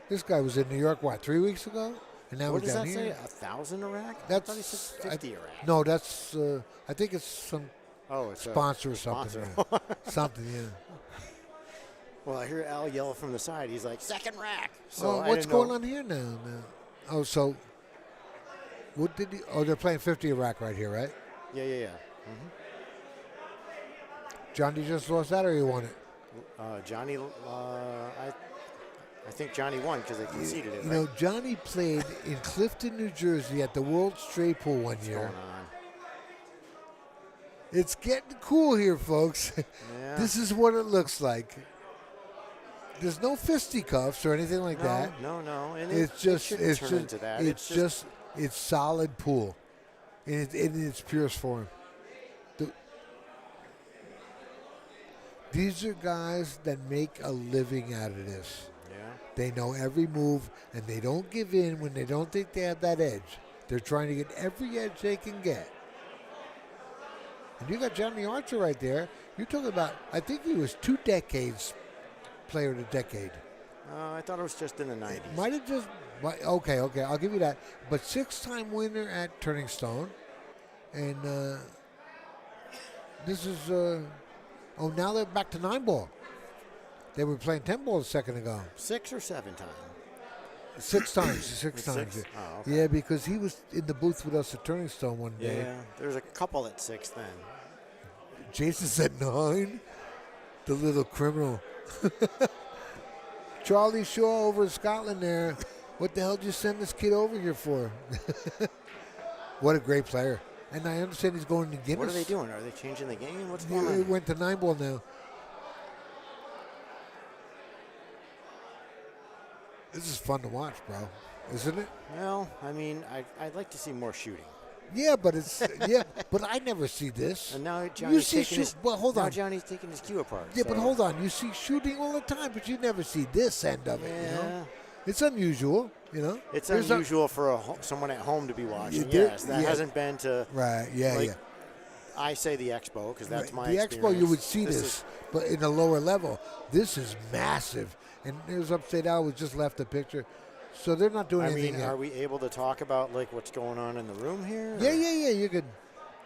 This guy was in New York, 3 weeks ago? And now What he's does down that say? here. 1,000 a rack? That's, I thought he said 50 a rack. No, that's, I think it's some It's a sponsor or something. sponsor. Yeah. Something, yeah. Well, I hear Al yell from the side. He's like, second rack. So So what's going on here now? Oh, so what did he? Oh, they're playing 50 a rack right here, right? Yeah. Mm-hmm. Johnny just lost that, or he won it? Johnny, I think Johnny won because they conceded it. You know, Johnny played in Clifton, New Jersey at the World Straight Pool one What's year. going on? It's getting cool here, folks. Yeah. This is what it looks like. There's no fisticuffs or anything like that. No. And It's it just, shouldn't it's turn just, into that. it's just, it's solid pool, in its purest form. These are guys that make a living out of this. Yeah. They know every move, and they don't give in when they don't think they have that edge. They're trying to get every edge they can get. And you got Johnny Archer right there. You're talking about, I think he was 2 decades player of the decade. I thought it was just in the 90s. Might have just, okay, I'll give you that. But 6-time winner at Turning Stone. And this is, now they're back to 9-ball. They were playing 10-ball a second ago. 6 or 7 times? 6 times. 6 times. Six? Oh, okay. Yeah, because he was in the booth with us at Turning Stone one day. Yeah, there's a couple at 6 then. Jason said 9. The little criminal. Charlie Shaw over in Scotland there. What the hell did you send this kid over here for? What a great player. And I understand he's going to Guinness. What are they doing? Are they changing the game? What's He going on? went to 9-ball now. This is fun to watch, bro. Isn't it? Well, I mean, I'd like to see more shooting. Yeah, but it's but I never see this. And now Johnny's taking his. Well, hold now on. Johnny's taking his cue apart. Yeah, so. but hold on. You see shooting all the time, but you never see this end of it. You know? Yeah. It's unusual. You know. It's There's unusual for someone at home to be watching. there- Yes, that yeah. hasn't been to. Right. Yeah. like, yeah. I say the Expo because that's my The experience. Expo, you would see This this, is- but in a lower level. This is massive. And there's Upstate Al. We just left a picture. So they're not doing I anything mean, yet. are we able to talk about like what's going on in the room here? Yeah. You could.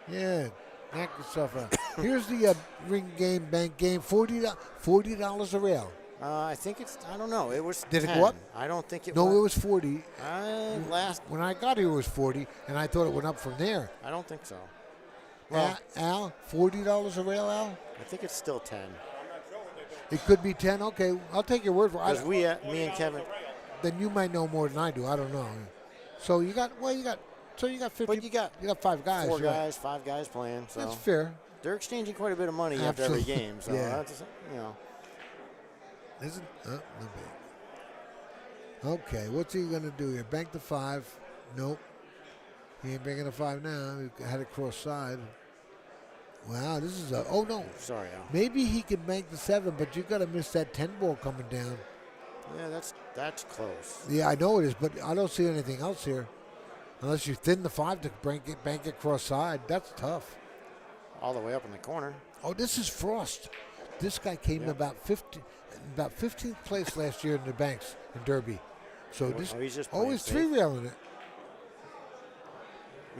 Yeah. Knock yourself out. Here's the ring game, bank game. $40 a rail. I think it's. I don't know. It was. Did it 10. go up? I don't think it. No, went. it was 40. Last. When I got here, it was 40, and I thought it went up from there. I don't think so. Well, Al, $40 a rail, Al? I think it's still 10. It could be 10. Okay, I'll take your word for it. Because me and Kevin. Then you might know more than I do. I don't know. So you got 50. But you got 5 guys. 4 right? guys, 5 guys playing. So That's fair. they're exchanging quite a bit of money after every Absolutely. game. So Yeah. that's Isn't no big. Okay, what's he gonna do here? Bank the 5. Nope. He ain't banking the 5 now. He had it cross side. Wow, this is a. Oh no. Sorry, Al. Maybe he can bank the 7, but you gotta miss that 10-ball coming down. Yeah, that's close. Yeah, I know it is, but I don't see anything else here. Unless you thin the 5 to bank it cross side. That's tough. All the way up in the corner. Oh, this is Frost. This guy came about 15th place last year in the banks in Derby. So this. He's just Oh, playing he's safe. 3-railing it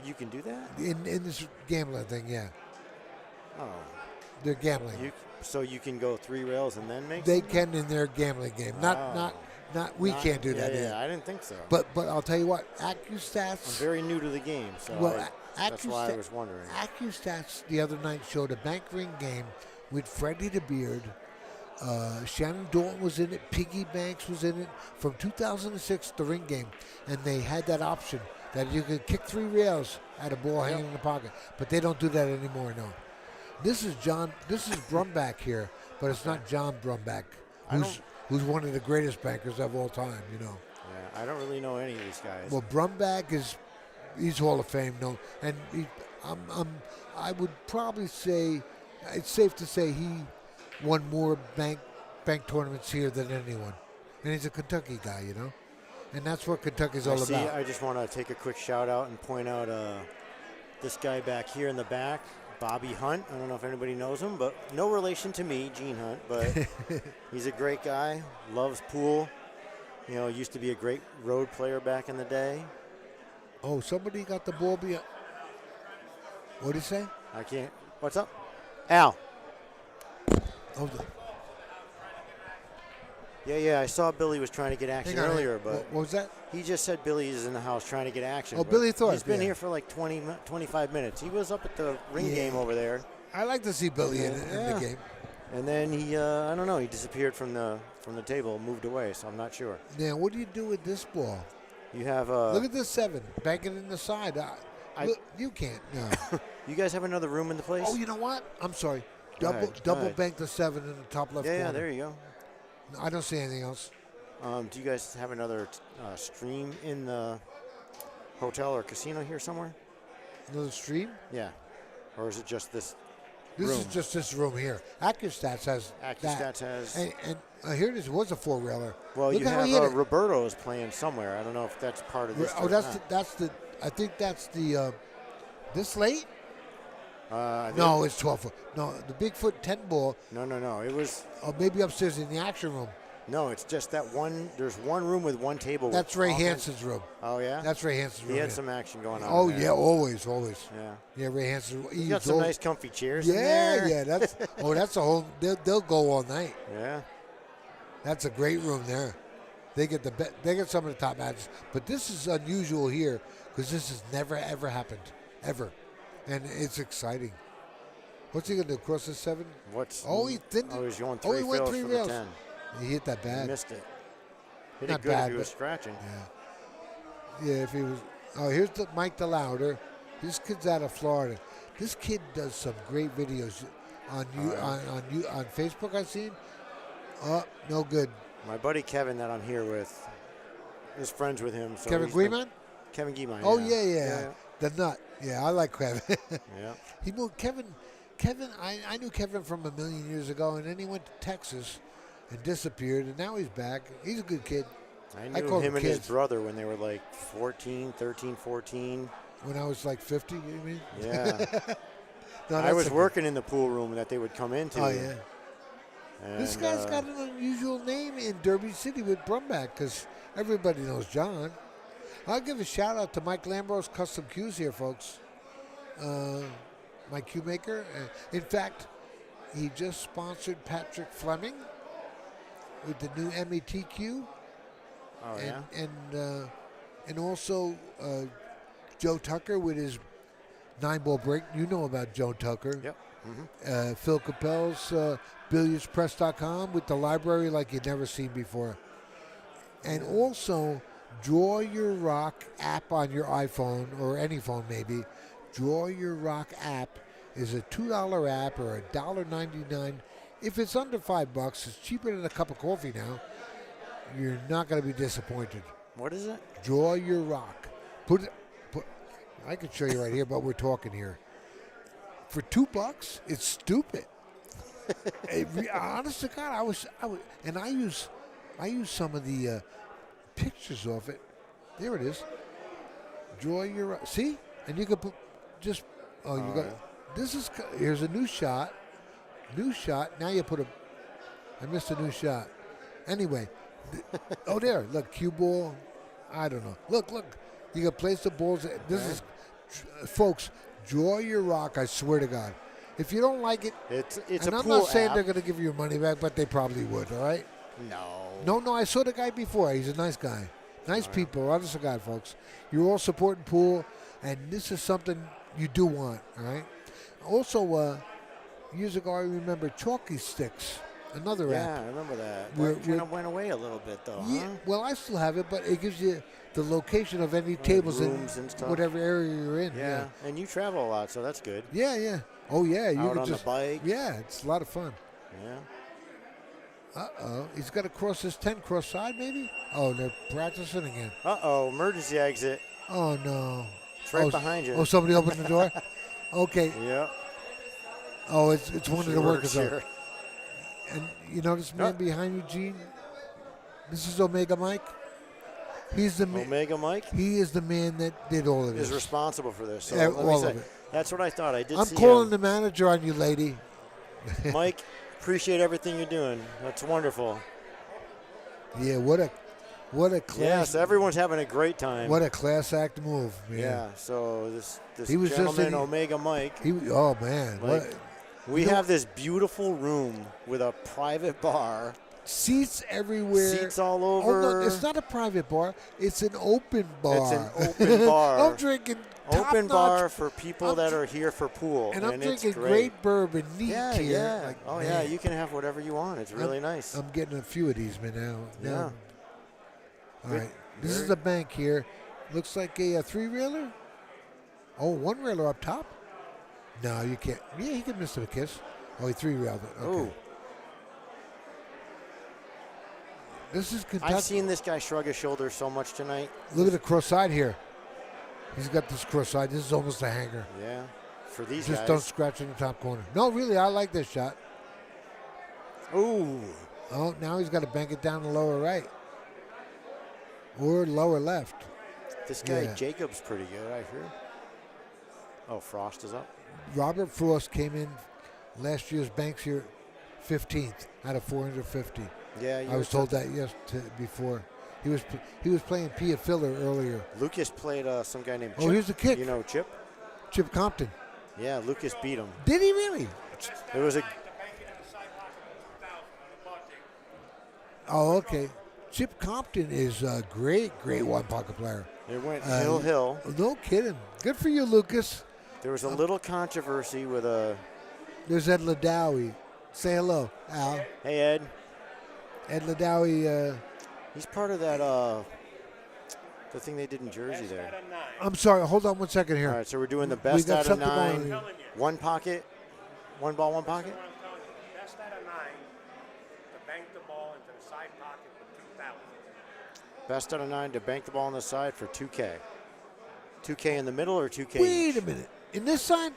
You can do that? in this gambling thing. Yeah, Oh. they're gambling. So you can go 3 rails and then make They some? can in their gambling game. Not. We can't do that. Yeah, either. I didn't think so. But I'll tell you what. I'm AccuStats. very new to the game, so Well, that's why I was wondering. AccuStats the other night showed a bank ring game with Freddie the Beard. Shannon Dalton was in it. Piggy Banks was in it from 2006, the ring game, and they had that option that you could kick 3 rails at a ball hanging in the pocket. But they don't do that anymore. No. This is Brumback here, but it's not John Brumback. who's one of the greatest bankers of all time. You know. Yeah, I don't really know any of these guys. Well, Brumbach he's Hall of Fame, no, and I would probably say it's safe to say he won more bank tournaments here than anyone, and he's a Kentucky guy, you know, and that's what Kentucky's all about. I just want to take a quick shout out and point out this guy back here in the back, Bobby Hunt. I don't know if anybody knows him, but no relation to me, Gene Hunt, but he's a great guy, loves pool. You know, used to be a great road player back in the day. Oh, somebody got the ball behind. What did he say? I can't. What's up? Al. Oh, Yeah, I saw Billy was trying to get action earlier, but what was that? he just said Billy is in the house trying to get action. Oh, but Billy Thorpe. He's been here for like 25 minutes. He was up at the ring game over there. I like to see Billy in the game. And then he, I don't know, he disappeared from the table, moved away, so I'm not sure. Now, what do you do with this ball? You have look at this 7. Bank it in the side. Look, you can't. No. You guys have another room in the place? Oh, you know what? I'm sorry. Go ahead. Double bank the 7 in the top left corner. Yeah, there you go. No, I don't see anything else. Do you guys have another stream in the hotel or casino here somewhere? Another stream? Yeah. Or is it just this This room? is just this room here. AccuStats has AccuStats has. And here it is. Was a 4-railer. Well, Look you how he have hit it. Roberto is playing somewhere. I don't know if that's part of this. Oh, that's the. I think that's the. This late? No, it's 12 foot. No, the Bigfoot 10 ball. No. It was. Oh, maybe upstairs in the action room. No, it's just that one. There's one room with one table. That's Ray Hansen's room. Oh yeah. That's Ray Hansen's room. He had some action going on. Oh there. yeah, always. Yeah. Yeah, Ray Hansen. You got some nice comfy chairs. in Yeah, there. yeah. That's that's a whole. They'll go all night. Yeah. That's a great room there. They get they get some of the top matches, but this is unusual here because this has never ever happened ever, and it's exciting. What's he gonna do? Cross the 7? What's? Oh, he didn't. Oh, he's going Oh, three he went rails 3 for rails. the 10. He hit that bad. He missed it. Hit Not it good bad, if he was but- scratching. Yeah, if he was. Oh, here's Mike DeLauder. This kid's out of Florida. This kid does some great videos on on Facebook. I've seen. Oh, no good. My buddy Kevin that I'm here with is friends with him. So Kevin Guiman? Kevin Guiman. Oh yeah. The nut. Yeah, I like Kevin. Yeah. He moved Kevin. I knew Kevin from a million years ago, and then he went to Texas and disappeared, and now he's back. He's a good kid. I knew call him them and his kids. brother when they were like 13, 14. When I was like 50, you mean? Yeah. No, I that's was a- working in the pool room that they would come into. Oh yeah. And, This guy's got an unusual name in Derby City with Brumbach because everybody knows John. I'll give a shout out to Mike Lambros Custom Cues here, folks. My cue maker. In fact, he just sponsored Patrick Fleming with the new METQ. Oh yeah. And also Joe Tucker with his 9-ball break. You know about Joe Tucker. Yep. Phil Capel's BilliardsPress.com with the library like you'd never seen before. And also, Draw Your Rock app on your iPhone or any phone maybe. Draw Your Rock app is a $2 app or $1.99. If it's under $5, it's cheaper than a cup of coffee now. You're not going to be disappointed. What is it? Draw Your Rock. I can show you right here, but we're talking here. For $2, it's stupid. Honest to God, I was, and I use some of the pictures of it. There it is. Draw Your, see, and you can put just. Oh, you got. This is here's a new shot. New shot. Now you put a. I missed a new shot. Anyway, oh there, look, cue ball. I don't know. Look. You can place the balls. This is, folks. Draw Your Rock. I swear to God. If you don't like it, it's and a I'm pool not saying app. they're going to give you your money back, but they probably would. All right. No. I saw the guy before. He's a nice guy. Nice people. Honest to God, folks. You're all supporting pool, and this is something you do want. All right. Also, years ago, I remember Chalky Sticks, another app. Yeah, I remember that. We're- That kind of went away a little bit, though, Yeah, huh? well, I still have it, but it gives you the location of any tables in rooms and stuff. whatever area you're in. Yeah. And you travel a lot, so that's good. Yeah. Oh, yeah. You Out could on just, the bike. Yeah, it's a lot of fun. Yeah. Uh-oh. He's got to cross his 10 cross side, maybe? Oh, they're practicing again. Uh-oh, emergency exit. Oh, no. It's right behind you. Oh, somebody opened the door? Okay. Yep. Oh, it's one of the workers. Sure. And you know this man behind you, Gene? This is Omega Mike. He's the Omega Mike? He is the man that did all of this. Is responsible for this. So Yeah, let me all say, of it. that's what I thought. I did I'm see calling him. the manager on you, lady. Mike, appreciate everything you're doing. That's wonderful. Yeah, what a class. Yes, everyone's having a great time. What a class act move, man. Yeah, so this He was just gentleman, in- Omega Mike. Oh, man. Like, we have this beautiful room with a private bar. Seats everywhere. Seats all Oh, over. no, it's not a private bar. It's an open bar. It's an open bar. I'm drinking Open top-notch- bar for people that are here for pool. And I'm it's drinking great bourbon, neat Yeah, here. yeah. Like, Oh, man, yeah, you can have whatever you want. It's really nice. I'm getting a few of these, man, now. Yeah. All right. This is the bank here. Looks like a three-railer. Oh, one-railer up top? No, you can't. Yeah, he can miss a kiss. Oh, he three-railed it. Okay. Ooh. This is Kentucky. I've seen this guy shrug his shoulders so much tonight. Look at the cross side here. He's got this cross side. This is almost a hanger. Yeah, for these Just guys. don't scratch in the top corner. No, really, I like this shot. Ooh. Oh, now he's got to bank it down the lower right. Or lower left. This guy Yeah. Jacob's pretty good, I hear. Oh, Frost is up. Robert Frost came in last year's banks here 15th out of 450. Yeah, I was told that before. He was playing Pia Filler earlier. Lucas played some guy named Chip. Oh, here's the kick. You know Chip? Chip Compton. Yeah, Lucas beat him. Did he really? It was a Oh, okay. Chip Compton is a great one pocket player. It went hill. No kidding. Good for you, Lucas. There was a little controversy with a. There's Ed Ladawi. Say hello, Al. Hey, Ed. Ed Ladawi. He's part of that. The thing they did in Jersey there. I'm sorry. Hold on 1 second here. All right, so we're doing the We best got out of something 9. going on. One pocket. One ball, one pocket. Best out of 9 to bank the ball into the side pocket for 2,000. Best out of 9 to bank the ball on the side for 2K. 2K in the middle or 2K? Wait each? a minute. In this side,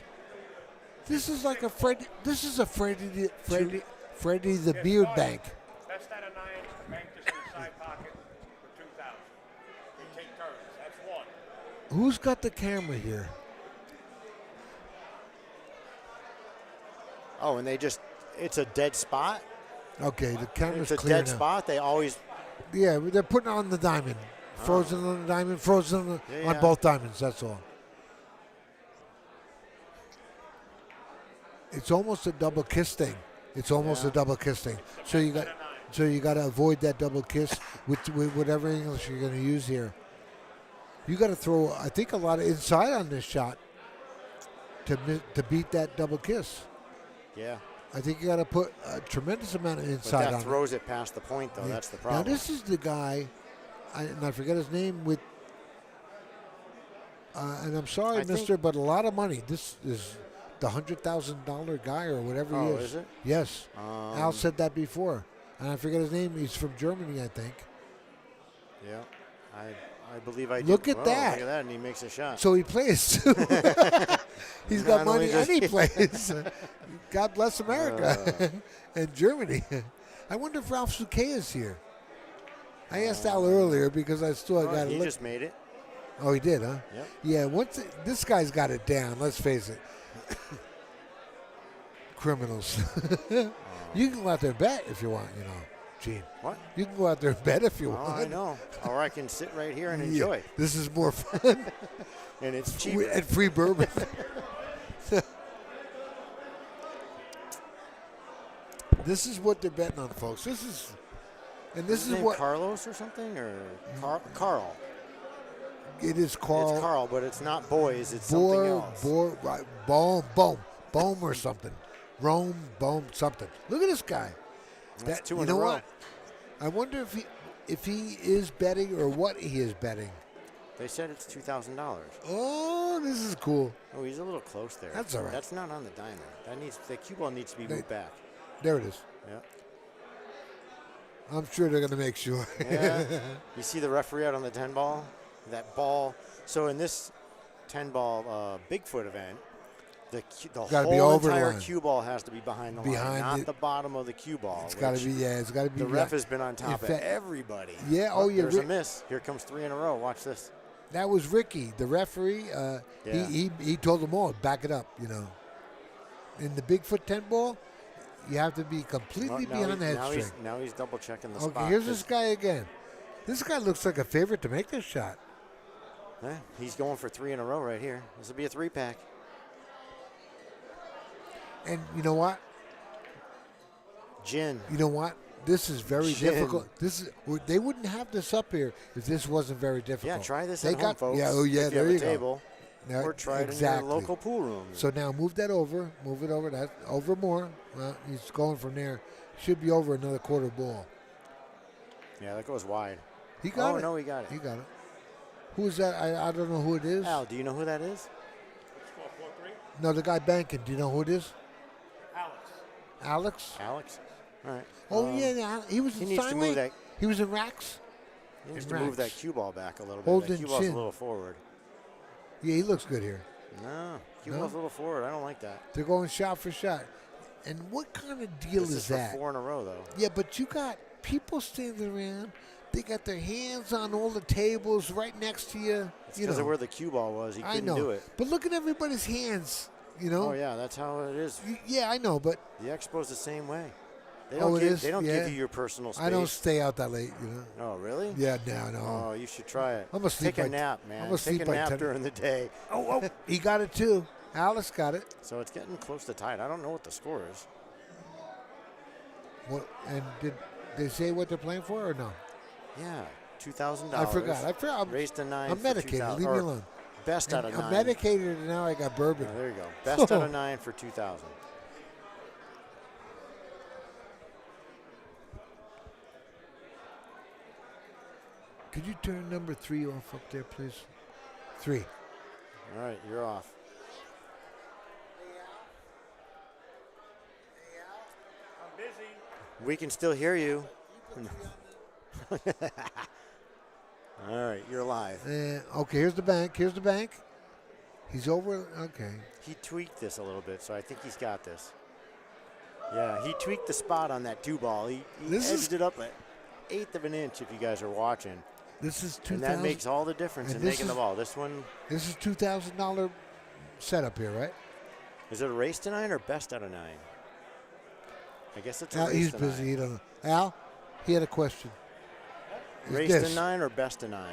this is like a Freddie. This is a Freddie the Beard bank. Best out of 9 to bank this in the side pocket for 2,000. We take turns. That's one. Who's got the camera here? Oh, and it's a dead spot? Okay, the camera's It's a clear dead now. spot. They always. Yeah, they're putting on the diamond. Frozen on the diamond, frozen on, Yeah, on yeah. both diamonds, that's all. It's almost a double kiss thing. It's almost a double kiss thing. So you got to avoid that double kiss with whatever English you're going to use here. You got to throw, I think, a lot of inside on this shot to beat that double kiss. Yeah. I think you got to put a tremendous amount of But inside that on throws it past the point, though. Yeah. That's the Now problem. this is the guy, and I forget his name with, and I'm sorry, I think- Mister, but a lot of money. This is the $100,000 guy or whatever he Oh, is. is it? Yes. Al Um, said that before, and I forget his name. He's from Germany, I think. Yeah. I believe I do. Look at Whoa, that. Look at that, and he makes a shot. So he plays too. He's got Not only money does and he he- plays. God bless America and Germany. I wonder if Ralph Souquet is here. I asked Al earlier because I still got to he look. just made it. Oh, he did, huh? Yep. Yeah, this guy's got it down, let's face it. Criminals. You can go out there and bet if you want, Gene. What? You can go out there and bet if you Oh, want. I know. Or I can sit right here and Yeah, enjoy. this is more fun. And it's cheap. And free bourbon. This is what they're betting on, folks. This is His name what Carlos or something, or Carl. it is called. It's Carl, but it's not boys. It's something else. Right, Boom or something. Rome, Boom, something. Look at this guy. That's two you in know a row. what? I wonder if he is betting or what he is betting. They said it's $2,000. Oh, this is cool. Oh, he's a little close there. That's all right. That's not on the diamond. The cue ball needs to be moved back. There it is. Yeah. I'm sure they're going to make sure. Yeah. You see the referee out on the 10 ball? That ball. So in this 10 ball Bigfoot event, the Gotta be whole over the entire line. cue ball has to be behind the line, Behind not it. the bottom of the cue ball. It's got to be, it's got to be. The ref has been on top of everybody. Yeah, oh, yeah. There's a miss. Here comes 3 in a row. Watch this. That was Ricky, the referee. Yeah. He told them all, back it up, you know. In the Bigfoot 10 ball, you have to be completely behind the head string. Now he's double checking the Okay, spot. here's this guy again. This guy looks like a favorite to make this shot. Yeah, he's going for 3 in a row right here. This will be a 3-pack. And you know what? Gin. You know what? This is very Gin. difficult. They wouldn't have this up here if this wasn't very difficult. Yeah, try this they at home, folks. Yeah, oh yeah, if there you you have a table. go. Or try it in your local pool room. So now move that over. Move it over. That over more. Well, he's going from there. Should be over another quarter ball. Yeah, that goes wide. He got it. Oh, no, he got it. He got it. Who is that? I don't know who it is. Al, do you know who that is? No, the guy banking. Do you know who it is? Alex. Alex? All right. Oh, yeah. He was in needs to move Steinway. that. He was in racks. He needs In to move that racks. cue ball back a little bit. Holding That cue ball's a chin. little forward. Yeah, he looks good here. No, cue No? ball's a little forward. I don't like that. They're going shot for shot. And what kind of deal This is for that? 4 in a row, though. Yeah, but you got people standing around. They got their hands on all the tables right next to you. It's You because of know. where the cue ball was. He I couldn't know. do it. But look at everybody's hands. You know. Oh, yeah, that's how it is. Yeah, I know, but The Expo's the same way. They Oh, don't, it give, is? they don't Yeah. give you your personal space. I don't stay out that late. You know. Oh, really? Yeah, no. Oh, you should try it. I'm gonna sleep Take a by- nap, man. I'm gonna Take sleep a by nap 10. during the day. Oh, he got it too. Alice got it. So it's getting close to tied. I don't know what the score is. What? And did they say what they're playing for or no? Yeah, $2,000. I forgot. Raised to 9. I'm for medicated. 2,000 Leave me or alone. Best out of 9. I'm medicated and now I got bourbon. Oh, there you go. Best out of 9 for 2,000. Could you turn number 3 off up there, please? 3. All right, you're off. I'm busy. We can still hear you. All right, you're live. Okay, here's the bank. Here's the bank. He's over. Okay. He tweaked this a little bit, so I think he's got this. Yeah, he tweaked the spot on that 2 ball. He edged it up an 1/8 of an inch if you guys are watching. This is 2,000. And that makes all the difference in making the ball. This one. This is $2,000 setup here, right? Is it a race to 9 or best out of 9? I guess it's a Al, race he's to busy. 9. He don't know. Al, he had a question. Is Race this. to 9 or best to 9?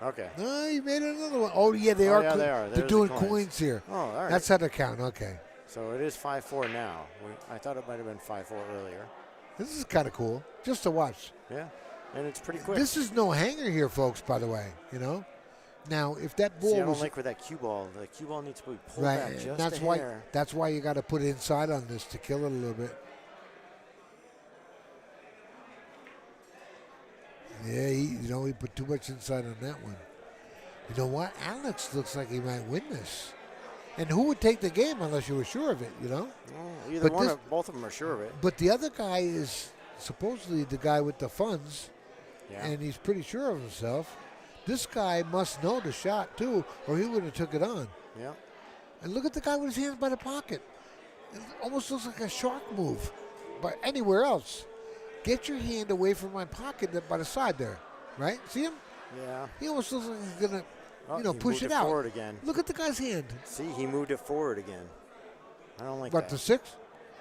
Okay. No, he made another one. Oh, yeah, they Oh, are. yeah, they are. They're There's the doing coins. coins here. Oh, all right. That's how they count. Okay. So it is 5-4 now. I thought it might have been 5-4 earlier. This is kind of cool, just to watch. Yeah, and it's pretty quick. This is no hanger here, folks, by the way, you know. Now, if that ball See, I don't was like with that cue ball. The cue ball needs to be pulled right, back just that's a why hair. that's why you got to put it inside on this to kill it a little bit. Yeah, he put too much inside on that one. You know what? Alex looks like he might win this. And who would take the game unless you were sure of it, you know? Well, either But one this- or both of them are sure of it. But the other guy is supposedly the guy with the funds, Yeah. and he's pretty sure of himself. This guy must know the shot, too, or he would have took it on. Yeah. And look at the guy with his hands by the pocket. It almost looks like a shark move. But anywhere else, get your hand away from my pocket by the side there, right? See him? Yeah. He almost looks like he's going to, Oh, he push moved it out. forward again. Look at the guy's hand. See, he moved it forward again. I don't like What, that. the 6?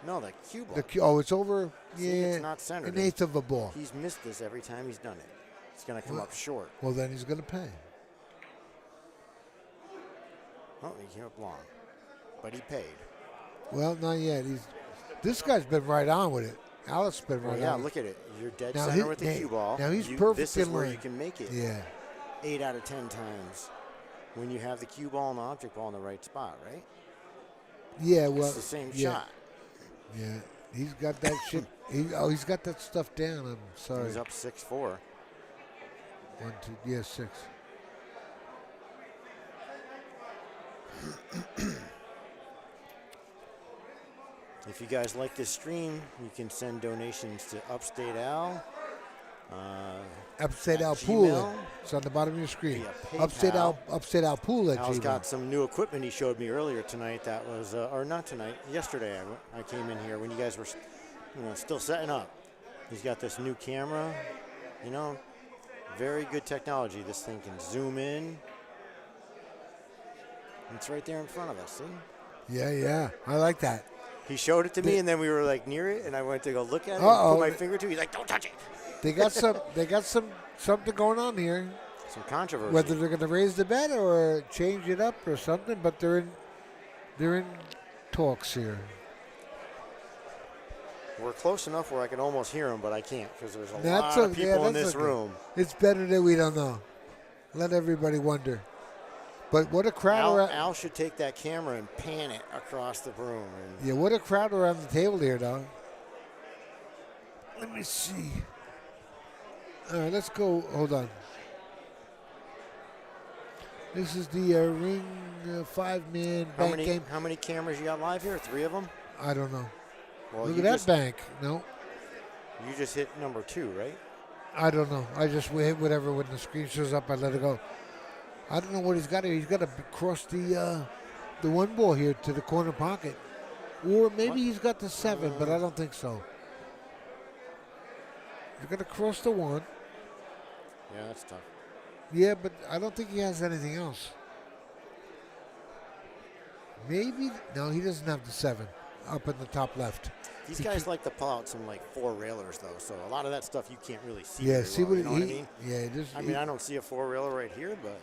No, the cue ball. Oh, it's over. See, Yeah, it's not centered. an eighth of a ball. He's missed this every time he's done it. It's going to come Well- up short. Well, then he's going to pay. Oh, he came up long. But he paid. Well, not yet. This guy's been right on with it. Alice been Well, right yeah, on. look at it. You're dead Now center he- with the now- cue ball. now he's perfect This is in where line. you can make it. Yeah. 8 out of 10 times when you have the cue ball and the object ball in the right spot, right? Yeah, well, It's the same yeah. shot. Yeah, he's got that shit. He's got that stuff down. I'm sorry. He's up 6-4. 1, 2, yeah, 6. If you guys like this stream, you can send donations to Upstate Al. Upstate at Al Pool. Gmail. It's on the bottom of your screen. Via Upstate PayPal. Al Pool at Al's Gmail. got some new equipment he showed me earlier tonight. That was, or not tonight, yesterday. I came in here when you guys were, still setting up. He's got this new camera. Very good technology. This thing can zoom in. It's right there in front of us. See? Yeah. I like that. He showed it to me, and then we were like near it, and I went to go look at it. Uh-oh. And put my finger to it. He's like, "Don't touch it." They got something going on here. Some controversy. Whether they're going to raise the bet or change it up or something, but they're in talks here. We're close enough where I can almost hear him, but I can't because there's a That's lot of okay. people in That's this okay. room. It's better that we don't know. Let everybody wonder. But what a crowd! Al should take that camera and pan it across the room. Yeah, what a crowd around the table here, dog. Let me see. All right, let's go. Hold on. This is the ring 5-man bank game. How many cameras you got live here? 3 of them? I don't know. Well, Look at that bank. No, You just hit number 2, right? I don't know. I just hit whatever when the screen shows up. I let it go. I don't know what he's got here. He's got to cross the one ball here to the corner pocket, or maybe he's got the 7, but I don't think so. He's got to cross the 1. Yeah, that's tough. Yeah, but I don't think he has anything else. Maybe no, he doesn't have the 7 up in the top left. These guys like to pull out some 4-railers though, so a lot of that stuff you can't really see. Yeah, very see well, what you know he. what I mean? Yeah, this. I mean, I don't see a 4-railer right here, but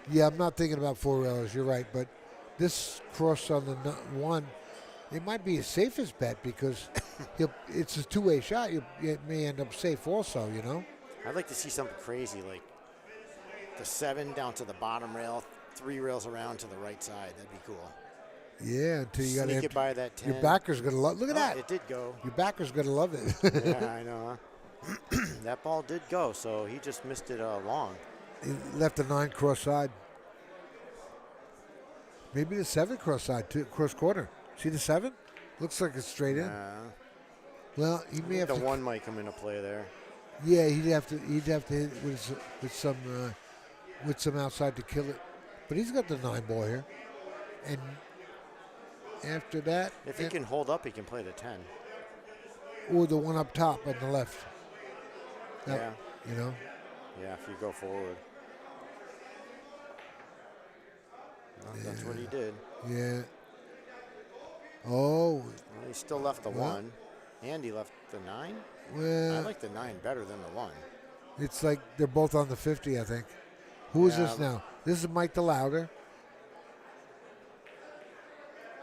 Yeah, I'm not thinking about 4 railers. You're right, but this cross on the 1, it might be his safest bet because it's a 2-way shot. It may end up safe also. I'd like to see something crazy like the 7 down to the bottom rail, 3 rails around to the right side. That'd be cool. Yeah, until you got Sneak it by that 10. Your backer's gonna love. Look at that. It did go. Your backer's gonna love it. Yeah, I know. Huh? That ball did go, so he just missed it long. He left the 9 cross side. Maybe the 7 cross side too, cross corner. See the 7? Looks like it's straight in. Well, he may have the to. 1 might come into play there. Yeah, he'd have to hit with some outside to kill it. But he's got the 9 ball here, and after that, If he can hold up, he can play the 10. or the 1 up top on the left. Yeah. Yeah, if you go forward. Well, that's what he did. Yeah. Oh. Well, he still left the Well. 1, and he left the 9. Well, I like the 9 better than the 1. it's like they're both on the 50, I think. Who is Yeah. this now? This is Mike the Louder.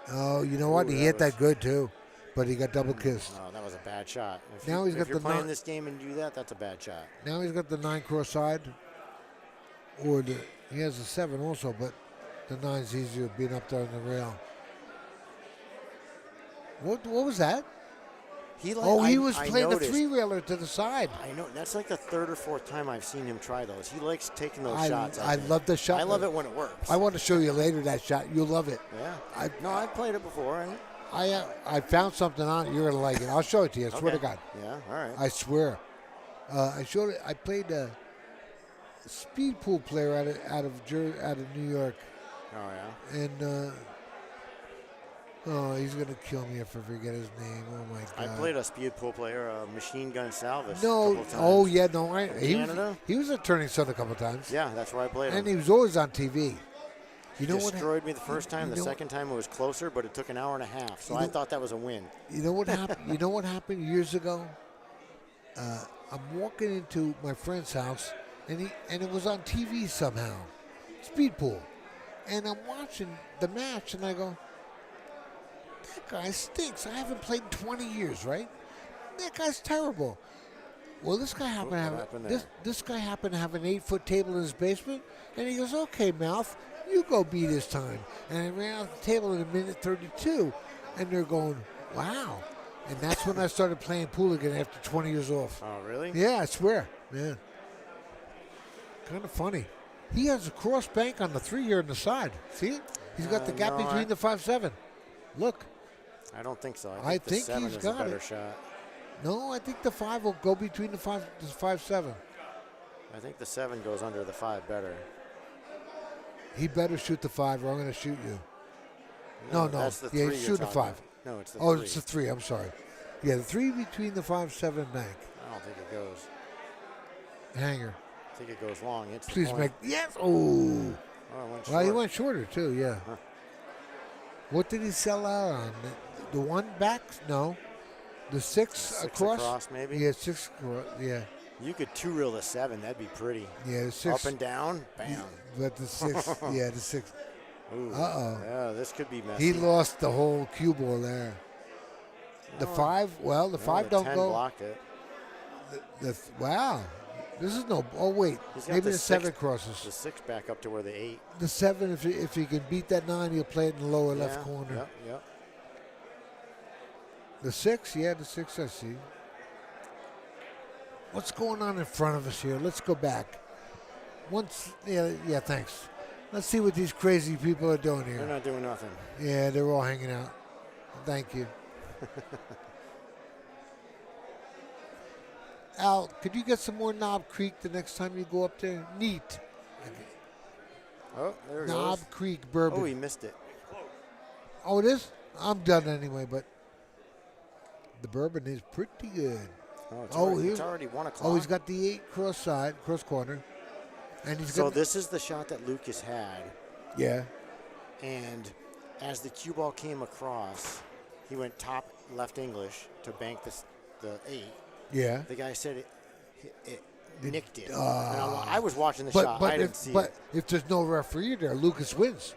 Oh, you know what? Ooh, He that hit that was- good too, but he got double kissed. Oh, that was a bad shot. If Now he's got if you're the playing nine- this game and do that, that's a bad shot. Now he's got the 9 cross side, he has the 7 also, but the 9's easier being up there on the rail. What was that? He was playing the 3-railer to the side. I know. That's like the 3rd or 4th time I've seen him try those. He likes taking those shots. I think. love the shot. I love it when it works. I want to show you later that shot. You'll love it. Yeah. I've played it before. I found something on it. You're gonna like it. I'll show it to you. I swear to God. Yeah. All right. I swear. I showed it. I played a speed pool player out of New York. Oh yeah. And he's gonna kill me if I forget his name. Oh my God. I played a speed pool player, Machine Gun Salvas. No. A couple times. Oh yeah. No. Canada. He was a turning son a couple times. Yeah, that's where I played And him. he was always on TV. He destroyed me the first time. The second time it was closer, but it took an hour and a half. So I thought that was a win. You know what happened? You know what happened years ago? I'm walking into my friend's house, and it was on TV somehow, speed pool, and I'm watching the match, and I go, that guy stinks. I haven't played in 20 years, right? That guy's terrible. Well, this guy happened to have this guy happened to have an 8-foot table in his basement, and he goes, "Okay, Mouth, you go beat his time." And I ran out the table in a minute 32, and they're going, "Wow." And that's when I started playing pool again after 20 years off. Oh, really? Yeah, I swear. Yeah. Kind of funny. He has a cross bank on the 3 here on the side. See? He's got the gap no, between the 5-7. Look. I don't think so. I the think 7 he's is got a better it. shot. No, I think the 5 will go between the 5-7. I think the 7 goes under the 5 better. He better shoot the 5 or I'm going to shoot you. No. That's the 3 Yeah, you're he's shooting the talking 5. about. No, it's the Oh, 3. it's the 3. I'm sorry. Yeah, the 3 between the 5-7 bank. I don't think it goes. Hanger. I think it goes long. It's the Please point. make. Yes. Oh. Oh, it went Well, he short. went shorter, too, yeah. Huh. What did he sell out on? The 1 back? No. The 6 6 across? across, maybe? Yeah, 6 across. Yeah. You could 2-reel the 7. That'd be pretty. Yeah, the 6. Up and down, bam. But the 6. Yeah, the 6. Ooh. Uh-oh. Yeah, this could be messy. He lost the whole cue ball there. The 5, well, the 5 don't 10 go. blocked it. Wow. This is no. Oh, wait. He's got Maybe the 7 6 crosses. The 6 back up to where the 8. The 7, if he can beat that 9, he'll play it in the lower left Yeah, corner. Yep. The 6, yeah, the 6 I see. What's going on in front of us here? Let's go back. Yeah, thanks. Let's see what these crazy people are doing They're here. not doing nothing. Yeah, they're all hanging out. Thank you. Al, could you get some more Knob Creek the next time you go up there? Neat. Oh, there it Knob goes. Creek bourbon. Oh, he missed it. Oh, it is? I'm done anyway, but the bourbon is pretty good. Oh, here's- it's already 1 o'clock. Oh, he's got the 8 cross corner. And he's So got this is the shot that Lucas had. Yeah. And as the cue ball came across, he went top left English to bank the 8. Yeah. The guy said it nicked it. And I was watching the shot. But I didn't see but it. if there's no referee there, Lucas wins.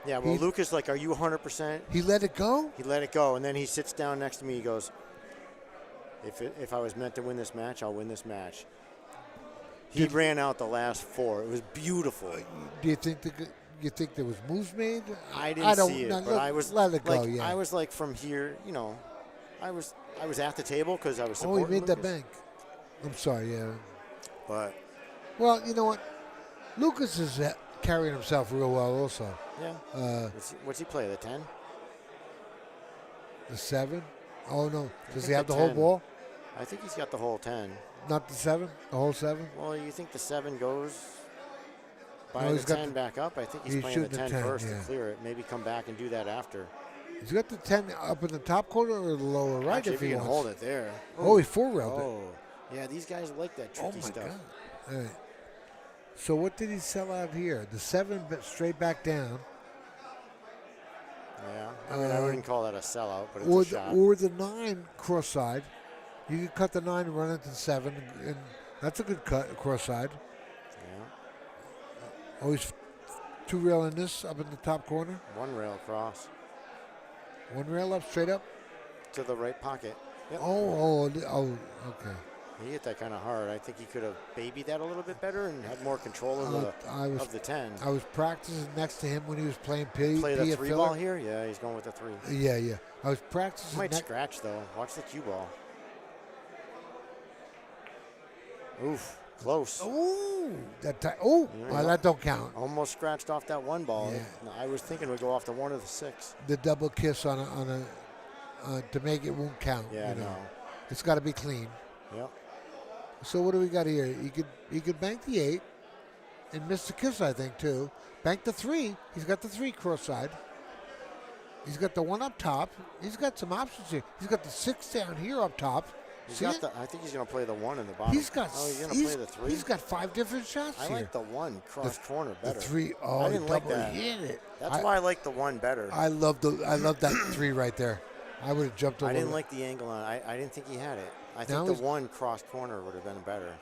Yeah, well, he- Lucas, like, are you 100%? He let it go? He let it go, and then he sits down next to me. He goes, if I was meant to win this match, I'll win this match. He ran out the last 4. It was beautiful. Do you think there was moves made? I didn't don't see it, no, but look, I was let it go. like, Yeah. I was like from here, I was at the table because I was Oh, supporting he made that Lucas. bank. I'm sorry. Yeah. But Well, you know what? Lucas is carrying himself real well, also. yeah, what's he play? The 10? The 7. Oh no. Does he think have the the whole 10. ball? I think he's got the whole 10. Not the 7. The whole 7. Well, you think the 7 goes by No, the he's got 10 back up? I think he's he's playing the shooting 10 the 10, first yeah. to clear it. Maybe come back and do that after. He's got the 10 up in the top corner or the lower right Actually, if if he he can wants. hold it there. Oh, he 4-railed it. Oh, yeah, these guys like that Oh tricky my stuff. God. All right. So what did he sell out here? The 7 but straight back down. Yeah, I mean, I wouldn't call that a sellout, but it's Or a shot. or the 9 cross side. You can cut the 9 and run it to 7, and that's a good cut cross side. Yeah. Always 2-railing this up in the top corner. 1 rail across 1 rail up, straight up. to the right pocket. Yep. Oh, okay. He hit that kind of hard. I think he could have babied that a little bit better and had more control of the 10. I was practicing next to him when he was playing P. Play P the at 3 Filler. ball here? Yeah, he's going with the 3. Yeah. I was practicing. Might scratch, though. Watch the cue ball. Oof, close. Ooh, that Yeah, that don't count. Almost scratched off that 1 ball. Yeah. No, I was thinking it would go off the 1 or the 6. The double kiss on a to make it won't count. Yeah, you know. no. It's got to be clean. Yep. So what do we got here? He could bank the 8 and miss the kiss, I think, too. Bank the 3. He's got the 3 cross side. He's got the 1 up top. He's got some options here. He's got the 6 down here up top. See it? I think he's going to play the 1 in the bottom. He's got. Oh, he's going to play the 3? He's got 5 different shots I here. like the 1 cross corner The better. 3. Oh, I didn't like double that. hit it. That's why I like the 1 better. I love that 3 right there. I would have jumped over. I didn't like the angle on it. I didn't think he had it. I Now think he's- the 1 cross corner would have been better.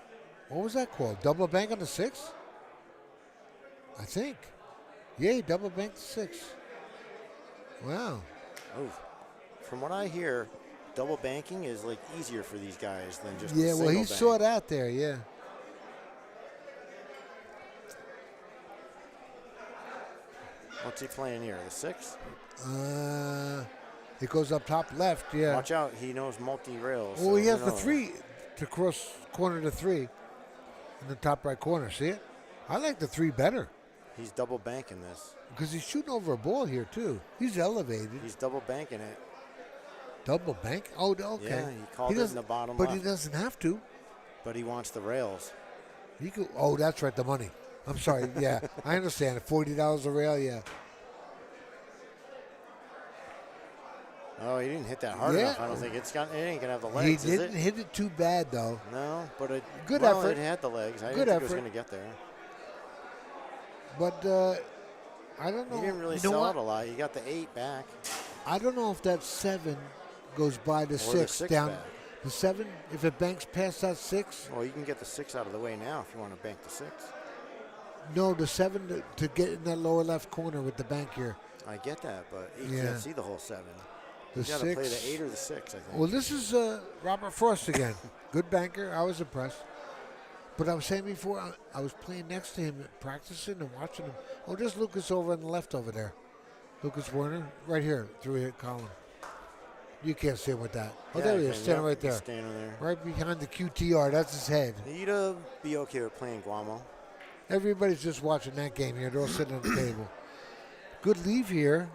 What was that called? Double bank on the 6? I think. Yeah, he double banked the 6. Wow. Oh, from what I hear, double banking is like easier for these guys than just Yeah, a well, he single saw bank. that there, yeah. What's he playing here? The 6? It goes up top left, yeah. Watch out, he knows multi-rails. Oh, so he who has the knows? 3 to cross corner to 3 in the top right corner. See it? I like the 3 better He's double banking this. because he's shooting over a ball here, too. He's elevated. He's double banking it. Double bank? Oh, okay. Yeah, he called it in doesn't- the bottom But left. he doesn't have to. But he wants the rails. He could. Oh, that's right, the money. I'm sorry. Yeah, I understand. $40 a rail. Yeah. Oh, he didn't hit that hard Yeah. enough. I don't think it ain't gonna have the He legs, is didn't it? hit it too bad though. No, but it Good well, effort. It had the legs. I Good didn't think it was effort. gonna get there. But I don't know. He didn't really You know sell what? out a lot. He got the 8 back. I don't know if that 7 goes by the Or 6 the 6 down. back. The 7, if it banks past that 6, Well, you can get the 6 out of the way now if you want to bank the 6. no, the 7 to get in that lower left corner with the bank here. I get that, but you Yeah. can't see the whole 7. The You got to play 6. the 8 or the 6, I think. Well, this is Robert Frost again. Good banker. I was impressed. But I was saying before, I was playing next to him, practicing and watching him. Oh, there's Lucas over on the left over there. Lucas Werner, right here, through here, column. You can't see him with that. Oh, Yeah, there he you is, can, standing yep, right there. he's standing there. Right behind the QTR, that's his head. He'd be okay with playing Guamo. Everybody's just watching that game here. They're all sitting on the table. Good leave here.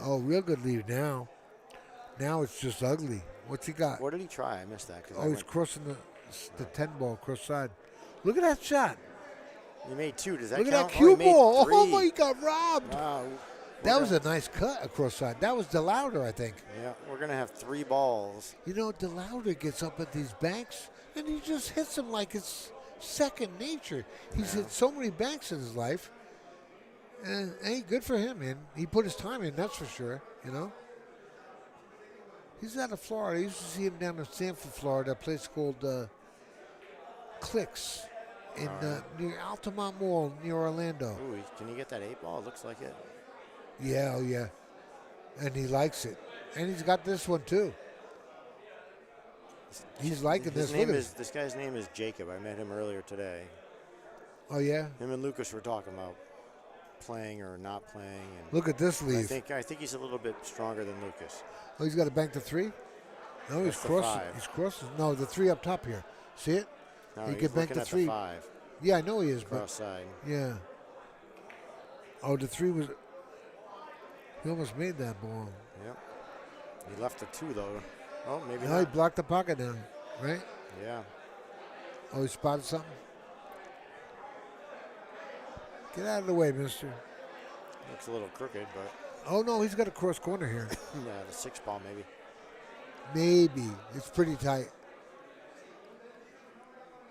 Oh, real good leave now. Now it's just ugly. What's he got? What did he try? I missed that. 'cause I Oh, he's went- crossing the 10 ball cross side. Look at that shot. He made 2. Does that Look at count? that Oh, he cue made ball. 3. Oh, he got robbed. Wow. That was a nice cut across side. That was DeLauder, I think. Yeah, we're going to have 3 balls. You know, DeLauder gets up at these banks, and he just hits them like it's second nature. He's hit so many banks in his life. And hey, good for him, man. He put his time in, that's for sure, you know. He's out of Florida. I used to see him down in Sanford, Florida, a place called Clicks in near Altamont Mall near Orlando. Ooh, can you get that 8 ball? It looks like it. Yeah, oh yeah. And he likes it. And he's got this one too. He's liking His this. name Look at is this guy's name is Jacob. I met him earlier today. Oh yeah. Him and Lucas were talking about playing or not playing. And Look at this I leave. think he's a little bit stronger than Lucas. Oh, he's got to bank the 3? No, he's That's the crossing. 5. He's crossing. No, the 3 up top here. See it? No, he he's can bank looking the at 3. The 5 Yeah, I know he is, but cross side. yeah. Oh, the 3 was. He almost made that ball. Yep. He left the 2 though. Oh, maybe No, he not. blocked the pocket down, right? Yeah. Oh, he spotted something. Get out of the way, mister. Looks a little crooked, but Oh, no, he's got a cross corner here. yeah, the 6 ball maybe. Maybe. It's pretty tight.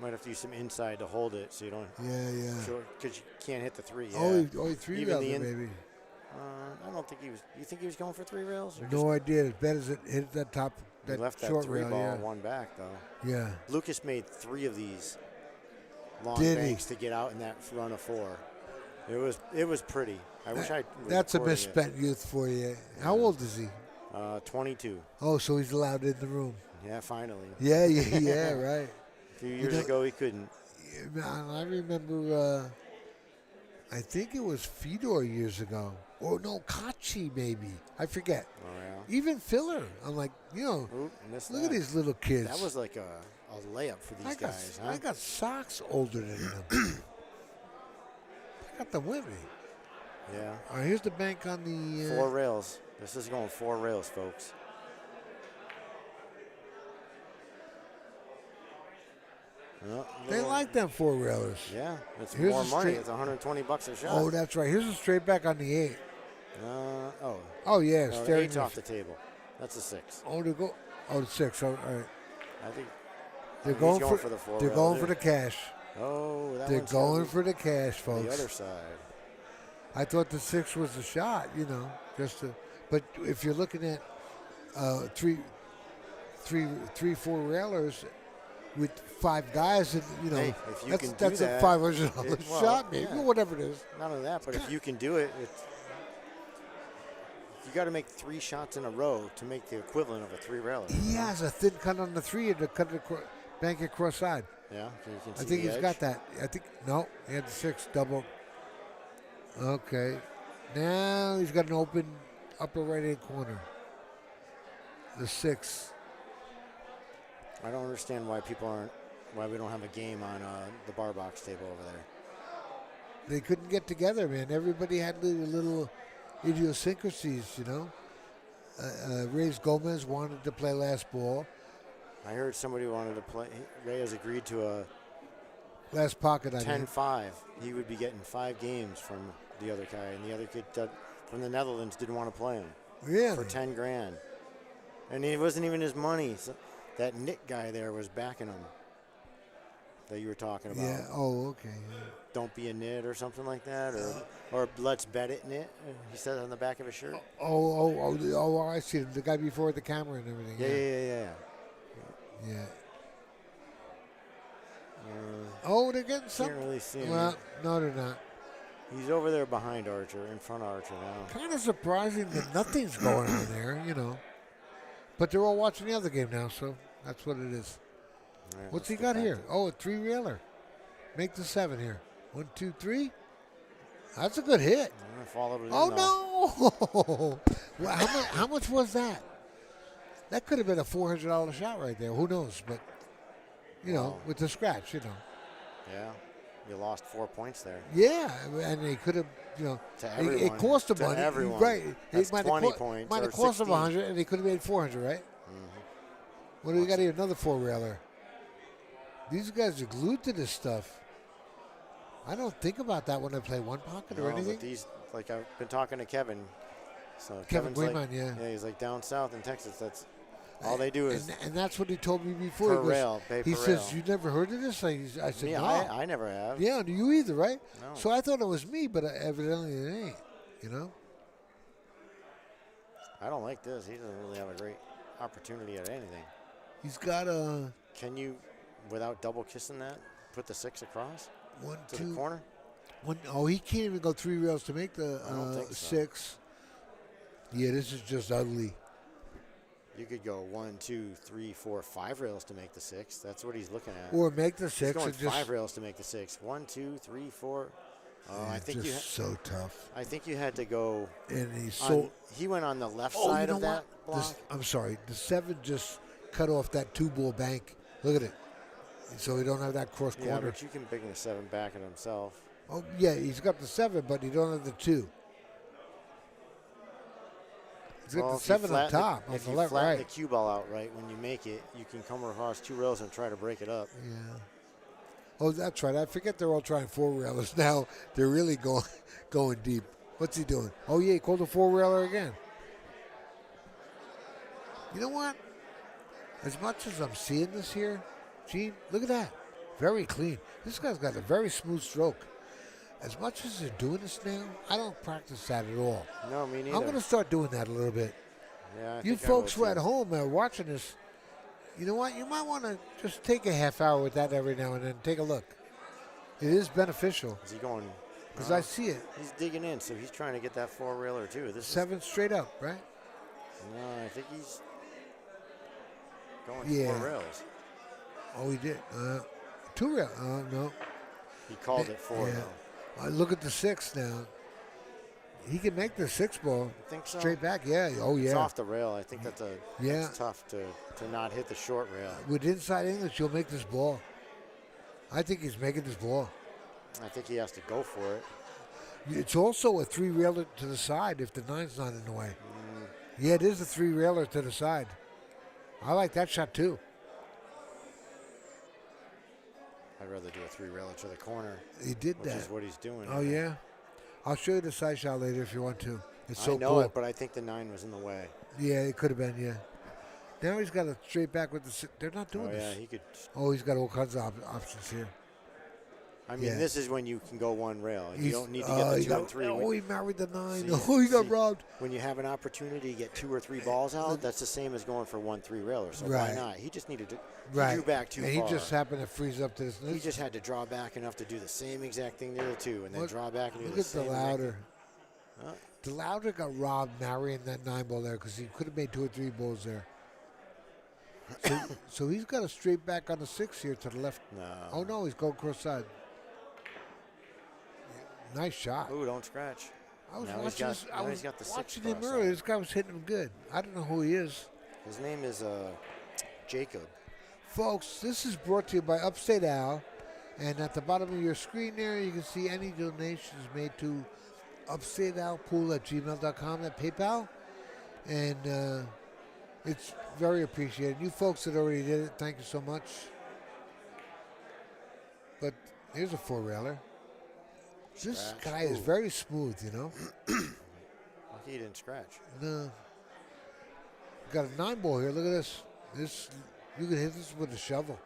Might have to use some inside to hold it so you don't. Yeah, yeah. Because you can't hit the 3. Yeah. Oh, he 3 Even railed the it, in- maybe. I don't think he was. You think he was going for 3 rails? Or No idea. As bad as it hit that top, he that left that short 3 rail, ball yeah. 1 back though. Yeah. Lucas made 3 of these long Did he? banks to get out in that run of 4. It was pretty. I wish I. That's a misspent youth for you. How old is he? 22. Oh, so he's allowed in the room. Yeah, finally. Yeah, yeah, yeah, right. A few years ago he couldn't. Yeah, I remember, I think it was Fedor years ago. Or no, Kachi maybe. I forget. Oh yeah. Even Filler. I'm like, Oop, missed look that. at these little kids. That was like a layup for these guys, huh? I got socks older than them. I got them with me. Yeah. All right, here's the bank on the... 4 rails. This is going 4 rails, folks. Well, They like them 4-railers. Yeah, it's Here's more a money. straight- It's $120 a shot. Oh, that's right. Here's a straight back on the 8. Oh. Oh, yeah. No, staring 8's in off the- the table. That's a 6. Oh, they go. Oh, the 6. Oh, all right. I think They're he's going, going for, for the 4 They're rail going there. for the cash. Oh, that They're one's going heavy. for the cash, folks. The other side. I thought the 6 was the shot, you know, just to. But if you're looking at 4 railers with 5 guys, and you know, Hey, if you that's, can do that's that, a $500 well, shot, maybe, yeah. whatever it is. Not only that, but if you can do it, you got to make 3 shots in a row to make the equivalent of a 3 railer. He has a thin cut on the 3 to cut it bank it cross side. Yeah, you can see I think the he's edge. got that. I think no, he had the 6 double. Okay, now he's got an open upper right hand corner. The 6. I don't understand why we don't have a game on the bar box table over there. They couldn't get together, man. Everybody had little idiosyncrasies, you know. Reyes Gomez wanted to play last ball. I heard somebody wanted to play. Reyes agreed to a Last pocket, I mean. 10-5. He would be getting 5 games from the other guy, and the other kid from the Netherlands didn't want to play him. Really? For 10 grand. And it wasn't even his money. So that Nick guy there was backing him that you were talking about. Yeah. Oh, okay. Yeah. Don't be a nit or something like that, or let's bet it nit. He said on the back of his shirt. Oh, I see. The guy before the camera and everything. Yeah. Yeah. Oh, they're getting some. Can't really see him. Well, no, they're not. He's over there behind Archer, in front of Archer now. Kind of surprising that nothing's going on there, you know. But they're all watching the other game now, so that's what it is. Right, What's he got here? Oh, a 3-reeler. Make the 7 here. 1, 2, 3. That's a good hit. Followed it in, Oh, no. Well, how much was that? That could have been a $400 shot right there. Who knows? But, you know, with the scratch, you know. Yeah. You lost 4 points there. Yeah, and they could have, you know, To everyone. it cost them To money. everyone. Right. That's It might 20 have points might or have cost them 16. 100, and they could have made 400, right? What do we got here? Another 4-reeler. These guys are glued to this stuff. I don't think about that when I play one pocket or No, anything. but these, like I've been talking to Kevin. So Kevin Kevin's Greenman, yeah. Yeah, he's like down south in Texas. That's all they do is And that's what he told me before. per He goes- rail, pay He per says, rail. "You never heard of this?" I said, Yeah, "No." I never have. Yeah, you either, right? No. So I thought it was me, but evidently it ain't. You know. I don't like this. He doesn't really have a great opportunity at anything. He's got a Can you, without double kissing that, put the 6 across 1, to 2. the corner? Oh, he can't even go 3 rails to make the I don't think so. 6. Yeah, this is just ugly. You could go 1, 2, 3, 4, 5 rails to make the 6. That's what he's looking at. Or make the He's 6 going and just 5 rails to make the 6. 1, 2, 3, 4. Oh, Yeah, I think just so tough. I think you had to go. And he's on, he went on the left Oh, side you know of that what? block. I'm sorry. The 7 just cut off that 2-ball bank. Look at it. So we don't have that cross Yeah, corner. but you can bring the 7 back at himself. Oh, yeah, he's got the 7, but he don't have the 2. He's got Well, the if you 7 on flatten top, on if the you left, flatten right. the cue ball out right when you make it, you can come across 2 rails and try to break it up. Yeah. Oh, that's right. I forget they're all trying 4-railers now. They're really going deep. What's he doing? Oh, yeah, he called a 4-railer again. You know what? As much as I'm seeing this here, Gene, look at that. Very clean. This guy's got a very smooth stroke. As much as they're doing this now, I don't practice that at all. No, me neither. I'm going to start doing that a little bit. Yeah, I You think I will folks who are too. at home are watching this, you know what? You might want to just take a half hour with that every now and then. Take a look. It is beneficial. Is he going? Because I see it. He's digging in, so he's trying to get that 4-railer too. This 7 straight up, right? Is, no, I think he's going Yeah. 4 rails. Oh, he did. 2 rail. No. He called it 4 Yeah. though. Look at the 6 now. He can make the 6 ball think so? straight back. Yeah. Oh, yeah. It's off the rail. I think that's Yeah. that's tough to not hit the short rail. With inside English, you'll make this ball. I think he's making this ball. I think he has to go for it. It's also a 3-railer to the side if the 9's not in the way. Yeah, it is a 3-railer to the side. I like that shot too. I'd rather do a 3-railer to the corner. He did which that. is what he's doing. Oh, yeah? I'll show you the side shot later if you want to. It's so I know cool. it, but I think the 9 was in the way. Yeah, it could have been, yeah. Now he's got a straight back with the 6. They're not doing Oh, this. yeah, he could. Oh, he's got all kinds of options here. I mean, Yeah. this is when you can go 1 rail. You He's- don't need to get the he 2 got- and 3. Oh, he married the 9. See- Oh, he got see, robbed. When you have an opportunity to get 2 or 3 balls out, that's the same as going for 1 3-railer. So Right. why not? He just needed to. Right. He drew back too and far. he just happened to freeze up to this. He just had to draw back enough to do the same exact thing the other 2, and then Look- draw back and do Look the at the same. exact louder. thing. Huh? The louder got robbed marrying that 9 ball there because he could have made 2 or 3 balls there. So he's got a straight back on the 6 here to the left. No. Oh, no, he's going cross side. Nice shot. Ooh, don't scratch. I was Now he's watching, got- this, I now was he's got the 6 watching him cross earlier. side. This guy was hitting him good. I don't know who he is. His name is Jacob. Folks, this is brought to you by Upstate Al. And at the bottom of your screen there, you can see any donations made to upstatealpool@gmail.com, that PayPal. and it's very appreciated. You folks that already did it, thank you so much. But here's a 4-railer. This Scratch. guy is Ooh. very smooth, you know. Lucky he didn't scratch. No. Got a 9-ball here. Look at this. This you can hit this with a shovel.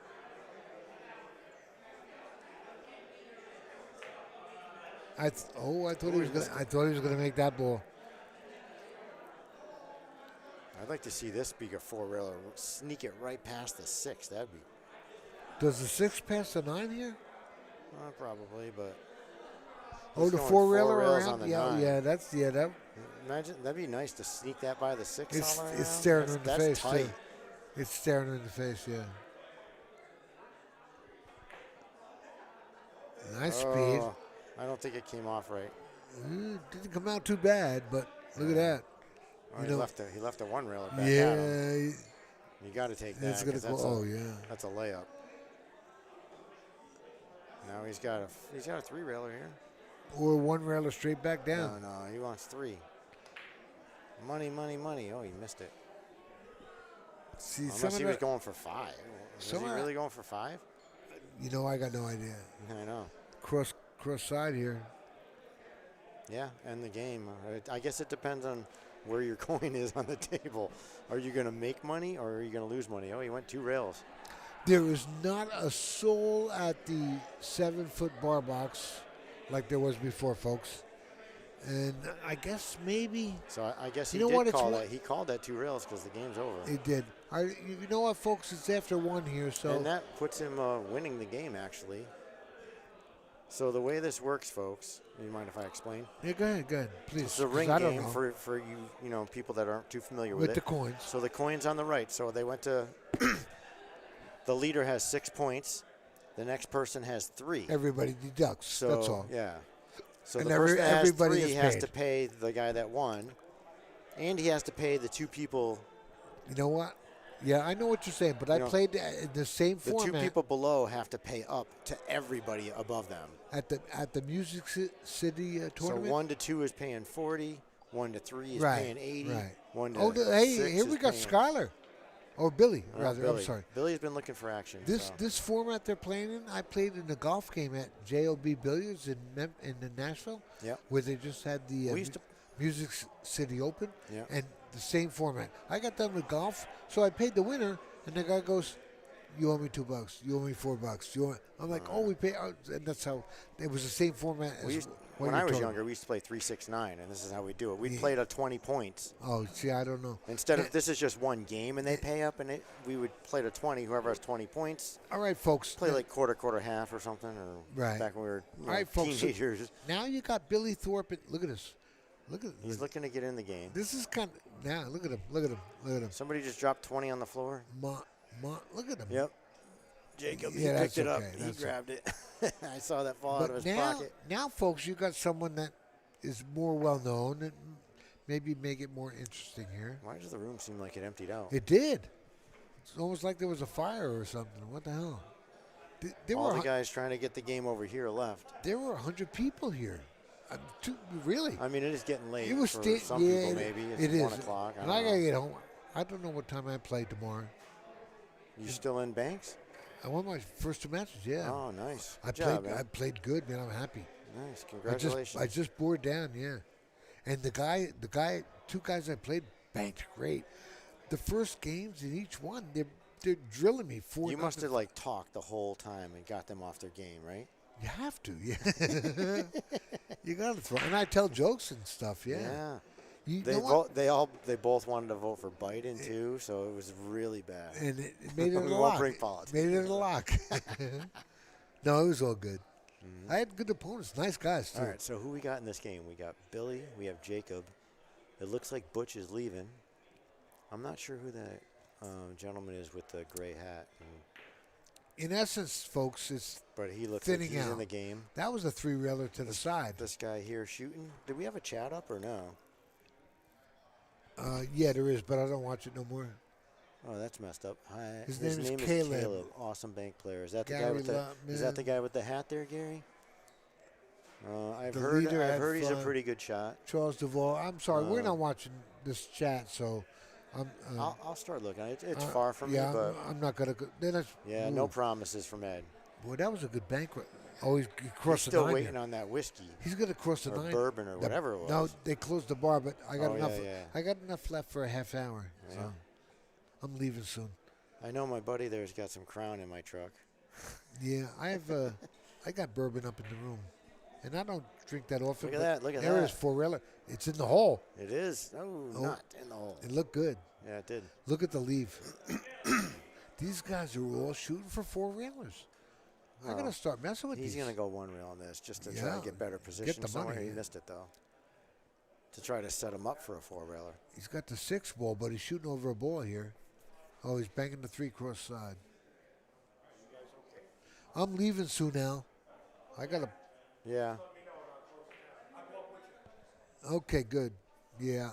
I thought he was gonna. I thought he was gonna make that ball. I'd like to see this be a 4-railer sneak it right past the 6. That'd be Does the 6 pass the 9 here? probably, but Oh, he's the going 4-railer 4 rails around. on the Yeah, 9. yeah. That's that. Imagine that'd be nice to sneak that by the 6. It's all the way it's around. staring That's- in the that's face tight. too. It's staring in the face. Yeah. Nice speed. Oh, I don't think it came off right. Didn't come out too bad, but look at that. Oh, You he know- left a 1-railer back at him. Yeah. You got to take that. It's gonna 'cause go. that's Oh yeah. That's a layup. Now he's got a 3-railer here. Or 1-railer straight back down. No, he wants 3. Money, money, money. Oh, he missed it. See, Unless he was going for 5. Was he some of really that- going for 5? You know, I got no idea. I know. Cross side here. Yeah, and the game. I guess it depends on where your coin is on the table. Are you going to make money or are you going to lose money? Oh, he went 2 rails. There is not a soul at the 7-foot bar box like there was before, folks. And I guess maybe So I guess he You know what, did it's call one- that. He called that 2 rails because the game's over. it did. You know what, folks? It's after 1 here, so And that puts him winning the game, actually. So the way this works, folks, you mind if I explain? yeah, go ahead, please. It's a 'cause ring I don't game know. for you know, people that aren't too familiar with With it. the coins. So the coin's on the right. So they went to the leader has 6 points. The next person has 3. Everybody deducts. So that's all. yeah. So And the person that has everybody 3 gets has paid. to pay the guy that won, and he has to pay the 2 people. You know what? Yeah, I know what you're saying, but I know, played in the same The 2 format people below have to pay up to everybody above them. at the Music City So tournament. 1 to 2 is paying 40. 1 to 3 is Right, paying 80. right. 1 to Oh, hey, 6 here is we got paying- Skylar. Or Billy, Oh, rather. Billy. I'm sorry. Billy's been looking for action. This so. this format they're playing in, I played in a golf game at JOB Billiards in Nashville, Yep. where they just had the We used to- Music City Open, Yeah. and the same format. I got done with golf, so I paid the winner, and the guy goes, "You owe me $2. You owe me $4. I'm like, "Oh, we pay," and that's how it was the same format as We used, what when you're I was talking younger, we used to play 3-6-9, and this is how we do it. We Yeah. played at 20 points. Oh, see, I don't know. Instead of this is just one game and they pay up, and we would play to 20. Whoever has 20 points, All right, folks. play like quarter, half or something, or Right. back when we were All right, folks. so teenagers. now you got Billy Thorpe. Look at this. Look at He's looking to get in the game. This is kind of now. Look at him. Look at him. Look at him. Somebody just dropped 20 on the floor. Look at him. Yep. Jacob, Yeah, he that's picked it up. okay, He that's grabbed it. I saw that fall out But of his now, pocket. now, folks, you got someone that is more well known and maybe make it more interesting here. Why does the room seem like it emptied out? It did. It's almost like there was a fire or something. What the hell? There All were the guys trying to get the game over here left. there were 100 people here. Really? I mean, it is getting late It was for sta- some yeah, people. it- Maybe it's it is. 1 o'clock. I And don't I know. gotta get home. I don't know what time I play tomorrow. You still in Banks? I won my first 2 matches. Yeah. Oh, nice. I Good job, played. man. I played good, man. I'm happy. Nice. Congratulations. I just bore down, yeah. And the guy, 2 guys I played banked great. The first games in each one, they're drilling me 4. You must have like talked the whole time and got them off their game, right? You have to, yeah. You gotta throw, and I tell jokes and stuff, yeah. Yeah. You They know what? they both wanted to vote for Biden too, so it was really bad. And it made it a We lock. won't bring politics. Made it a lock. No, it was all good. I had good opponents, nice guys too. All right, so who we got in this game? We got Billy. We have Jacob. It looks like Butch is leaving. I'm not sure who that gentleman is with the gray hat. In essence, folks, it's But he looks like thinning he's out. in the game. That was a 3-railer to the side. This guy here shooting. Did we have a chat up or no? Yeah, there is, but I don't watch it no more. Oh, that's messed up. Hi, His name is Caleb. Awesome bank player. Is that the guy Gary with the? Is that the Lutman. guy with the hat there, Gary? I've The heard. leader I've had heard he's a fun. pretty good shot. Charles Duvall. I'm sorry, we're Uh, not watching this chat, so I'm. I'll start looking. It's far from yeah, me, but I'm not gonna. Then that's, yeah, no promises from Ed. Boy, that was a good banquet. Oh, he He's crossed the still 9 waiting here. on that whiskey. He's gonna cross the or 9. bourbon or whatever it was. No, they closed the bar, but I got Oh, enough. yeah. I got enough left for a half hour. Yeah. So I'm leaving soon. I know my buddy there's got some Crown in my truck. Yeah, I have. I got bourbon up in the room, and I don't drink that often. Look at but that, look at there that. is Forella. It's in the hole. It is. Oh, not in the hole. It looked good. Yeah, it did. Look at the leave. These guys are all shooting for 4-railers. I'm gonna start messing with He's these. gonna go 1 reel on this just to try to get better position the somewhere. money, He yeah. missed it though. To try to set him up for a 4-railer. He's got the 6 ball, but he's shooting over a ball here. Oh, he's banging the 3 cross side. I'm leaving soon, Al. I gotta. Yeah. Okay, good. Yeah.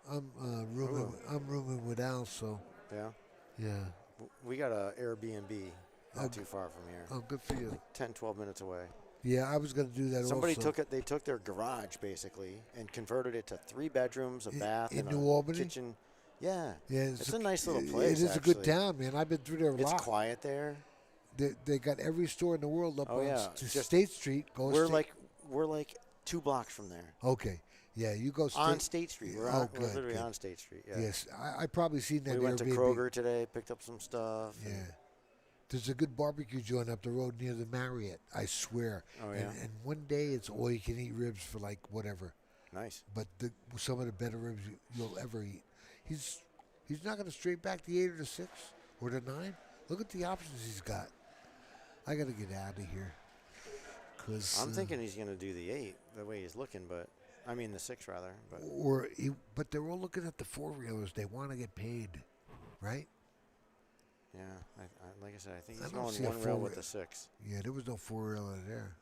I'm rooming. I'm rooming with Al, so. Yeah. Yeah. We got a Airbnb not too far from here. Oh, good for you. Like 10, 12 minutes away. Yeah, I was gonna do that. Somebody also. took it. They took their garage basically and converted it to 3 bedrooms, a bath, in and New a Albany? kitchen. Yeah. Yeah, It's a nice little place. It is actually. a good town, man. I've been through there a It's lot. quiet there. They got every store in the world up Oh, on yeah. to Just- State Street. We're like 2 blocks from there. Okay. Yeah, you go On State Street. We're, oh, we're good, literally good. on State Street. Yeah. Yes, I probably seen that. We went to Airbnb. Kroger today, picked up some stuff. Yeah. There's a good barbecue joint up the road near the Marriott, I swear. Oh, yeah? And one day it's all you can eat ribs for like whatever. Nice. But some of the better ribs you'll ever eat. He's not going to straight back the 8 or the 6 or the 9. Look at the options he's got. I got to get out of here. Cause, I'm thinking he's going to do the 8 the way he's looking, but I mean the 6 rather. But they're all looking at the 4-reelers. They want to get paid, right? Yeah, like I said, I think I he's don't going see a 1 rail with 4-reel. the 6. Yeah, there was no 4-reeler there.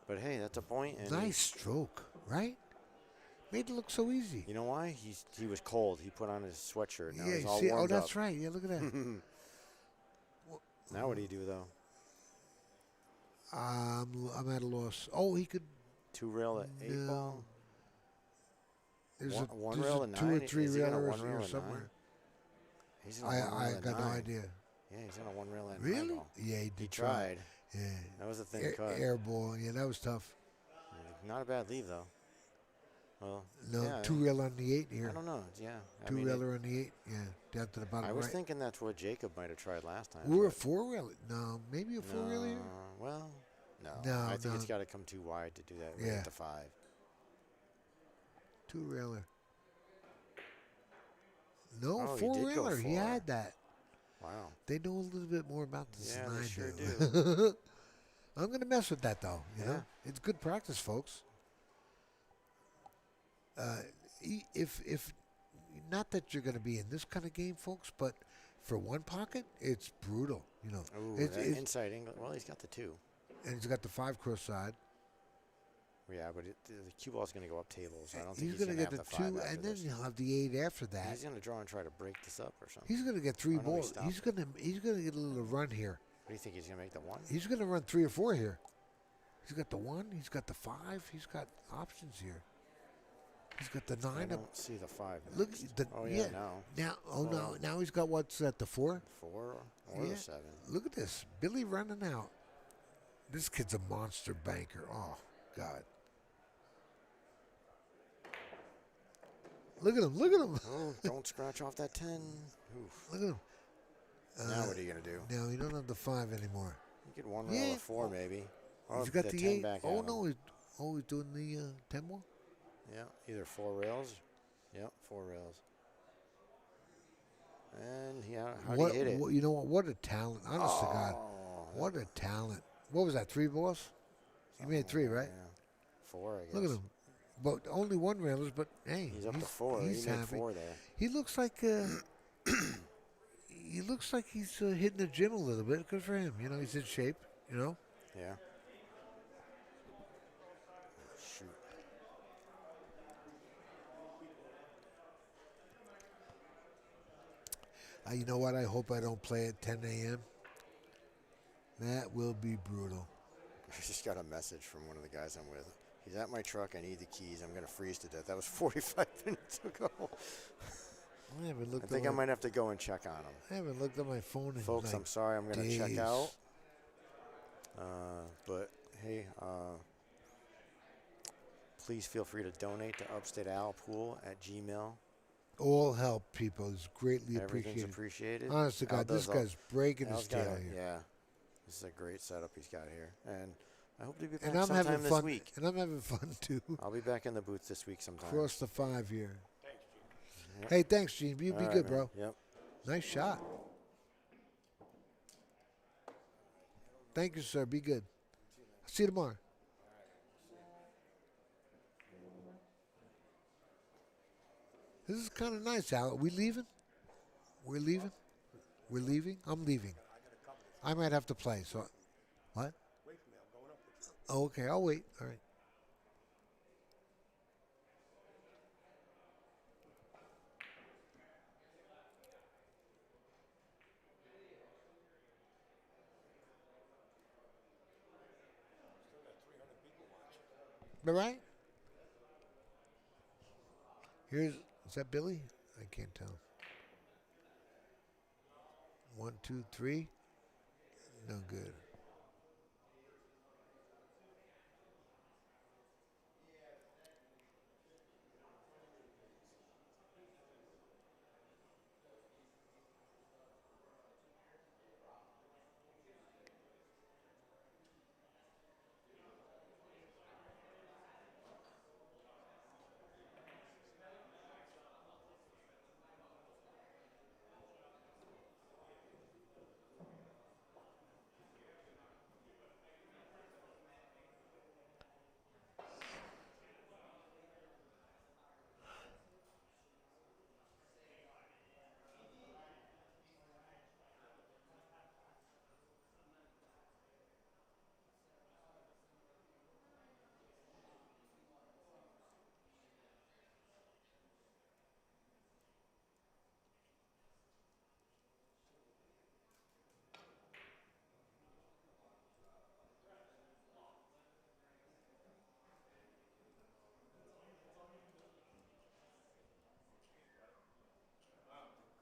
But hey, that's a point. And Nice stroke, right? Made it look so easy. You know why? He was cold. He put on his sweatshirt. Now Yeah, he's you all see, warmed that's up. right. Yeah, look at that. Now what do you do though? I'm at a loss. Oh, he could 2 rail at 8 No. ball. There's One there's rail a at 2 9. or 3 Is he gonna reelers 1 rail here at somewhere. 9? He's gonna 1 I rail at got no 9. idea. Yeah, he's gonna 1 rail at 9 Really? ball. Yeah, he did. He tried. Yeah. That was a thin cut. Air ball. Yeah, that was tough. Not a bad leave though. Well, No, yeah, 2-reel on the 8 here. I don't know. Yeah, I 2-reeler on the 8. Yeah, down to the bottom I was right. thinking that's what Jacob might have tried last time. Or a but 4-reel. No, maybe a 4-reeler here. Well, no. No, I think no. it's got to come too wide to do that. Yeah. At the 5. 2-reeler. No, Oh, he did go 4-reeler. He 4. had that. Wow. They know a little bit more about this Yeah, than they I sure do. I'm going to mess with that, though. You Yeah. know? It's good practice, folks. If not that you're going to be in this kind of game, folks, but for one pocket, it's brutal. You know, Ooh, it's, that inside angle. Well, he's got the 2. and he's got the 5 cross side. Yeah, but the cue ball's going to go up tables. I don't think He's he's going to have get the the 5 2, after and then this. he'll have the 8 after that. He's going to draw and try to break this up or something. He's going to get 3 Oh, no, he balls. stopped. He's going to get a little run here. What do you think he's going to make the 1? He's going to run 3 or 4 here. He's got the 1. He's got the 5. He's got options here. He's got the 9. I don't see the 5. Look, next. the, Oh yeah. now. Now he's got what's that? The 4. 4 or Yeah. the 7. Look at this, Billy running out. This kid's a monster banker. Oh God. Look at him! Look at him! Oh, don't scratch off that 10. Oof. Look at him. Now what are you going to do? Now you don't have the 5 anymore. You get 1 rail at 4 maybe. Or He's got the 10 8. back Oh at him. no, he's doing the 10 more. Yeah, either 4 rails. Yep, 4 rails. And how do you hit it? You know what a talent! Honest to God, what a talent! What was that? 3 balls? You made 3, right? Yeah. 4, I guess. Look at him. But only 1 railers. But hey, He's up to 4. He's He made happy. 4 there. He looks like he looks like he's hitting the gym a little bit. Good for him. You know, he's in shape. You know. Yeah. Shoot. You know what? I hope I don't play at 10 a.m. That will be brutal. I just got a message from one of the guys I'm with. He's at my truck. I need the keys. I'm going to freeze to death. That was 45 minutes ago. I haven't looked. I think I might have to go and check on him. I haven't looked at my phone in Folks, like I'm sorry. I'm going to check days. out. But hey, please feel free to donate to Upstate Owl Pool at Gmail. All help, people, is greatly Everything's appreciated. appreciated. Honest to Al God, this does all- guy's breaking his Al's got tail it, here. Yeah, this is a great setup he's got here, and I hope to be back And I'm sometime having this fun. week. And I'm having fun too. I'll be back in the booth this week sometime. Cross the 5 here. Yep. Hey, thanks, Gene. You be All right, good, man. bro. Yep. Nice shot. Thank you, sir. Be good. See you tomorrow. This is kind of nice, Al. Are we leaving? We're leaving? We're leaving? I'm leaving. I might have to play, so. What? Wait for me. I'm going up with you. Oh, okay, I'll wait. All right. Still got 300 people watching. All right. Is that Billy? I can't tell. 1, 2, 3. No good.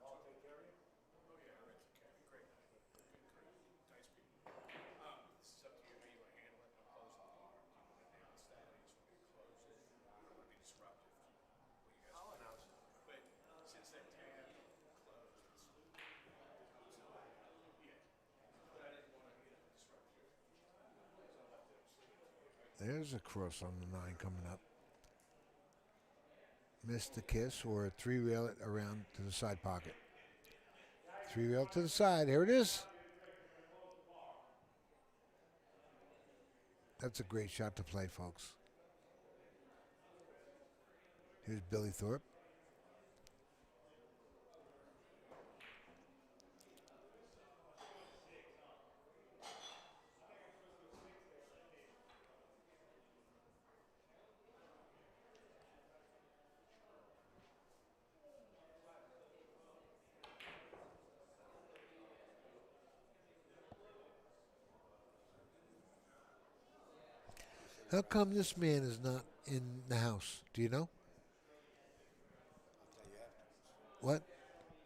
Call take care of you? Oh, yeah, Rich. Okay, great. Nice people. This is up to you how you want to handle it. I'm closing the bar. Do you want to announce that? I just want to close it. I don't want to be disruptive. What do you guys I'll announce it. But since that tab closed, yeah. But I didn't want to, disrupt you. So I left it sleeping. There's a cross on the 9 coming up. Missed the kiss or a 3-rail it around to the side pocket. 3-rail to the side. Here it is. That's a great shot to play, folks. Here's Billy Thorpe. How come this man is not in the house? Do you know? I'll tell you afterwards. What?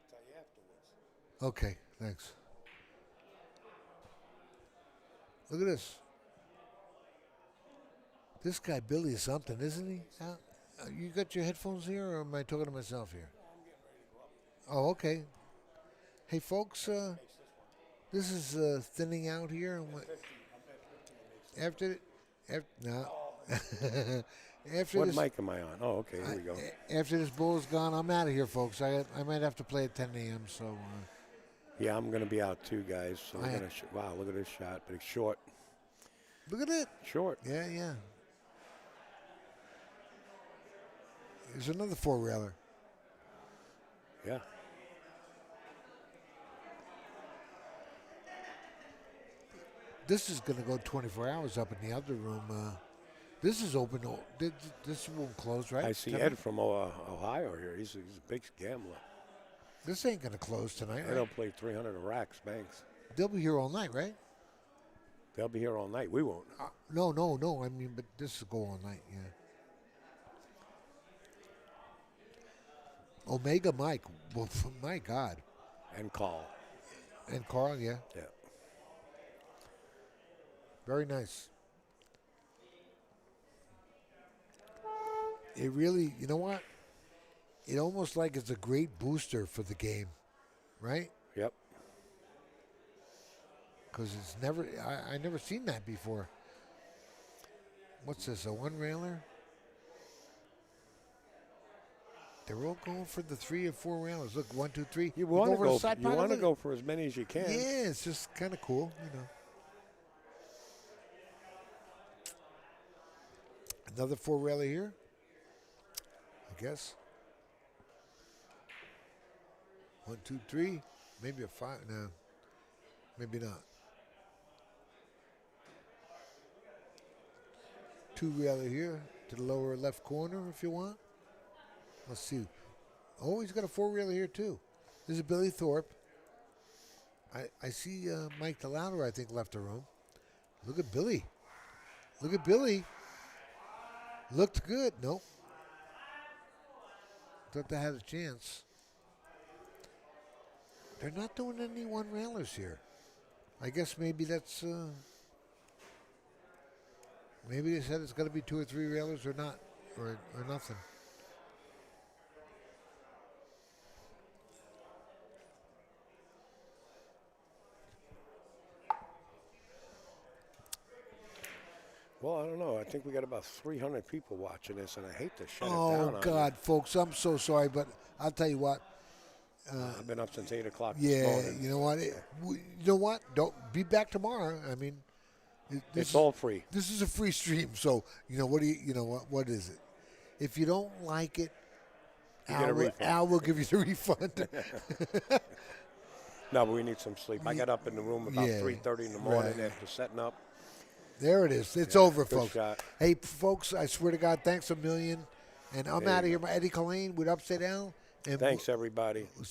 I'll tell you afterwards. Okay, thanks. Look at this. This guy Billy is something, isn't he? You got your headphones here, or am I talking to myself here? Oh, okay. Hey, folks, this is thinning out here. And after no. After What this, mic am I on? Oh, okay, here we go. After this bull is gone, I'm out of here, folks. I might have to play at 10 a.m. So. Yeah, I'm going to be out too, guys. So we're I- gonna wow, look at this shot, but it's short. Look at it. Short. Yeah, yeah. There's another 4-railer. Yeah. This is going to go 24 hours up in the other room. This is open. This won't close, right? I see tonight? Ed from Ohio here. He's a big gambler. This ain't going to close tonight, They right? don't play 300 racks, banks. They'll be here all night, right? They'll be here all night. We won't. No. I mean, but this will go all night. Yeah. Omega Mike. Well, my God. And call. And Carl, yeah. Yeah. Very nice. It really, you know what? It almost like it's a great booster for the game, right? Yep. Because it's never, I never seen that before. What's this, a one railer? They're all going for the 3 or 4 railers. Look, 1, 2, 3. You want to over the go. side You pocket, want to look. go for as many as you can. Yeah, it's just kind of cool, you know. Another 4 railer here, I guess. 1, 2, 3, maybe a 5. No, maybe not. 2 railer here to the lower left corner if you want. Let's see. Oh, he's got a 4 railer here too. This is Billy Thorpe. I see Mike DeLauder, I think, left the room. Look at Billy. Look at Billy. Looked good. Nope. Thought they had a chance. They're not doing any 1 railers here. I guess maybe that's. Maybe they said it's got to be 2 or 3 railers or not, or nothing. Well, I don't know. I think we got about 300 people watching this, and I hate to shut it down. Oh, on God, folks, I'm so sorry, but I'll tell you what. I've been up since 8 o'clock this Yeah, morning. you know what? You know what? Don't be back tomorrow. I mean, It's all free. This is a free stream, so you know what? What is it? If you don't like it, Al will give you the refund. No, but we need some sleep. I got up in the room about 3:30 in the morning right. after setting up. There it is. It's over, good folks. shot. Hey, folks, I swear to God, thanks a million. And I'm There out of you here. Eddie Colleen with Upside Down. And Thanks, everybody. See you